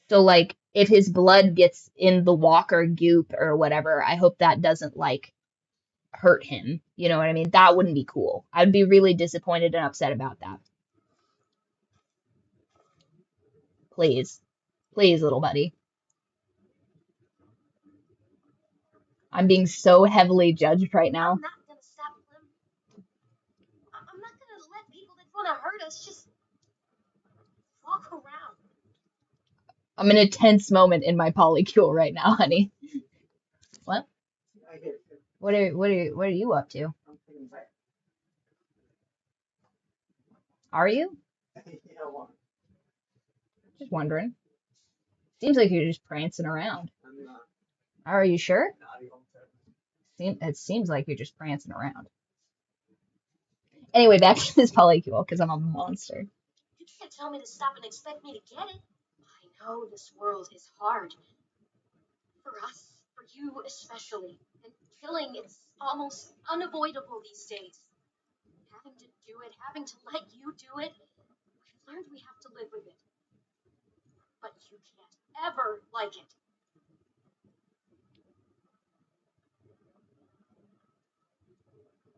S1: So, like, if his blood gets in the walker goop or whatever, I hope that doesn't, like, hurt him. You know what I mean? That wouldn't be cool. I'd be really disappointed and upset about that. Please. Please, little buddy. I'm being so heavily judged right now.
S5: I'm not gonna stop them. I'm not gonna let people that want to hurt us just walk around.
S1: I'm in a tense moment in my polycule right now, honey. What? What are you up to? Are you? Just wondering. Seems like you're just prancing around. Are you sure? It seems like you're just prancing around. Anyway, back to this polycule, because I'm a monster.
S5: You can't tell me to stop and expect me to get it. I know this world is hard. For us, for you especially. And killing, it's almost unavoidable these days. Having to do it, having to let you do it, we've learned we have to live with it. But you can't ever like it.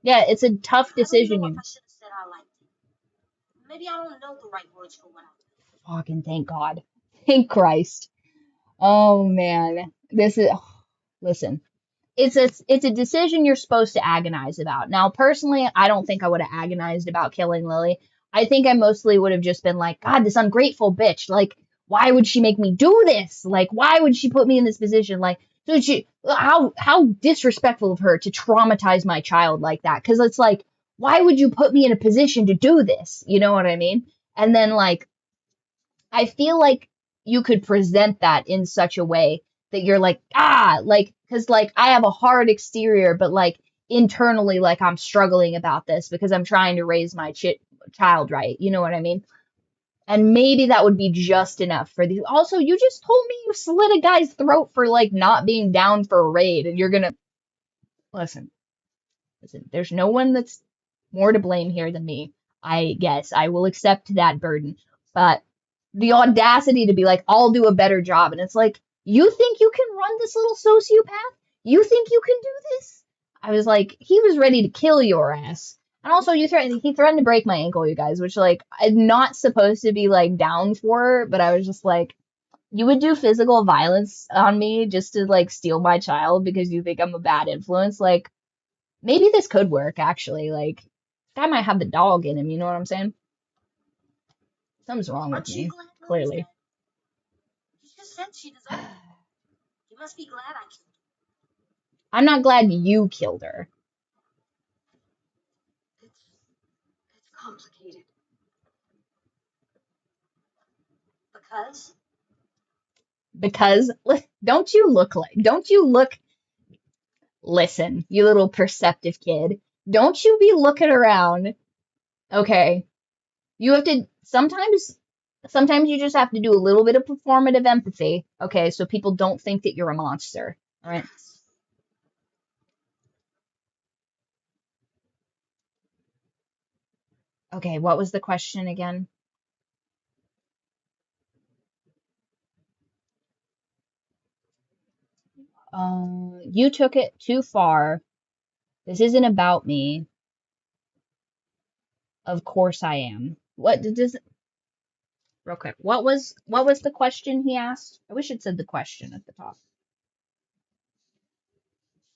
S1: Yeah, it's a tough decision.
S5: I don't know if I should have said I liked it. Maybe I don't know the right words for what I do.
S1: Fucking thank God. Thank Christ. Oh man. This is listen. It's a decision you're supposed to agonize about. Now, personally, I don't think I would have agonized about killing Lilly. I think I mostly would have just been like, God, this ungrateful bitch. Like, why would she make me do this? Like, why would she put me in this position? Like, so how disrespectful of her to traumatize my child like that? Because it's like, why would you put me in a position to do this? You know what I mean? And then like, I feel like you could present that in such a way that you're like, like, because like I have a hard exterior, but like internally, like I'm struggling about this because I'm trying to raise my child right. You know what I mean? And maybe that would be just enough for these. Also, you just told me you slit a guy's throat for like not being down for a raid, and you're gonna listen. There's no one that's more to blame here than me. I guess I will accept that burden, but the audacity to be like, I'll do a better job. And it's like, you think you can run this little sociopath? You think you can do this? I was like, he was ready to kill your ass. And also, he threatened to break my ankle, you guys, which like I'm not supposed to be like down for, but I was just like, you would do physical violence on me just to like steal my child because you think I'm a bad influence. Like, maybe this could work actually. Like, this guy might have the dog in him, you know what I'm saying? Something's wrong with me, clearly.
S5: You just said she deserved it. You must be glad I killed her.
S1: I'm not glad you killed her.
S5: It's complicated.
S1: Because don't you look, listen, you little perceptive kid. Don't you be looking around. Okay. You have to, sometimes you just have to do a little bit of performative empathy. Okay, so people don't think that you're a monster. All right. Okay, what was the question again? You took it too far. This isn't about me. Of course I am. What does real quick? What was the question he asked? I wish it said the question at the top.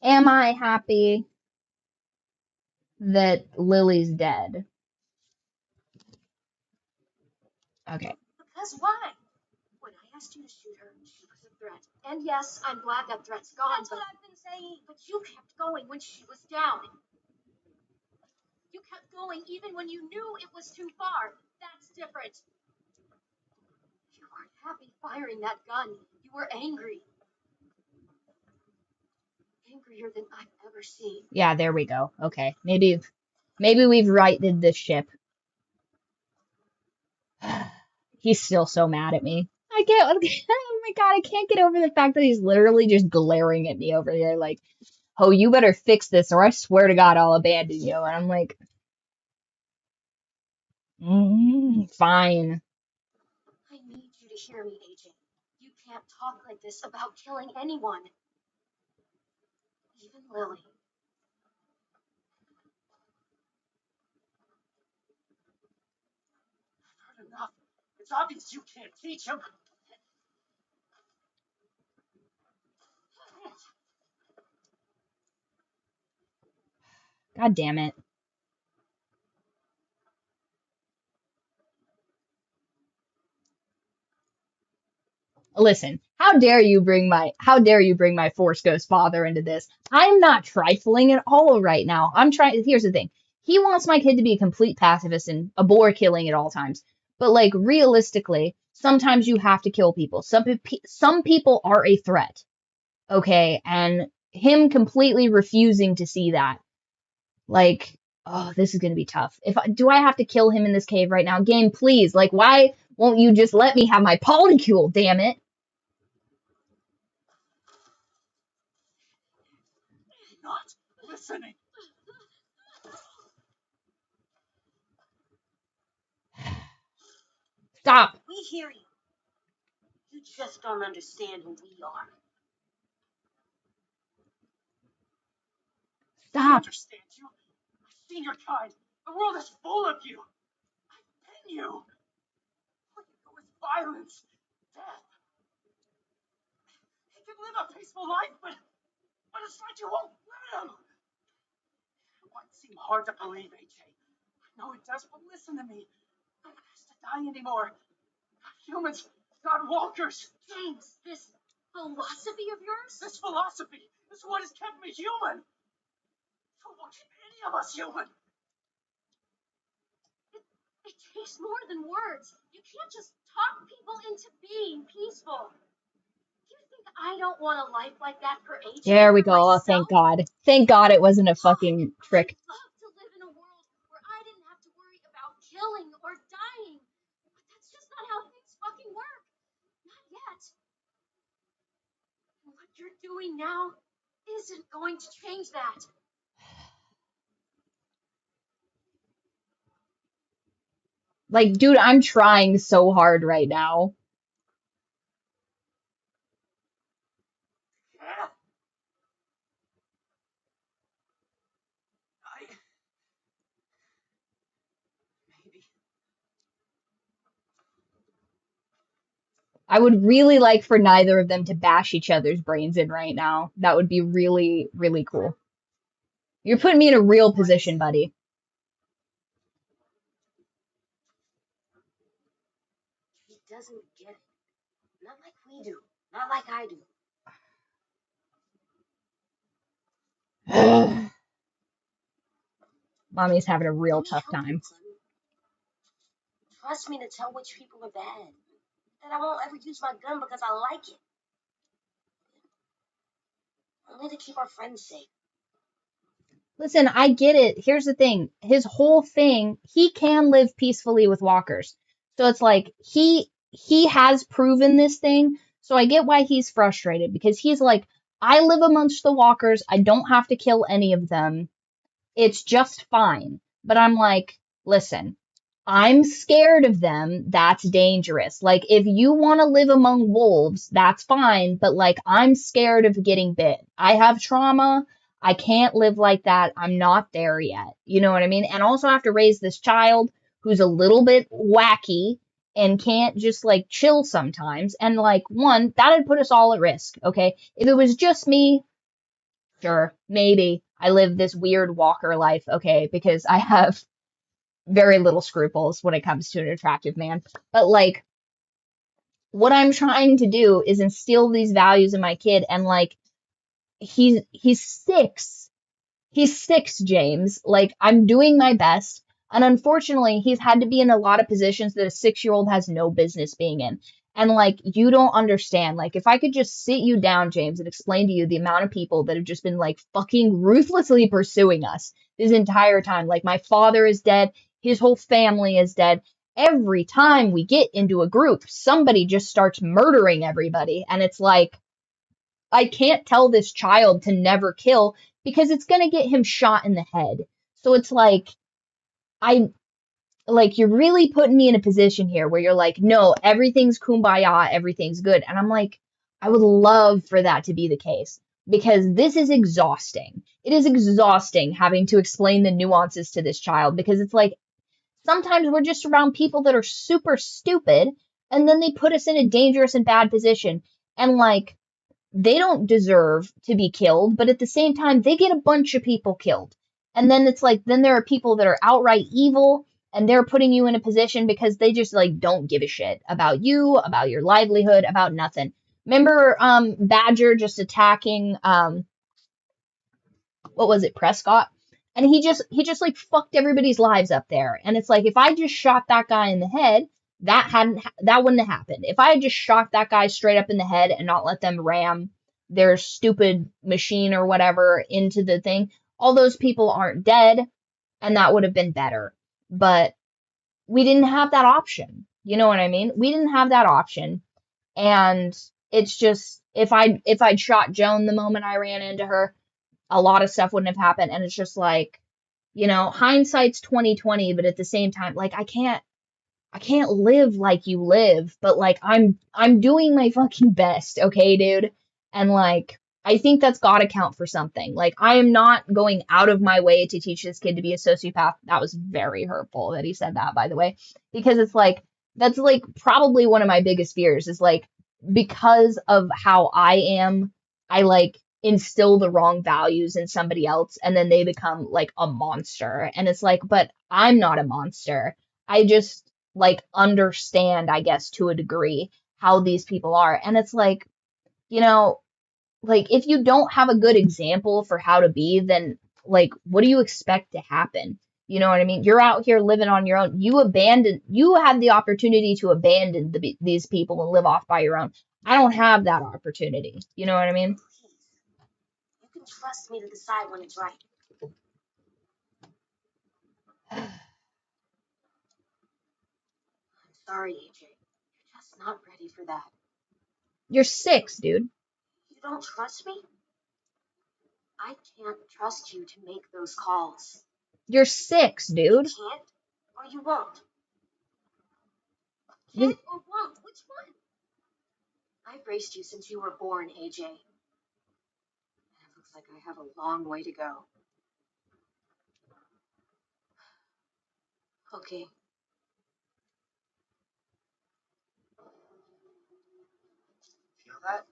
S1: Am I happy that Lily's dead? Okay.
S5: Because why? When I asked you to shoot her, she was a threat. And yes, I'm glad that threat's gone. That's what I've been saying. But you kept going when she was down. You kept going even when you knew it was too far. That's different. You weren't happy firing that gun. You were angry. Angrier than I've ever seen.
S1: Yeah, there we go. Okay. Maybe we've righted this ship. He's still so mad at me. I can't, oh my God, I can't get over the fact that he's literally just glaring at me over here like, oh, you better fix this or I swear to God I'll abandon you. And I'm like, fine.
S5: I need you to hear me, AJ. You can't talk like this about killing anyone. Even Lilly. I've heard enough.
S14: It's obvious you can't teach him.
S1: God damn it. Listen, how dare you bring my Force Ghost father into this? I'm not trifling at all right now. Here's the thing. He wants my kid to be a complete pacifist and a bore killing at all times. But like realistically, sometimes you have to kill people. Some people are a threat. Okay? And him completely refusing to see that. Like, oh, this is going to be tough. Do I have to kill him in this cave right now? Game, please. Like, why won't you just let me have my polycule, damn it?
S14: Not listening.
S1: Stop.
S5: We hear you. You just don't understand who we are.
S1: Stop.
S14: I understand you. I've seen your kind. The world is full of you. I've been you. All you know is violence, death. He can live a peaceful life, but it's like you won't let him. It might seem hard to believe, AJ. I know it does, but listen to me. No one has to die anymore. Not humans, not walkers.
S15: James, this philosophy of yours?
S14: This philosophy is what has kept me human. So what keep any of us human?
S15: It takes more than words. You can't just talk people into being peaceful. Do you think I don't want a life like that for AJ?
S1: There we go. Oh, thank God. Thank God it wasn't a fucking trick.
S15: I'd love to live in a world where I didn't have to worry about killing or dying. But that's just not how things fucking work. Not yet. And what you're doing now isn't going to change that.
S1: Like, dude, I'm trying so hard right now.
S14: Yeah. Maybe.
S1: I would really like for neither of them to bash each other's brains in right now. That would be really, really cool. You're putting me in a real position, buddy.
S5: He doesn't get it. Not like we do. Not like I do.
S1: Mommy's having a real tough time.
S5: Trust me to tell which people are bad. That I won't ever use my gun because I like it. Only to keep our friends safe.
S1: Listen, I get it. Here's the thing. His whole thing, he can live peacefully with walkers. So it's like, he has proven this thing. So I get why he's frustrated, because he's like, I live amongst the walkers. I don't have to kill any of them. It's just fine. But I'm like, listen, I'm scared of them. That's dangerous. Like, if you want to live among wolves, that's fine. But like, I'm scared of getting bit. I have trauma. I can't live like that. I'm not there yet. You know what I mean? And also I have to raise this child who's a little bit wacky and can't just like chill sometimes. And like, one, that'd put us all at risk. Okay. If it was just me, sure, maybe I live this weird walker life. Okay. Because I have very little scruples when it comes to an attractive man. But like, what I'm trying to do is instill these values in my kid. And like, he's 6. He's 6, James. Like, I'm doing my best. And unfortunately, he's had to be in a lot of positions that a 6-year-old has no business being in. And like, you don't understand. Like, if I could just sit you down, James, and explain to you the amount of people that have just been like fucking ruthlessly pursuing us this entire time. Like, my father is dead. His whole family is dead. Every time we get into a group, somebody just starts murdering everybody. And it's like, I can't tell this child to never kill because it's going to get him shot in the head. So it's like, you're really putting me in a position here where you're like, no, everything's kumbaya, everything's good. And I'm like, I would love for that to be the case, because this is exhausting. It is exhausting having to explain the nuances to this child, because it's like, Sometimes we're just around people that are super stupid, and then they put us in a dangerous and bad position. And like, they don't deserve to be killed, but at the same time, they get a bunch of people killed. And then it's like, then there are people that are outright evil, and they're putting you in a position because they just like don't give a shit about you, about your livelihood, about nothing. Remember Badger just attacking what was it, Prescott? And he just like fucked everybody's lives up there. And it's like, if I just shot that guy in the head, that wouldn't have happened. If I had just shot that guy straight up in the head and not let them ram their stupid machine or whatever into the thing, all those people aren't dead, and that would have been better. But we didn't have that option. You know what I mean? We didn't have that option. And it's just, if I'd shot Joan the moment I ran into her, a lot of stuff wouldn't have happened. And it's just like, you know, hindsight's 2020, but at the same time, like, I can't live like you live, but like, I'm doing my fucking best, okay, dude? And like, I think that's gotta count for something. Like, I am not going out of my way to teach this kid to be a sociopath. That was very hurtful that he said that, by the way, because it's like, that's like probably one of my biggest fears is like, because of how I am, I like instill the wrong values in somebody else, and then they become like a monster. And it's like, but I'm not a monster. I just like understand, I guess, to a degree how these people are. And it's like, you know, like, if you don't have a good example for how to be, then like, what do you expect to happen? You know what I mean? You're out here living on your own. You had the opportunity to abandon these people and live off by your own. I don't have that opportunity. You know what I mean?
S5: You can trust me to decide when it's right. I'm sorry, AJ. You're just not ready for that.
S1: You're 6, dude.
S5: You don't trust me? I can't trust you to make those calls.
S1: You're 6, dude.
S5: You can't, or you won't. Can't or won't? Which one? I've raised you since you were born, AJ. And it looks like I have a long way to go. Okay. Feel that?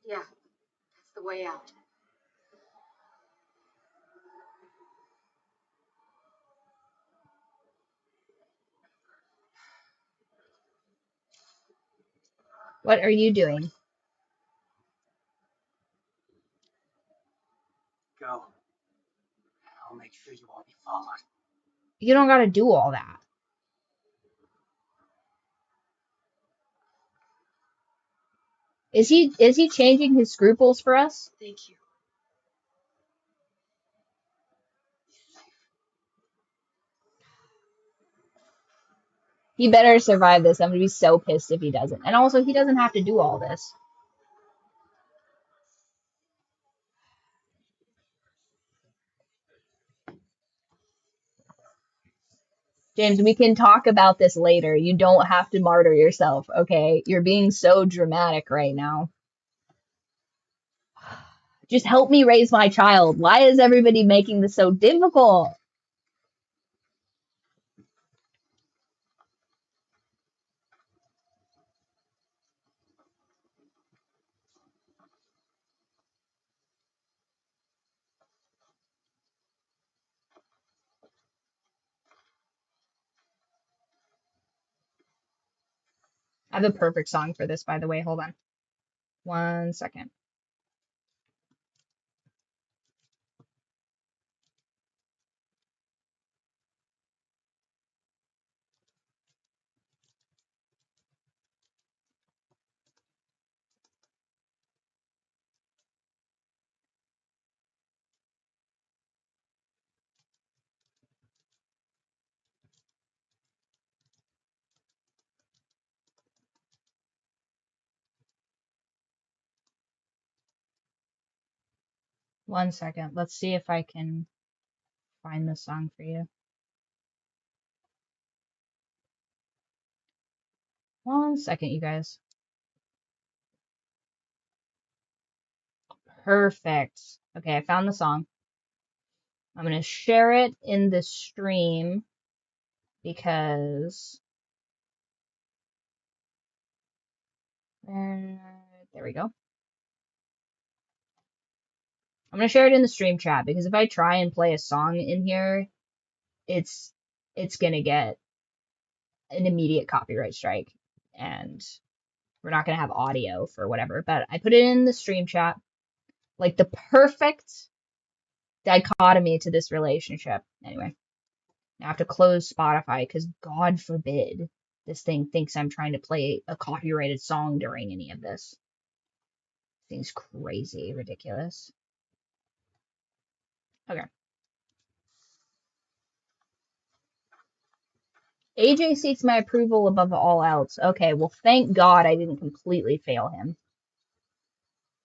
S5: Yeah, that's the way out.
S1: What are you doing?
S14: Go. I'll make sure you won't be followed.
S1: You don't gotta do all that. Is he changing his scruples for us?
S5: Thank you.
S1: He better survive this. I'm gonna be so pissed if he doesn't. And also, he doesn't have to do all this. James, we can talk about this later. You don't have to martyr yourself, okay? You're being so dramatic right now. Just help me raise my child. Why is everybody making this so difficult? I have a perfect song for this, by the way. Hold on. 1 second. One second. Let's see if I can find the song for you. 1 second, you guys. Perfect. Okay, I found the song. I'm going to share it in the stream because there we go. I'm going to share it in the stream chat because if I try and play a song in here, it's going to get an immediate copyright strike and we're not going to have audio for whatever. But I put it in the stream chat, like the perfect dichotomy to this relationship. Anyway, I have to close Spotify because God forbid this thing thinks I'm trying to play a copyrighted song during any of this. Thing's crazy, ridiculous. Okay. AJ seeks my approval above all else. Okay, well, thank God I didn't completely fail him.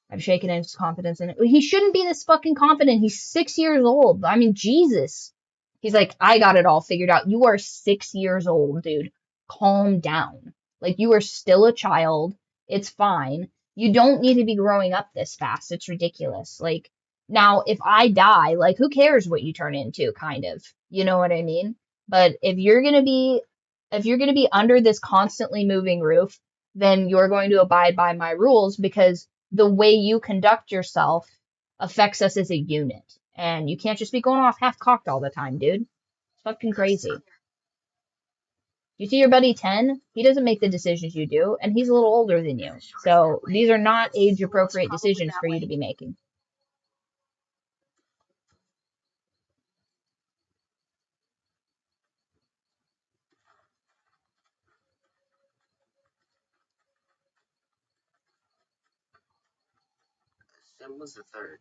S1: I've shaken his confidence in it. He shouldn't be this fucking confident. He's 6 years old. I mean, Jesus. He's like, I got it all figured out. You are 6 years old, dude. Calm down. Like, you are still a child. It's fine. You don't need to be growing up this fast. It's ridiculous. Like, now, if I die, like, who cares what you turn into, kind of. You know what I mean? But if you're gonna be under this constantly moving roof, then you're going to abide by my rules because the way you conduct yourself affects us as a unit. And you can't just be going off half-cocked all the time, dude. It's fucking crazy. You see your buddy 10? He doesn't make the decisions you do, and he's a little older than you. So these are not age-appropriate decisions for you to be making.
S11: Sim was the third.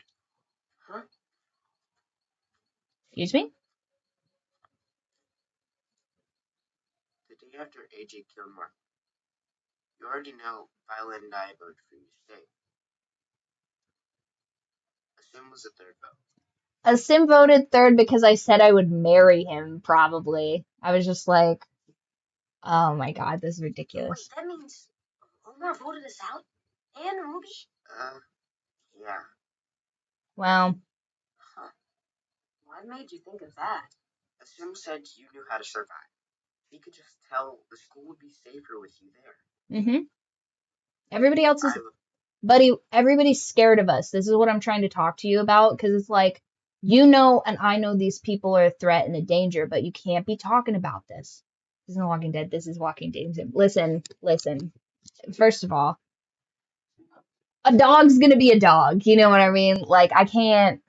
S11: Huh?
S1: Excuse me?
S11: The day after AJ killed Mark. You already know Violet and I voted for you to stay. Sim was the third vote.
S1: Sim voted third because I said I would marry him, probably. I was just like, oh my god, this is ridiculous.
S5: Wait, that means Omar voted us out? And Ruby?
S11: Yeah.
S1: Well.
S5: Huh. What made you think of that?
S11: Sim said you knew how to survive. He could just tell the school would be safer with you there.
S1: Mm-hmm. Everybody else is... Buddy, everybody's scared of us. This is what I'm trying to talk to you about, because it's like, you know and I know these people are a threat and a danger, but you can't be talking about this. This isn't Walking Dead. This is Walking Dead. Listen. First of all, a dog's gonna be a dog. You know what I mean? Like, I can't...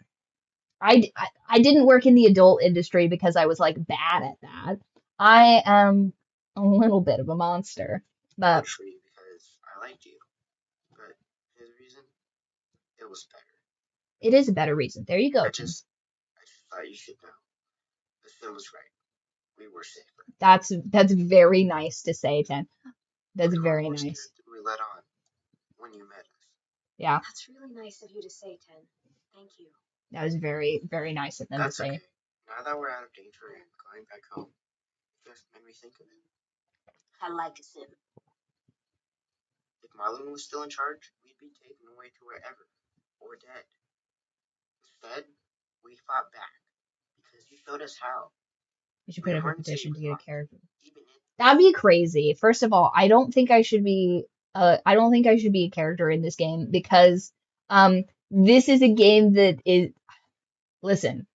S1: I didn't work in the adult industry because I was, like, bad at that. I am a little bit of a monster, but...
S11: Partially because I liked you. But his reason, it was better.
S1: It is a better reason. There you go.
S11: I just thought you should know. The Sim was right. We were safer.
S1: That's very nice to say, Ten. That's very nice.
S11: We let on when you met us.
S1: Yeah.
S5: That's really nice of you to say, Ten. Thank you.
S1: That was very, very nice of them to say.
S11: Okay. Now that we're out of danger and going back home, it just made me think of it.
S5: I like a Sim.
S11: If Marlon was still in charge, we'd be taken away to wherever, or dead. Instead, we fought back, because you showed us how.
S1: You should put up a petition to get a character. That'd be crazy. First of all, I don't think I should be a character in this game because this is a game that is... Listen,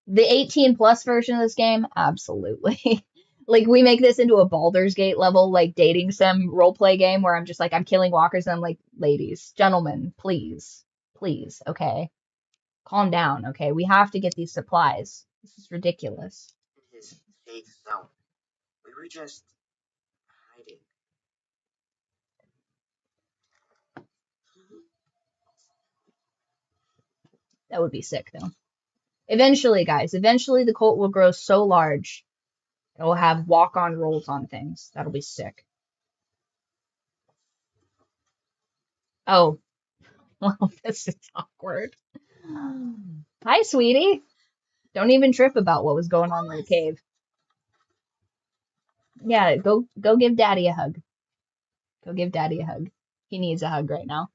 S1: the 18 plus version of this game, absolutely. Like, we make this into a Baldur's Gate level, like, dating sim roleplay game where I'm just like, I'm killing walkers and I'm like, ladies, gentlemen, please, okay? Calm down, okay? We have to get these supplies. This is ridiculous.
S11: In his safe zone. We were just hiding.
S1: That would be sick, though. Eventually, guys, the cult will grow so large, it will have walk-on roles on things. That'll be sick. Oh. Well, this is awkward. Hi, sweetie. Don't even trip about what was going on in the cave. Yeah, go give Daddy a hug. Go give Daddy a hug. He needs a hug right now.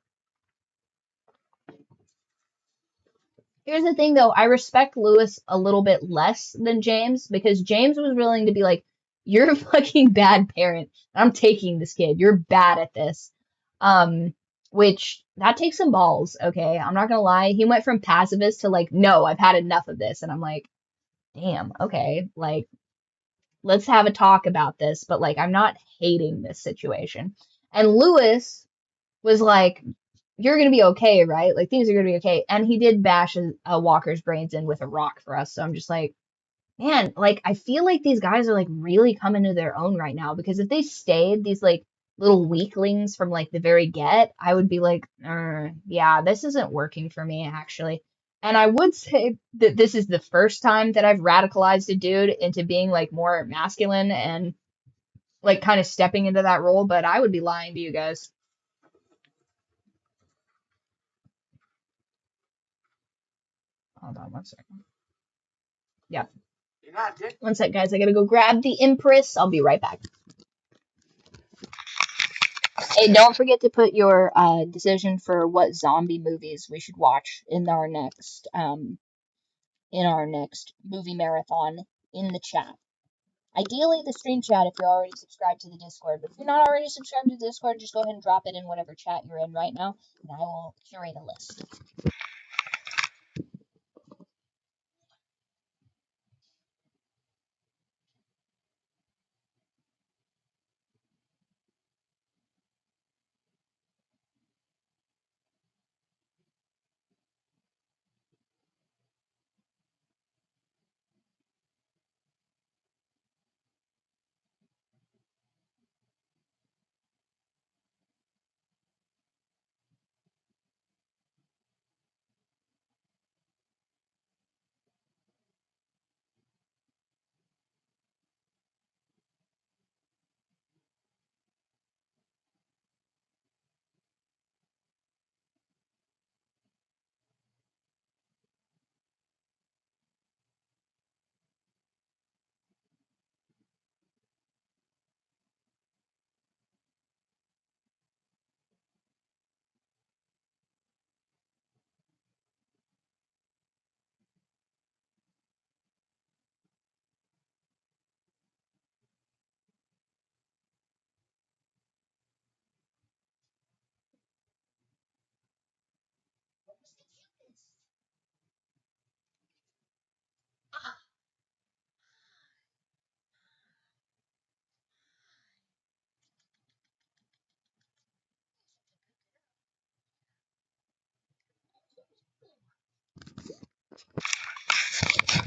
S1: Here's the thing, though. I respect Lewis a little bit less than James because James was willing to be like, you're a fucking bad parent. I'm taking this kid. You're bad at this. Which that takes some balls, okay? I'm not gonna lie. He went from pacifist to like, no, I've had enough of this. And I'm like, damn, okay. Like, let's have a talk about this. But like, I'm not hating this situation. And Lewis was like, you're gonna be okay, right? Like things are gonna be okay. And he did bash Walker's brains in with a rock for us. So I'm just like, man, like I feel like these guys are like really coming to their own right now because if they stayed these like little weaklings from like the very get, I would be like, yeah, this isn't working for me actually. And I would say that this is the first time that I've radicalized a dude into being like more masculine and like kind of stepping into that role, but I would be lying to you guys. Hold on one second. Yeah. One sec, guys. I gotta go grab the Empress. I'll be right back. Hey, don't forget to put your decision for what zombie movies we should watch in our next movie marathon in the chat. Ideally, the stream chat if you're already subscribed to the Discord. But if you're not already subscribed to the Discord, just go ahead and drop it in whatever chat you're in right now, and I will curate a list.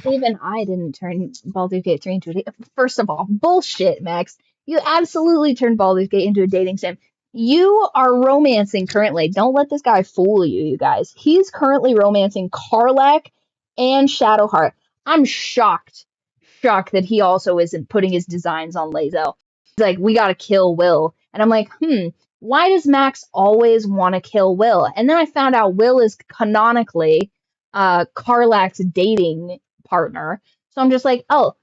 S1: Even I didn't turn Baldur's Gate 3 into a First of all, bullshit, Max. You absolutely turned Baldur's Gate into a dating sim. You are romancing currently. Don't let this guy fool you, you guys. He's currently romancing Karlach and Shadowheart. I'm shocked that he also isn't putting his designs on Lae'zel. He's like, we gotta kill Will. And I'm like, why does Max always want to kill Will? And then I found out Will is canonically Karlach's dating partner. So I'm just like, oh,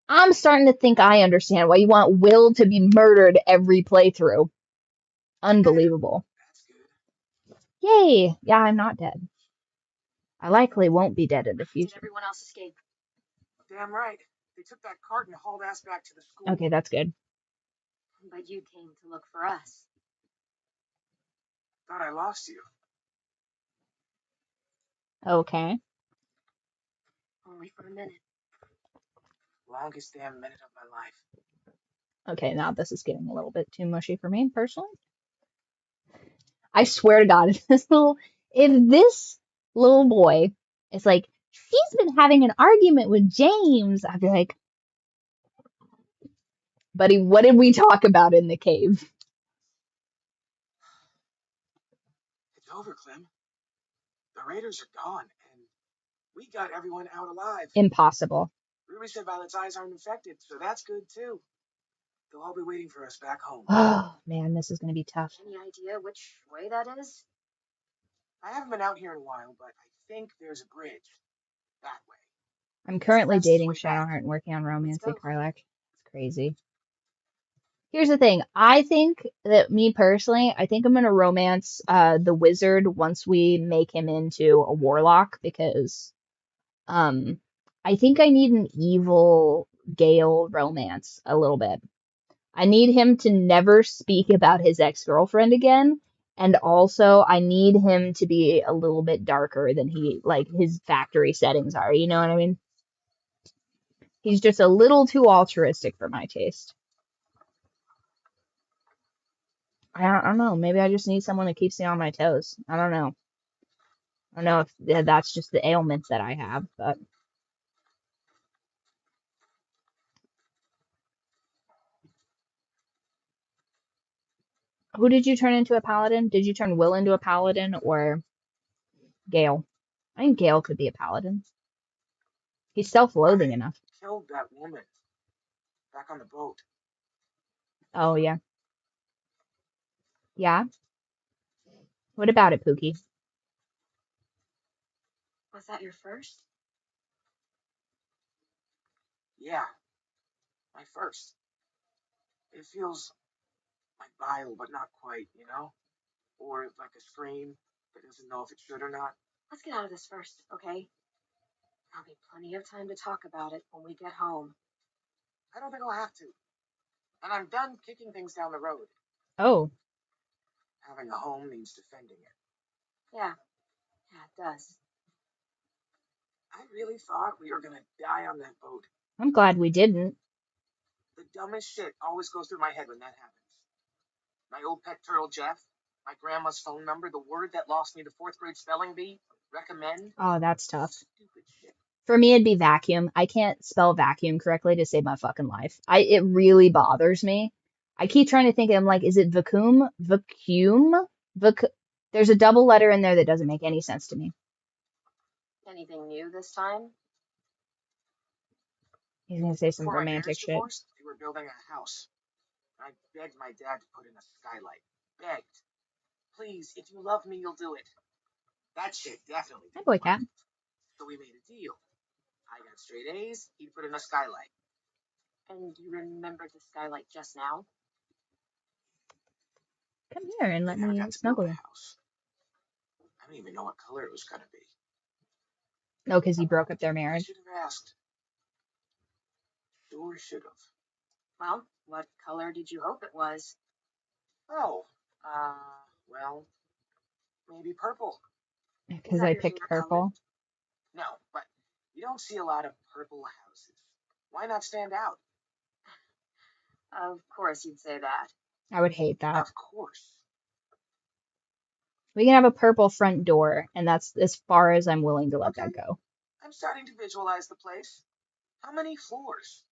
S1: I'm starting to think I understand why you want Will to be murdered every playthrough. Unbelievable. Yay! Yeah, I'm not dead. I likely won't be dead in the future.
S14: Did everyone else escape? Damn right. They took that cart and hauled ass back to the school.
S1: Okay, that's good.
S6: But you came to look for us.
S14: Thought I lost you.
S1: Okay.
S6: Only for a minute.
S14: Longest damn minute of my life.
S1: Okay, now this is getting a little bit too mushy for me, personally. I swear to God, if this little boy is like, she's been having an argument with James, I'd be like, buddy, what did we talk about in the cave?
S14: It's over, Clem. The raiders are gone, and we got everyone out alive.
S1: Impossible.
S14: Ruby said Violet's eyes aren't infected, so that's good too. They'll all be waiting for us back home.
S1: Oh, man, this is going to be tough.
S6: Any idea which way that is?
S14: I haven't been out here in a while, but I think there's a bridge. That way.
S1: I'm currently dating Shadowheart and working on romancing Karlach. It's crazy. Here's the thing. I think that me personally, I think I'm gonna romance the wizard once we make him into a warlock because I think I need an evil Gale romance a little bit. I need him to never speak about his ex-girlfriend again, and also I need him to be a little bit darker than his factory settings are, you know what I mean? He's just a little too altruistic for my taste. I don't know. Maybe I just need someone that keeps me on my toes. I don't know. I don't know if that's just the ailment that I have, but who did you turn into a paladin? Did you turn Will into a paladin or Gale? I think Gale could be a paladin. He's self-loathing enough.
S11: Killed that woman. Back on the boat.
S1: Oh, yeah. Yeah? What about it, Pookie?
S6: Was that your first?
S11: Yeah. My first. It feels like bile, but not quite, you know? Or like a scream that doesn't know if it should or not.
S6: Let's get out of this first, okay? There'll be plenty of time to talk about it when we get home.
S11: I don't think I'll have to. And I'm done kicking things down the road.
S1: Oh.
S11: Having a home means defending it.
S6: Yeah. Yeah, it does.
S11: I really thought we were gonna die on that boat.
S1: I'm glad we didn't.
S11: The dumbest shit always goes through my head when that happens. My old pet turtle Jeff, my grandma's phone number, the word that lost me the 4th grade spelling bee, recommend.
S1: Oh, that's tough.
S11: Stupid shit.
S1: For me, it'd be vacuum. I can't spell vacuum correctly to save my fucking life. It really bothers me. I keep trying to think, I'm like, is it vacuum? Vacuum? There's a double letter in there that doesn't make any sense to me.
S6: Anything new this time?
S1: He's gonna say some
S11: Before my
S1: romantic
S11: parents
S1: shit.
S11: divorced, they were building a house. I begged my dad to put in a skylight. Begged. Please, if you love me, you'll do it. That shit definitely
S1: Hi,
S11: didn't
S1: boy
S11: work.
S1: cat.
S11: So we made a deal. I got straight A's, he'd put in a skylight.
S6: And you remembered the skylight just now?
S1: Come here and let me snuggle you.
S11: House. I don't even know what color it was gonna be.
S1: No, because he broke up their
S11: I
S1: marriage.
S11: should have asked. Sure should have.
S6: Well, what color did you hope it was?
S11: Oh, well, maybe purple.
S1: Because I picked purple.
S11: No, but you don't see a lot of purple houses. Why not stand out?
S6: Of course you'd say that.
S1: I would hate that.
S11: Of course.
S1: We can have a purple front door, and that's as far as I'm willing to let that go.
S11: I'm starting to visualize the place. How many floors?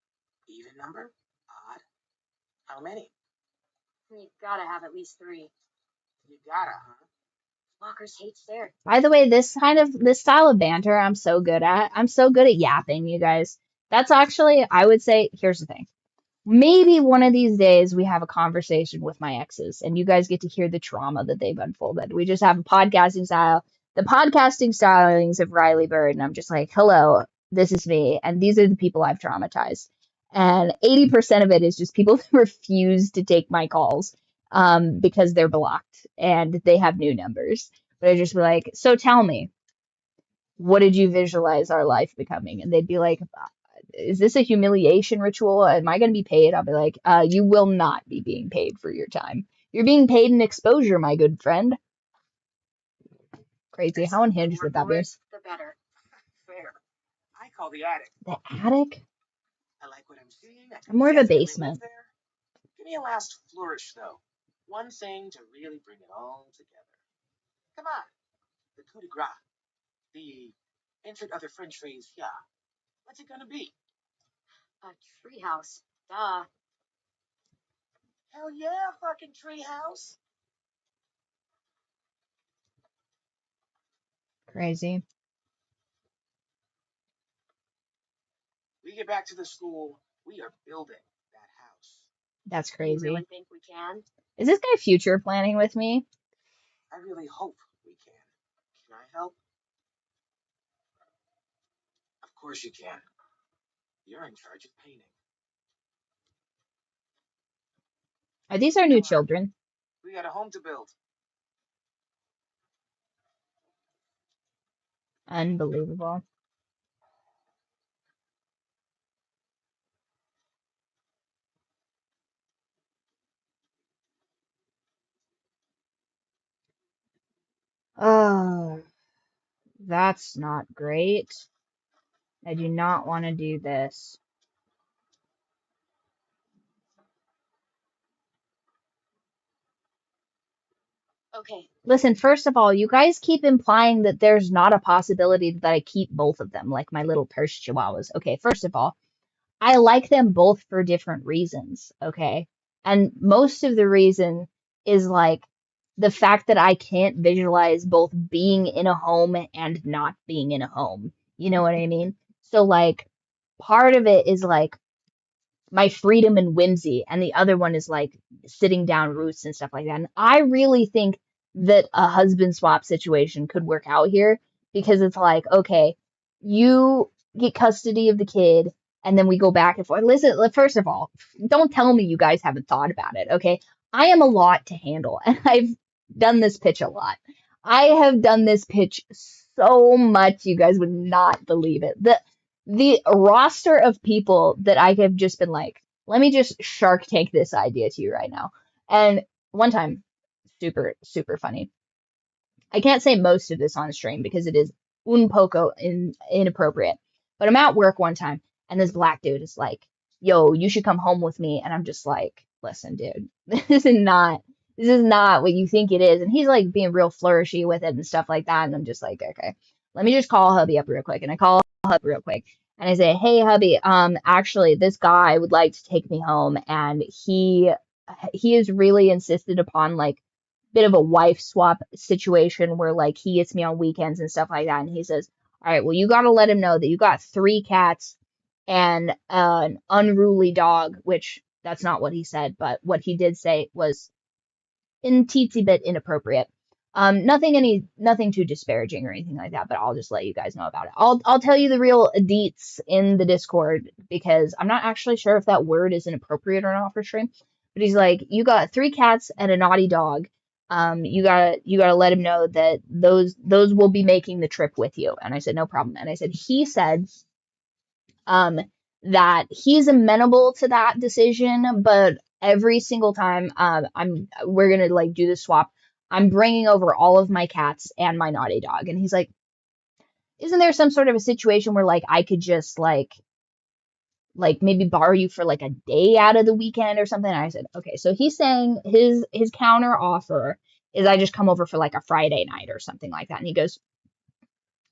S11: Even number? Odd? How many?
S6: You gotta have at least 3.
S11: You gotta, huh?
S6: Walkers hate stairs.
S1: By the way, this style of banter I'm so good at. I'm so good at yapping, you guys. That's actually, I would say, here's the thing. Maybe one of these days we have a conversation with my exes and you guys get to hear the trauma that they've unfolded. We just have a podcasting style, the podcasting stylings of Riley Byrd, and I'm just like, hello, this is me, and these are the people I've traumatized. And 80% of it is just people that refuse to take my calls because they're blocked and they have new numbers. But I just be like, so tell me, what did you visualize our life becoming? And they'd be like, is this a humiliation ritual? Am I going to be paid? I'll be like, you will not be being paid for your time. You're being paid in exposure, my good friend. Crazy. How unhinged would that be?
S6: The better.
S11: Fair. I call the attic.
S1: The attic?
S11: I like what I'm seeing.
S1: I'm more of a basement.
S11: Give me a last flourish, though. One thing to really bring it all together. Come on. The coup de grace. The insert other French phrase, yeah. What's it gonna be?
S6: A treehouse. Duh.
S11: Hell yeah, fucking treehouse.
S1: Crazy.
S11: We get back to the school, we are building that house.
S1: That's crazy.
S6: You really think we can?
S1: Is this guy future planning with me?
S11: I really hope we can. Can I help? Of course you can. You're in charge of painting.
S1: Are these our new children?
S11: We got a home to build.
S1: Unbelievable. Oh, that's not great. I do not want to do this.
S5: Okay.
S1: Listen, first of all, you guys keep implying that there's not a possibility that I keep both of them, like my little purse chihuahuas. Okay, first of all, I like them both for different reasons, okay? And most of the reason is like the fact that I can't visualize both being in a home and not being in a home. You know what I mean? So like part of it is like my freedom and whimsy, and the other one is like sitting down roots and stuff like that. And I really think that a husband swap situation could work out here because it's like, okay, you get custody of the kid, and then we go back and forth. Listen, first of all, don't tell me you guys haven't thought about it, okay? I am a lot to handle, and I've done this pitch a lot. I have done this pitch so much, you guys would not believe it. The roster of people that I have just been like, let me just Shark Tank this idea to you right now. And one time, super, super funny. I can't say most of this on stream because it is un poco inappropriate. But I'm at work one time and this black dude is like, yo, you should come home with me. And I'm just like, listen, dude, this is not what you think it is. And he's like being real flourishy with it and stuff like that. And I'm just like, okay, let me just call hubby up real quick. And I call hubby real quick. And I say, hey, hubby, actually, this guy would like to take me home. And he has really insisted upon like bit of a wife swap situation where like he gets me on weekends and stuff like that. And he says, all right, well, you got to let him know that you got 3 cats and an unruly dog, which that's not what he said, but what he did say was in teensy bit inappropriate. Nothing too disparaging or anything like that, but I'll just let you guys know about it. I'll tell you the real deets in the Discord because I'm not actually sure if that word is inappropriate or not for stream. But he's like, you got 3 cats and a naughty dog. You gotta let him know that those will be making the trip with you. And I said, no problem. And I said, he said, that he's amenable to that decision, but every single time, we're gonna like do the swap. I'm bringing over all of my cats and my naughty dog. And he's like, isn't there some sort of a situation where like I could just like maybe borrow you for like a day out of the weekend or something? And I said, okay. So he's saying his counter offer is I just come over for like a Friday night or something like that. And he goes,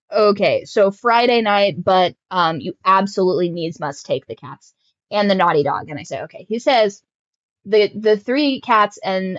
S1: okay, so Friday night, but you absolutely must take the cats and the naughty dog. And I say, okay. He says the 3 cats and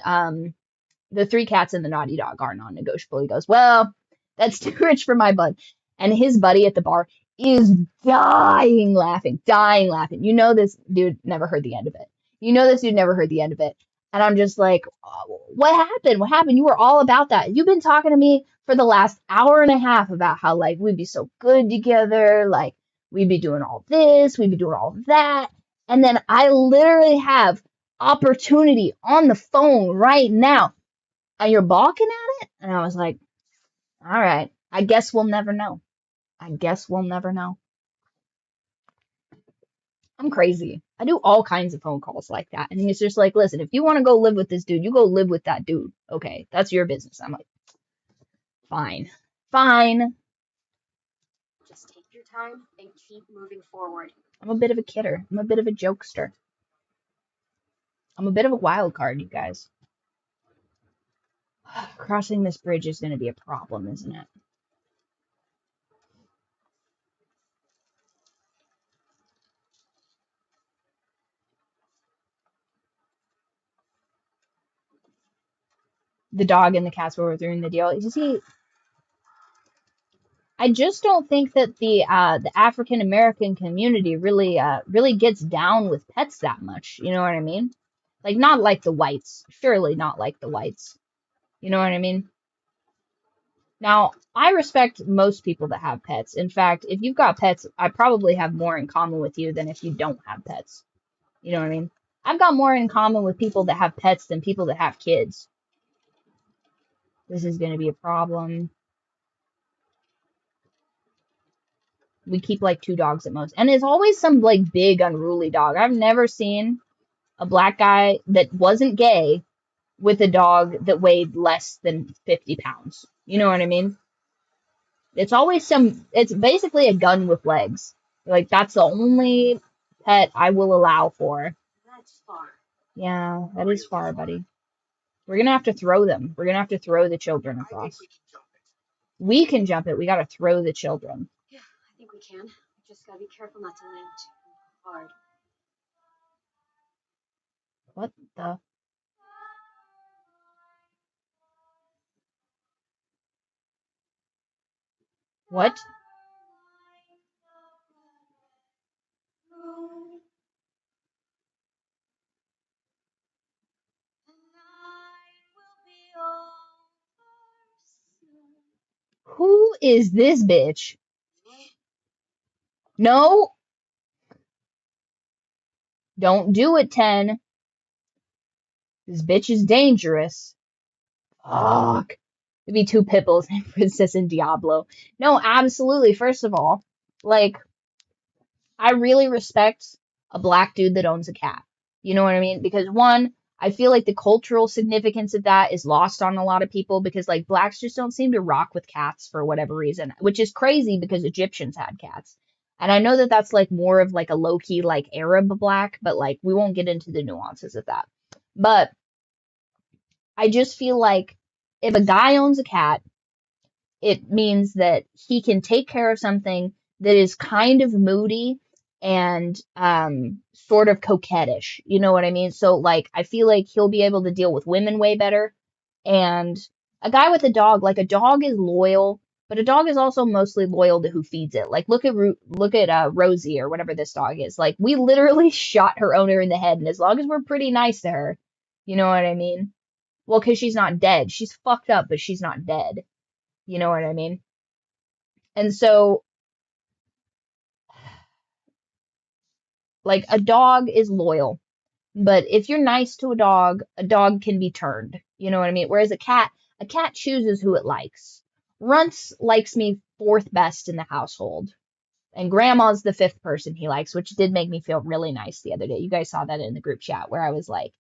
S1: the naughty dog are non-negotiable. He goes, well, that's too rich for my bud. And his buddy at the bar is dying laughing. You know this dude never heard the end of it. And I'm just like, oh, what happened? What happened? You were all about that. You've been talking to me for the last hour and a half about how like we'd be so good together, like we'd be doing all this, we'd be doing all that. And then I literally have opportunity on the phone right now. And you're balking at it? And I was like, all right, I guess we'll never know. I'm crazy. I do all kinds of phone calls like that. And he's just like, listen, if you want to go live with this dude, you go live with that dude. Okay, that's your business. I'm like, fine.
S5: Just take your time and keep moving forward.
S1: I'm a bit of a kidder. I'm a bit of a jokester. I'm a bit of a wild card, you guys. Crossing this bridge is going to be a problem, isn't it? The dog and the cats were doing the deal. You see, I just don't think that the African American community really gets down with pets that much. You know what I mean? Like not like the whites. Surely not like the whites. You know what I mean? Now, I respect most people that have pets. In fact, if you've got pets, I probably have more in common with you than if you don't have pets. You know what I mean? I've got more in common with people that have pets than people that have kids. This is going to be a problem. We keep like 2 dogs at most. And it's always some like big unruly dog. I've never seen a black guy that wasn't gay with a dog that weighed less than 50 pounds. You know what I mean? It's always it's basically a gun with legs. Like, that's the only pet I will allow for.
S5: That's far.
S1: Yeah, that is far, buddy. We're gonna have to throw them. We're gonna have to throw the children across. We can jump it. We gotta throw the children.
S6: Yeah, I think we can. We just gotta be careful not to land too hard.
S1: What the? What? Who is this bitch? No! Don't do it, 10. This bitch is dangerous. Fuck. It'd be 2 Pipples and Princess and Diablo. No, absolutely. First of all, like, I really respect a black dude that owns a cat. You know what I mean? Because one, I feel like the cultural significance of that is lost on a lot of people because like blacks just don't seem to rock with cats for whatever reason, which is crazy because Egyptians had cats. And I know that that's like more of like a low-key like Arab black, but like we won't get into the nuances of that. But I just feel like if a guy owns a cat, it means that he can take care of something that is kind of moody and sort of coquettish. You know what I mean? So like I feel like he'll be able to deal with women way better. And a guy with a dog, like a dog is loyal, but a dog is also mostly loyal to who feeds it. Like look at Rosie or whatever this dog is. Like we literally shot her owner in the head, and as long as we're pretty nice to her, you know what I mean? Well, because she's not dead. She's fucked up, but she's not dead. You know what I mean? And so, like, a dog is loyal. But if you're nice to a dog can be turned. You know what I mean? Whereas a cat chooses who it likes. Runts likes me 4th best in the household. And Grandma's the 5th person he likes, which did make me feel really nice the other day. You guys saw that in the group chat where I was like,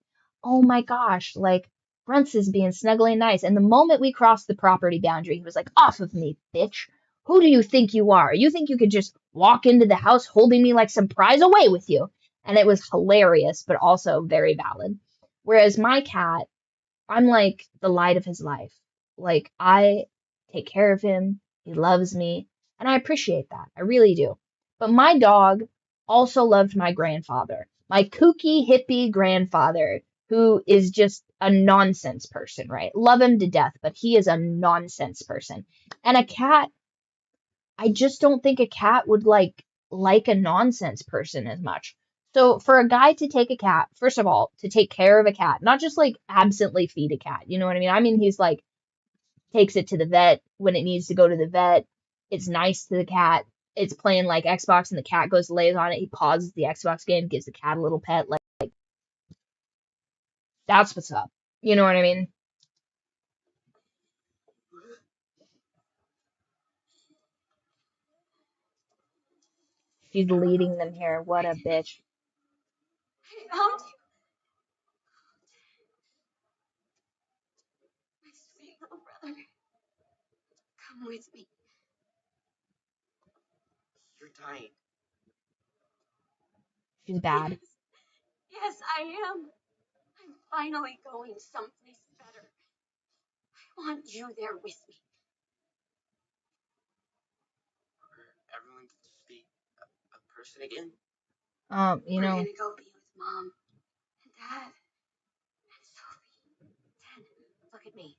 S1: oh my gosh, like, Grunts is being snuggly and nice. And the moment we crossed the property boundary, he was like, off of me, bitch. Who do you think you are? You think you could just walk into the house holding me like some prize? Away with you. And it was hilarious, but also very valid. Whereas my cat, I'm like the light of his life. Like, I take care of him. He loves me. And I appreciate that. I really do. But my dog also loved my grandfather, my kooky hippie grandfather, who is just a nonsense person, right? Love him to death, but he is a nonsense person. And a cat, I just don't think a cat would like a nonsense person as much. So for a guy to take a cat, first of all, to take care of a cat, not just like absently feed a cat, you know what I mean? I mean, he's like takes it to the vet when it needs to go to the vet. It's nice to the cat. It's playing like Xbox and the cat goes lays on it. He pauses the Xbox game, gives the cat a little pet. Like that's what's up. You know what I mean? She's leading them here. What a bitch.
S6: I found you. My sweet little brother. Come with me.
S11: You're dying.
S1: She's bad.
S6: Yes, I am. I'm finally going someplace better. I want you there with me.
S11: Everyone can just be a person again.
S1: You
S6: We're
S1: know.
S6: gonna go be with Mom and Dad and Sophie. Ted, look at me.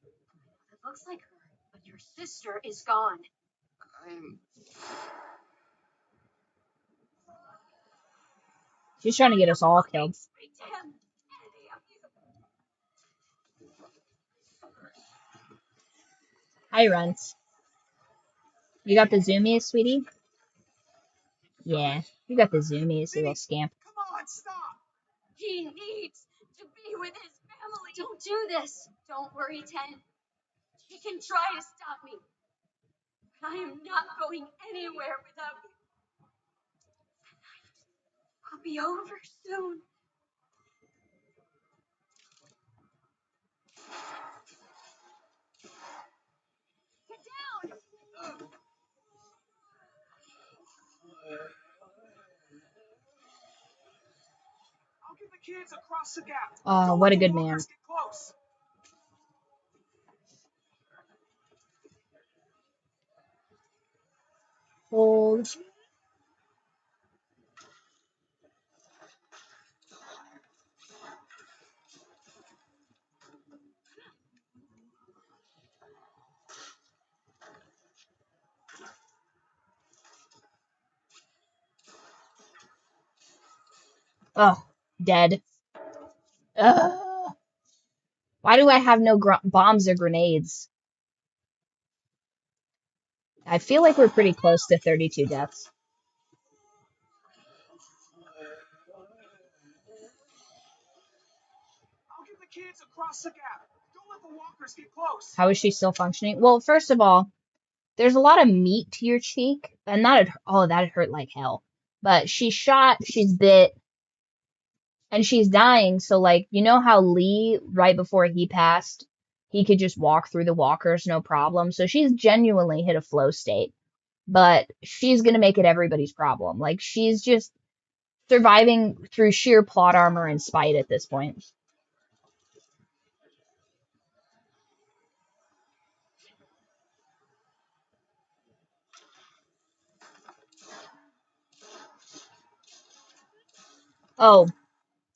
S6: It looks like her, but your sister is gone.
S1: She's trying to get us all killed. Hi, Runts. You got the zoomies, sweetie? Yeah, you got the zoomies, you little scamp.
S14: Come on, stop!
S15: He needs to be with his family. Don't do this. Don't worry, Ten. He can try to stop me. But I am not going anywhere without you. I'll be over soon. Get down!
S14: I'll get the kids across the gap.
S1: Oh, what a good man.
S14: Get close.
S1: Hold. Oh, dead. Ugh. Why do I have no bombs or grenades? I feel like we're pretty close to 32 deaths.
S14: I'll get the kids across the gap. Don't let the walkers get close.
S1: How is she still functioning? Well, first of all, there's a lot of meat to your cheek, and that hurt like hell. But she's shot, she's bit, and she's dying. So, like, you know how Lee, right before he passed, he could just walk through the walkers, no problem. So she's genuinely hit a flow state. But she's gonna make it everybody's problem. Like, she's just surviving through sheer plot armor and spite at this point. Oh,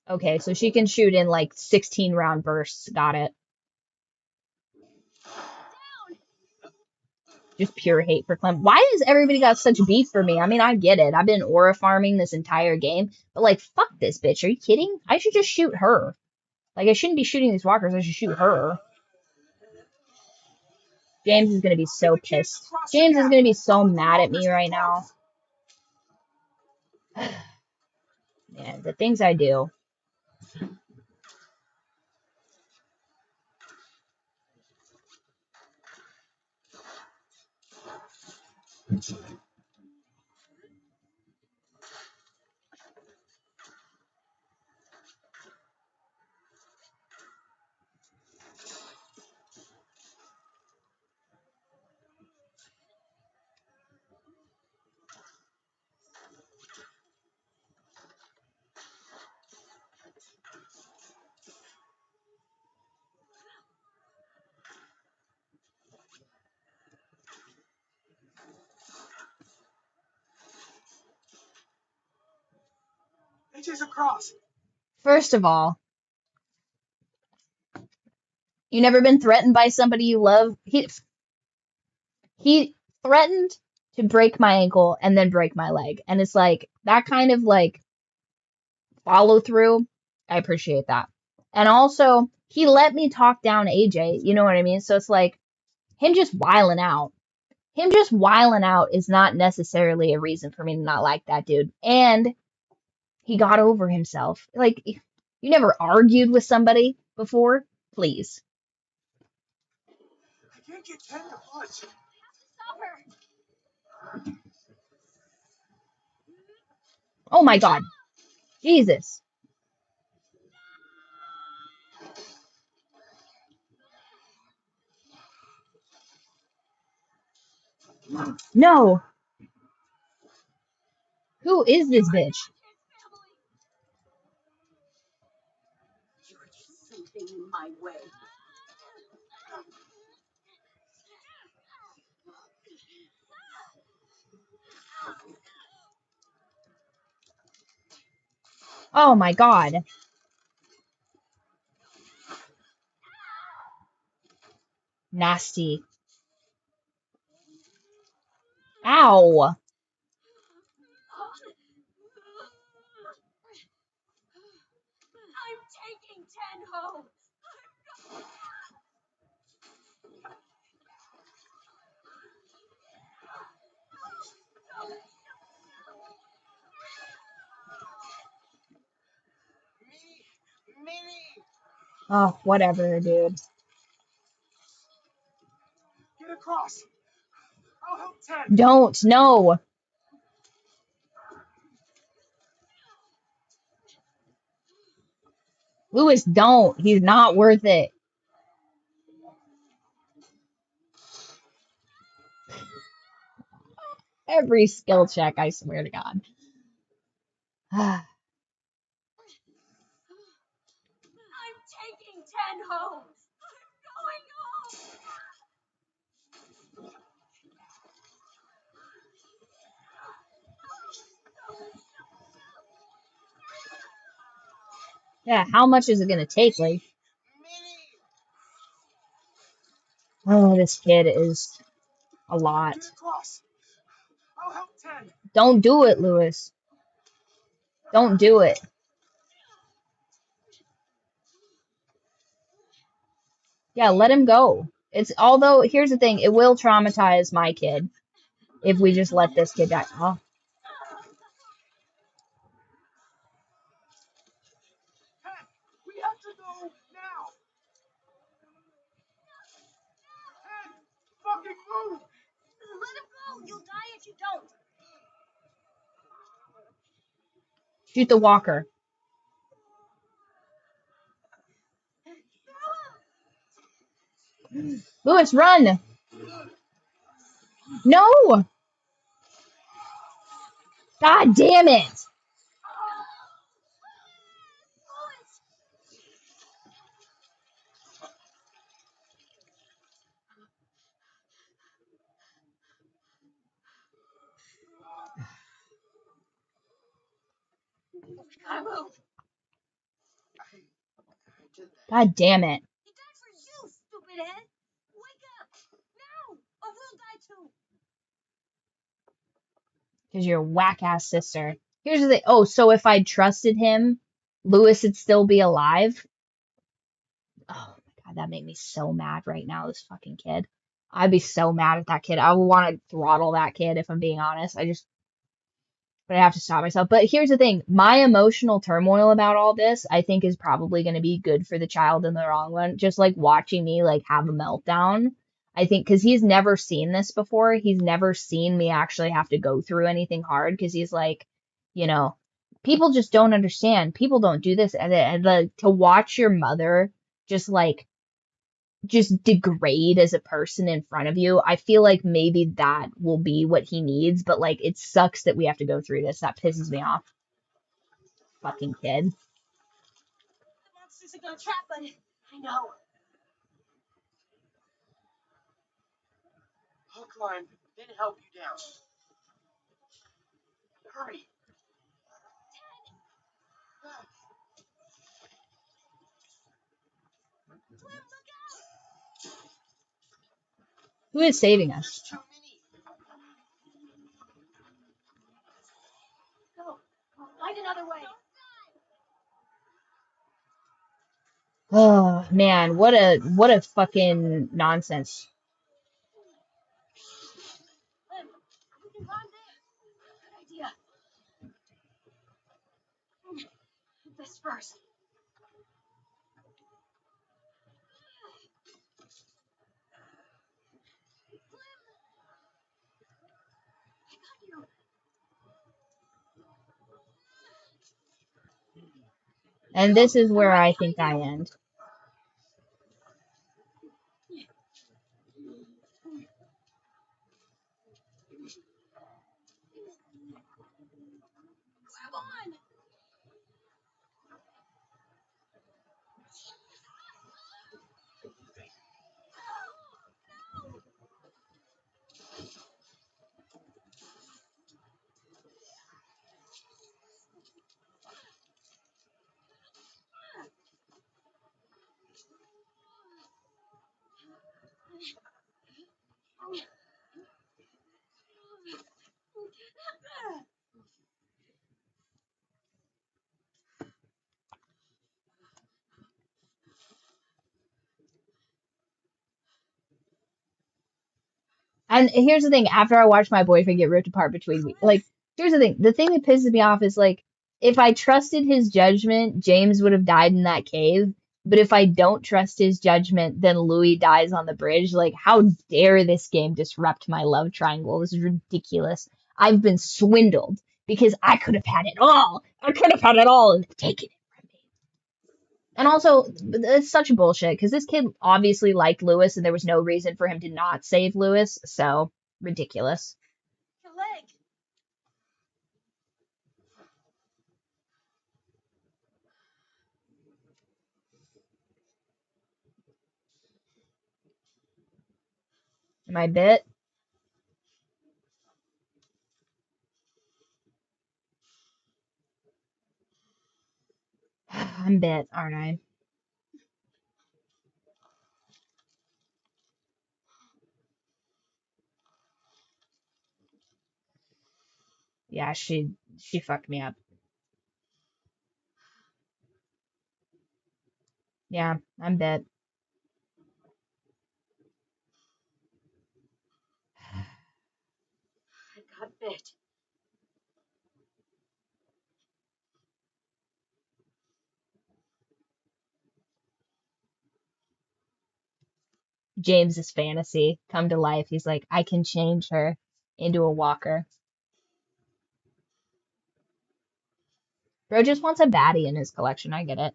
S1: okay, so she can shoot in like 16 round bursts. Got it. Just pure hate for Clem. Why has everybody got such beef for me? I mean, I get it. I've been aura farming this entire game, but like, fuck this bitch. Are you kidding? I should just shoot her. Like, I shouldn't be shooting these walkers. I should shoot her. James is gonna be so pissed. James is gonna be so mad at me right now. Man, the things I do.
S14: AJ's across.
S1: First of all, you never been threatened by somebody you love? He threatened to break my ankle and then break my leg. And it's like, that kind of like follow through. I appreciate that. And also, he let me talk down AJ. You know what I mean? So it's like, him just wiling out. Him just wiling out is not necessarily a reason for me to not like that dude. And he got over himself. Like, you never argued with somebody before? Please.
S14: I can't get 10 to budge.
S15: Stop her.
S1: Oh my god. Jesus. No. Who is this bitch?
S15: You were just something in my way.
S1: Oh my god. Nasty. Ow.
S15: I'm taking 10 home.
S1: Oh, whatever, dude.
S14: Get across. I'll help Ted.
S1: Don't, no. Lewis, don't. He's not worth it. Every skill check, I swear to God.
S15: I'm taking Ted home. I'm going home.
S1: Yeah, how much is it gonna take? Like, oh, this kid is a lot.
S14: Get across. I'll help Ted.
S1: Don't do it, Lewis. Don't do it. Yeah, let him go. Although, here's the thing, it will traumatize my kid if we just let this kid die. Oh,
S14: Ted, we have to go now. Ted, fucking move.
S15: Let him go. You'll die if you don't.
S1: shoot the walker. Lewis, run! No! God damn it!
S15: Gotta move.
S1: God damn it.
S15: He died for you, stupid head. Wake up. Now. Or we'll die too.
S1: Because you're a whack-ass sister. Here's the thing. Oh, so if I trusted him, Lewis would still be alive? Oh my God, that made me so mad right now, this fucking kid. I'd be so mad at that kid. I would want to throttle that kid if I'm being honest. But I have to stop myself. But here's the thing. My emotional turmoil about all this, I think, is probably going to be good for the child in the long run. Just like watching me like have a meltdown. I think because he's never seen this before. He's never seen me actually have to go through anything hard because he's like, you know, people just don't understand. People don't do this. And like to watch your mother just like just degrade as a person in front of you. I feel like maybe that will be what he needs, but like it sucks that we have to go through this. That pisses me off. Fucking kid.
S15: The monsters are gonna trap us. I know.
S11: I'll climb, then help you down. Hurry.
S1: Who is saving us?
S11: Too many.
S15: Go. Find another way.
S1: Oh man, what a fucking nonsense.
S15: We can climb there. Good idea. This first.
S1: And this is where I think I end.
S15: Grab on.
S1: And here's the thing, after I watched my boyfriend get ripped apart between me, like, here's the thing that pisses me off is, like, if I trusted his judgment, James would have died in that cave. But if I don't trust his judgment, then Louis dies on the bridge. Like, how dare this game disrupt my love triangle? This is ridiculous. I've been swindled because I could have had it all. I could have had it all and taken it from me. And also, it's such bullshit because this kid obviously liked Lewis and there was no reason for him to not save Lewis. So, ridiculous.
S15: Your leg.
S1: Am I bit? I'm bit, aren't I? Yeah, she fucked me up. Yeah, I'm bit.
S15: I got bit.
S1: James's fantasy come to life. He's like, I can change her into a walker. Bro just wants a baddie in his collection. I get it.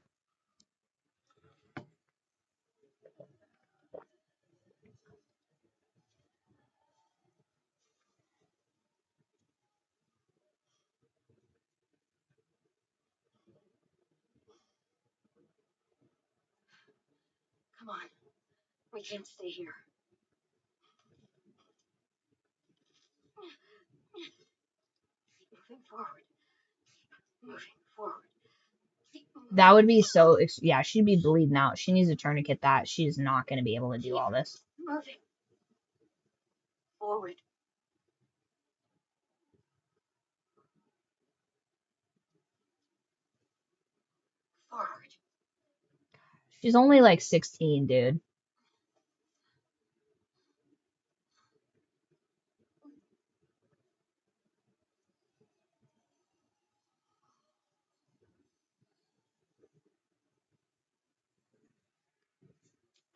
S15: Come on. We can't stay here. Moving forward. Moving forward.
S1: That would be so, yeah, she'd be bleeding out. She needs a tourniquet that. She's not going to be able to do all this.
S15: Moving forward. Forward.
S1: She's only like 16, dude.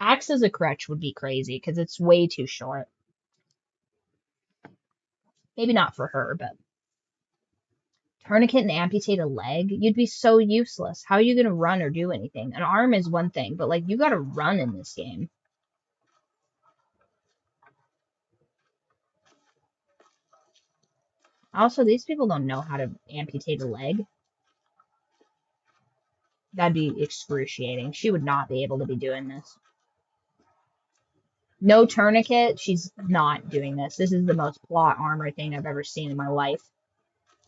S1: Axe as a crutch would be crazy because it's way too short. Maybe not for her, but tourniquet and amputate a leg? You'd be so useless. How are you going to run or do anything? An arm is one thing, but like you got to run in this game. Also, these people don't know how to amputate a leg. That'd be excruciating. She would not be able to be doing this. No tourniquet, she's not doing this. This is the most plot armor thing I've ever seen in my life.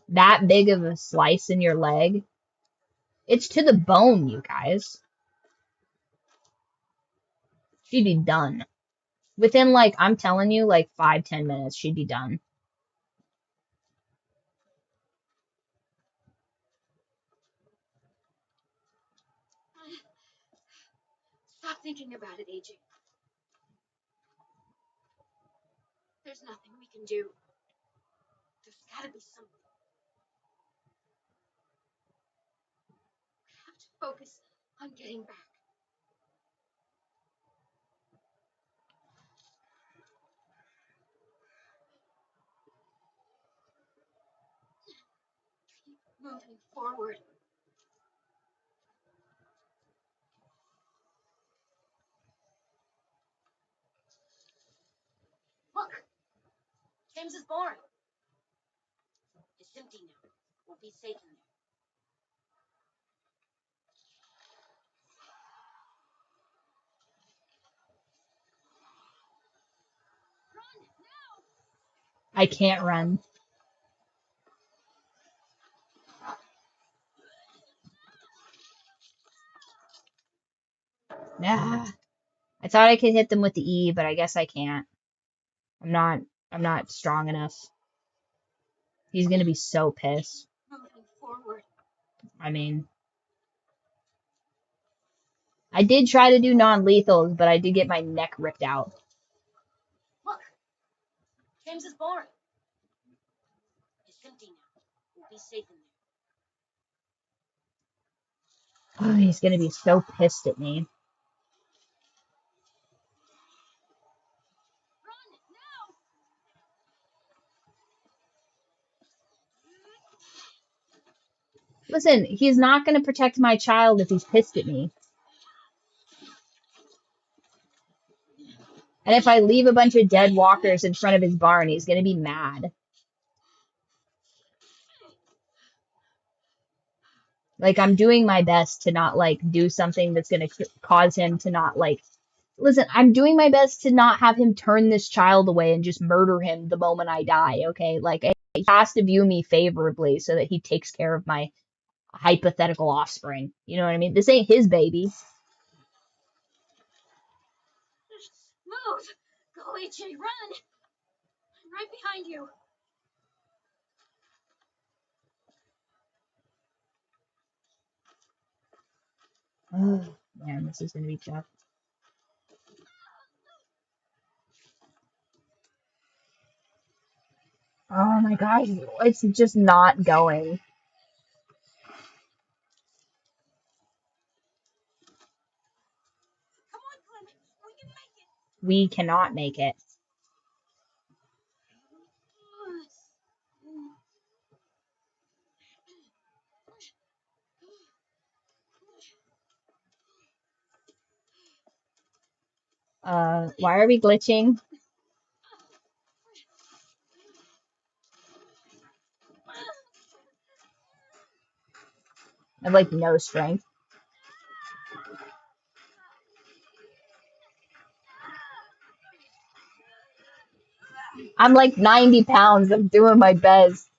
S1: That big of a slice in your leg. It's to the bone, you guys. She'd be done. Within, like, I'm telling you, like 5-10 minutes, she'd be done.
S15: Stop thinking about it, AJ. There's nothing we can do. There's gotta be something. We have to focus on getting back. Keep moving forward. Look! James is born. It's empty now. We'll be safe in there.
S1: I can't run. Nah. I thought I could hit them with the E, but I guess I can't. I'm not strong enough. He's gonna be so pissed.
S15: Moving forward.
S1: I mean, I did try to do non-lethals, but I did get my neck ripped out.
S15: Look! James is born. It's empty now. We'll be safe in there.
S1: Oh, he's gonna be so pissed at me. Listen, he's not gonna protect my child if he's pissed at me. And if I leave a bunch of dead walkers in front of his barn, he's gonna be mad. Like, I'm doing my best to not, like, do something that's gonna cause him to not, like... Listen, I'm doing my best to not have him turn this child away and just murder him the moment I die, okay? Like, he has to view me favorably so that he takes care of my hypothetical offspring. You know what I mean? This ain't his baby.
S15: Move! Go, AJ, run! I'm right behind you.
S1: Oh, man, this is gonna be tough. Oh my gosh, it's just not going.
S15: Come on, Clem. We can make it.
S1: We cannot make it. Why are we glitching? I have, like, no strength. I'm, like, 90 pounds. I'm doing my best.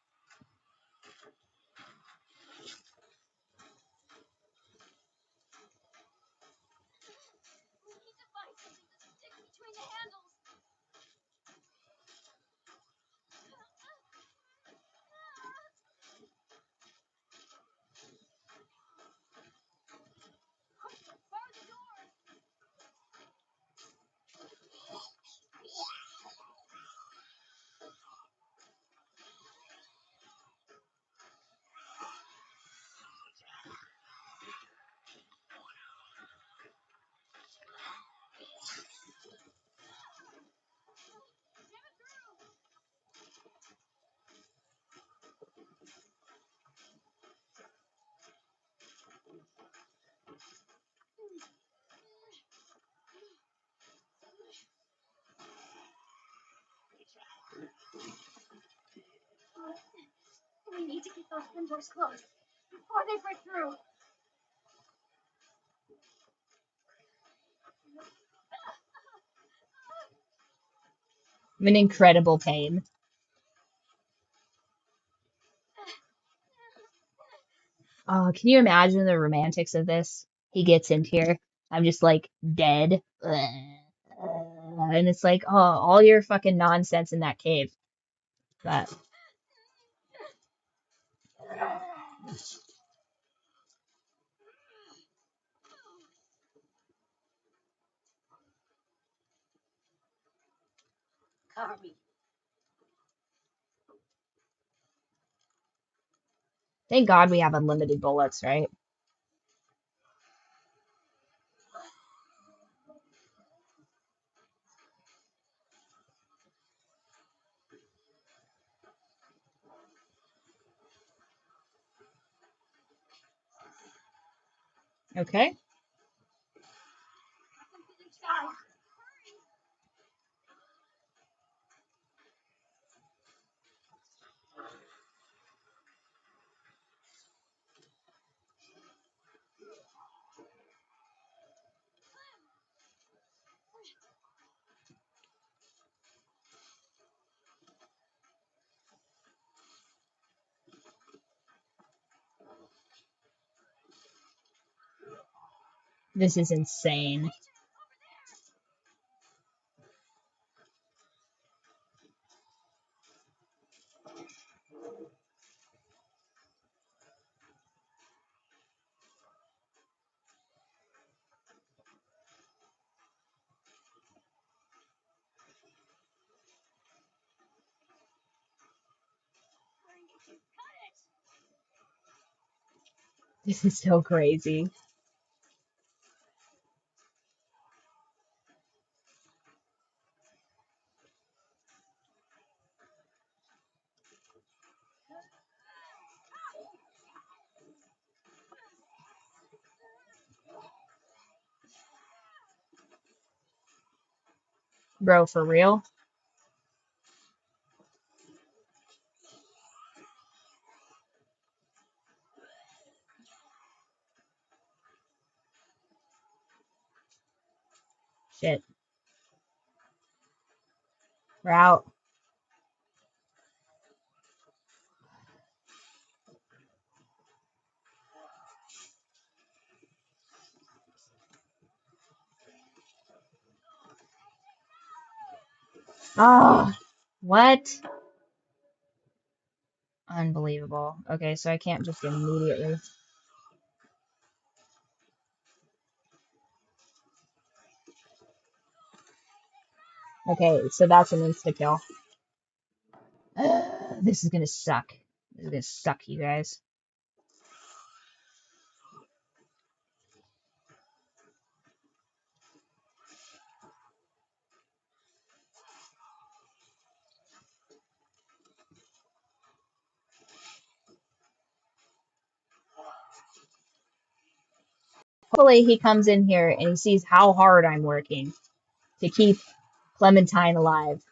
S15: We need to keep those windows closed before they break through.
S1: I'm in incredible pain. Oh, can you imagine the romantics of this? He gets in here. I'm just, like, dead. And it's like, oh, all your fucking nonsense in that cave. But...
S15: Cover me.
S1: Thank God we have unlimited bullets, right? Okay. This is insane. This is so crazy. Bro, for real? Shit. We're out. Oh, what? Unbelievable. Okay, so I can't just immediately. Okay, so that's an insta-kill. This is gonna suck. This is gonna suck, you guys. Hopefully he comes in here and he sees how hard I'm working to keep Clementine alive.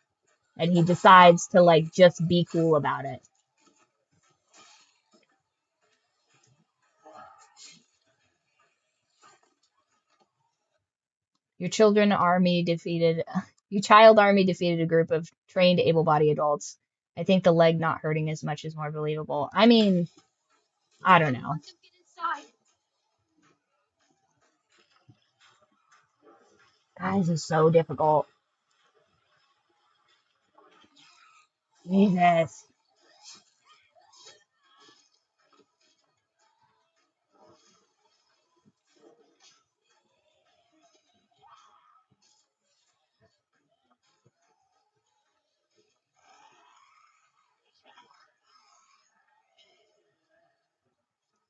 S1: And he decides to, like, just be cool about it. Your child army defeated a group of trained able-bodied adults. I think the leg not hurting as much is more believable. I mean, I don't know. Guys, this is so difficult. Jesus.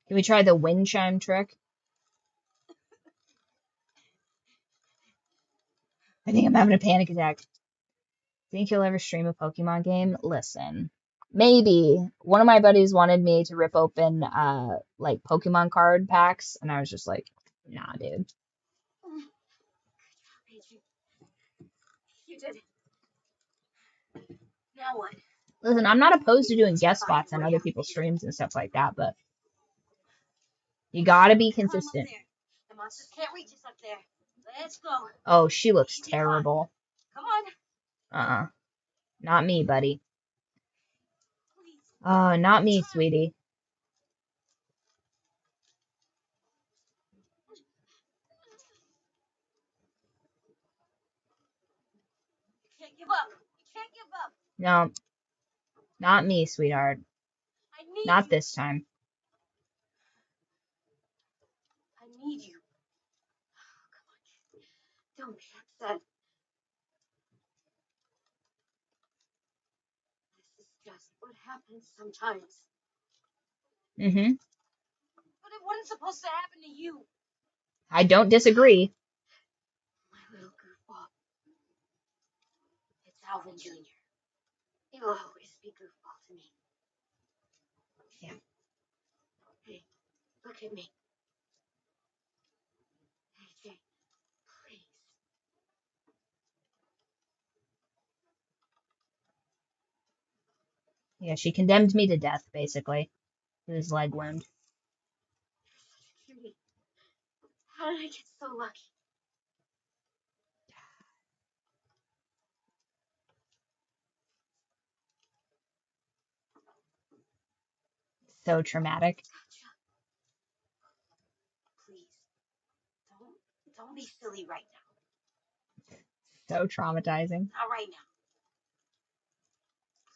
S1: Can we try the wind chime trick? I think I'm having a panic attack. Think you'll ever stream a Pokemon game? Listen, maybe. One of my buddies wanted me to rip open like Pokemon card packs, and I was just like, nah, dude.
S5: You did it. Now what?
S1: Listen, I'm not opposed to doing guest spots on other people's streams and stuff like that, but you gotta be consistent.
S5: The monsters can't reach us up there. Let's go.
S1: Oh, she looks terrible.
S5: Come on.
S1: Not me, buddy. Not me, sweetie.
S5: You can't give up. You can't give up.
S1: No, not me, sweetheart. Not this time.
S5: I need you. Come on. Don't be upset. This is just what happens sometimes.
S1: Mm-hmm.
S5: But it wasn't supposed to happen to you.
S1: I don't disagree.
S5: My little goofball. It's Alvin Jr. He'll always be goofball to me.
S1: Yeah.
S5: Hey, look at me. AJ, please.
S1: Yeah, she condemned me to death, basically, with his leg wound.
S5: You're such a cutie. How did I get so lucky?
S1: So traumatic.
S5: Gotcha. Please, don't be silly right now.
S1: So traumatizing.
S5: Not right now.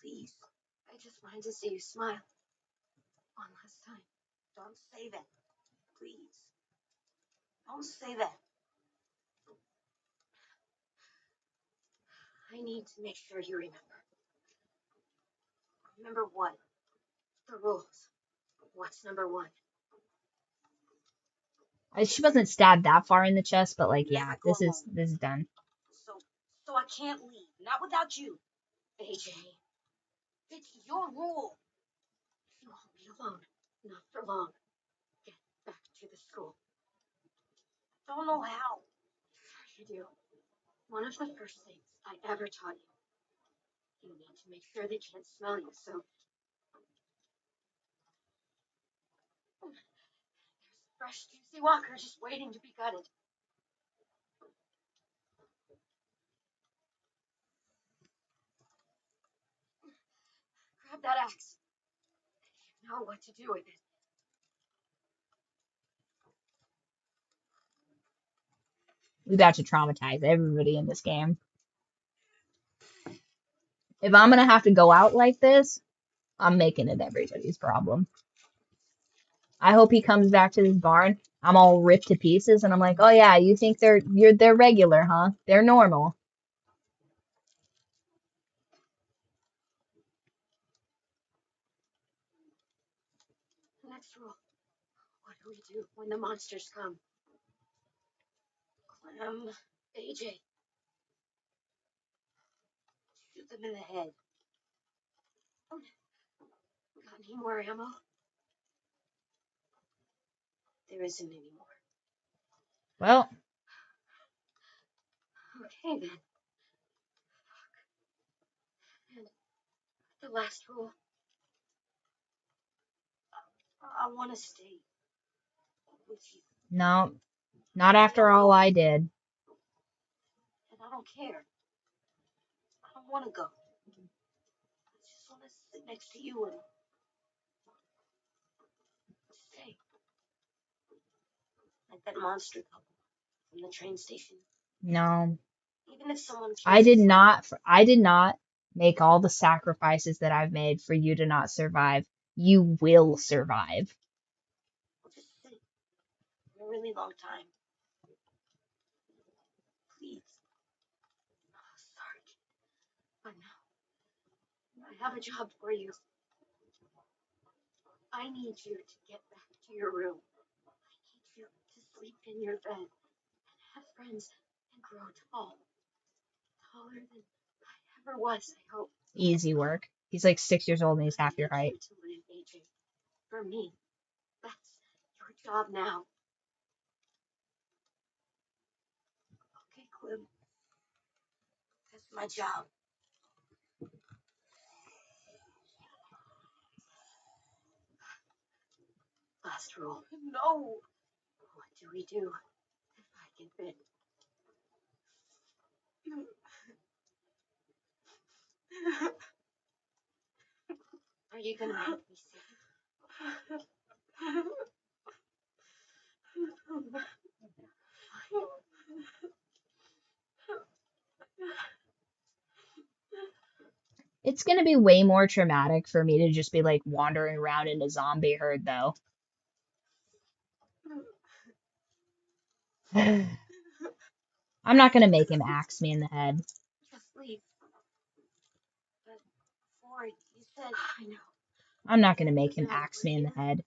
S5: Please, I just wanted to see you smile. One last time. Don't say that. Please. Don't say that. I need to make sure you remember. Remember what? The rules. What's number one?
S1: She wasn't stabbed that far in the chest, but like, yeah, this is done.
S5: So I can't leave. Not without you. AJ. It's your rule. You won't be alone. Not for long. Get back to the school. Don't know how. You do.
S6: One of the first things I ever taught you need to make sure they can't smell you, so... There's a fresh, juicy walker just waiting to be gutted. Grab that axe. You know what to do with it.
S1: We about to traumatize everybody in this game. If I'm gonna have to go out like this, I'm making it everybody's problem. I hope he comes back to this barn. I'm all ripped to pieces, and I'm like, oh yeah, you think they're regular, huh? They're normal.
S6: Next rule. What do we do when the monsters come? Clem, AJ. Shoot them in the head. Got any more ammo? There isn't any more.
S1: Well.
S6: Okay then. And the last rule. I want to stay with you.
S1: No, not after all I did.
S6: And I don't care. I don't want to go. I just want to sit next to you and stay. Like that monster couple from the train station.
S1: No.
S6: Even if someone
S1: I did not make all the sacrifices that I've made for you to not survive. You will survive.
S6: We'll just sit for a really long time. Please. Oh, sorry. But now, I have a job for you. I need you to get back to your room. I need you to sleep in your bed and have friends and grow tall. Taller than I ever was, I hope.
S1: Easy work. He's like 6 years old and he's half your height.
S6: To live, AJ. For me. That's your job now. Okay, Clem. That's my job. Last rule. No. What do we do if I get bit? Are you gonna make me safe?
S1: It's gonna be way more traumatic for me to just be like wandering around in a zombie herd, though. I'm not gonna make him axe me in the head.
S6: Just leave. But before you said, I know.
S1: I'm not gonna make him axe me in the head.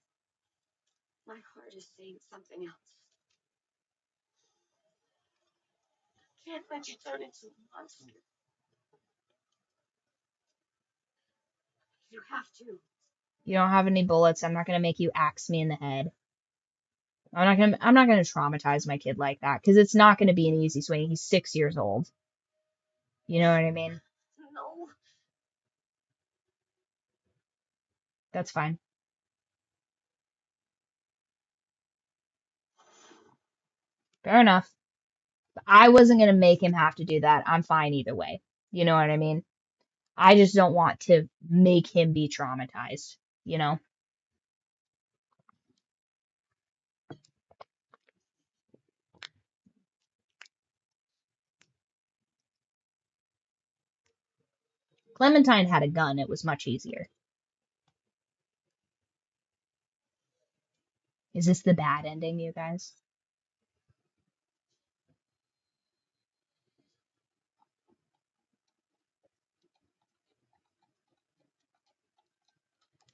S6: My heart is saying something else. I can't let you turn into a monster. You have to.
S1: You don't have any bullets. I'm not gonna make you axe me in the head. I'm not gonna traumatize my kid like that, because it's not gonna be an easy swing. He's 6 years old. You know what I mean?
S6: No.
S1: That's fine. Fair enough. I wasn't gonna make him have to do that. I'm fine either way. You know what I mean? I just don't want to make him be traumatized, you know? Clementine had a gun. It was much easier. Is this the bad ending, you guys?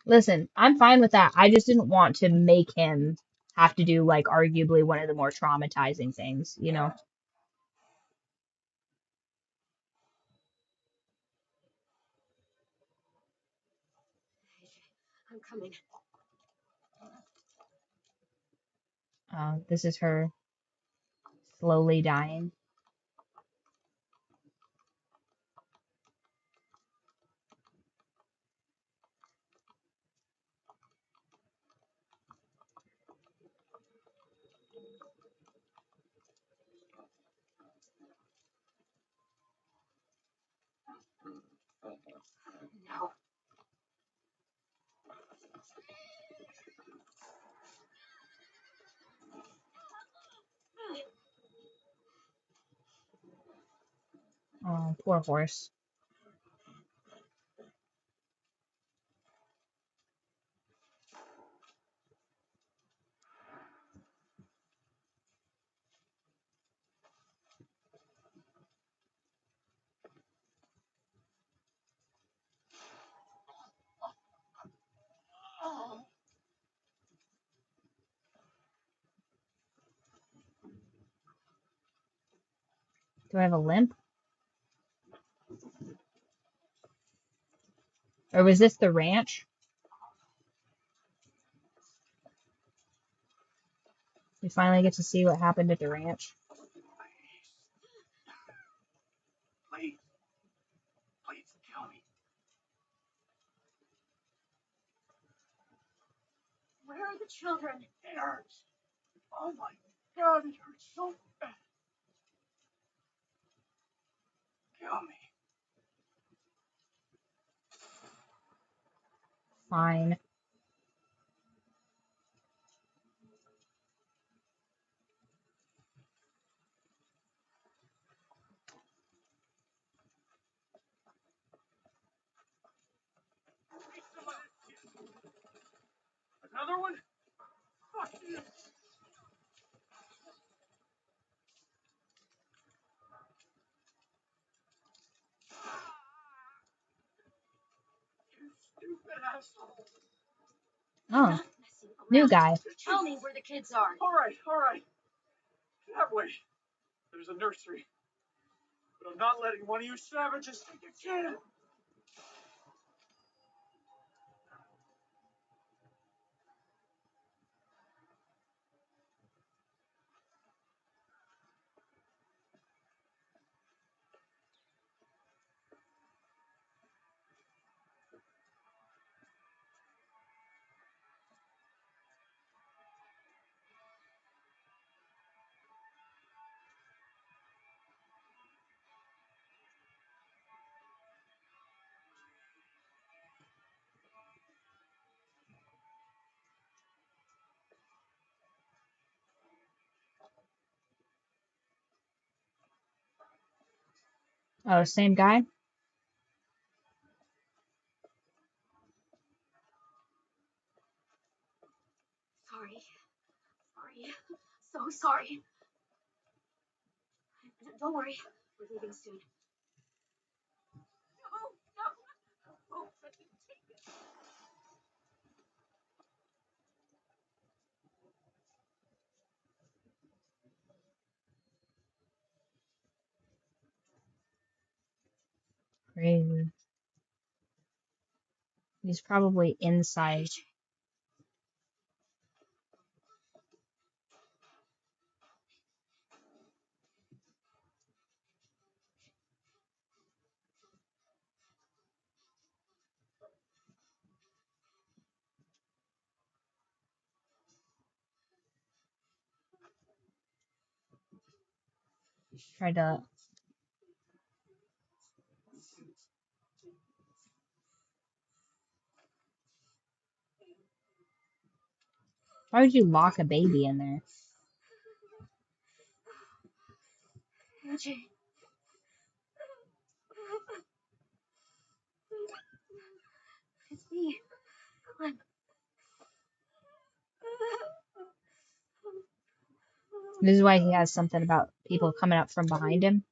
S1: Listen, I'm fine with that. I just didn't want to make him have to do, like, arguably one of the more traumatizing things, you know?
S6: I'm coming.
S1: This is her slowly dying. Poor horse. Do I have a limp? Or was this the ranch? We finally get to see what happened at the ranch.
S14: Please. Please kill me. Where are the children? It hurts. Oh my God, it hurts so bad. Kill me.
S1: Fine.
S14: Another one? Fuck you. You stupid asshole.
S1: Oh, new guy.
S14: Tell me where the kids are. All right. That way. There's a nursery. But I'm not letting one of you savages take a kid.
S1: Oh, same guy?
S15: Sorry. So sorry. Don't worry. We're leaving soon. No. Let me take it.
S1: Crazy. He's probably inside. Tried to... Why would you lock a baby in there?
S15: AJ. It's me. Clem.
S1: This is why he has something about people coming up from behind him.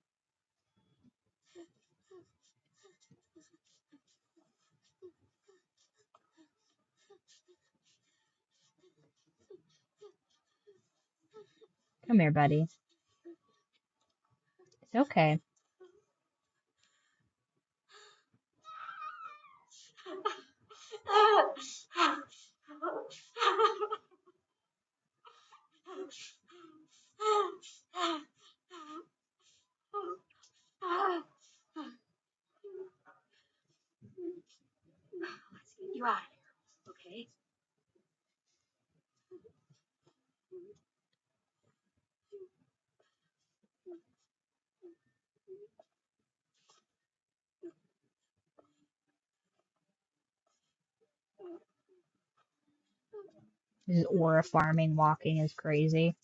S1: Come here, buddy. It's okay.
S15: Let's get you out of here, okay?
S1: This aura farming walking is crazy.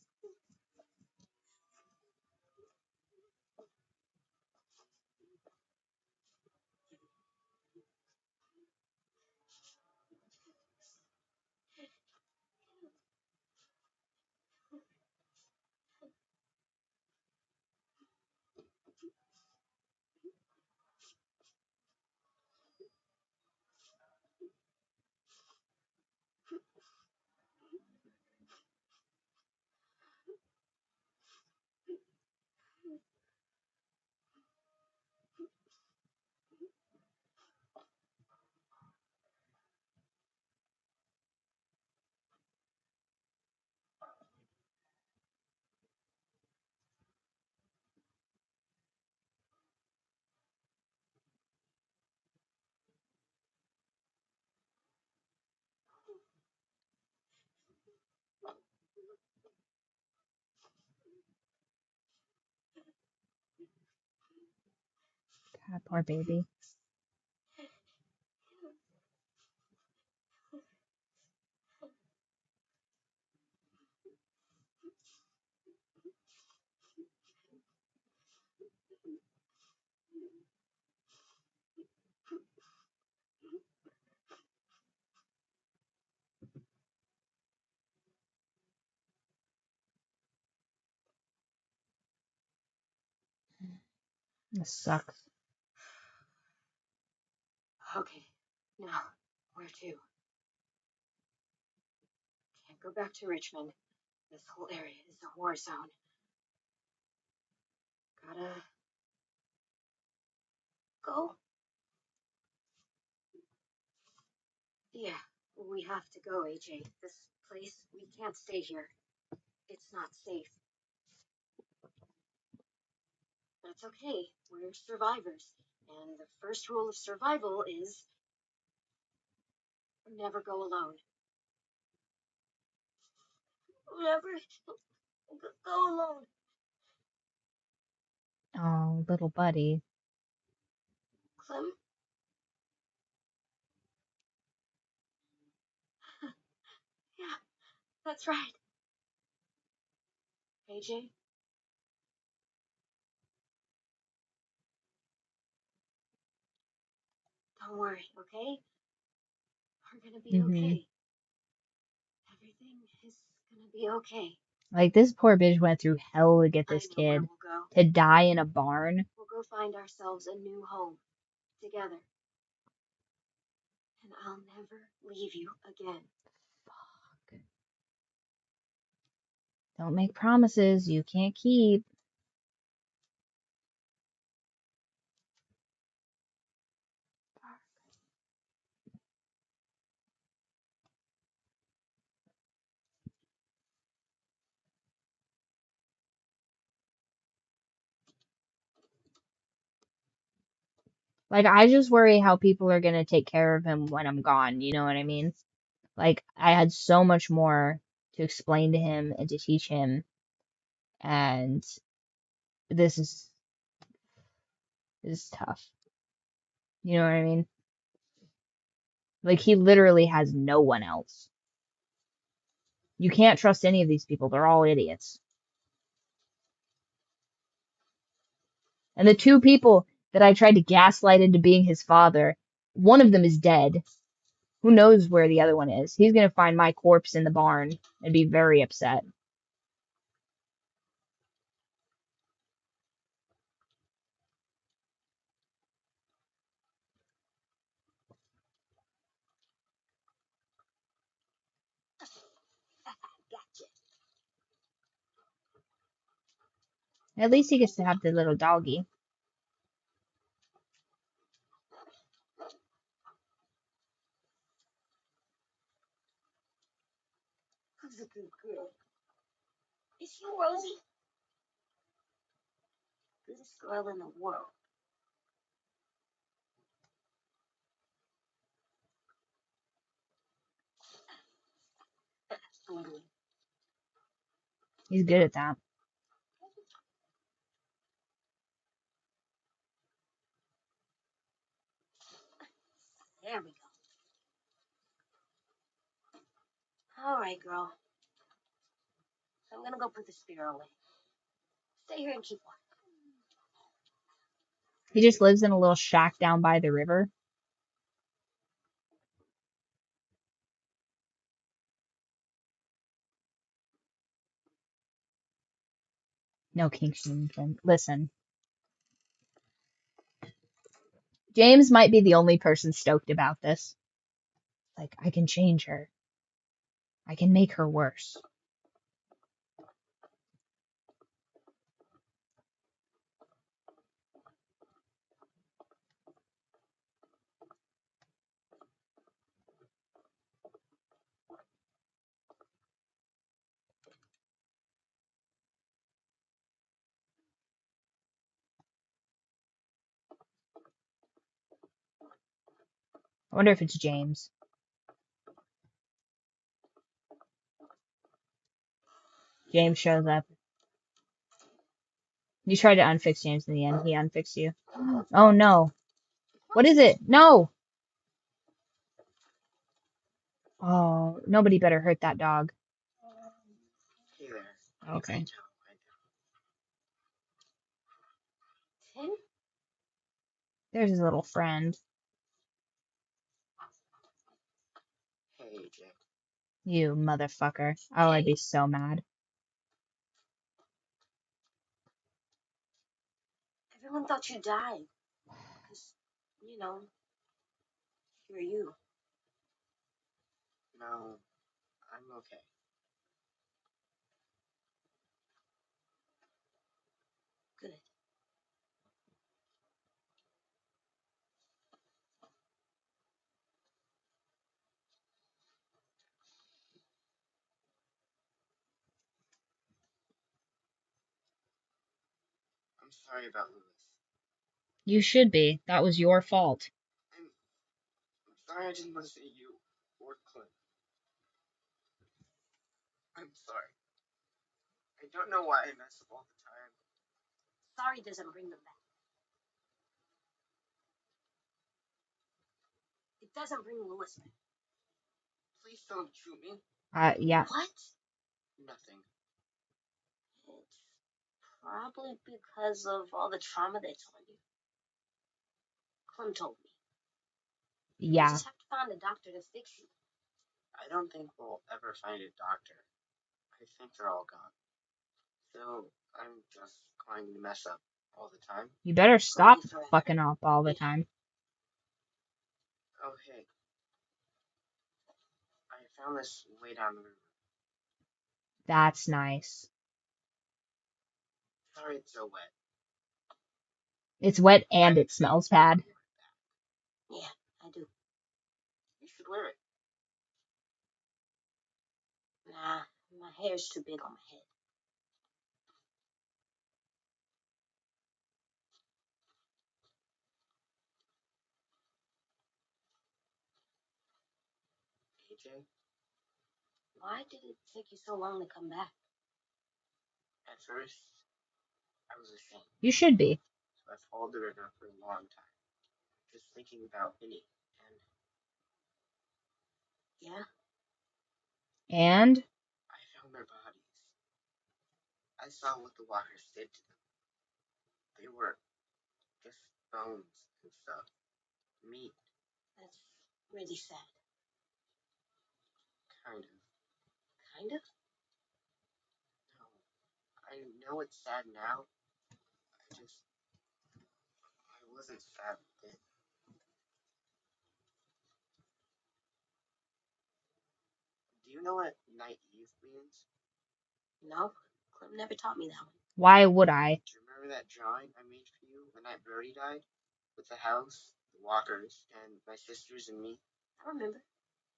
S1: God, poor baby. This sucks.
S6: Okay, now, where to? Can't go back to Richmond. This whole area is a war zone. Gotta go? Yeah, we have to go, AJ. This place, we can't stay here. It's not safe. That's okay. We're survivors. And the first rule of survival is never go alone. Never go alone.
S1: Oh, little buddy.
S6: Clem? Yeah, that's right. AJ? Don't worry, okay? We're gonna be okay. Everything is gonna be okay.
S1: Like, this poor bitch went through hell to get this kid to die in a barn.
S6: We'll go find ourselves a new home together. And I'll never leave you again.
S1: Don't make promises you can't keep. Like, I just worry how people are gonna take care of him when I'm gone, you know what I mean? Like, I had so much more to explain to him and to teach him, and this is tough. You know what I mean? Like, he literally has no one else. You can't trust any of these people. They're all idiots. And the two people that I tried to gaslight into being his father, one of them is dead. Who knows where the other one is? He's gonna find my corpse in the barn and be very upset.
S6: Gotcha.
S1: At least he gets to have the little doggy.
S6: Who's a good girl? Is you Rosie? Goodest girl in the world. Totally.
S1: He's good at that.
S6: There we go. All right, girl. I'm gonna go put the spear away. Stay here and keep watch.
S1: He just lives in a little shack down by the river. No, Kingston. Listen. James might be the only person stoked about this. Like, I can change her. I can make her worse. I wonder if it's James. James shows up. You tried to unfix James in the end. He unfixed you. Oh no. What is it? No! Oh, nobody better hurt that dog.
S11: Hey there.
S1: Okay.
S5: Tin?
S1: There's his little friend.
S11: Hey, AJ.
S1: You motherfucker. Oh, I'd be so mad.
S5: Everyone thought you died. Because, you know, you're you.
S11: No, I'm okay.
S5: Good.
S11: I'm sorry about Lewis.
S1: You should be. That was your fault.
S11: I'm sorry I didn't want to say you or Clint. I'm sorry. I don't know why I mess up all the time.
S5: Sorry doesn't bring them back. It doesn't bring Lewis back.
S11: Please don't shoot me.
S1: Yeah.
S5: What?
S11: Nothing.
S5: It's probably because of all the trauma that's on you. Clem told me. You
S1: Yeah.
S5: just have to find a doctor to fix you.
S11: I don't think we'll ever find a doctor. I think they're all gone. So I'm just going to mess up all the time.
S1: You better stop fucking up all the time.
S11: Oh, hey. I found this way down the river.
S1: That's nice.
S11: Sorry it's so wet.
S1: It's wet and it smells bad.
S5: Yeah, I do.
S11: You should wear it.
S5: Nah, my hair's too big on my head.
S11: AJ?
S5: Why did it take you so long to come back?
S11: At first, I was ashamed.
S1: You should be.
S11: So I followed the river for a long time. Just thinking about Minnie. And...
S5: Yeah?
S1: And?
S11: I found their bodies. I saw what the walkers did to them. They were just bones and stuff. Meat.
S5: That's really sad.
S11: Kind of.
S5: Kind of?
S11: No. I know it's sad now. I wasn't sad then. Do you know what night eve means?
S5: No, Clem never taught me that one.
S1: Why would I?
S11: Do you remember that drawing I made for you the night Birdie died? With the house, the walkers, and my sisters and me?
S5: I remember.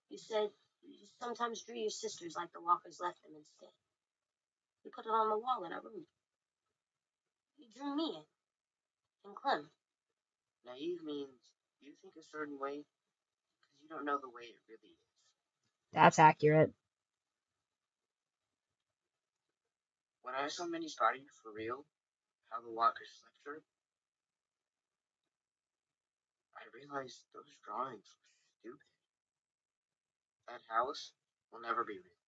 S5: You said you sometimes drew your sisters like the walkers left them instead. You put it on the wall in our room. You drew me in. And Clem.
S11: Naive means you think a certain way because you don't know the way it really is.
S1: That's accurate.
S11: When I saw Minnie's body for real, how the walkers left her, I realized those drawings were stupid. That house will never be real.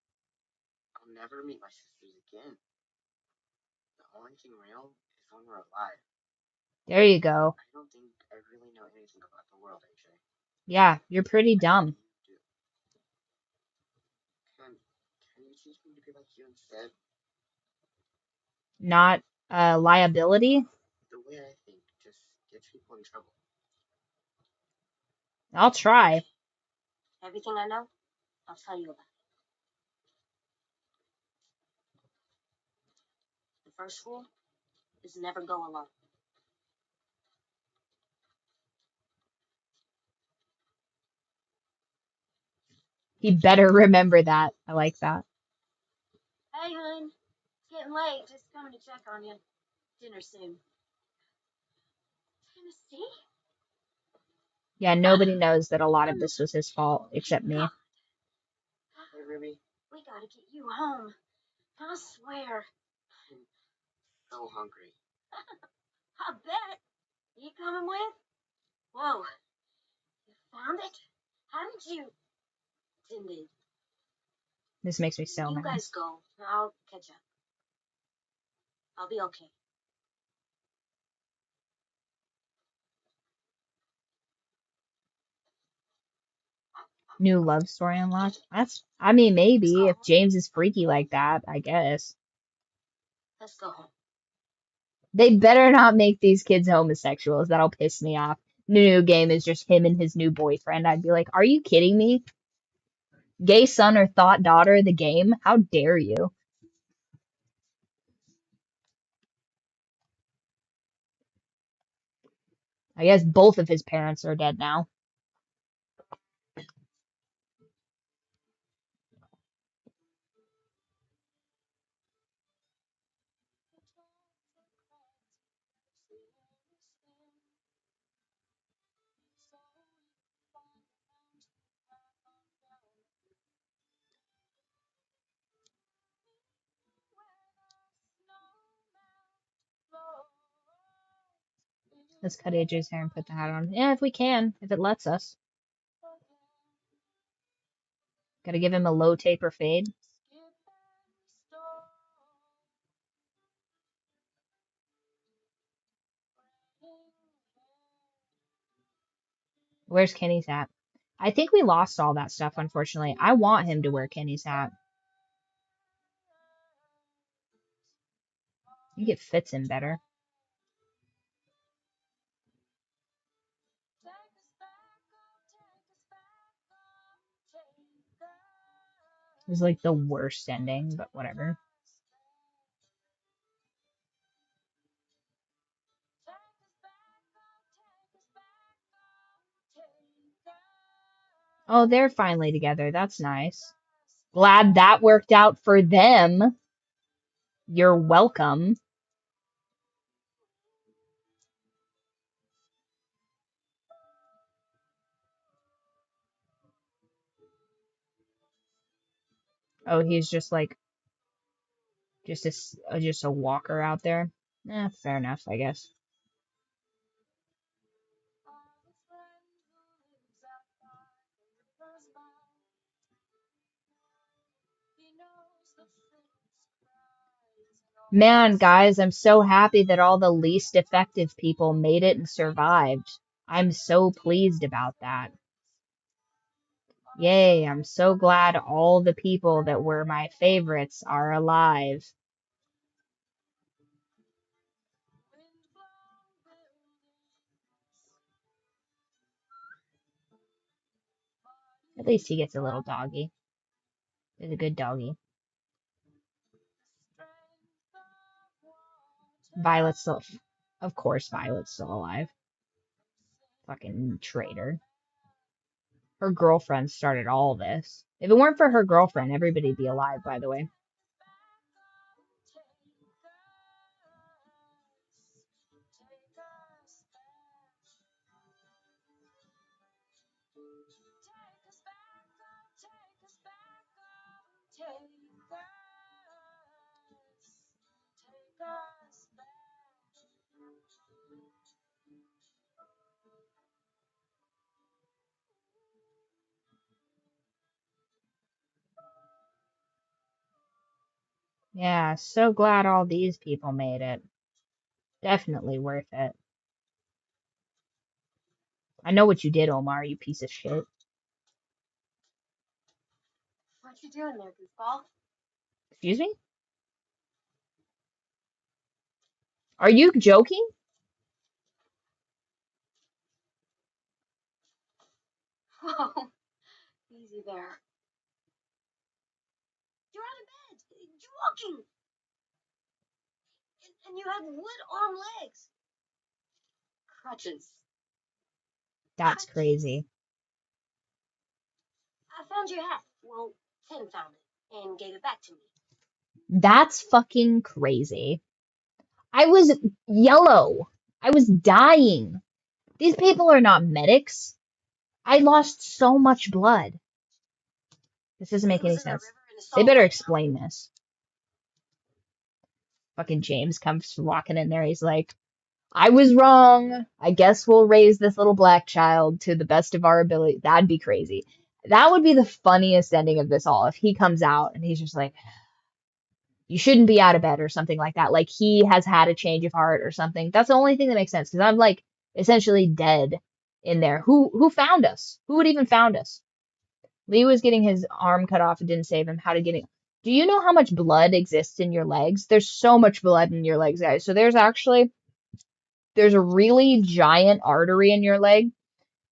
S11: I'll never meet my sisters again. The only thing real is when we're alive.
S1: There you go.
S11: I don't think I really know anything about the world, AJ.
S1: Yeah, you're pretty dumb.
S11: Can you teach me to be like you instead?
S1: Not a liability?
S11: The way I think just gets people in trouble.
S1: I'll try.
S5: Everything I know, I'll tell you about it. The first rule is never go alone.
S1: He better remember that. I like that.
S5: Hey, hun. It's getting late. Just coming to check on you. Dinner soon. Tennessee?
S1: Yeah, nobody knows that a lot of this was his fault, except me.
S11: Hey, Ruby.
S5: We gotta get you home. I swear.
S11: I'm so hungry.
S5: I bet. You coming with? Whoa. You found it? Haven't you? Indeed.
S1: This makes me so
S5: You
S1: mad.
S5: guys go. I'll catch up. I'll be okay.
S1: New love story unlocked. I mean, maybe if James is freaky like that, I guess.
S5: Let's go home.
S1: They better not make these kids homosexuals. That'll piss me off. New game is just him and his new boyfriend. I'd be like, are you kidding me? Gay son or thought daughter of the game? How dare you? I guess both of his parents are dead now. Let's cut AJ's hair and put the hat on. Yeah, if we can. If it lets us. Gotta give him a low taper fade. Where's Kenny's hat? I think we lost all that stuff, unfortunately. I want him to wear Kenny's hat. I think it fits him better. It was like the worst ending, but whatever. Oh, they're finally together. That's nice. Glad that worked out for them. You're welcome. Oh, he's just like, just a walker out there. Fair enough, I guess. Man, guys, I'm so happy that all the least effective people made it and survived. I'm so pleased about that. Yay, I'm so glad all the people that were my favorites are alive. At least he gets a little doggy. He's a good doggy. Violet's still... Of course Violet's still alive. Fucking traitor. Her girlfriend started all this. If it weren't for her girlfriend, everybody'd be alive, by the way. Yeah, so glad all these people made it. Definitely worth it. I know what you did, Omar, you piece of shit.
S5: What you doing there, goofball?
S1: Excuse me? Are you joking?
S5: Whoa. Easy there. You're out of bed. You're walking. And you have wood arm legs. Crutches.
S1: That's crazy.
S5: I found your hat. Well, Tim found it and gave it back to me.
S1: That's fucking crazy. I was yellow. I was dying. These people are not medics. I lost so much blood. This doesn't make any sense. They better explain this. Fucking James comes walking in there. He's like, I was wrong. I guess we'll raise this little black child to the best of our ability. That'd be crazy. That would be the funniest ending of this all if he comes out and he's just like, you shouldn't be out of bed or something like that. Like he has had a change of heart or something. That's the only thing that makes sense because I'm like essentially dead in there. Who found us? Who would even found us? Lee was getting his arm cut off. It didn't save him. How to get it? Do you know how much blood exists in your legs? There's so much blood in your legs, guys. So there's a really giant artery in your leg,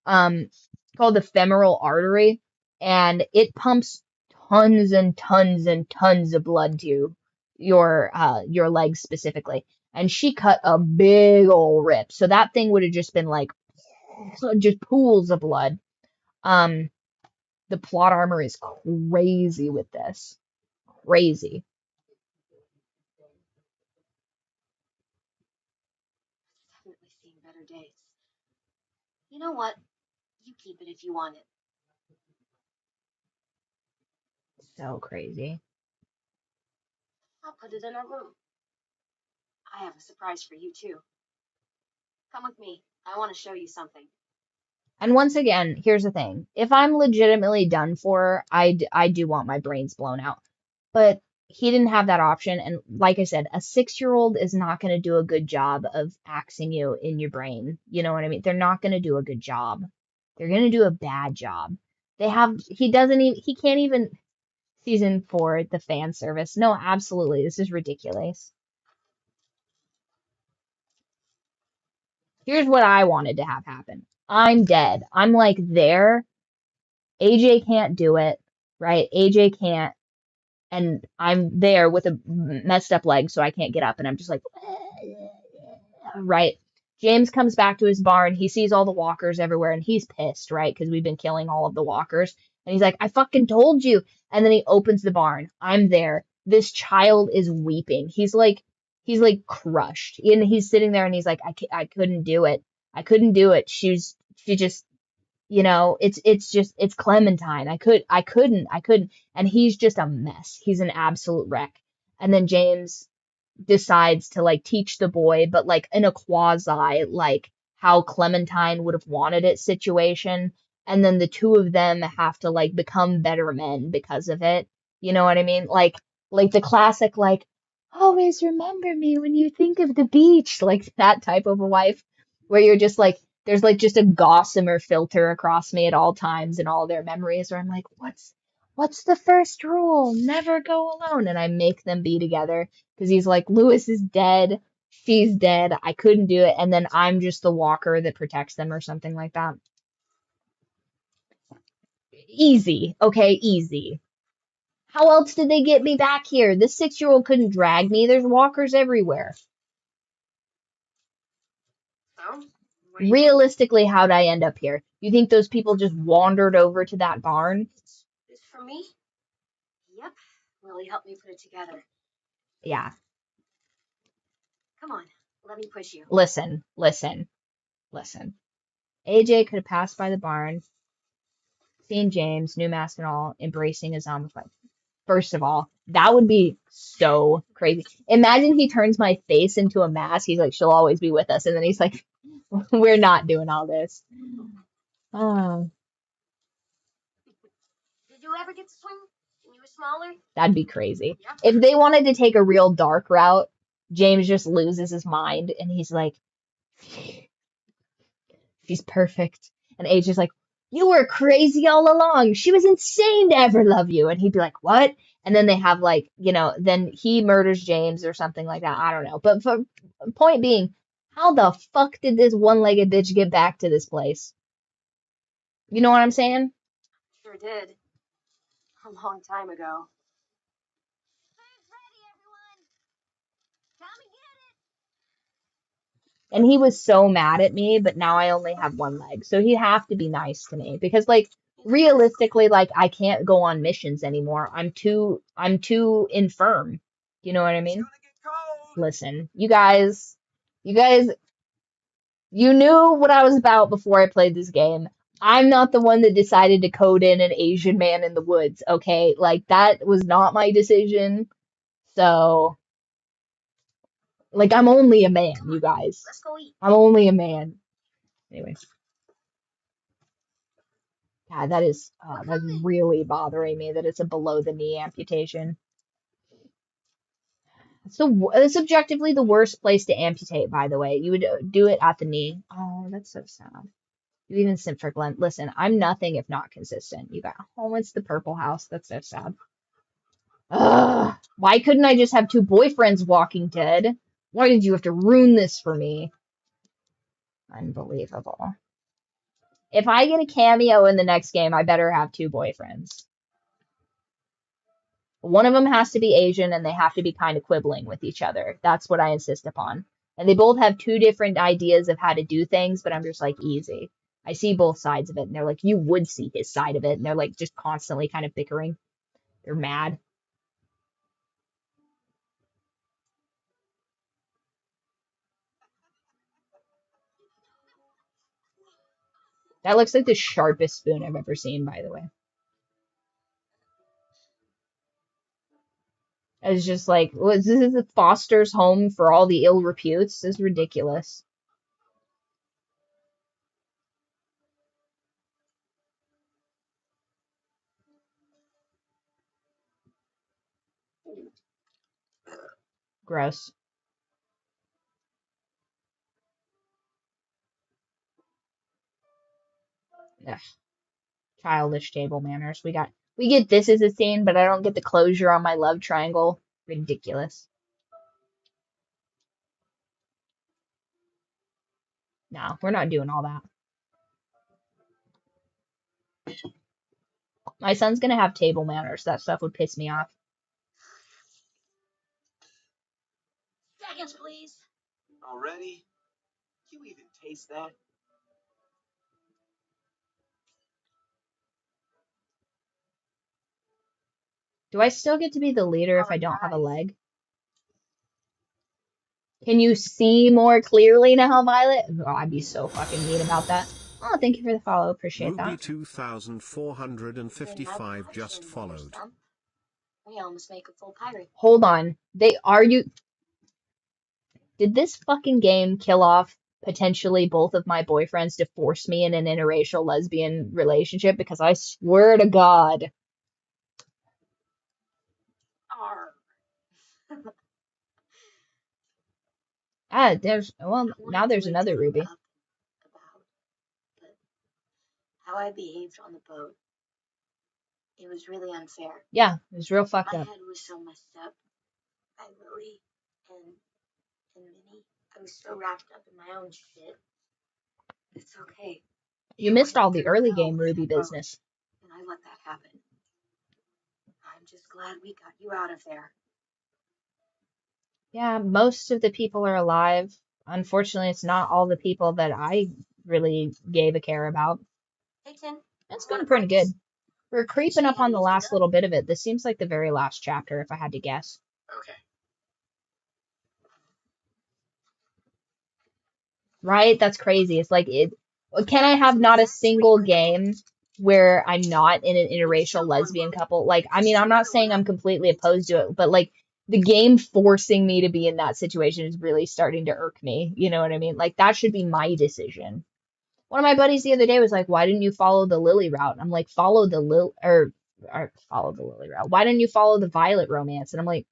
S1: called the femoral artery, and it pumps tons and tons and tons of blood to your legs specifically. And she cut a big old rip, so that thing would have just been like just pools of blood. The plot armor is crazy with this. Crazy.
S5: Definitely seen better days. You know what? You keep it if you want it.
S1: So crazy.
S5: I'll put it in our room. I have a surprise for you, too. Come with me. I want to show you something.
S1: And once again, here's the thing. If I'm legitimately done for, I do want my brains blown out. But he didn't have that option. And like I said, a 6-year-old is not going to do a good job of axing you in your brain. You know what I mean? They're not going to do a good job. They're going to do a bad job. He can't even season 4, the fan service. No, absolutely. This is ridiculous. Here's what I wanted to have happen. I'm dead. I'm like there. AJ can't do it, right? AJ can't. And I'm there with a messed up leg, so I can't get up. And I'm just like, right? James comes back to his barn. He sees all the walkers everywhere, and he's pissed, right? Because we've been killing all of the walkers. And he's like, I fucking told you. And then he opens the barn. I'm there. This child is weeping. He's like crushed. And he's sitting there, and he's like, I couldn't do it. I couldn't do it. She just, it's Clementine. I couldn't. And he's just a mess. He's an absolute wreck. And then James decides to like teach the boy, but like in a quasi, like how Clementine would have wanted it situation. And then the two of them have to like become better men because of it. You know what I mean? Like the classic, like, always remember me when you think of the beach, like that type of a wife where you're just like, there's like just a gossamer filter across me at all times and all their memories where I'm like, what's the first rule? Never go alone. And I make them be together because he's like, Lewis is dead. She's dead. I couldn't do it. And then I'm just the walker that protects them or something like that. Easy. Okay, easy. How else did they get me back here? This 6-year-old couldn't drag me. There's walkers everywhere. Realistically, how'd I end up here? You think those people just wandered over to that barn?
S5: This for me? Yep. Lilly helped me put it together.
S1: Yeah.
S5: Come on. Let me push you.
S1: Listen. AJ could have passed by the barn, seen James, new mask and all, embracing his zombified. First of all, that would be so crazy. Imagine he turns my face into a mask. He's like, she'll always be with us. And then he's like, we're not doing all this. Oh.
S5: Did you ever get to swing when you were smaller?
S1: That'd be crazy. Yep. If they wanted to take a real dark route, James just loses his mind and he's like, she's perfect. And AJ's like, you were crazy all along. She was insane to ever love you. And he'd be like, what? And then they have like, then he murders James or something like that. I don't know. But for point being, how the fuck did this one-legged bitch get back to this place? You know what I'm saying?
S5: Sure did. A long time ago.
S1: And he was so mad at me, but now I only have one leg. So he'd have to be nice to me. Because, like, realistically, like, I can't go on missions anymore. I'm too infirm. You know what I mean? Listen, you guys, you knew what I was about before I played this game. I'm not the one that decided to code in an Asian man in the woods, okay? Like, that was not my decision. So, Like, I'm only a man, you guys.
S5: Let's go eat.
S1: I'm only a man. Anyway. God, that's really bothering me that it's a below the knee amputation. It's objectively the worst place to amputate, by the way. You would do it at the knee. Oh, that's so sad. You even sent for Glenn. Listen, I'm nothing if not consistent. You got, oh, it's the purple house. That's so sad. Ugh. Why couldn't I just have two boyfriends, Walking Dead? Why did you have to ruin this for me? Unbelievable. If I get a cameo in the next game, I better have two boyfriends. One of them has to be Asian, and they have to be kind of quibbling with each other. That's what I insist upon. And they both have two different ideas of how to do things, but I'm just like, easy. I see both sides of it, and they're like, you would see his side of it, and they're like just constantly kind of bickering. They're mad. That looks like the sharpest spoon I've ever seen, by the way. It's just like, this is the Foster's home for all the ill reputes? This is ridiculous. Gross. Ugh. Childish table manners. We get this as a scene, but I don't get the closure on my love triangle. Ridiculous. No, we're not doing all that. My son's gonna have table manners. That stuff would piss me off.
S11: Seconds, please. Already? You even taste that?
S1: Do I still get to be the leader if I don't have a leg? Can you see more clearly now, Violet? Oh, I'd be so fucking mean about that. Oh, thank you for the follow. Appreciate that.
S18: Ruby 2455 just followed.
S5: We almost make a full pirate.
S1: Hold on. Did this fucking game kill off potentially both of my boyfriends to force me in an interracial lesbian relationship? Because I swear to God. Now there's another Ruby.
S5: How I behaved on the boat. It was really unfair.
S1: Yeah, it was real fucked
S5: My
S1: up.
S5: head was so messed up by Lilly and Minnie. I was so wrapped up in my own shit. It's okay.
S1: You missed all the early game Ruby business.
S5: And I let that happen. I'm just glad we got you out of there.
S1: Yeah, most of the people are alive. Unfortunately, it's not all the people that I really gave a care about.
S5: Hey, Tin.
S1: It's going pretty good. We're creeping up on the last little bit of it. This seems like the very last chapter, if I had to guess.
S11: Okay.
S1: Right? That's crazy. It's like, can I have not a single game where I'm not in an interracial lesbian couple? Like, I mean, I'm not saying I'm completely opposed to it, but like, the game forcing me to be in that situation is really starting to irk me. You know what I mean? Like, that should be my decision. One of my buddies the other day was like, why didn't you follow the Lilly route? And I'm like, follow the Lilly route. Why didn't you follow the Violet romance? And I'm like,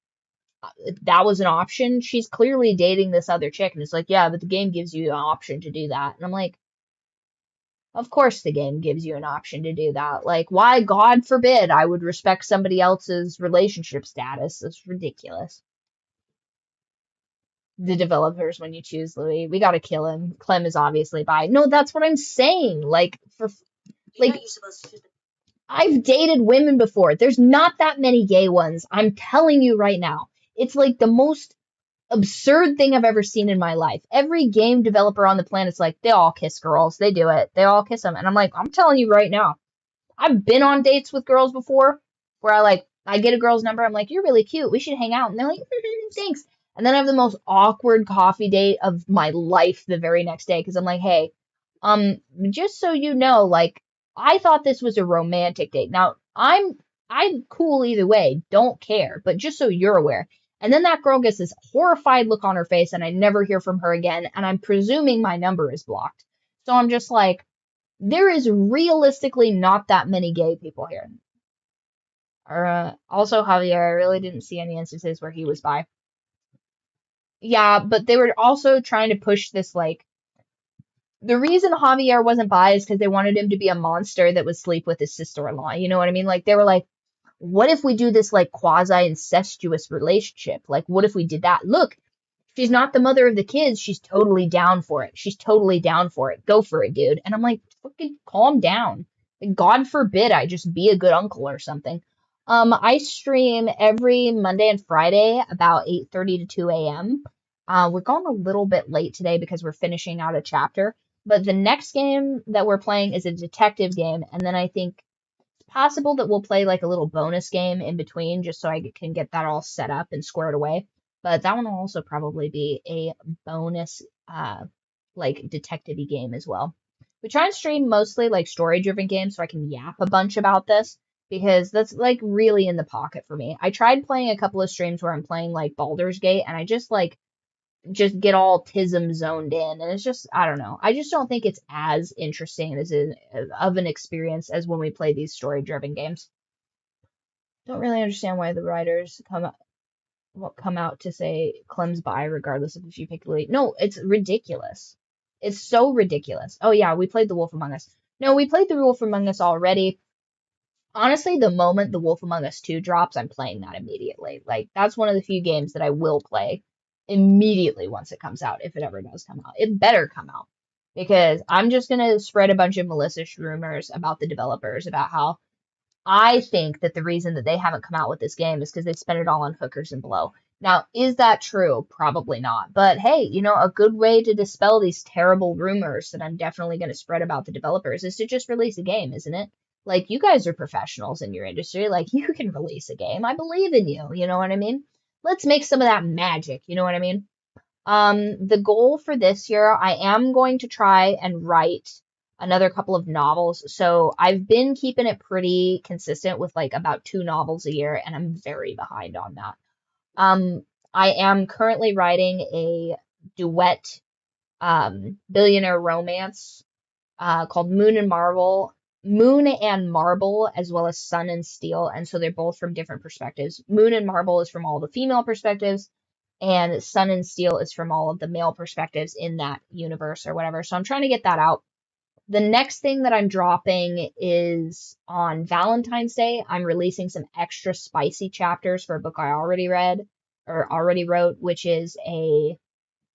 S1: that was an option. She's clearly dating this other chick. And it's like, yeah, but the game gives you an option to do that. And I'm like, of course the game gives you an option to do that. Like, why, God forbid, I would respect somebody else's relationship status. It's ridiculous. The developers, when you choose Louis, we gotta kill him. Clem is obviously bi. No, that's what I'm saying. Like, I've dated women before. There's not that many gay ones. I'm telling you right now. It's like the most absurd thing I've ever seen in my life. Every game developer on the planet's like, they all kiss girls. They do it. They all kiss them. And I'm like, I'm telling you right now. I've been on dates with girls before where I get a girl's number. I'm like, you're really cute. We should hang out. And they're like, thanks. And then I have the most awkward coffee date of my life the very next day. Cause I'm like, hey, just so you know, like, I thought this was a romantic date. Now I'm cool either way. Don't care. But just so you're aware, And then that girl gets this horrified look on her face, and I never hear from her again, and I'm presuming my number is blocked. So I'm just like, there is realistically not that many gay people here. Also, Javier, I really didn't see any instances where he was bi. Yeah, but they were also trying to push this, like, the reason Javier wasn't bi is because they wanted him to be a monster that would sleep with his sister-in-law. You know what I mean? Like, they were like, what if we do this, like, quasi-incestuous relationship? Like, what if we did that? Look, she's not the mother of the kids. She's totally down for it. She's totally down for it. Go for it, dude. And I'm like, fucking calm down. Like, God forbid I just be a good uncle or something. I stream every Monday and Friday about 8:30 to 2 a.m. We're going a little bit late today because we're finishing out a chapter. But the next game that we're playing is a detective game. And then I think it's possible that we'll play like a little bonus game in between just so I can get that all set up and squared away. But that one will also probably be a bonus, like, detective-y game as well. We try and stream mostly, like, story-driven games so I can yap a bunch about this, because that's, like, really in the pocket for me. I tried playing a couple of streams where I'm playing, like, Baldur's Gate, and I just get all tism zoned in, and it's just, I don't know. I just don't think it's as interesting of an experience as when we play these story-driven games. Don't really understand why the writers come out to say Clem's bi regardless of if you pick Lilly. No, it's ridiculous. It's so ridiculous. Oh yeah, we played The Wolf Among Us. No, we played The Wolf Among Us already. Honestly, the moment The Wolf Among Us 2 drops, I'm playing that immediately. Like, that's one of the few games that I will play immediately once it comes out, if it ever does come out. It better come out. Because I'm just gonna spread a bunch of malicious rumors about the developers, about how I think that the reason that they haven't come out with this game is because they spent it all on hookers and blow. Now, is that true? Probably not. But hey, you know, a good way to dispel these terrible rumors that I'm definitely going to spread about the developers is to just release a game, isn't it? Like, you guys are professionals in your industry. Like, you can release a game. I believe in you. You know what I mean? Let's make some of that magic. You know what I mean? The goal for this year, I am going to try and write another couple of novels. So I've been keeping it pretty consistent with like about 2 novels a year, and I'm very behind on that. I am currently writing a duet billionaire romance called Moon and Marble, as well as Sun and Steel, and so they're both from different perspectives. Moon and Marble is from all the female perspectives, and Sun and Steel is from all of the male perspectives in that universe or whatever. So I'm trying to get that out. The next thing that I'm dropping is on Valentine's Day. I'm releasing some extra spicy chapters for a book I already read or already wrote, which is a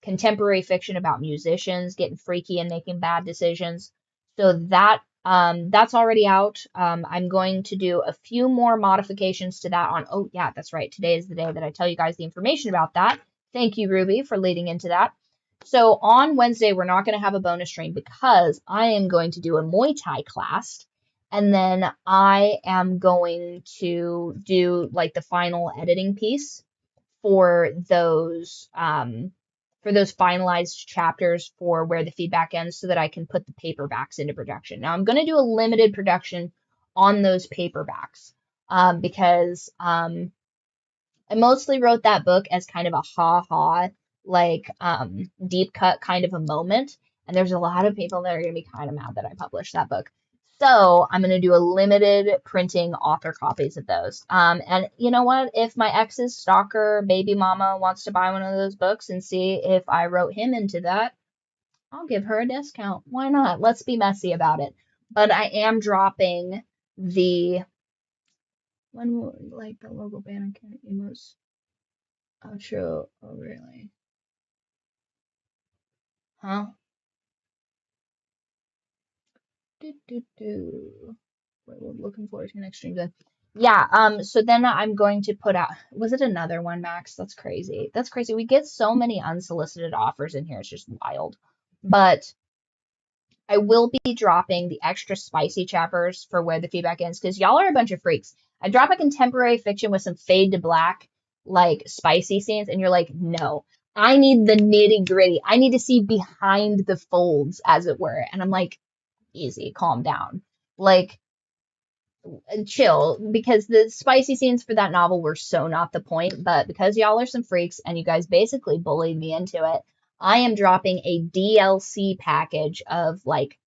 S1: contemporary fiction about musicians getting freaky and making bad decisions. So that's already out. I'm going to do a few more modifications to that oh yeah, that's right. Today is the day that I tell you guys the information about that. Thank you, Ruby, for leading into that. So on Wednesday, we're not going to have a bonus stream because I am going to do a Muay Thai class. And then I am going to do like the final editing piece for those finalized chapters for Where the Feedback Ends so that I can put the paperbacks into production. Now I'm going to do a limited production on those paperbacks because I mostly wrote that book as kind of a ha-ha, like deep cut kind of a moment. And there's a lot of people that are going to be kind of mad that I published that book. So I'm going to do a limited printing author copies of those. And you know what? If my ex's stalker baby mama wants to buy one of those books and see if I wrote him into that, I'll give her a discount. Why not? Let's be messy about it. But I am dropping the like the logo banner emotes. Oh, true. Oh, really? Huh? Wait, we're looking forward to the next stream then. Yeah, so then I'm going to put out, was it another one, Max? That's crazy. That's crazy. We get so many unsolicited offers in here. It's just wild. But I will be dropping the extra spicy chapters for Where the Feedback Ends because y'all are a bunch of freaks. I drop a contemporary fiction with some fade to black, like spicy scenes, and you're like, no, I need the nitty gritty. I need to see behind the folds, as it were. And I'm like, easy, calm down. Like,
S18: chill, because the spicy scenes for that novel were so not the point, but because y'all are some freaks and you guys basically bullied me into it, I am dropping a DLC package of like,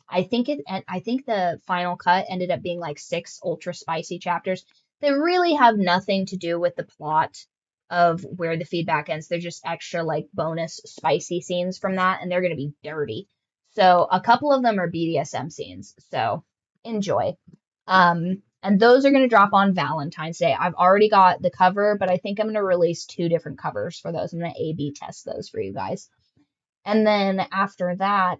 S18: I think the final cut ended up being like 6 ultra spicy chapters that really have nothing to do with the plot of where the feedback ends. They're just extra like bonus spicy scenes from that, and they're going to be dirty. So a couple of them are BDSM scenes. So enjoy. And those are going to drop on Valentine's Day. I've already got the cover, but I think I'm going to release 2 different covers for those. I'm going to A/B test those for you guys. And then after that,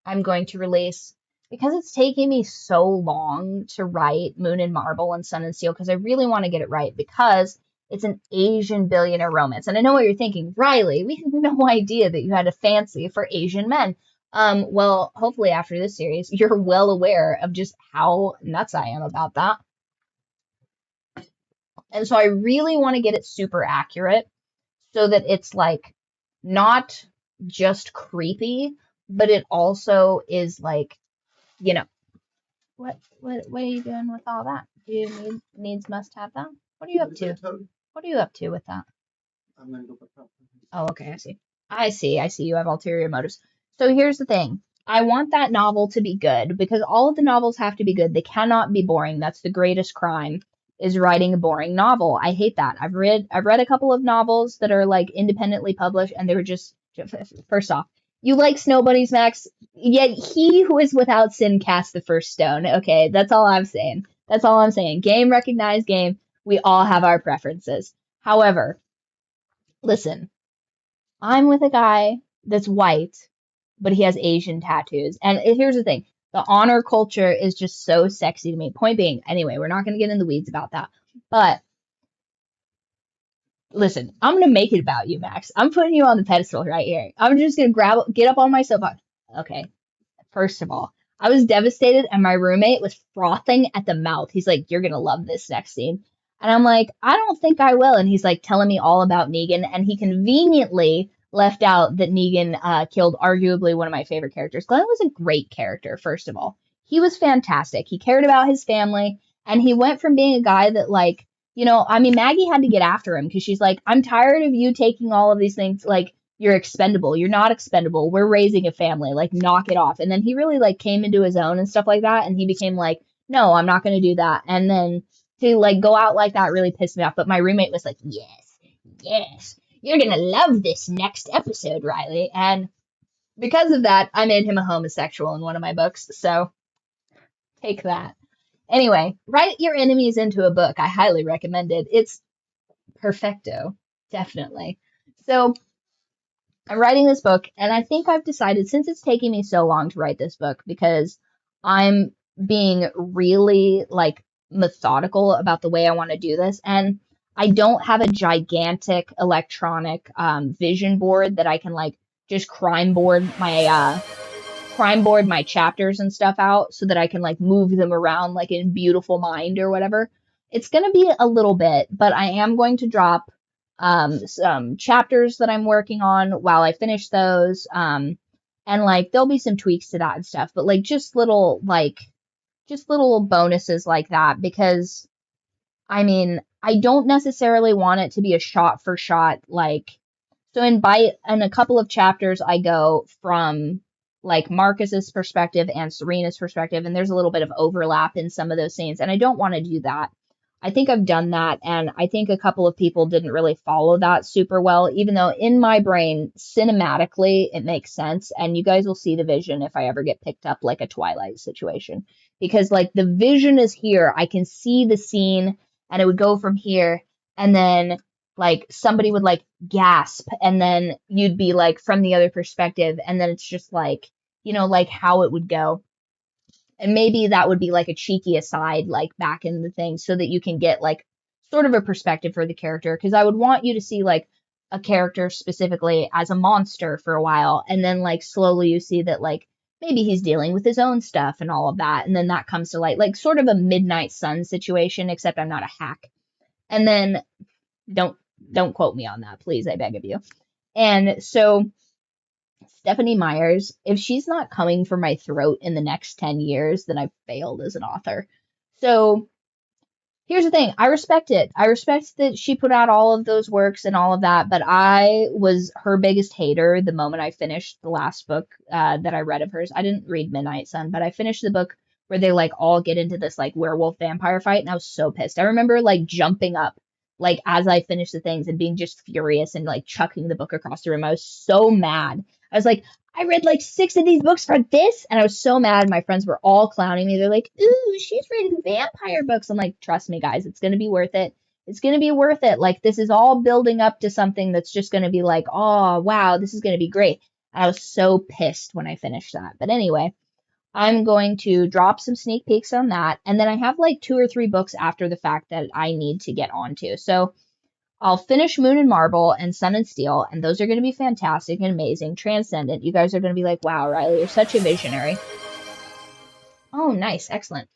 S18: I'm going to release, because it's taking me so long to write Moon and Marble and Sun and Steel, because I really want to get it right, because it's an Asian billionaire romance. And I know what you're thinking, Riley, we had no idea that you had a fancy for Asian men. Well, hopefully after this series, you're well aware of just how nuts I am about that. And so I really want to get it super accurate so that it's like not just creepy, but it also is like, you know, what are you doing with all that? Do you must have that? What are you up to? What are you up to with that? I'm gonna go put that. Oh, okay, I see. You have ulterior motives. So here's the thing. I want that novel to be good, because all of the novels have to be good. They cannot be boring. That's the greatest crime, is writing a boring novel. I hate that. I've read a couple of novels that are like independently published, and they were just, first off, you like snow bunnies, Max, yet he who is without sin cast the first stone. Okay, that's all I'm saying. That's all I'm saying. Game recognized game. We all have our preferences. However, listen, I'm with a guy that's white, but he has Asian tattoos. And here's the thing. The honor culture is just so sexy to me. Point being, anyway, we're not going to get in the weeds about that. But listen, I'm going to make it about you, Max. I'm putting you on the pedestal right here. I'm just going to get up on my soapbox. Okay, first of all, I was devastated, and my roommate was frothing at the mouth. He's like, you're going to love this next scene. And I'm like, I don't think I will. And he's like telling me all about Negan. And he conveniently left out that Negan killed arguably one of my favorite characters. Glenn was a great character, first of all. He was fantastic. He cared about his family. And he went from being a guy that, like, you know, I mean, Maggie had to get after him because she's like, I'm tired of you taking all of these things. Like, you're expendable. You're not expendable. We're raising a family. Like, knock it off. And then he really, like, came into his own and stuff like that. And he became like, no, I'm not going to do that. And then to, like, go out like that really pissed me off. But my roommate was like, yes, you're going to love this next episode, Riley. And because of that, I made him a homosexual in one of my books. So take that. Anyway, write your enemies into a book. I highly recommend it. It's perfecto. Definitely. So I'm writing this book, and I think I've decided, since it's taking me so long to write this book, because I'm being really, like, methodical about the way I want to do this, and I don't have a gigantic electronic vision board that I can, like, just crime board my chapters and stuff out so that I can, like, move them around, like, in Beautiful Mind or whatever. It's going to be a little bit, but I am going to drop some chapters that I'm working on while I finish those. And like, there'll be some tweaks to that and stuff, but like, just little bonuses like that, because I mean, I don't necessarily want it to be a shot for shot, like, so in a couple of chapters, I go from like Marcus's perspective and Serena's perspective, and there's a little bit of overlap in some of those scenes, and I don't want to do that. I think I've done that, and I think a couple of people didn't really follow that super well, even though in my brain, cinematically, it makes sense, and you guys will see the vision if I ever get picked up like a Twilight situation. Because, like, the vision is here. I can see the scene, and it would go from here, and then, like, somebody would, like, gasp, and then you'd be, like, from the other perspective, and then it's just, like, you know, like, how it would go. And maybe that would be like a cheeky aside, like back in the thing, so that you can get like sort of a perspective for the character. Because I would want you to see like a character specifically as a monster for a while. And then like slowly you see that like maybe he's dealing with his own stuff and all of that. And then that comes to light, like sort of a Midnight Sun situation, except I'm not a hack. And then don't quote me on that, please, I beg of you. And so Stephanie Myers, if she's not coming for my throat in the next 10 years, then I've failed as an author. So here's the thing. I respect it. I respect that she put out all of those works and all of that, but I was her biggest hater the moment I finished the last book that I read of hers. I didn't read Midnight Sun, but I finished the book where they like all get into this like werewolf vampire fight, and I was so pissed. I remember like jumping up like as I finished the things and being just furious and like chucking the book across the room. I was so mad. I was like, I read like 6 of these books for this, and I was so mad. My friends were all clowning me. They're like, ooh, she's reading vampire books. I'm like, trust me, guys, it's gonna be worth it. It's gonna be worth it. Like, this is all building up to something that's just gonna be like, oh wow, this is gonna be great. And I was so pissed when I finished that. But anyway, I'm going to drop some sneak peeks on that, and then I have like 2 or 3 books after the fact that I need to get onto. So I'll finish Moon and Marble and Sun and Steel, and those are going to be fantastic and amazing, transcendent. You guys are going to be like, wow, Riley, you're such a visionary. Oh, nice, excellent.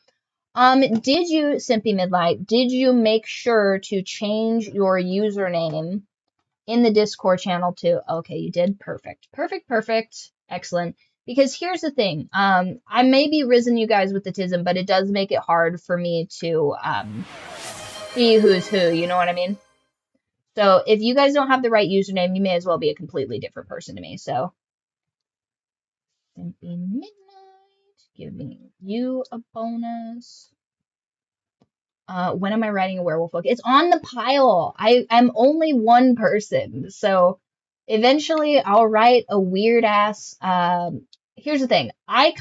S18: Did you, Simpy Midlight, did you make sure to change your username in the Discord channel too? Okay, you did. Perfect, perfect, perfect, excellent. Because here's the thing, I may be risen you guys with the tism, but it does make it hard for me to see who's who. You know what I mean? So if you guys don't have the right username, you may as well be a completely different person to me. So, Simpy Midnight, giving you a bonus. When am I writing a werewolf book? It's on the pile. I'm only one person, so eventually I'll write a weird ass. Here's the thing. I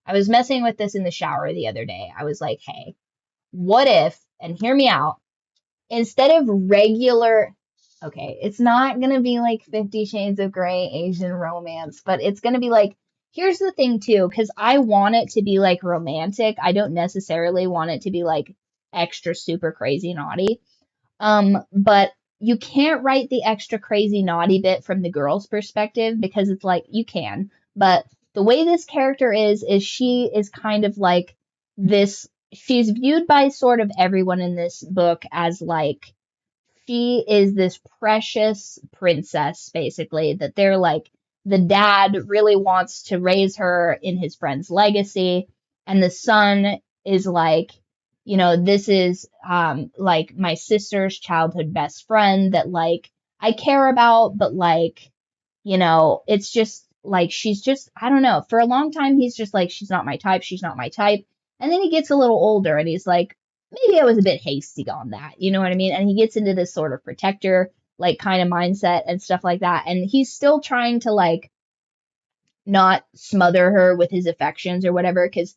S18: was messing with this in the shower the other day. I was like, hey, what if? And hear me out. Instead of regular, okay, it's not going to be like 50 Shades of Grey Asian romance, but it's going to be like, here's the thing too, because I want it to be like romantic. I don't necessarily want it to be like extra super crazy naughty. But you can't write the extra crazy naughty bit from the girl's perspective, because it's like, you can, but the way this character is she is kind of like this. She's viewed by sort of everyone in this book as like, she is this precious princess, basically, that they're like, the dad really wants to raise her in his friend's legacy, and the son is like, you know, this is like my sister's childhood best friend that like I care about, but like, you know, it's just like, she's just, I don't know, for a long time he's just like, she's not my type, she's not my type. And then he gets a little older and he's like, maybe I was a bit hasty on that, you know what I mean? And he gets into this sort of protector, like, kind of mindset and stuff like that. And he's still trying to, like, not smother her with his affections or whatever, because,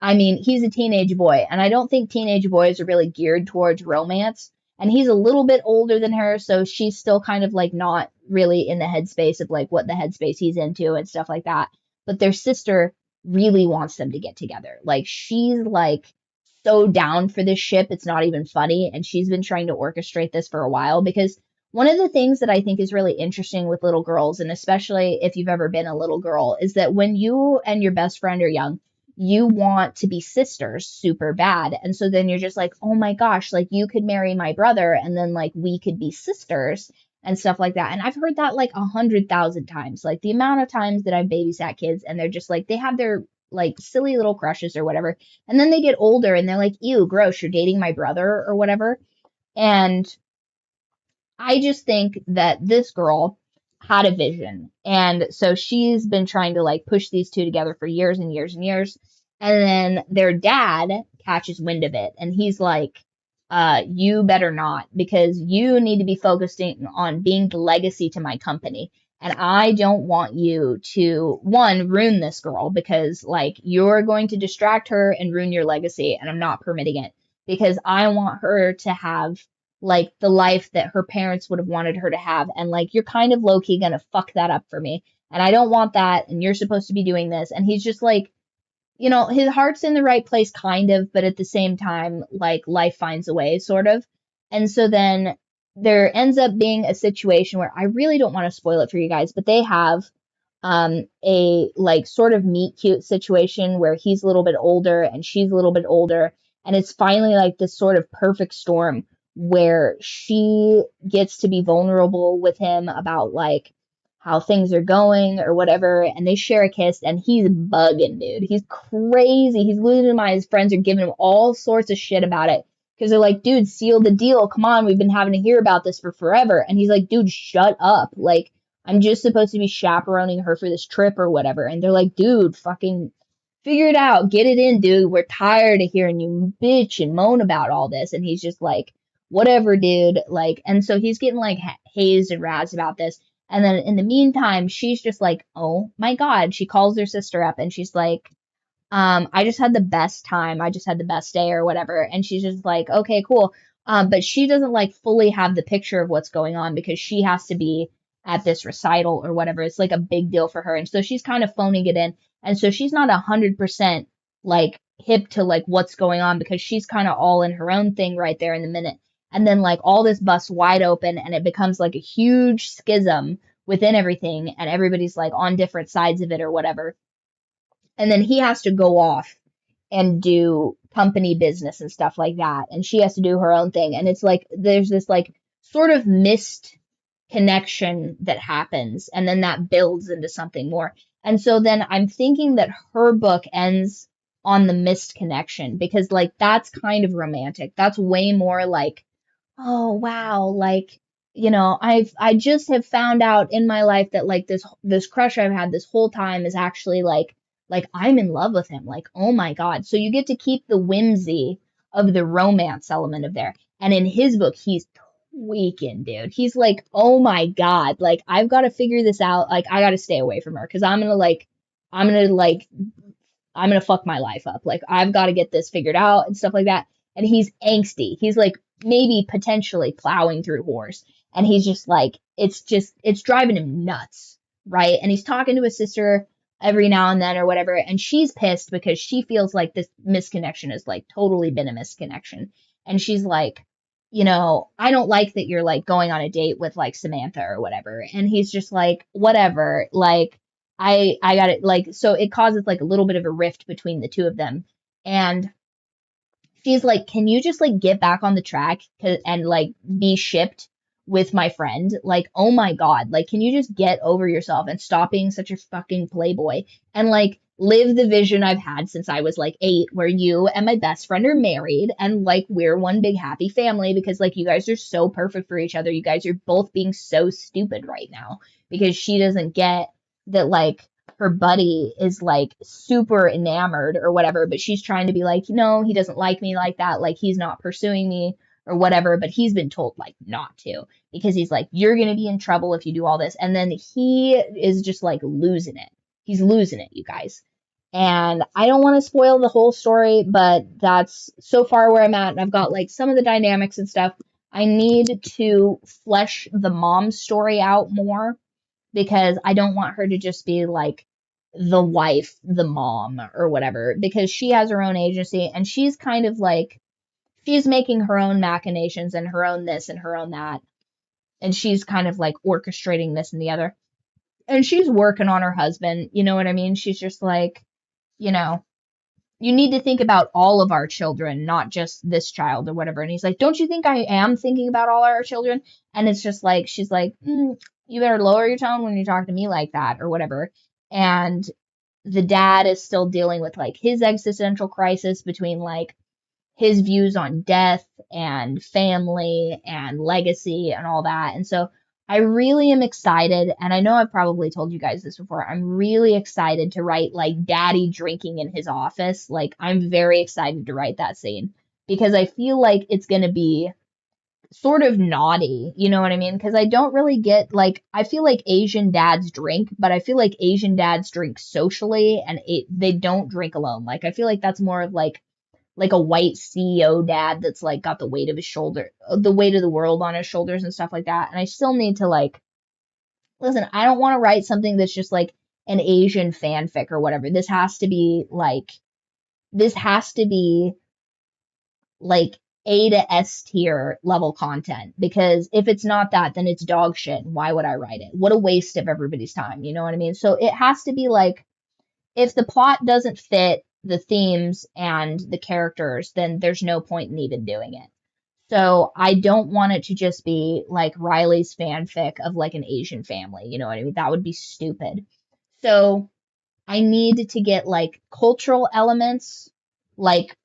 S18: I mean, he's a teenage boy, and I don't think teenage boys are really geared towards romance. And he's a little bit older than her, so she's still kind of, like, not really in the headspace of, like, what the headspace he's into and stuff like that. But their sister really wants them to get together. Like, she's, like, so down for this ship, it's not even funny, and she's been trying to orchestrate this for a while, because one of the things that I think is really interesting with little girls, and especially if you've ever been a little girl, is that when you and your best friend are young, you want to be sisters super bad. And so then you're just like, oh my gosh, like, you could marry my brother and then like we could be sisters and stuff like that. And I've heard that like 100,000 times. Like, the amount of times that I've babysat kids and they're just like, they have their like silly little crushes or whatever. And then they get older and they're like, ew, gross, you're dating my brother or whatever. And I just think that this girl had a vision. And so she's been trying to like push these two together for years and years and years. And then their dad catches wind of it. And he's like, you better not, because you need to be focusing on being the legacy to my company. And I don't want you to, one, ruin this girl, because like, you're going to distract her and ruin your legacy. And I'm not permitting it, because I want her to have like the life that her parents would have wanted her to have. And like, you're kind of low-key gonna fuck that up for me. And I don't want that. And you're supposed to be doing this. And he's just like, you know, his heart's in the right place, kind of, but at the same time, like, life finds a way, sort of. And so then there ends up being a situation where, I really don't want to spoil it for you guys, but they have a like sort of meet cute situation where he's a little bit older and she's a little bit older. And it's finally like this sort of perfect storm where she gets to be vulnerable with him about like how things are going or whatever, and they share a kiss, and he's bugging, dude. He's crazy. He's losing his mind. His friends are giving him all sorts of shit about it because they're like, dude, seal the deal. Come on, we've been having to hear about this for forever. And he's like, dude, shut up. Like, I'm just supposed to be chaperoning her for this trip or whatever. And they're like, dude, fucking figure it out. Get it in, dude. We're tired of hearing you bitch and moan about all this. And he's just like, whatever, dude. Like, and so he's getting like hazed and razzed about this. And then in the meantime, she's just like, oh my God. She calls her sister up and she's like, I just had the best time. I just had the best day or whatever. And she's just like, okay, cool. But she doesn't like fully have the picture of what's going on because she has to be at this recital or whatever. It's like a big deal for her. And so she's kind of phoning it in. And so she's not 100% like hip to like what's going on because she's kind of all in her own thing right there in the minute. And then like all this busts wide open and it becomes like a huge schism within everything. And everybody's like on different sides of it or whatever. And then he has to go off and do company business and stuff like that. And she has to do her own thing. And it's like, there's this like sort of missed connection that happens. And then that builds into something more. And so then I'm thinking that her book ends on the missed connection because like, that's kind of romantic. That's way more like, oh, wow. Like, you know, I just have found out in my life that like this crush I've had this whole time is actually like I'm in love with him. Like, oh my God. So you get to keep the whimsy of the romance element of there. And in his book, he's tweaking, dude. He's like, oh my God, like I've got to figure this out. Like I got to stay away from her because I'm gonna fuck my life up. Like I've got to get this figured out and stuff like that. And he's angsty. He's like maybe potentially plowing through whores. And he's just like, it's driving him nuts. Right. And he's talking to his sister every now and then or whatever. And she's pissed because she feels like this misconnection has like totally been a misconnection. And she's like, you know, I don't like that you're like going on a date with like Samantha or whatever. And he's just like, whatever. Like, I got it. Like, so it causes like a little bit of a rift between the two of them. And she's like, can you just like get back on the track and like be shipped with my friend? Like, oh my God, like, can you just get over yourself and stop being such a fucking playboy and like live the vision I've had since I was like 8, where you and my best friend are married and like we're one big happy family because like you guys are so perfect for each other. You guys are both being so stupid right now because she doesn't get that like her buddy is like super enamored or whatever, but she's trying to be like, no, he doesn't like me like that. Like he's not pursuing me or whatever, but he's been told like not to because he's like, you're going to be in trouble if you do all this. And then he is just like losing it. He's losing it, you guys. And I don't want to spoil the whole story, but that's so far where I'm at. And I've got like some of the dynamics and stuff. I need to flesh the mom's story out more because I don't want her to just be like the wife, the mom or whatever, because she has her own agency and she's kind of like, she's making her own machinations and her own this and her own that. And she's kind of like orchestrating this and the other. And she's working on her husband. You know what I mean? She's just like, you know, you need to think about all of our children, not just this child or whatever. And he's like, don't you think I am thinking about all our children? And it's just like, she's like, you better lower your tone when you talk to me like that or whatever. And the dad is still dealing with like his existential crisis between like his views on death and family and legacy and all that. And so I really am excited. And I know I've probably told you guys this before. I'm really excited to write like daddy drinking in his office. Like I'm very excited to write that scene because I feel like it's going to be sort of naughty. You know what I mean? Because I don't really get like, I feel like Asian dads drink, but I feel like Asian dads drink socially and they don't drink alone. Like I feel like that's more of like a white CEO dad that's like got the weight of his shoulder, the weight of the world on his shoulders and stuff like that. And I still need to like, listen, I don't want to write something that's just like an Asian fanfic or whatever. This has to be like A to S tier level content, because if it's not that, then it's dog shit. Why would I write it? What a waste of everybody's time. You know what I mean? So it has to be like, if the plot doesn't fit the themes and the characters, then there's no point in even doing it. So I don't want it to just be like Riley's fanfic of like an Asian family. You know what I mean? That would be stupid. So I need to get like cultural elements like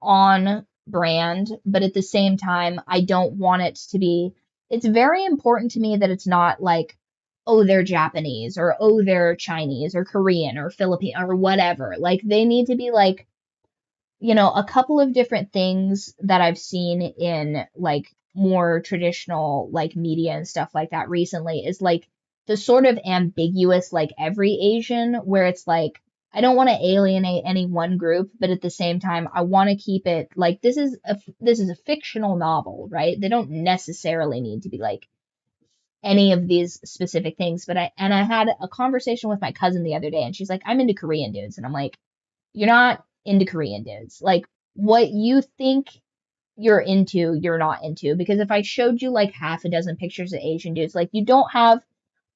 S18: on brand, but at the same time, I don't want it to be, it's very important to me that it's not like, oh, they're Japanese or oh, they're Chinese or Korean or Philippine or whatever. Like they need to be like, you know, a couple of different things that I've seen in like more traditional like media and stuff like that recently is like the sort of ambiguous like every Asian where it's like I don't want to alienate any one group, but at the same time I want to keep it like this is a fictional novel, right? They don't necessarily need to be like any of these specific things, but I had a conversation with my cousin the other day and she's like, I'm into Korean dudes, and I'm like, you're not into Korean dudes. Like what you think you're into, you're not into. Because if I showed you like half a dozen pictures of Asian dudes, like you don't have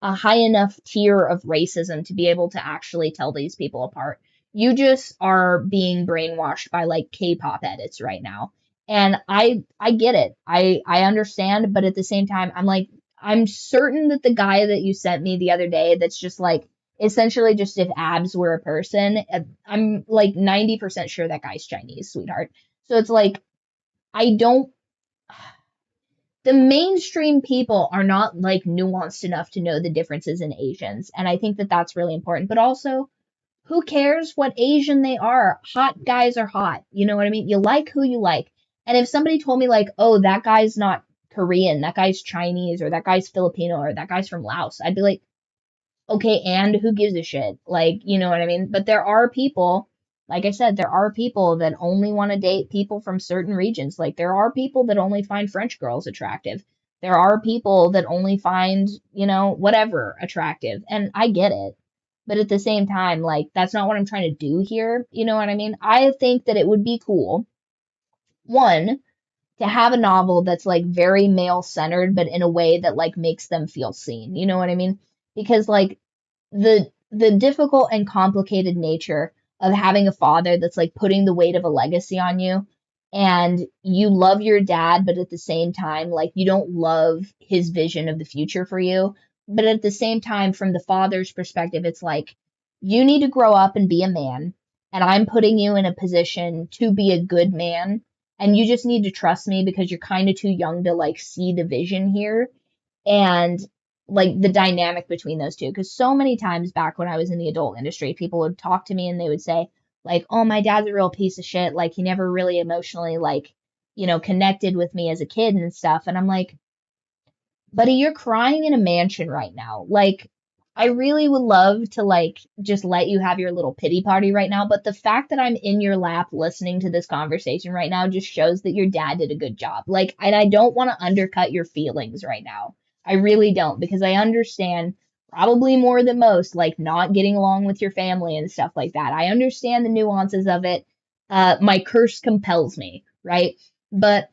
S18: a high enough tier of racism to be able to actually tell these people apart. You just are being brainwashed by like K-pop edits right now. And I get it. I understand, but at the same time I'm like I'm certain that the guy that you sent me the other day that's just like essentially just if abs were a person, I'm like 90% sure that guy's Chinese, sweetheart. So it's like I don't the mainstream people are not like nuanced enough to know the differences in Asians. And I think that that's really important. But also, who cares what Asian they are? Hot guys are hot. You know what I mean? You like who you like. And if somebody told me like, oh, that guy's not Korean, that guy's Chinese, or that guy's Filipino, or that guy's from Laos, I'd be like, okay, and who gives a shit? Like, you know what I mean? But there are people, like I said, there are people that only want to date people from certain regions. Like, there are people that only find French girls attractive. There are people that only find, you know, whatever attractive. And I get it. But at the same time, like, that's not what I'm trying to do here. You know what I mean? I think that it would be cool, one, to have a novel that's like very male centered, but in a way that like makes them feel seen. You know what I mean? Because like the difficult and complicated nature of having a father that's like putting the weight of a legacy on you, and you love your dad, but at the same time like you don't love his vision of the future for you. But at the same time, from the father's perspective, it's like you need to grow up and be a man, and I'm putting you in a position to be a good man, and you just need to trust me because you're kind of too young to like see the vision here. And like the dynamic between those two, because so many times back when I was in the adult industry, people would talk to me and they would say like, oh, my dad's a real piece of shit, like he never really emotionally like, you know, connected with me as a kid and stuff. And I'm like, buddy, you're crying in a mansion right now. Like, I really would love to like just let you have your little pity party right now, but the fact that I'm in your lap listening to this conversation right now just shows that your dad did a good job. Like, and I don't want to undercut your feelings right now. I really don't, because I understand probably more than most like not getting along with your family and stuff like that. I understand the nuances of it. My curse compels me, right? But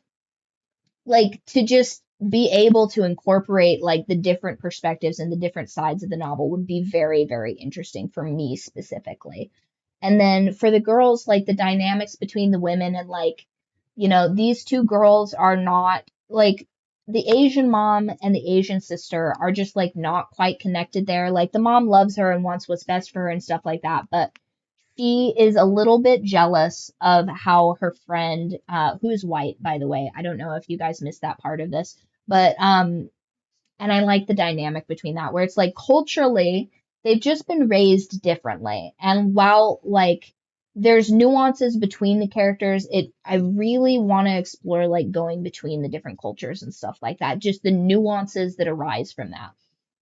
S18: like to just be able to incorporate like the different perspectives and the different sides of the novel would be very, very interesting for me specifically. And then for the girls, like the dynamics between the women and like, you know, these two girls are not like the Asian mom and the Asian sister are just like not quite connected there. Like the mom loves her and wants what's best for her and stuff like that. But she is a little bit jealous of how her friend, who is white, by the way. I don't know if you guys missed that part of this, but and I like the dynamic between that, where it's like culturally they've just been raised differently, and while like there's nuances between the characters, I really want to explore like going between the different cultures and stuff like that, just the nuances that arise from that,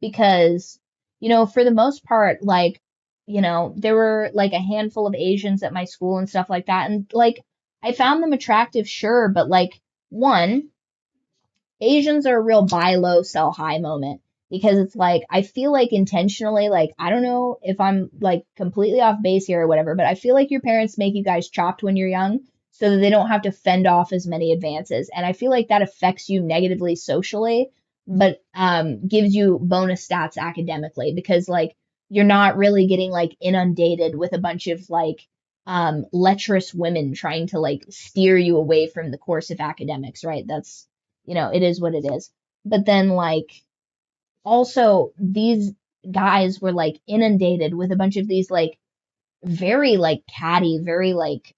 S18: because you know for the most part like you know, there were like a handful of Asians at my school and stuff like that. And like, I found them attractive, sure, but like, one, Asians are a real buy low, sell high moment, because it's like, I feel like intentionally, like, I don't know if I'm like completely off base here or whatever, but I feel like your parents make you guys chopped when you're young so that they don't have to fend off as many advances. And I feel like that affects you negatively socially, but gives you bonus stats academically, because like, you're not really getting like inundated with a bunch of like lecherous women trying to like steer you away from the course of academics, right? That's, it is what it is. But then like also these guys were like inundated with a bunch of these like very like catty, very like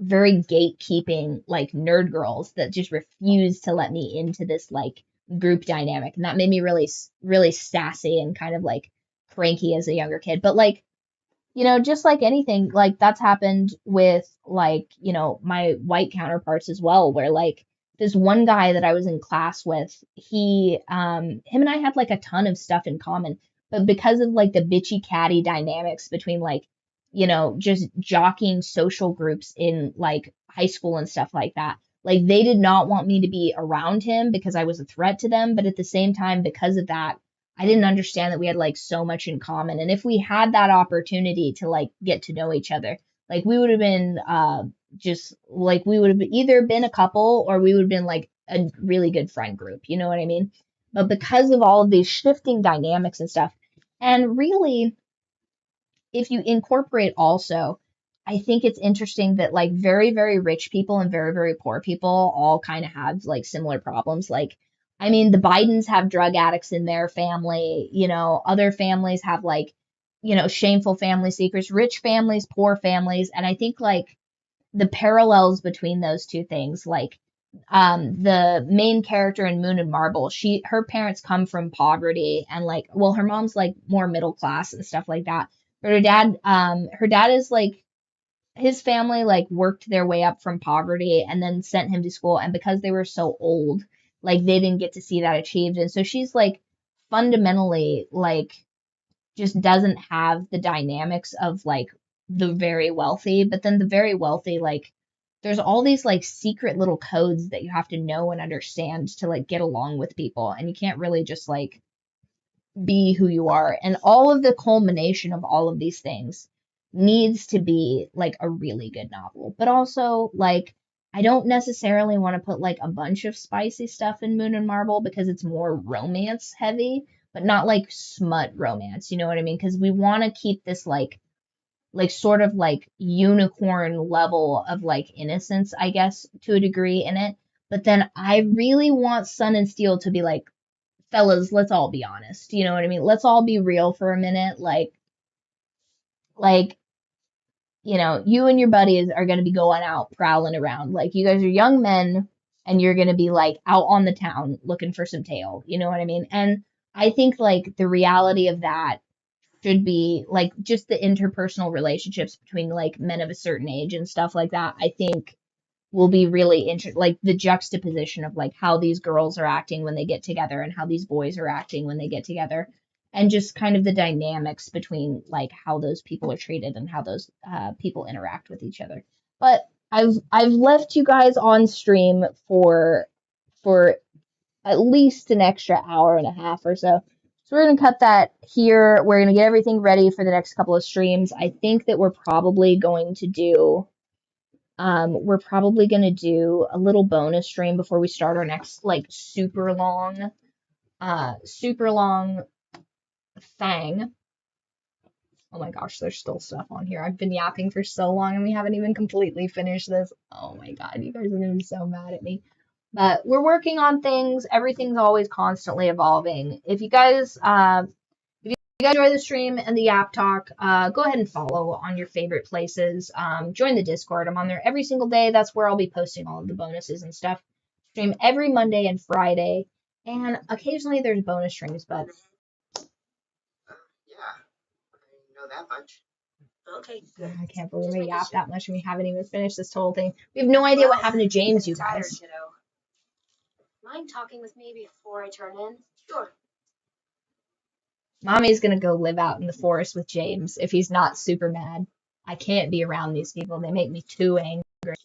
S18: very gatekeeping like nerd girls that just refused to let me into this like group dynamic, and that made me really sassy and kind of like cranky as a younger kid. But like, just like anything, like that's happened with like, my white counterparts as well, where like this one guy that I was in class with, him and I had like a ton of stuff in common, but because of like the bitchy catty dynamics between like, just jockeying social groups in like high school and stuff like that, like they did not want me to be around him because I was a threat to them, but at the same time, because of that, I didn't understand that we had like so much in common. And if we had that opportunity to like get to know each other, like we would have been just like we would have either been a couple or we would have been like a really good friend group. You know what I mean? But because of all of these shifting dynamics and stuff, and really, if you incorporate also, I think it's interesting that like very, very rich people and very, very poor people all kind of have like similar problems. Like, I mean, the Bidens have drug addicts in their family, other families have like, shameful family secrets, rich families, poor families. And I think like the parallels between those two things, like the main character in Moon and Marble, her parents come from poverty and like, well, her mom's like more middle class and stuff like that. But her dad is like, his family like worked their way up from poverty and then sent him to school. And because they were so old, like they didn't get to see that achieved. And so she's like fundamentally like just doesn't have the dynamics of like the very wealthy. But then the very wealthy, like there's all these like secret little codes that you have to know and understand to like get along with people. And you can't really just like be who you are. And all of the culmination of all of these things needs to be like a really good novel. But also, like, I don't necessarily want to put like a bunch of spicy stuff in Moon and Marble because it's more romance heavy, but not like smut romance. You know what I mean? Because we want to keep this like sort of like unicorn level of like innocence, I guess, to a degree in it. But then I really want Sun and Steel to be like, fellas, let's all be honest. You know what I mean? Let's all be real for a minute. Like, you and your buddies are going to be going out prowling around. Like, you guys are young men and you're going to be like out on the town looking for some tail. You know what I mean? And I think like the reality of that should be like just the interpersonal relationships between like men of a certain age and stuff like that. I think will be really interesting, like the juxtaposition of like how these girls are acting when they get together and how these boys are acting when they get together, and just kind of the dynamics between like how those people are treated and how those people interact with each other. But I've left you guys on stream for at least an extra hour and a half or so. So we're going to cut that here. We're going to get everything ready for the next couple of streams. I think that we're probably going to do a little bonus stream before we start our next like super long thing. Oh my gosh, there's still stuff on here. I've been yapping for so long and we haven't even completely finished this. Oh my god, you guys are gonna be so mad at me. But we're working on things. Everything's always constantly evolving. If you guys enjoy the stream and the Yap Talk, go ahead and follow on your favorite places. Join the Discord. I'm on there every single day. That's where I'll be posting all of the bonuses and stuff. Stream every Monday and Friday, and occasionally there's bonus streams, but
S11: That much. Okay, good.
S18: I can't believe I yapped that much and we haven't even finished this whole thing. We have no idea what happened to James, you guys.
S5: Mind talking with me before I turn in? Sure.
S18: Mommy's gonna go live out in the forest with James if he's not super mad. I can't be around these people. They make me too angry.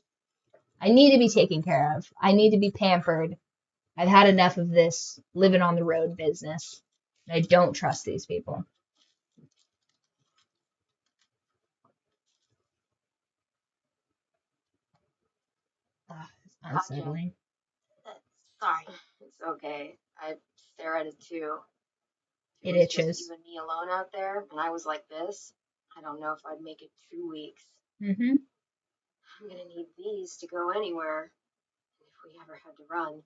S18: I need to be taken care of. I need to be pampered. I've had enough of this living on the road business. I don't trust these people. It's unsettling.
S5: Sorry. It's okay. I stare at it too.
S18: It itches.
S5: You and me alone out there, and I was like this.
S6: I don't know if I'd make it 2 weeks.
S18: Mm-hmm.
S6: I'm gonna need these to go anywhere if we ever had to run.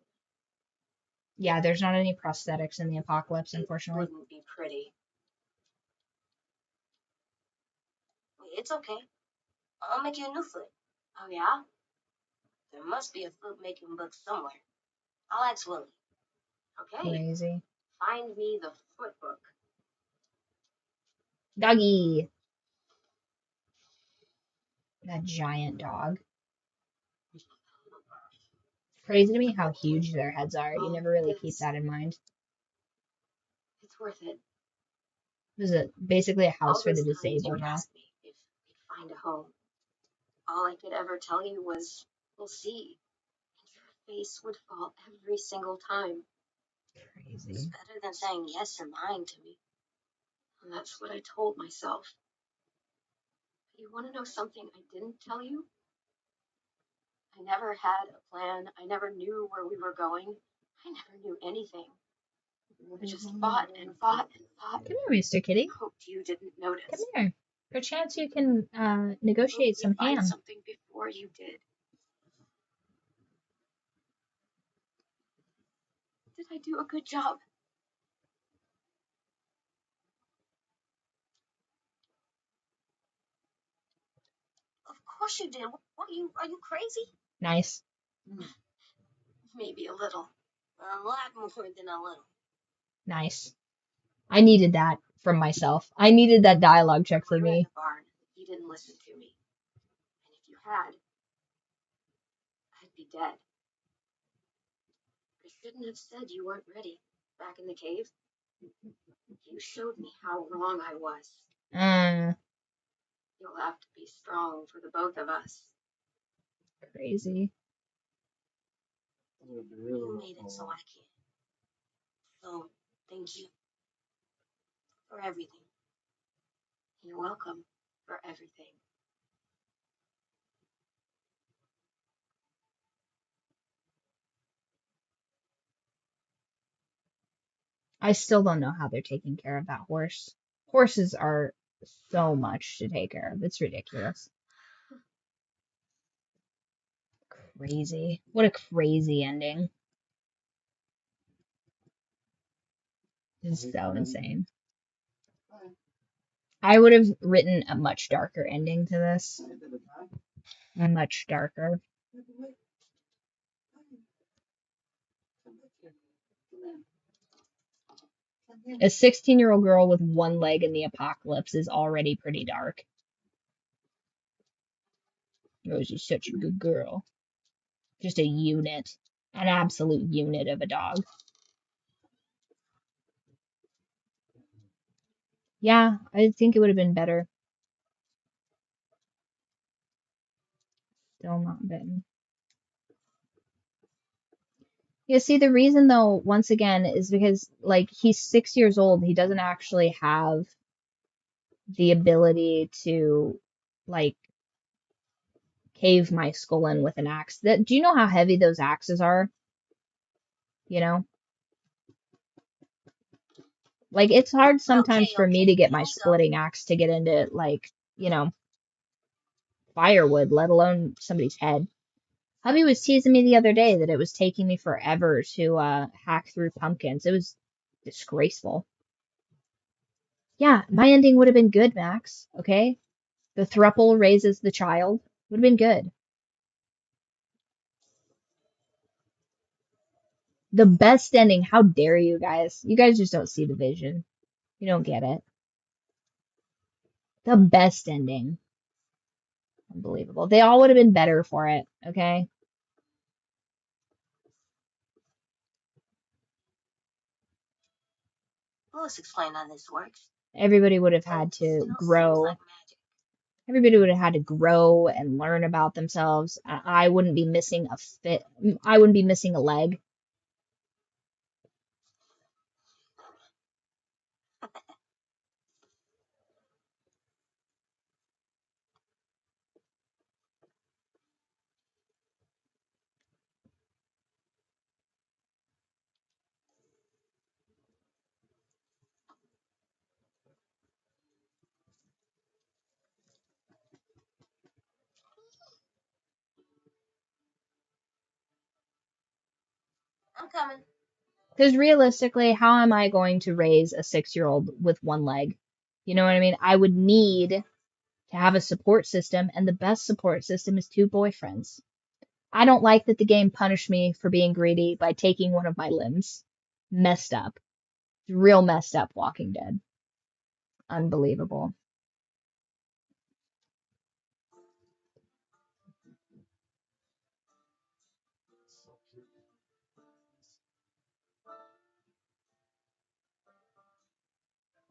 S18: Yeah, there's not any prosthetics in the apocalypse,
S6: It
S18: unfortunately.
S6: wouldn't be pretty. It's okay. I'll make you a new flute. Oh, yeah? There must be a flute-making book somewhere. I'll ask Willie. Okay.
S18: Crazy.
S6: Find me the flute book.
S18: Doggy. That giant dog. Crazy to me how huge their heads are. You never really keep that in mind.
S6: It's worth it.
S18: This is basically a house for the
S6: All those times you
S18: disabled
S6: would
S18: now.
S6: ask me if we'd find a home. All I could ever tell you was, we'll see. And your face would fall every single time. It's
S18: Crazy.
S6: better than saying yes or mine to me. And that's what I told myself. But you want to know something I didn't tell you? I never had a plan. I never knew where we were going. I never knew anything. I just fought and fought and fought.
S18: Come here, Mr. Kitty.
S6: Hoped you didn't notice.
S18: Come here. Perchance you can negotiate some
S6: Find
S18: ham.
S6: something before you did. Did I do a good job? Of course you did. What are you crazy?
S18: Nice.
S6: Maybe a little. A lot more than a little.
S18: Nice. I needed that from myself. I needed that dialogue check for
S6: We were in
S18: me.
S6: the barn. You didn't listen to me. And if you had, I'd be dead. I shouldn't have said you weren't ready back in the cave. You showed me how wrong I was. You'll have to be strong for the both of us.
S18: Crazy.
S6: You made it so I can. So, thank you for everything. You're welcome for everything.
S18: I still don't know how they're taking care of that horse. Horses are so much to take care of. It's ridiculous. Crazy. What a crazy ending. This is so insane. I would have written a much darker ending to this. Much darker. A 16-year-old girl with one leg in the apocalypse is already pretty dark. Rosie's such a good girl. Just a unit. An absolute unit of a dog. Yeah, I think it would have been better. Still not bitten. Yeah, see, the reason though, once again, is because, like, he's 6 years old. He doesn't actually have the ability to, like, cave my skull in with an axe. Do you know how heavy those axes are? You know? Like, it's hard sometimes for me to get my splitting axe to get into, like, you know, firewood, let alone somebody's head. Hubby was teasing me the other day that it was taking me forever to hack through pumpkins. It was disgraceful. Yeah, my ending would have been good, Max. Okay? The thruple raises the child. Would have been good. The best ending. How dare you guys? You guys just don't see the vision. You don't get it. The best ending. Unbelievable. They all would have been better for it. Okay?
S6: Let's explain how this works.
S18: Everybody would have had to grow. Everybody would have had to grow and learn about themselves. I wouldn't be missing a fit. I wouldn't be missing a leg.
S5: I'm coming.
S18: Because realistically, how am I going to raise a 6-year-old with one leg? You know what I mean? I would need to have a support system, and the best support system is 2 boyfriends. I don't like that the game punished me for being greedy by taking one of my limbs. Messed up. Real messed up, Walking Dead. Unbelievable.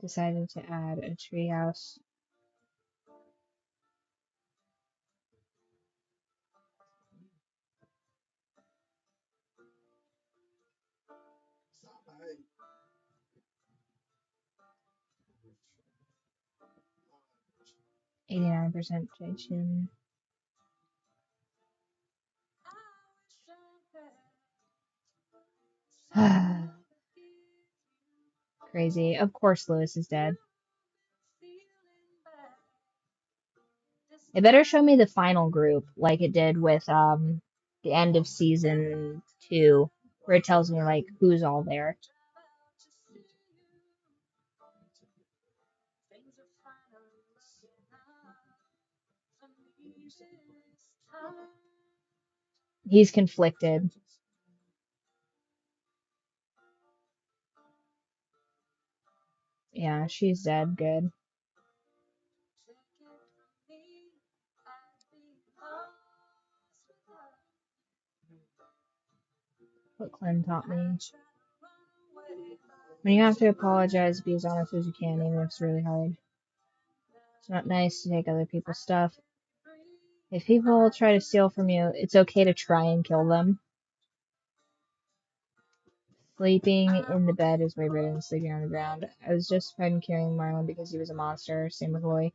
S18: Decided to add a treehouse. %tension. Crazy. Of course Lewis is dead. It better show me the final group like it did with the end of season 2, where it tells me like who's all there. He's conflicted. Yeah, she's dead. Good. What Clem taught me. When you have to apologize, be as honest as you can, even if it's really hard. It's not nice to take other people's stuff. If people try to steal from you, it's okay to try and kill them. Sleeping in the bed is way better than sleeping on the ground. I was justified in killing Marlon because he was a monster. Same with Loy.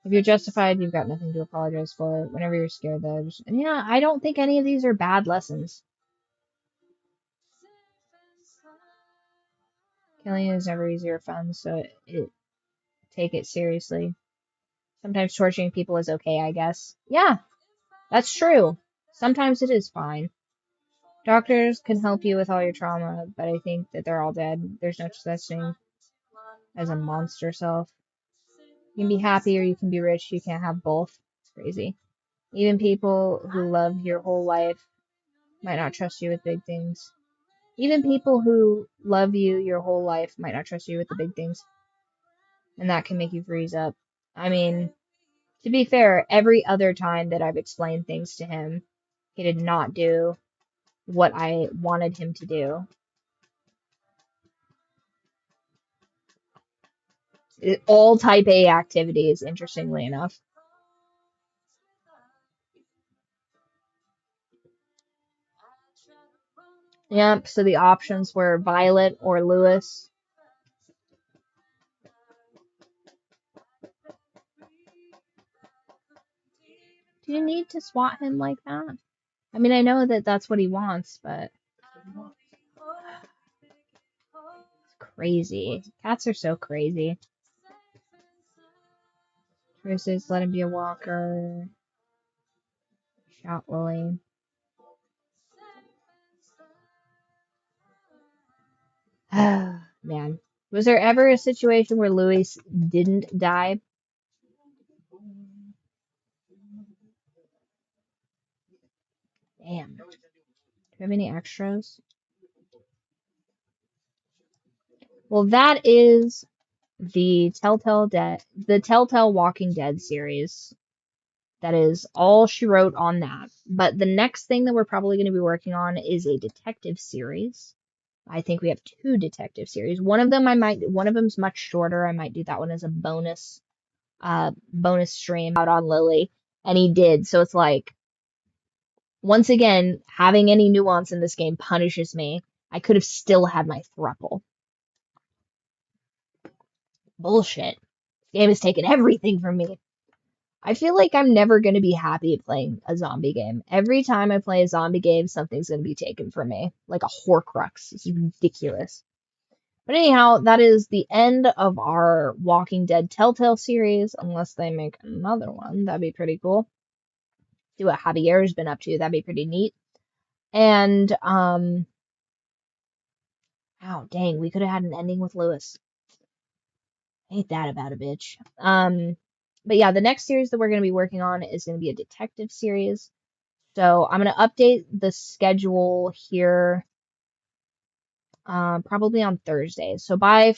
S18: If you're justified, you've got nothing to apologize for. Whenever you're scared, though. And yeah, I don't think any of these are bad lessons. Killing is never easy or fun, so take it seriously. Sometimes torturing people is okay, I guess. Yeah, that's true. Sometimes it is fine. Doctors can help you with all your trauma, but I think that they're all dead. There's no such thing as a monster self. You can be happy or you can be rich. You can't have both. It's crazy. Even people who love your whole life might not trust you with big things. Even people who love you your whole life might not trust you with the big things. And that can make you freeze up. I mean, to be fair, every other time that I've explained things to him, he did not do what I wanted him to do. All type A activities, interestingly enough. Yep, so the options were Violet or Lewis. Do you need to swat him like that? I mean, I know that that's what he wants, but it's crazy. Cats are so crazy. Choices, let him be a walker. Shot Lilly. Man. Was there ever a situation where Louis didn't die? Damn. Do you have any extras? Well, that is the Telltale Walking Dead series. That is all she wrote on that. But the next thing that we're probably going to be working on is a detective series. I think we have 2 detective series. One of them's much shorter. I might do that one as a bonus stream out on Lilly. And he did. So it's like, once again, having any nuance in this game punishes me. I could have still had my thruple. Bullshit. This game has taken everything from me. I feel like I'm never going to be happy playing a zombie game. Every time I play a zombie game, something's going to be taken from me. Like a Horcrux. It's ridiculous. But anyhow, that is the end of our Walking Dead Telltale series. Unless they make another one. That'd be pretty cool. See what Javier's been up to. That'd be pretty neat. And, Oh, dang, we could have had an ending with Lewis. Ain't that about a bitch. But yeah, the next series that we're going to be working on is going to be a detective series. So I'm going to update the schedule here probably on Thursday. So by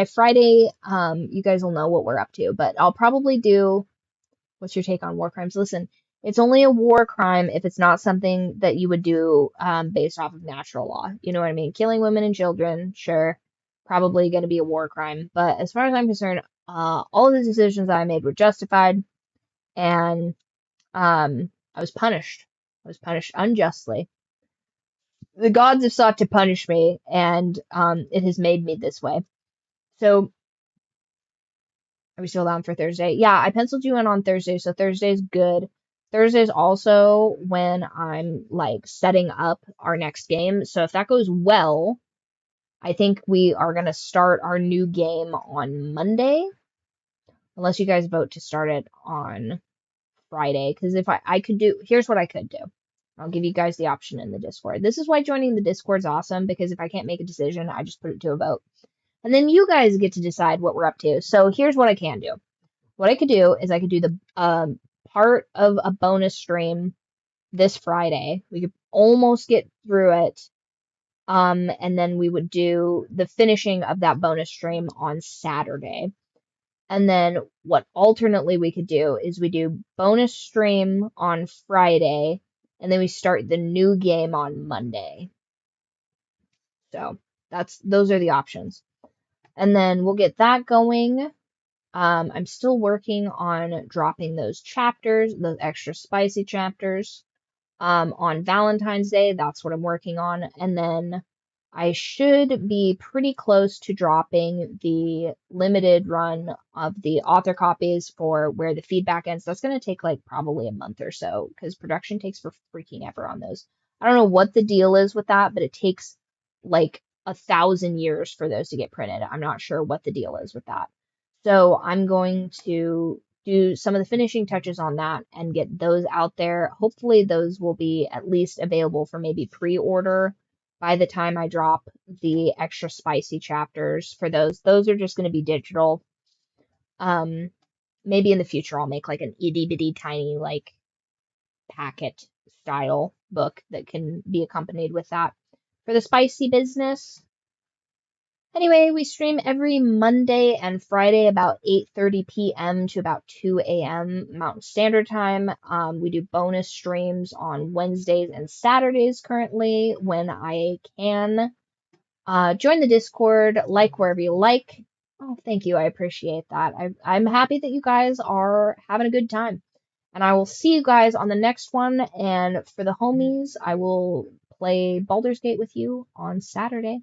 S18: Friday, you guys will know what we're up to. But I'll probably do, what's your take on war crimes? Listen, it's only a war crime if it's not something that you would do based off of natural law. You know what I mean? Killing women and children, sure, probably going to be a war crime. But as far as I'm concerned, all of the decisions I made were justified, and I was punished. I was punished unjustly. The gods have sought to punish me, and it has made me this way. So, are we still down for Thursday? Yeah, I penciled you in on Thursday, so Thursday's good. Thursday's also when I'm like setting up our next game. So if that goes well, I think we are gonna start our new game on Monday. Unless you guys vote to start it on Friday. Because if I could do, here's what I could do. I'll give you guys the option in the Discord. This is why joining the Discord is awesome, because if I can't make a decision, I just put it to a vote. And then you guys get to decide what we're up to. So here's what I can do. What I could do is I could do the part of a bonus stream this Friday. We could almost get through it. And then we would do the finishing of that bonus stream on Saturday. And then what alternately we could do is we do bonus stream on Friday, and then we start the new game on Monday. So those are the options. And then we'll get that going. I'm still working on dropping those chapters, those extra spicy chapters, on Valentine's Day. That's what I'm working on. And then I should be pretty close to dropping the limited run of the author copies for Where the Feedback Ends. That's going to take like probably a month or so because production takes for freaking ever on those. I don't know what the deal is with that, but it takes like 1,000 years for those to get printed. I'm not sure what the deal is with that. So I'm going to do some of the finishing touches on that and get those out there. Hopefully those will be at least available for maybe pre-order by the time I drop the extra spicy chapters for those. Those are just going to be digital. Maybe in the future I'll make like an itty bitty tiny like packet style book that can be accompanied with that. For the spicy business, anyway, we stream every Monday and Friday about 8:30 p.m. to about 2 a.m. Mountain Standard Time. We do bonus streams on Wednesdays and Saturdays currently when I can. Join the Discord, like wherever you like. Oh, thank you. I appreciate that. I'm happy that you guys are having a good time. And I will see you guys on the next one. And for the homies, I will play Baldur's Gate with you on Saturday.